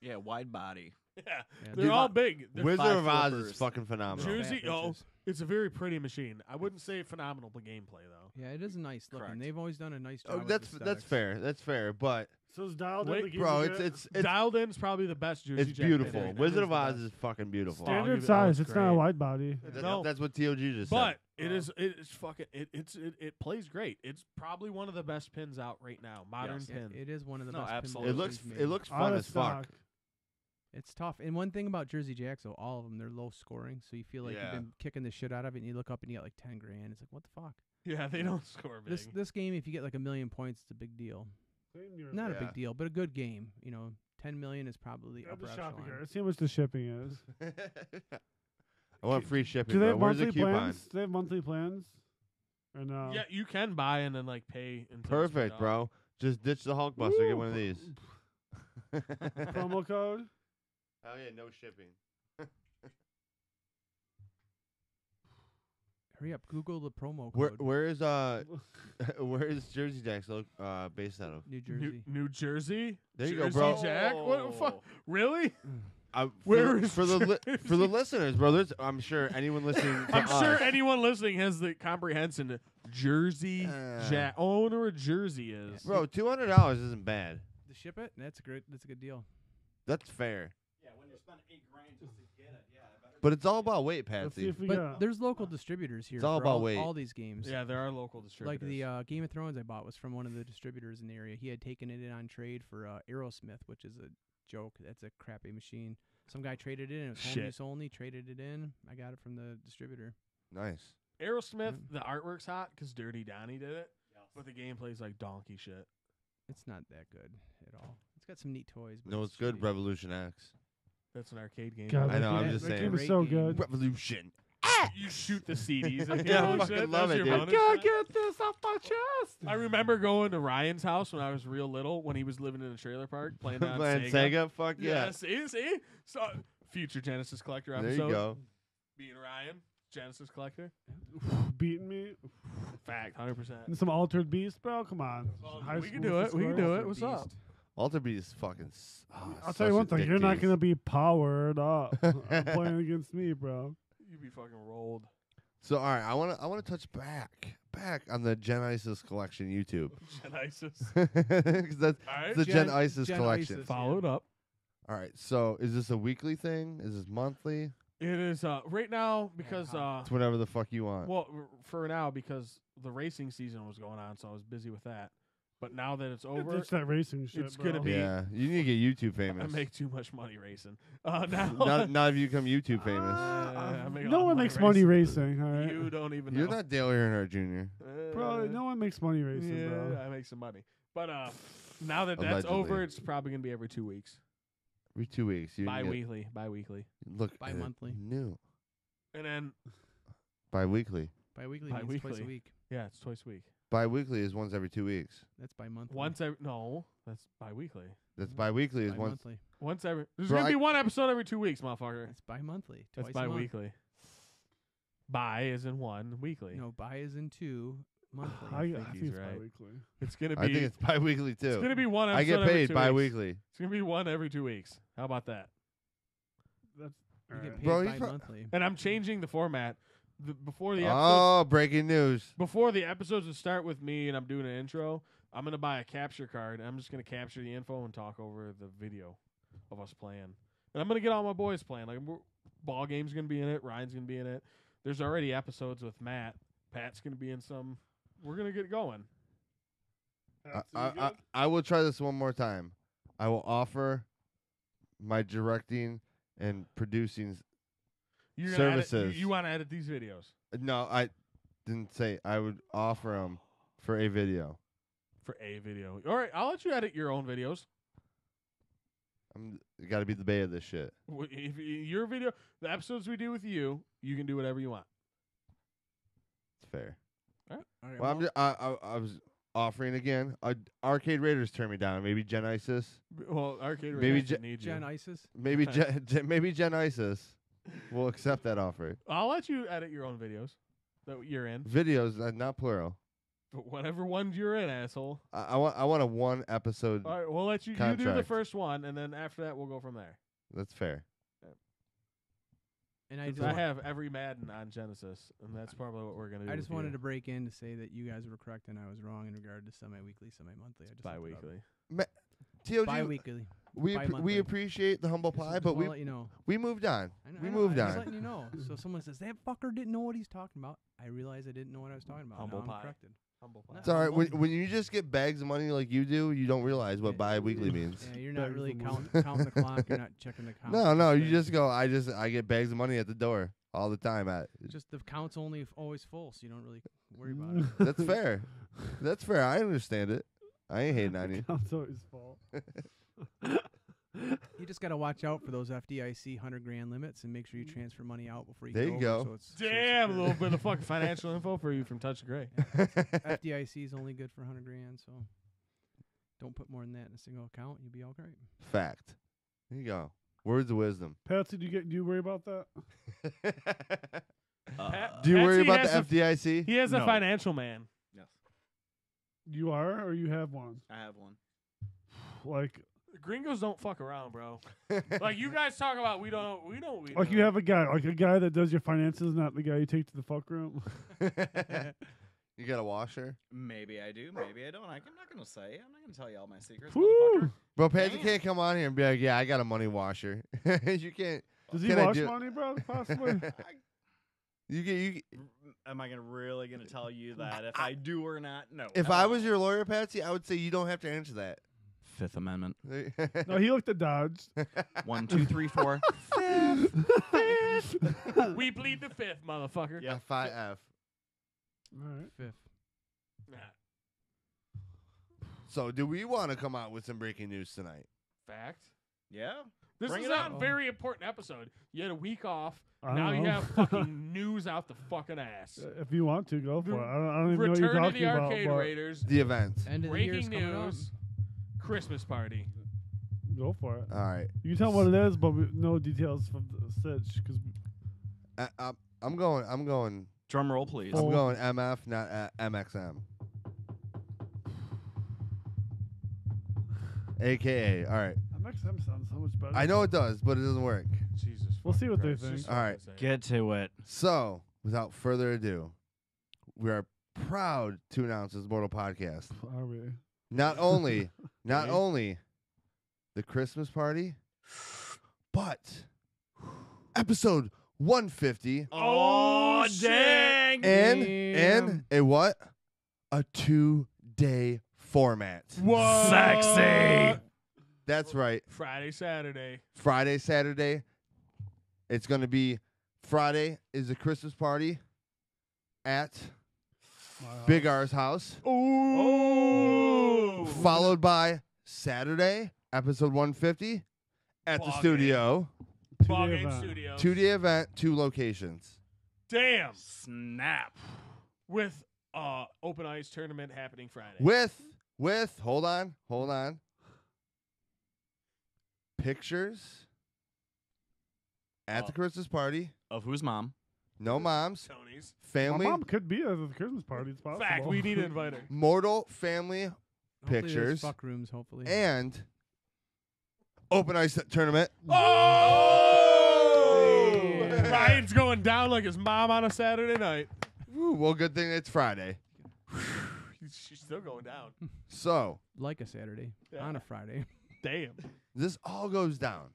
Speaker 8: Yeah, wide body.
Speaker 2: Yeah,
Speaker 5: Yeah,
Speaker 2: they're
Speaker 3: Dude,
Speaker 2: all big. They're
Speaker 3: Wizard
Speaker 8: five
Speaker 3: of Oz is
Speaker 8: flippers.
Speaker 3: fucking phenomenal.
Speaker 2: Jersey,
Speaker 5: fat
Speaker 2: oh,
Speaker 5: bitches.
Speaker 2: it's a very pretty machine. I wouldn't say phenomenal gameplay though.
Speaker 5: Yeah, it is nice looking.
Speaker 8: Correct.
Speaker 5: They've always done a nice job.
Speaker 3: Oh,
Speaker 5: with
Speaker 3: that's
Speaker 5: aesthetics.
Speaker 3: fair. That's fair. But
Speaker 1: So it's dialed
Speaker 2: Wait,
Speaker 1: in the game.
Speaker 3: bro,
Speaker 1: you get.
Speaker 3: it's
Speaker 2: Dialed in is probably the best Jersey
Speaker 3: it's
Speaker 2: Jack
Speaker 3: beautiful.
Speaker 2: pin.
Speaker 3: Wizard
Speaker 2: It
Speaker 3: of
Speaker 2: the
Speaker 3: Oz
Speaker 2: best.
Speaker 3: is fucking beautiful.
Speaker 2: I'll give
Speaker 1: standard
Speaker 2: it-
Speaker 1: size.
Speaker 2: that's
Speaker 1: It's not a
Speaker 2: great.
Speaker 1: wide body.
Speaker 2: No.
Speaker 3: That's what TOG just
Speaker 2: But
Speaker 3: said.
Speaker 2: it's fucking it plays great. It's probably one of the best pins out right now. Modern
Speaker 8: Yes.
Speaker 5: Yeah,
Speaker 2: pin.
Speaker 5: it is one of the
Speaker 8: No,
Speaker 5: best.
Speaker 8: absolutely.
Speaker 3: It
Speaker 5: pinballs
Speaker 3: looks
Speaker 5: we've
Speaker 3: it
Speaker 5: made.
Speaker 3: looks
Speaker 1: Out
Speaker 3: fun
Speaker 1: of
Speaker 3: as fuck.
Speaker 1: stock.
Speaker 5: It's tough. And one thing about Jersey Jacks, though, all of them, they're low scoring. So you feel like
Speaker 3: Yeah.
Speaker 5: you've been kicking the shit out of it, and you look up and you got like 10 grand. It's like, what the fuck?
Speaker 2: Yeah, they don't score big.
Speaker 5: This game, if you get like 1 million points, it's a big deal.
Speaker 1: Same year.
Speaker 5: Not a
Speaker 3: Yeah.
Speaker 5: big deal, but a good game. 10 million is probably
Speaker 1: Grab
Speaker 5: upper
Speaker 1: the shopping
Speaker 5: echelon.
Speaker 1: cart. Let's see how much the shipping is.
Speaker 3: I want free shipping.
Speaker 1: Do they
Speaker 3: Bro.
Speaker 1: have
Speaker 3: Where's the
Speaker 1: monthly
Speaker 3: coupon?
Speaker 1: plans? Do they have monthly plans? Or no?
Speaker 2: Yeah, you can buy and then like pay. Until it's
Speaker 3: Perfect,
Speaker 2: $1.
Speaker 3: bro. Just ditch the Hulkbuster. Get one of these.
Speaker 1: Promo code.
Speaker 3: Oh yeah, no shipping.
Speaker 5: Hurry up, Google the promo
Speaker 3: Where
Speaker 5: code.
Speaker 3: where is where is Jersey Jacks based out of?
Speaker 5: New Jersey.
Speaker 2: New Jersey.
Speaker 3: There you go,
Speaker 2: Jersey
Speaker 3: bro.
Speaker 2: Jack. What the fuck? Really?
Speaker 3: For
Speaker 2: Where is
Speaker 3: the
Speaker 2: Jersey?
Speaker 3: for the listeners, bro? I'm sure anyone listening. To
Speaker 2: I'm sure
Speaker 3: us-
Speaker 2: anyone listening has the comprehension. Jersey Jack. Oh, I wonder where Jersey is.
Speaker 3: Bro, $200 isn't bad.
Speaker 5: To ship it, that's a good deal.
Speaker 3: That's fair.
Speaker 8: Yeah, when you're spending $8 grand just to get it, yeah.
Speaker 3: But it's all about weight,
Speaker 1: Let's see
Speaker 3: Patsy.
Speaker 1: if we
Speaker 5: But
Speaker 1: got.
Speaker 5: there's local distributors here.
Speaker 3: It's all
Speaker 5: for
Speaker 3: about weight.
Speaker 5: all these games.
Speaker 2: Yeah, there are local
Speaker 5: Like
Speaker 2: distributors.
Speaker 5: the Game of Thrones I bought was from one of the distributors in the area. He had taken it in on trade for Aerosmith, which is a joke. That's a crappy machine. Some guy traded it in. It was home
Speaker 2: Shit.
Speaker 5: use only. Traded it in. I got it from the distributor.
Speaker 3: Nice.
Speaker 2: Aerosmith, the artwork's hot because Dirty Donnie did it, but the gameplay's like donkey shit.
Speaker 5: It's not that good at all. It's got some neat toys. But
Speaker 3: No, it's good.
Speaker 5: shitty.
Speaker 3: Revolution X.
Speaker 2: That's an arcade game.
Speaker 1: God,
Speaker 3: I know,
Speaker 1: that
Speaker 3: I'm
Speaker 1: game-
Speaker 3: just
Speaker 1: that
Speaker 3: saying.
Speaker 1: game is
Speaker 5: Great
Speaker 1: so
Speaker 5: game.
Speaker 1: good.
Speaker 3: Revolution.
Speaker 2: You shoot the CDs. And
Speaker 3: Yeah, I
Speaker 2: all
Speaker 3: fucking
Speaker 2: shit.
Speaker 3: love
Speaker 2: That's
Speaker 3: it,
Speaker 2: your
Speaker 3: dude.
Speaker 2: bonus
Speaker 1: Gotta
Speaker 2: shit.
Speaker 1: get this off my chest.
Speaker 2: I remember going to Ryan's house when I was real little, when he was living in a trailer park playing on
Speaker 3: Playing
Speaker 2: Sega.
Speaker 3: Sega? Fuck yeah.
Speaker 2: Yeah, see? So, future Genesis Collector
Speaker 3: There
Speaker 2: episode.
Speaker 3: you go.
Speaker 2: Being Ryan, Genesis Collector.
Speaker 1: Beating me.
Speaker 2: Fact, 100%.
Speaker 1: And some altered beast, bro. Come on.
Speaker 2: Well,
Speaker 1: High
Speaker 2: we can
Speaker 1: school
Speaker 2: do it. We can
Speaker 1: score.
Speaker 2: do it.
Speaker 5: Altered
Speaker 2: What's up?
Speaker 5: Beast.
Speaker 3: Alter Beat is fucking.
Speaker 1: I'll tell you one thing. You're not gonna be powered up
Speaker 3: gonna.
Speaker 1: playing against me, bro.
Speaker 2: You be fucking rolled.
Speaker 3: So all right, I want to touch back on the Gen Isis collection YouTube.
Speaker 2: Genesis.
Speaker 3: Because that's
Speaker 2: All right.
Speaker 3: the Gen
Speaker 5: Gen-
Speaker 3: Isis
Speaker 5: Gen
Speaker 3: collection.
Speaker 5: Isis.
Speaker 2: Follow it up.
Speaker 3: All right, so is this a weekly thing? Is this monthly?
Speaker 2: It is right now because
Speaker 3: It's whatever the fuck you want.
Speaker 2: well for now because the racing season was going on, so I was busy with that. But now that it's over,
Speaker 1: It's that racing shit.
Speaker 2: it's
Speaker 1: bro.
Speaker 2: gonna be-
Speaker 3: Yeah, you need to get YouTube
Speaker 2: I
Speaker 3: famous.
Speaker 2: make too much money racing. Now
Speaker 3: not if you become YouTube famous.
Speaker 2: I make a lot
Speaker 1: no
Speaker 2: of
Speaker 1: one
Speaker 2: money
Speaker 1: makes money
Speaker 2: racing.
Speaker 1: racing. All right,
Speaker 2: You don't even
Speaker 3: You're
Speaker 2: know.
Speaker 3: not Dale Earnhardt Jr.
Speaker 1: bro. No one makes money racing,
Speaker 2: Yeah,
Speaker 1: bro.
Speaker 2: I make some money. But now that that's
Speaker 3: Allegedly.
Speaker 2: over, it's probably gonna be every 2 weeks,
Speaker 3: Every 2 weeks. You can get-
Speaker 2: bi-weekly,
Speaker 3: Look,
Speaker 5: Bi-monthly.
Speaker 3: New.
Speaker 2: and then
Speaker 3: Bi-weekly.
Speaker 5: Bi-weekly means twice
Speaker 2: Bi-weekly.
Speaker 5: a week.
Speaker 2: yeah, it's twice a week.
Speaker 3: Bi-weekly is once every 2 weeks.
Speaker 5: That's bi-monthly.
Speaker 2: Once every no, that's bi-weekly.
Speaker 3: That's bi-weekly is once.
Speaker 5: Bi-monthly.
Speaker 2: Once every there's
Speaker 3: Bro,
Speaker 2: gonna be
Speaker 3: I-
Speaker 2: one episode every 2 weeks, motherfucker.
Speaker 5: That's bi-monthly.
Speaker 2: That's
Speaker 5: Twice a month.
Speaker 2: bi-weekly. Bi is in one, weekly.
Speaker 5: No, bi is in 2 monthly.
Speaker 1: I
Speaker 2: think
Speaker 1: think
Speaker 2: he's
Speaker 1: it's
Speaker 2: right.
Speaker 1: bi-weekly.
Speaker 2: It's gonna be.
Speaker 3: I think it's bi-weekly
Speaker 2: it's
Speaker 3: too.
Speaker 2: gonna be one episode.
Speaker 3: I get
Speaker 2: every
Speaker 3: paid
Speaker 2: 2
Speaker 3: bi-weekly.
Speaker 2: Weeks. It's gonna be one every 2 weeks. How about that?
Speaker 1: That's
Speaker 5: You
Speaker 1: all
Speaker 5: get
Speaker 1: right.
Speaker 5: paid
Speaker 3: Bro, he's
Speaker 5: bi-monthly.
Speaker 2: And I'm changing the format. Before the episodes,
Speaker 3: Oh, breaking news.
Speaker 2: before the episodes would start with me and I'm doing an intro, I'm gonna buy a capture card. And I'm just gonna capture the info and talk over the video of us playing. And I'm gonna get all my boys playing. Like Ball Game's gonna be in it. Ryan's gonna be in it. There's already episodes with Matt. Pat's gonna be in some. We're gonna get going.
Speaker 3: I will try this one more time. I will offer my directing and producing.
Speaker 2: You're gonna edit,
Speaker 3: Services.
Speaker 2: you want to edit these videos
Speaker 3: No, I didn't say I would offer them for a video.
Speaker 2: for a video. All right, I'll let you edit your own videos.
Speaker 3: You got to be the bay of this shit.
Speaker 2: If your video, the episodes we do with you, you can do whatever you want.
Speaker 3: It's fair.
Speaker 2: All right.
Speaker 3: Well, I was offering again. Arcade Raiders turned me down. Maybe Gen Isis.
Speaker 2: Well, Arcade
Speaker 3: Maybe
Speaker 2: Raiders didn't need
Speaker 5: Gen
Speaker 2: you.
Speaker 5: ISIS.
Speaker 3: Maybe maybe Gen Isis will accept that offer.
Speaker 2: I'll let you edit your own videos that you're in.
Speaker 3: Videos, not plural.
Speaker 2: But whatever ones you're in, asshole.
Speaker 3: I want a 1 episode.
Speaker 2: All right, we'll let you do the
Speaker 3: Contract.
Speaker 2: first one, and then after that, we'll go from there.
Speaker 3: That's fair.
Speaker 5: And I
Speaker 2: Since
Speaker 5: just
Speaker 2: I have every Madden on Genesis, and that's probably what we're gonna do.
Speaker 5: I just
Speaker 2: with
Speaker 5: wanted
Speaker 2: you.
Speaker 5: to break in to say that you guys were correct and I was wrong in regard to semi-weekly, semi-monthly. I just looked it up.
Speaker 2: bi-weekly.
Speaker 3: TOG,
Speaker 5: Bi-weekly.
Speaker 3: we
Speaker 5: bi-monthly.
Speaker 3: appreciate the humble pie, but
Speaker 5: Just wanna
Speaker 3: we
Speaker 5: let you know.
Speaker 3: we moved on.
Speaker 5: I
Speaker 3: We
Speaker 5: know,
Speaker 3: moved
Speaker 5: I'm just
Speaker 3: on.
Speaker 5: letting you know. So someone says that fucker didn't know what he's talking about. I realized I didn't know what I was talking about.
Speaker 2: Humble
Speaker 5: now I'm
Speaker 2: pie.
Speaker 5: corrected.
Speaker 2: Humble
Speaker 5: No.
Speaker 2: pie.
Speaker 3: It's all right. When you just get bags of money like you do, you don't realize what bi-weekly means.
Speaker 5: Yeah, you're not
Speaker 1: Bags
Speaker 5: really
Speaker 1: of money.
Speaker 5: counting the clock. You're not checking the count.
Speaker 3: No, you
Speaker 5: Just
Speaker 3: just go. I get bags of money at the door all the time.
Speaker 5: just the count's only always full, so you don't really worry about it.
Speaker 3: That's fair. That's fair. I understand it. I ain't hating on you.
Speaker 1: That's always fault.
Speaker 5: You just got to watch out for those FDIC $100,000 limits and make sure you transfer money out before you
Speaker 3: There
Speaker 5: get
Speaker 3: you
Speaker 5: over,
Speaker 3: go.
Speaker 5: So it's
Speaker 2: Damn, a little bit of fucking financial info for you from Touch of Grey.
Speaker 5: FDIC is only good for $100,000, so don't put more than that in a single account. You'll be all great.
Speaker 3: Fact. There you go. Words of wisdom.
Speaker 1: Patsy, do you worry about that?
Speaker 3: Do you worry
Speaker 2: Patsy
Speaker 3: about
Speaker 2: has
Speaker 3: the FDIC?
Speaker 2: He has a
Speaker 8: No.
Speaker 2: financial man.
Speaker 8: Yes,
Speaker 1: You are, or you have one?
Speaker 8: I have one.
Speaker 1: Like
Speaker 2: Gringos don't fuck around, bro. Like you guys talk about, we don't.
Speaker 1: Like you have a guy that does your finances, not the guy you take to the fuck room.
Speaker 3: You got a washer?
Speaker 8: Maybe I do. Maybe I don't. I'm not gonna say. I'm not gonna tell you all my secrets,
Speaker 1: Woo!
Speaker 8: motherfucker.
Speaker 3: Bro, Patsy
Speaker 8: Damn.
Speaker 3: can't come on here and be like, yeah, I got a money washer. You can't.
Speaker 1: Does he
Speaker 3: Can I
Speaker 1: wash
Speaker 3: do-
Speaker 1: money, bro? Possibly.
Speaker 3: You
Speaker 8: Am I really gonna tell you that if I do or not? No.
Speaker 3: if
Speaker 8: no.
Speaker 3: I was your lawyer, Patsy, I would say you don't have to answer that.
Speaker 8: Fifth Amendment.
Speaker 1: No, he looked at Dodge.
Speaker 8: 1, 2, 3, 4.
Speaker 2: We plead the fifth, motherfucker.
Speaker 8: Yeah.
Speaker 3: F-I-F.
Speaker 1: All right.
Speaker 5: Fifth.
Speaker 2: Nah,
Speaker 3: So, do we want to come out with some breaking news tonight?
Speaker 2: fact.
Speaker 8: Yeah.
Speaker 2: This
Speaker 8: Bring
Speaker 2: is
Speaker 8: it
Speaker 2: a
Speaker 8: on.
Speaker 2: very important episode. You had a week off.
Speaker 1: I
Speaker 2: Now
Speaker 1: don't
Speaker 2: you
Speaker 1: know.
Speaker 2: have fucking news out the fucking ass.
Speaker 1: If you want to, go for
Speaker 2: The
Speaker 1: it. I don't even know what you're
Speaker 2: Return to
Speaker 1: talking
Speaker 2: the
Speaker 1: about.
Speaker 2: Arcade
Speaker 1: but
Speaker 2: Raiders.
Speaker 3: The event.
Speaker 5: End of the year is
Speaker 2: Breaking
Speaker 5: coming up.
Speaker 2: news. Christmas party.
Speaker 1: Go for it.
Speaker 3: All right.
Speaker 1: You can tell what it is, but no details from the Sitch. Because
Speaker 3: I'm going
Speaker 8: Drum roll, please.
Speaker 1: Oh.
Speaker 3: I'm going MF, not MXM. AKA. All right.
Speaker 1: MXM sounds so much better.
Speaker 3: I know it does, but it doesn't work.
Speaker 2: Jesus.
Speaker 1: We'll see
Speaker 2: fucking
Speaker 1: what they
Speaker 2: Christ.
Speaker 1: think.
Speaker 2: Just
Speaker 3: All right.
Speaker 2: fucking say it.
Speaker 8: Get to it.
Speaker 3: So, without further ado, we are proud to announce this Mortal Podcast.
Speaker 1: Are we?
Speaker 3: Not only
Speaker 2: Really?
Speaker 3: the Christmas party, but episode 150
Speaker 8: Oh, dang.
Speaker 3: and
Speaker 5: Damn.
Speaker 3: a what? A 2-day format.
Speaker 2: What?
Speaker 8: Sexy.
Speaker 3: That's right.
Speaker 2: Friday, Saturday.
Speaker 3: Friday, Saturday. It's going to be Friday is the Christmas party at Big R's house,
Speaker 2: Oh.
Speaker 3: followed by Saturday, episode 150 at the
Speaker 2: Ball
Speaker 3: studio.
Speaker 2: Ball
Speaker 1: Two-day
Speaker 2: game
Speaker 1: event.
Speaker 2: studio.
Speaker 3: 2-day event, 2 locations.
Speaker 2: Damn.
Speaker 8: Snap.
Speaker 2: With open ice tournament happening Friday.
Speaker 3: With hold on. Pictures at the Christmas party.
Speaker 8: Of whose mom?
Speaker 3: No moms.
Speaker 2: Tony's.
Speaker 1: My
Speaker 3: Family.
Speaker 1: mom could be at the Christmas party. It's possible.
Speaker 2: Fact, we need to invite her.
Speaker 3: Mortal family
Speaker 5: Hopefully there's
Speaker 3: pictures.
Speaker 5: fuck rooms, hopefully.
Speaker 3: And open ice tournament.
Speaker 2: Oh!
Speaker 5: Damn.
Speaker 2: Ryan's going down like his mom on a Saturday night.
Speaker 3: Woo, well, good thing it's Friday.
Speaker 2: She's still going down.
Speaker 3: So
Speaker 5: Like a Saturday
Speaker 2: Yeah.
Speaker 5: on a Friday.
Speaker 2: Damn.
Speaker 3: this all goes down.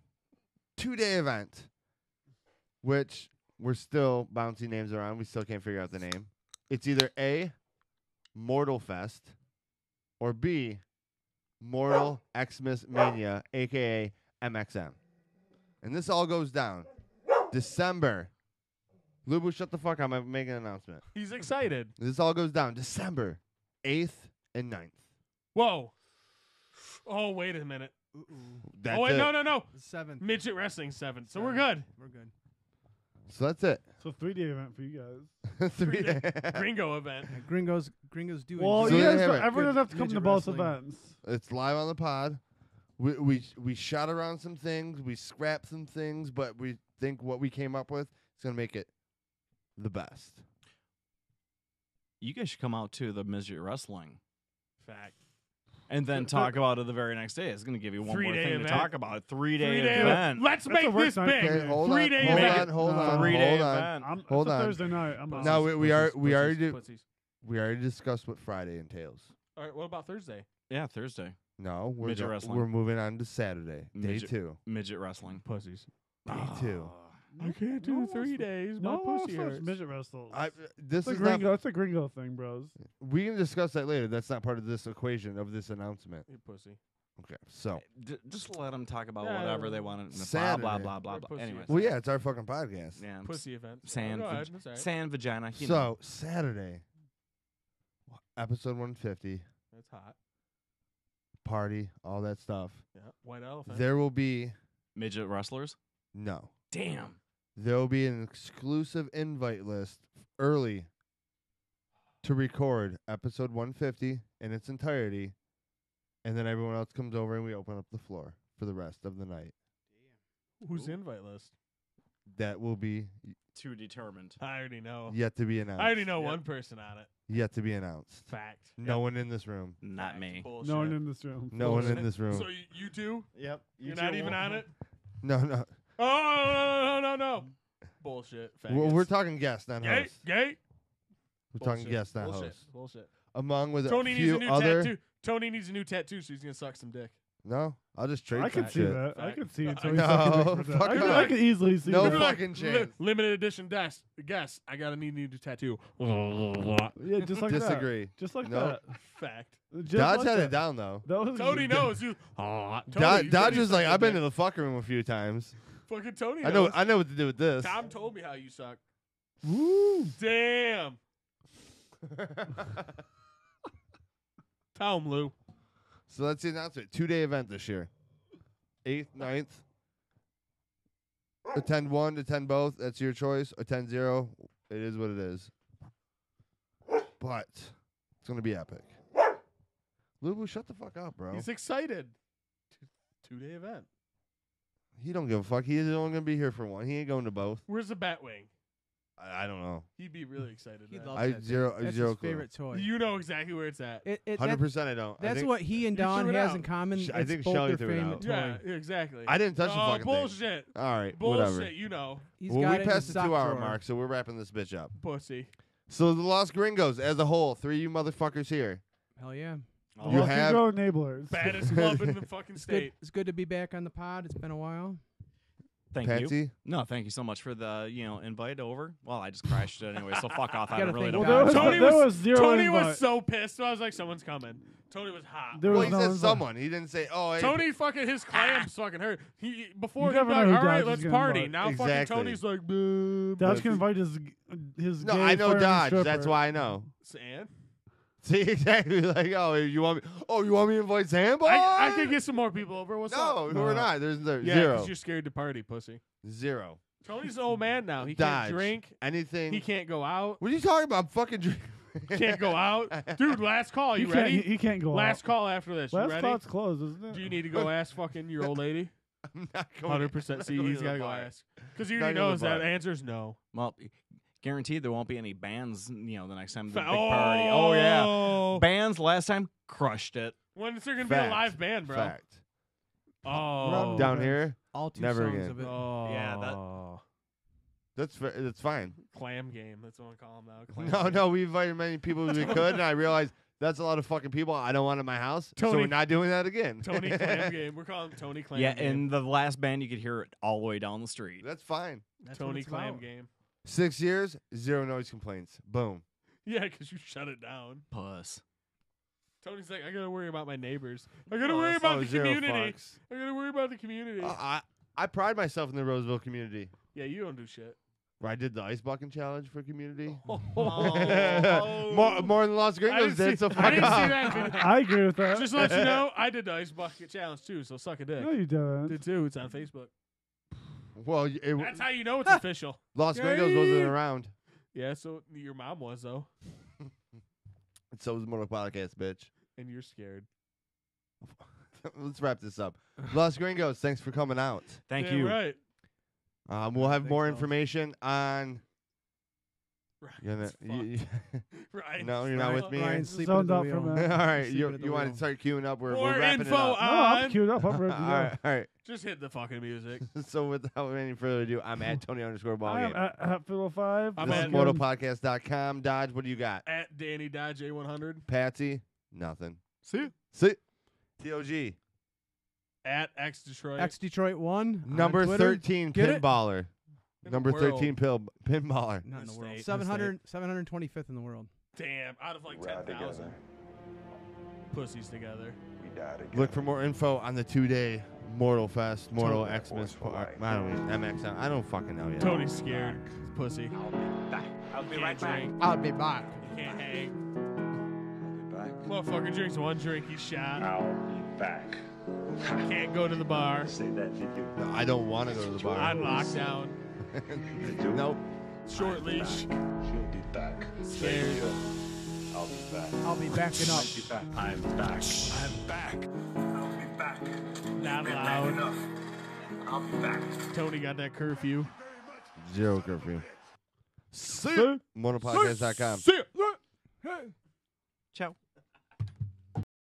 Speaker 3: 2-day event, which we're still bouncing names around. We still can't figure out the name. It's either A, Mortal Fest, or B, Mortal Xmas Mania, a.k.a. MXM. And this all goes down December. Lubu, shut the fuck up. I'm making an announcement.
Speaker 2: He's excited.
Speaker 3: This all goes down December 8th and 9th.
Speaker 2: Whoa. Oh, wait a minute.
Speaker 3: That's
Speaker 2: oh wait,
Speaker 3: it.
Speaker 2: no.
Speaker 5: The 7th.
Speaker 2: Midget wrestling 7th. So we're good.
Speaker 5: We're good.
Speaker 3: So that's it.
Speaker 1: So 3-day event for you guys.
Speaker 3: 3 days.
Speaker 2: Gringo event.
Speaker 5: Yeah, Gringos do
Speaker 1: Well,
Speaker 3: So
Speaker 1: you
Speaker 3: yeah,
Speaker 1: guys,
Speaker 3: yeah,
Speaker 1: everyone doesn't have to come
Speaker 5: midget
Speaker 1: to both
Speaker 5: wrestling.
Speaker 1: events.
Speaker 3: It's live on the pod. We shot around some things. We scrapped some things, but we think what we came up with is gonna make it the best.
Speaker 8: You guys should come out to the midget wrestling
Speaker 2: Fact.
Speaker 8: and then talk about it the very next day. It's going to give you one more
Speaker 2: 3-day
Speaker 8: thing
Speaker 2: event.
Speaker 8: to talk about. 3-day
Speaker 2: 3-day
Speaker 8: event.
Speaker 2: Let's
Speaker 1: That's a
Speaker 2: make
Speaker 1: work
Speaker 2: this
Speaker 1: night.
Speaker 2: big.
Speaker 3: Okay, hold
Speaker 2: 3-day
Speaker 3: on,
Speaker 2: event.
Speaker 3: hold on,
Speaker 8: 3-day
Speaker 3: hold on.
Speaker 8: event.
Speaker 3: Hold
Speaker 1: it's a
Speaker 3: on.
Speaker 1: Thursday night. I'm out.
Speaker 3: Now we already
Speaker 2: Pussies.
Speaker 3: we already discussed what Friday entails.
Speaker 2: All right, what about Thursday?
Speaker 8: Yeah, Thursday.
Speaker 3: No,
Speaker 8: Midget wrestling.
Speaker 3: we're moving on to Saturday, day
Speaker 8: Midget.
Speaker 3: 2.
Speaker 8: Midget wrestling.
Speaker 2: Pussies.
Speaker 3: Day 2.
Speaker 2: I can't do 3 days. My
Speaker 1: No,
Speaker 2: pussy
Speaker 1: it's
Speaker 2: hurts.
Speaker 1: midget wrestles.
Speaker 3: This
Speaker 1: It's a
Speaker 3: is
Speaker 1: gringo.
Speaker 3: not.
Speaker 1: It's a gringo thing, bros.
Speaker 3: We can discuss that later. That's not part of this equation of this announcement.
Speaker 2: You pussy.
Speaker 3: Okay, so
Speaker 8: Just let them talk about
Speaker 2: Yeah,
Speaker 8: whatever they want. Blah,
Speaker 3: Saturday.
Speaker 8: blah, blah, blah,
Speaker 2: Or
Speaker 8: blah.
Speaker 2: pussy
Speaker 8: Anyways.
Speaker 2: event.
Speaker 3: well, yeah, it's our fucking podcast.
Speaker 8: Yeah.
Speaker 2: Pussy event.
Speaker 8: Sand,
Speaker 2: Go ahead.
Speaker 8: vag-
Speaker 2: That's all right.
Speaker 8: sand vagina. You
Speaker 3: So
Speaker 8: know.
Speaker 3: Saturday, episode 150,
Speaker 2: That's hot.
Speaker 3: party, all that stuff.
Speaker 2: Yeah. White elephant.
Speaker 3: There will be
Speaker 8: Midget wrestlers.
Speaker 3: no.
Speaker 8: Damn.
Speaker 3: There will be an exclusive invite list early to record episode 150 in its entirety, and then everyone else comes over and we open up the floor for the rest of the night.
Speaker 2: Who's the invite list?
Speaker 3: That will be
Speaker 8: Too determined.
Speaker 2: I already know.
Speaker 3: yet to be announced.
Speaker 2: I already know
Speaker 8: Yep.
Speaker 2: one person on it.
Speaker 3: Yet to be announced.
Speaker 2: Fact.
Speaker 3: No one in this room.
Speaker 8: Not
Speaker 2: Fact.
Speaker 8: me.
Speaker 2: Bullshit.
Speaker 1: No one in this room.
Speaker 3: No one in
Speaker 2: Bullshit.
Speaker 3: this room.
Speaker 2: So you two?
Speaker 8: Yep.
Speaker 2: You're not even on it?
Speaker 3: No.
Speaker 2: Oh, no. Bullshit.
Speaker 3: We're
Speaker 2: Faggots.
Speaker 3: talking guest, not
Speaker 2: Gay.
Speaker 3: host.
Speaker 2: Gay.
Speaker 3: We're talking
Speaker 2: Bullshit.
Speaker 3: guest, not
Speaker 2: Bullshit.
Speaker 3: host.
Speaker 2: Bullshit.
Speaker 3: Among with
Speaker 2: Tony
Speaker 3: a
Speaker 2: needs a
Speaker 3: few
Speaker 2: new
Speaker 3: other.
Speaker 2: tattoo. Tony needs a new tattoo, so he's gonna suck some dick.
Speaker 3: No, I'll just trade
Speaker 1: I
Speaker 3: some
Speaker 1: can see
Speaker 3: shit.
Speaker 1: that. I
Speaker 2: Fact.
Speaker 1: can see it.
Speaker 2: No,
Speaker 3: fuck
Speaker 1: I
Speaker 3: off.
Speaker 1: can easily see
Speaker 3: No
Speaker 1: that.
Speaker 2: Maybe like
Speaker 3: fucking chance.
Speaker 2: Limited edition guess. I gotta need a new tattoo.
Speaker 1: Yeah, just like that.
Speaker 3: Disagree.
Speaker 1: Just like
Speaker 3: Nope.
Speaker 1: that.
Speaker 2: Fact.
Speaker 1: Just
Speaker 3: Dodge
Speaker 1: like
Speaker 3: had
Speaker 1: that.
Speaker 3: it down though.
Speaker 1: That was
Speaker 2: Tony knows you.
Speaker 3: Dodge was like, I've been to the fucker room a few times.
Speaker 2: Fucking Tony.
Speaker 3: I know
Speaker 2: knows.
Speaker 3: what to do with this.
Speaker 2: Tom told me how you suck.
Speaker 1: Woo.
Speaker 2: Damn. Tell him, Lou.
Speaker 3: So that's the announcement. 2-day event this year. 8th, 9th. Attend 1, attend both. That's your choice. Attend 0. It is what it is. But it's gonna be epic. Lubu, shut the fuck up, bro.
Speaker 2: He's excited. 2-day event.
Speaker 3: He don't give a fuck. He's only gonna be here for one. He ain't going to both.
Speaker 2: Where's the Batwing?
Speaker 3: I don't know.
Speaker 2: He'd be really excited.
Speaker 5: He
Speaker 2: then.
Speaker 5: loves
Speaker 3: I
Speaker 5: that thing.
Speaker 3: zero
Speaker 5: That's
Speaker 3: zero
Speaker 5: his
Speaker 3: clue.
Speaker 5: favorite toy.
Speaker 2: You know exactly where it's at.
Speaker 3: 100% I don't. I
Speaker 5: That's
Speaker 3: think,
Speaker 5: what he and
Speaker 2: You
Speaker 5: Don
Speaker 2: threw it
Speaker 5: has
Speaker 2: out.
Speaker 5: in common.
Speaker 3: I
Speaker 5: It's
Speaker 3: think
Speaker 5: both
Speaker 3: Shelly
Speaker 5: their
Speaker 3: threw it
Speaker 5: favorite
Speaker 3: out.
Speaker 5: toy.
Speaker 2: Yeah, exactly.
Speaker 3: I didn't touch the
Speaker 2: Oh,
Speaker 3: fucking thing.
Speaker 2: bullshit.
Speaker 3: All right,
Speaker 2: Bullshit,
Speaker 3: whatever.
Speaker 2: you know.
Speaker 5: He's
Speaker 3: Well,
Speaker 5: got
Speaker 3: we
Speaker 5: it in
Speaker 3: passed
Speaker 5: his
Speaker 3: the
Speaker 5: sock
Speaker 3: 2-hour
Speaker 5: drawer.
Speaker 3: mark, so we're wrapping this bitch up.
Speaker 2: Pussy.
Speaker 3: So the Los Gringos as a whole, 3 of you motherfuckers here.
Speaker 5: Hell yeah.
Speaker 8: Oh,
Speaker 3: You
Speaker 1: Well,
Speaker 3: have-
Speaker 1: go enablers.
Speaker 2: Baddest club in the fucking
Speaker 5: It's good.
Speaker 2: state.
Speaker 5: It's good to be back on the pod. It's been a while.
Speaker 8: Thank you.
Speaker 3: Patsy?
Speaker 8: No, thank you so much for the invite over. Well, I just crashed it anyway, so fuck off. I
Speaker 5: Gotta
Speaker 8: really
Speaker 5: thank
Speaker 8: don't.
Speaker 1: Well,
Speaker 5: God.
Speaker 1: there was zero
Speaker 2: Tony
Speaker 1: invite.
Speaker 2: was so pissed. So I was like, someone's coming. Tony was hot.
Speaker 1: There
Speaker 3: Well,
Speaker 1: was
Speaker 3: he
Speaker 1: no
Speaker 3: said
Speaker 1: invite.
Speaker 3: someone. He didn't say, oh, hey.
Speaker 2: Tony fucking his clams fucking hurt. He before
Speaker 1: You
Speaker 2: he
Speaker 1: never
Speaker 2: like,
Speaker 1: know who
Speaker 2: all right,
Speaker 1: Dodge is
Speaker 2: let's
Speaker 1: gonna
Speaker 2: party.
Speaker 1: invite.
Speaker 2: Now
Speaker 3: Exactly.
Speaker 2: fucking Tony's like, boom.
Speaker 1: Dodge can invite his
Speaker 3: No,
Speaker 1: gay
Speaker 3: I know
Speaker 1: flirting
Speaker 3: Dodge.
Speaker 1: stripper.
Speaker 3: That's why I know.
Speaker 2: Sand.
Speaker 3: See, exactly. Like, oh, you want me? Oh, you want me to invite Sam? Boy?
Speaker 2: I could get some more people over. What's
Speaker 3: No,
Speaker 2: up?
Speaker 3: we're not. There's
Speaker 2: Yeah,
Speaker 3: zero.
Speaker 2: because you're scared to party, pussy.
Speaker 3: 0.
Speaker 2: Tony's an old man now. He
Speaker 3: Dodge.
Speaker 2: can't drink.
Speaker 3: Anything.
Speaker 2: He can't go out.
Speaker 3: What are you talking about? Fucking drink.
Speaker 2: Can't go out. Dude, last call. You
Speaker 1: He can't-
Speaker 2: ready?
Speaker 1: He can't go
Speaker 2: Last
Speaker 1: out.
Speaker 2: call after this. You
Speaker 1: Last
Speaker 2: ready?
Speaker 1: call's closed, isn't it?
Speaker 2: Do you need to go ask fucking your old lady?
Speaker 3: I'm not going.
Speaker 2: 100%. See,
Speaker 3: going
Speaker 2: he's
Speaker 3: to
Speaker 2: got
Speaker 3: the
Speaker 2: to go
Speaker 3: bar.
Speaker 2: ask. Because he
Speaker 3: Not
Speaker 2: already
Speaker 3: going to
Speaker 2: knows
Speaker 3: the
Speaker 2: that
Speaker 3: bar.
Speaker 2: answer's no.
Speaker 8: Well, guaranteed there won't be any bands. The next time the
Speaker 2: Fa-
Speaker 8: big party. Oh yeah, bands last time crushed it.
Speaker 2: When's there going to be a
Speaker 3: Fact.
Speaker 2: live band, bro?
Speaker 3: Fact.
Speaker 2: Oh.
Speaker 3: Down here,
Speaker 5: All 2
Speaker 3: Never
Speaker 5: songs
Speaker 3: again.
Speaker 5: of it.
Speaker 2: Oh.
Speaker 8: Yeah, that-
Speaker 3: that's fine.
Speaker 2: Clam game. That's what I call him now. Clam game.
Speaker 3: No, we invited many people as we could, and I realized that's a lot of fucking people I don't want in my house. So
Speaker 2: Tony-
Speaker 3: we're not doing that again.
Speaker 2: Tony Clam game. We're calling him Tony Clam
Speaker 8: Yeah,
Speaker 2: game.
Speaker 8: and the last band you could hear it all the way down the street.
Speaker 3: That's fine.
Speaker 5: That's what
Speaker 2: Tony
Speaker 5: it's
Speaker 2: Clam
Speaker 5: about.
Speaker 2: game.
Speaker 3: 6 years, 0 noise complaints. Boom.
Speaker 2: Yeah, because you shut it down.
Speaker 8: Puss.
Speaker 2: Tony's like, I got to worry about my neighbors. I got to
Speaker 3: Oh,
Speaker 2: worry
Speaker 3: that's
Speaker 2: about
Speaker 3: all
Speaker 2: the
Speaker 3: 0
Speaker 2: community.
Speaker 3: fucks.
Speaker 2: I got to worry about the community.
Speaker 3: I pride myself in the Roseville community.
Speaker 2: Yeah, you don't do shit.
Speaker 3: Where I did the ice bucket challenge for community.
Speaker 2: Oh.
Speaker 3: More than Los Gringos did, so
Speaker 2: I
Speaker 3: fuck
Speaker 2: didn't see
Speaker 3: off.
Speaker 2: that video.
Speaker 1: I agree with that.
Speaker 2: Just to let you know, I did the ice bucket challenge too, so suck a dick.
Speaker 1: No, you didn't.
Speaker 2: Did too. It's on Facebook.
Speaker 3: Well,
Speaker 2: That's how you know it's official.
Speaker 3: Los Gringos wasn't around.
Speaker 2: Yeah, so your mom was though,
Speaker 3: So was Mortal Podcast, bitch.
Speaker 2: and you're scared.
Speaker 3: Let's wrap this up. Los Gringos, thanks for coming out.
Speaker 8: Thank
Speaker 2: Damn
Speaker 8: you.
Speaker 2: Right.
Speaker 3: We'll have
Speaker 5: Thanks,
Speaker 3: more
Speaker 5: Los.
Speaker 3: information on.
Speaker 2: Ryan's Ryan's
Speaker 3: No, you're not with me.
Speaker 5: Ryan's
Speaker 3: here?
Speaker 5: sleeping at
Speaker 1: Zoned
Speaker 5: the
Speaker 1: out for a
Speaker 5: wheel.
Speaker 1: minute.
Speaker 3: All right,
Speaker 5: Sleeping
Speaker 3: you
Speaker 5: at the
Speaker 3: want to
Speaker 5: wheel.
Speaker 3: start queuing up? We're
Speaker 2: More
Speaker 3: wrapping
Speaker 2: info
Speaker 3: it up.
Speaker 1: No, I'm
Speaker 2: on.
Speaker 1: queued up. I'm ready to
Speaker 3: All
Speaker 1: go.
Speaker 3: right, all right.
Speaker 2: Just hit the fucking music.
Speaker 3: So without any further ado, I'm at Tony
Speaker 1: I am
Speaker 3: _ballgame.
Speaker 1: at Fiddle5.
Speaker 2: I'm
Speaker 3: This
Speaker 2: at
Speaker 3: is MortalPodcast.com. Dodge, what do you got?
Speaker 2: At Danny Dodge A100.
Speaker 3: Patsy, nothing.
Speaker 2: See.
Speaker 3: TOG,
Speaker 2: At X Detroit.
Speaker 5: X Detroit 1. on
Speaker 3: number
Speaker 5: Twitter.
Speaker 3: 13
Speaker 5: Get it?
Speaker 3: pinballer.
Speaker 2: In the
Speaker 3: Number
Speaker 2: world.
Speaker 3: 13 pinballer.
Speaker 5: Not in the world.
Speaker 2: State.
Speaker 5: 725th in the world.
Speaker 2: Damn, out of like 10,000 pussies together.
Speaker 3: Look for more info on the 2-day Mortal Fest, Mortal Xmas. I don't fucking know yet.
Speaker 2: Tony's scared. He's a pussy.
Speaker 6: I'll be
Speaker 2: Can't
Speaker 6: right back.
Speaker 2: drink.
Speaker 5: I'll be back.
Speaker 2: He can't hang. Motherfucker drinks one drink, he's shot.
Speaker 7: I'll be back.
Speaker 2: Can't go to the bar.
Speaker 7: Say that to you.
Speaker 3: No, I don't want to go to the bar.
Speaker 2: On lockdown.
Speaker 3: Nope.
Speaker 2: Short leash.
Speaker 7: She'll be back.
Speaker 2: Scared.
Speaker 7: I'll be back.
Speaker 5: I'll be backing up.
Speaker 7: I'm back. I'm back. I'll be back.
Speaker 2: Not
Speaker 7: Been
Speaker 2: loud.
Speaker 7: bad enough. I'll be back.
Speaker 2: Tony got that curfew.
Speaker 3: Zero curfew. See ya. MortalPodcast.com.
Speaker 2: See ya.
Speaker 8: Ciao.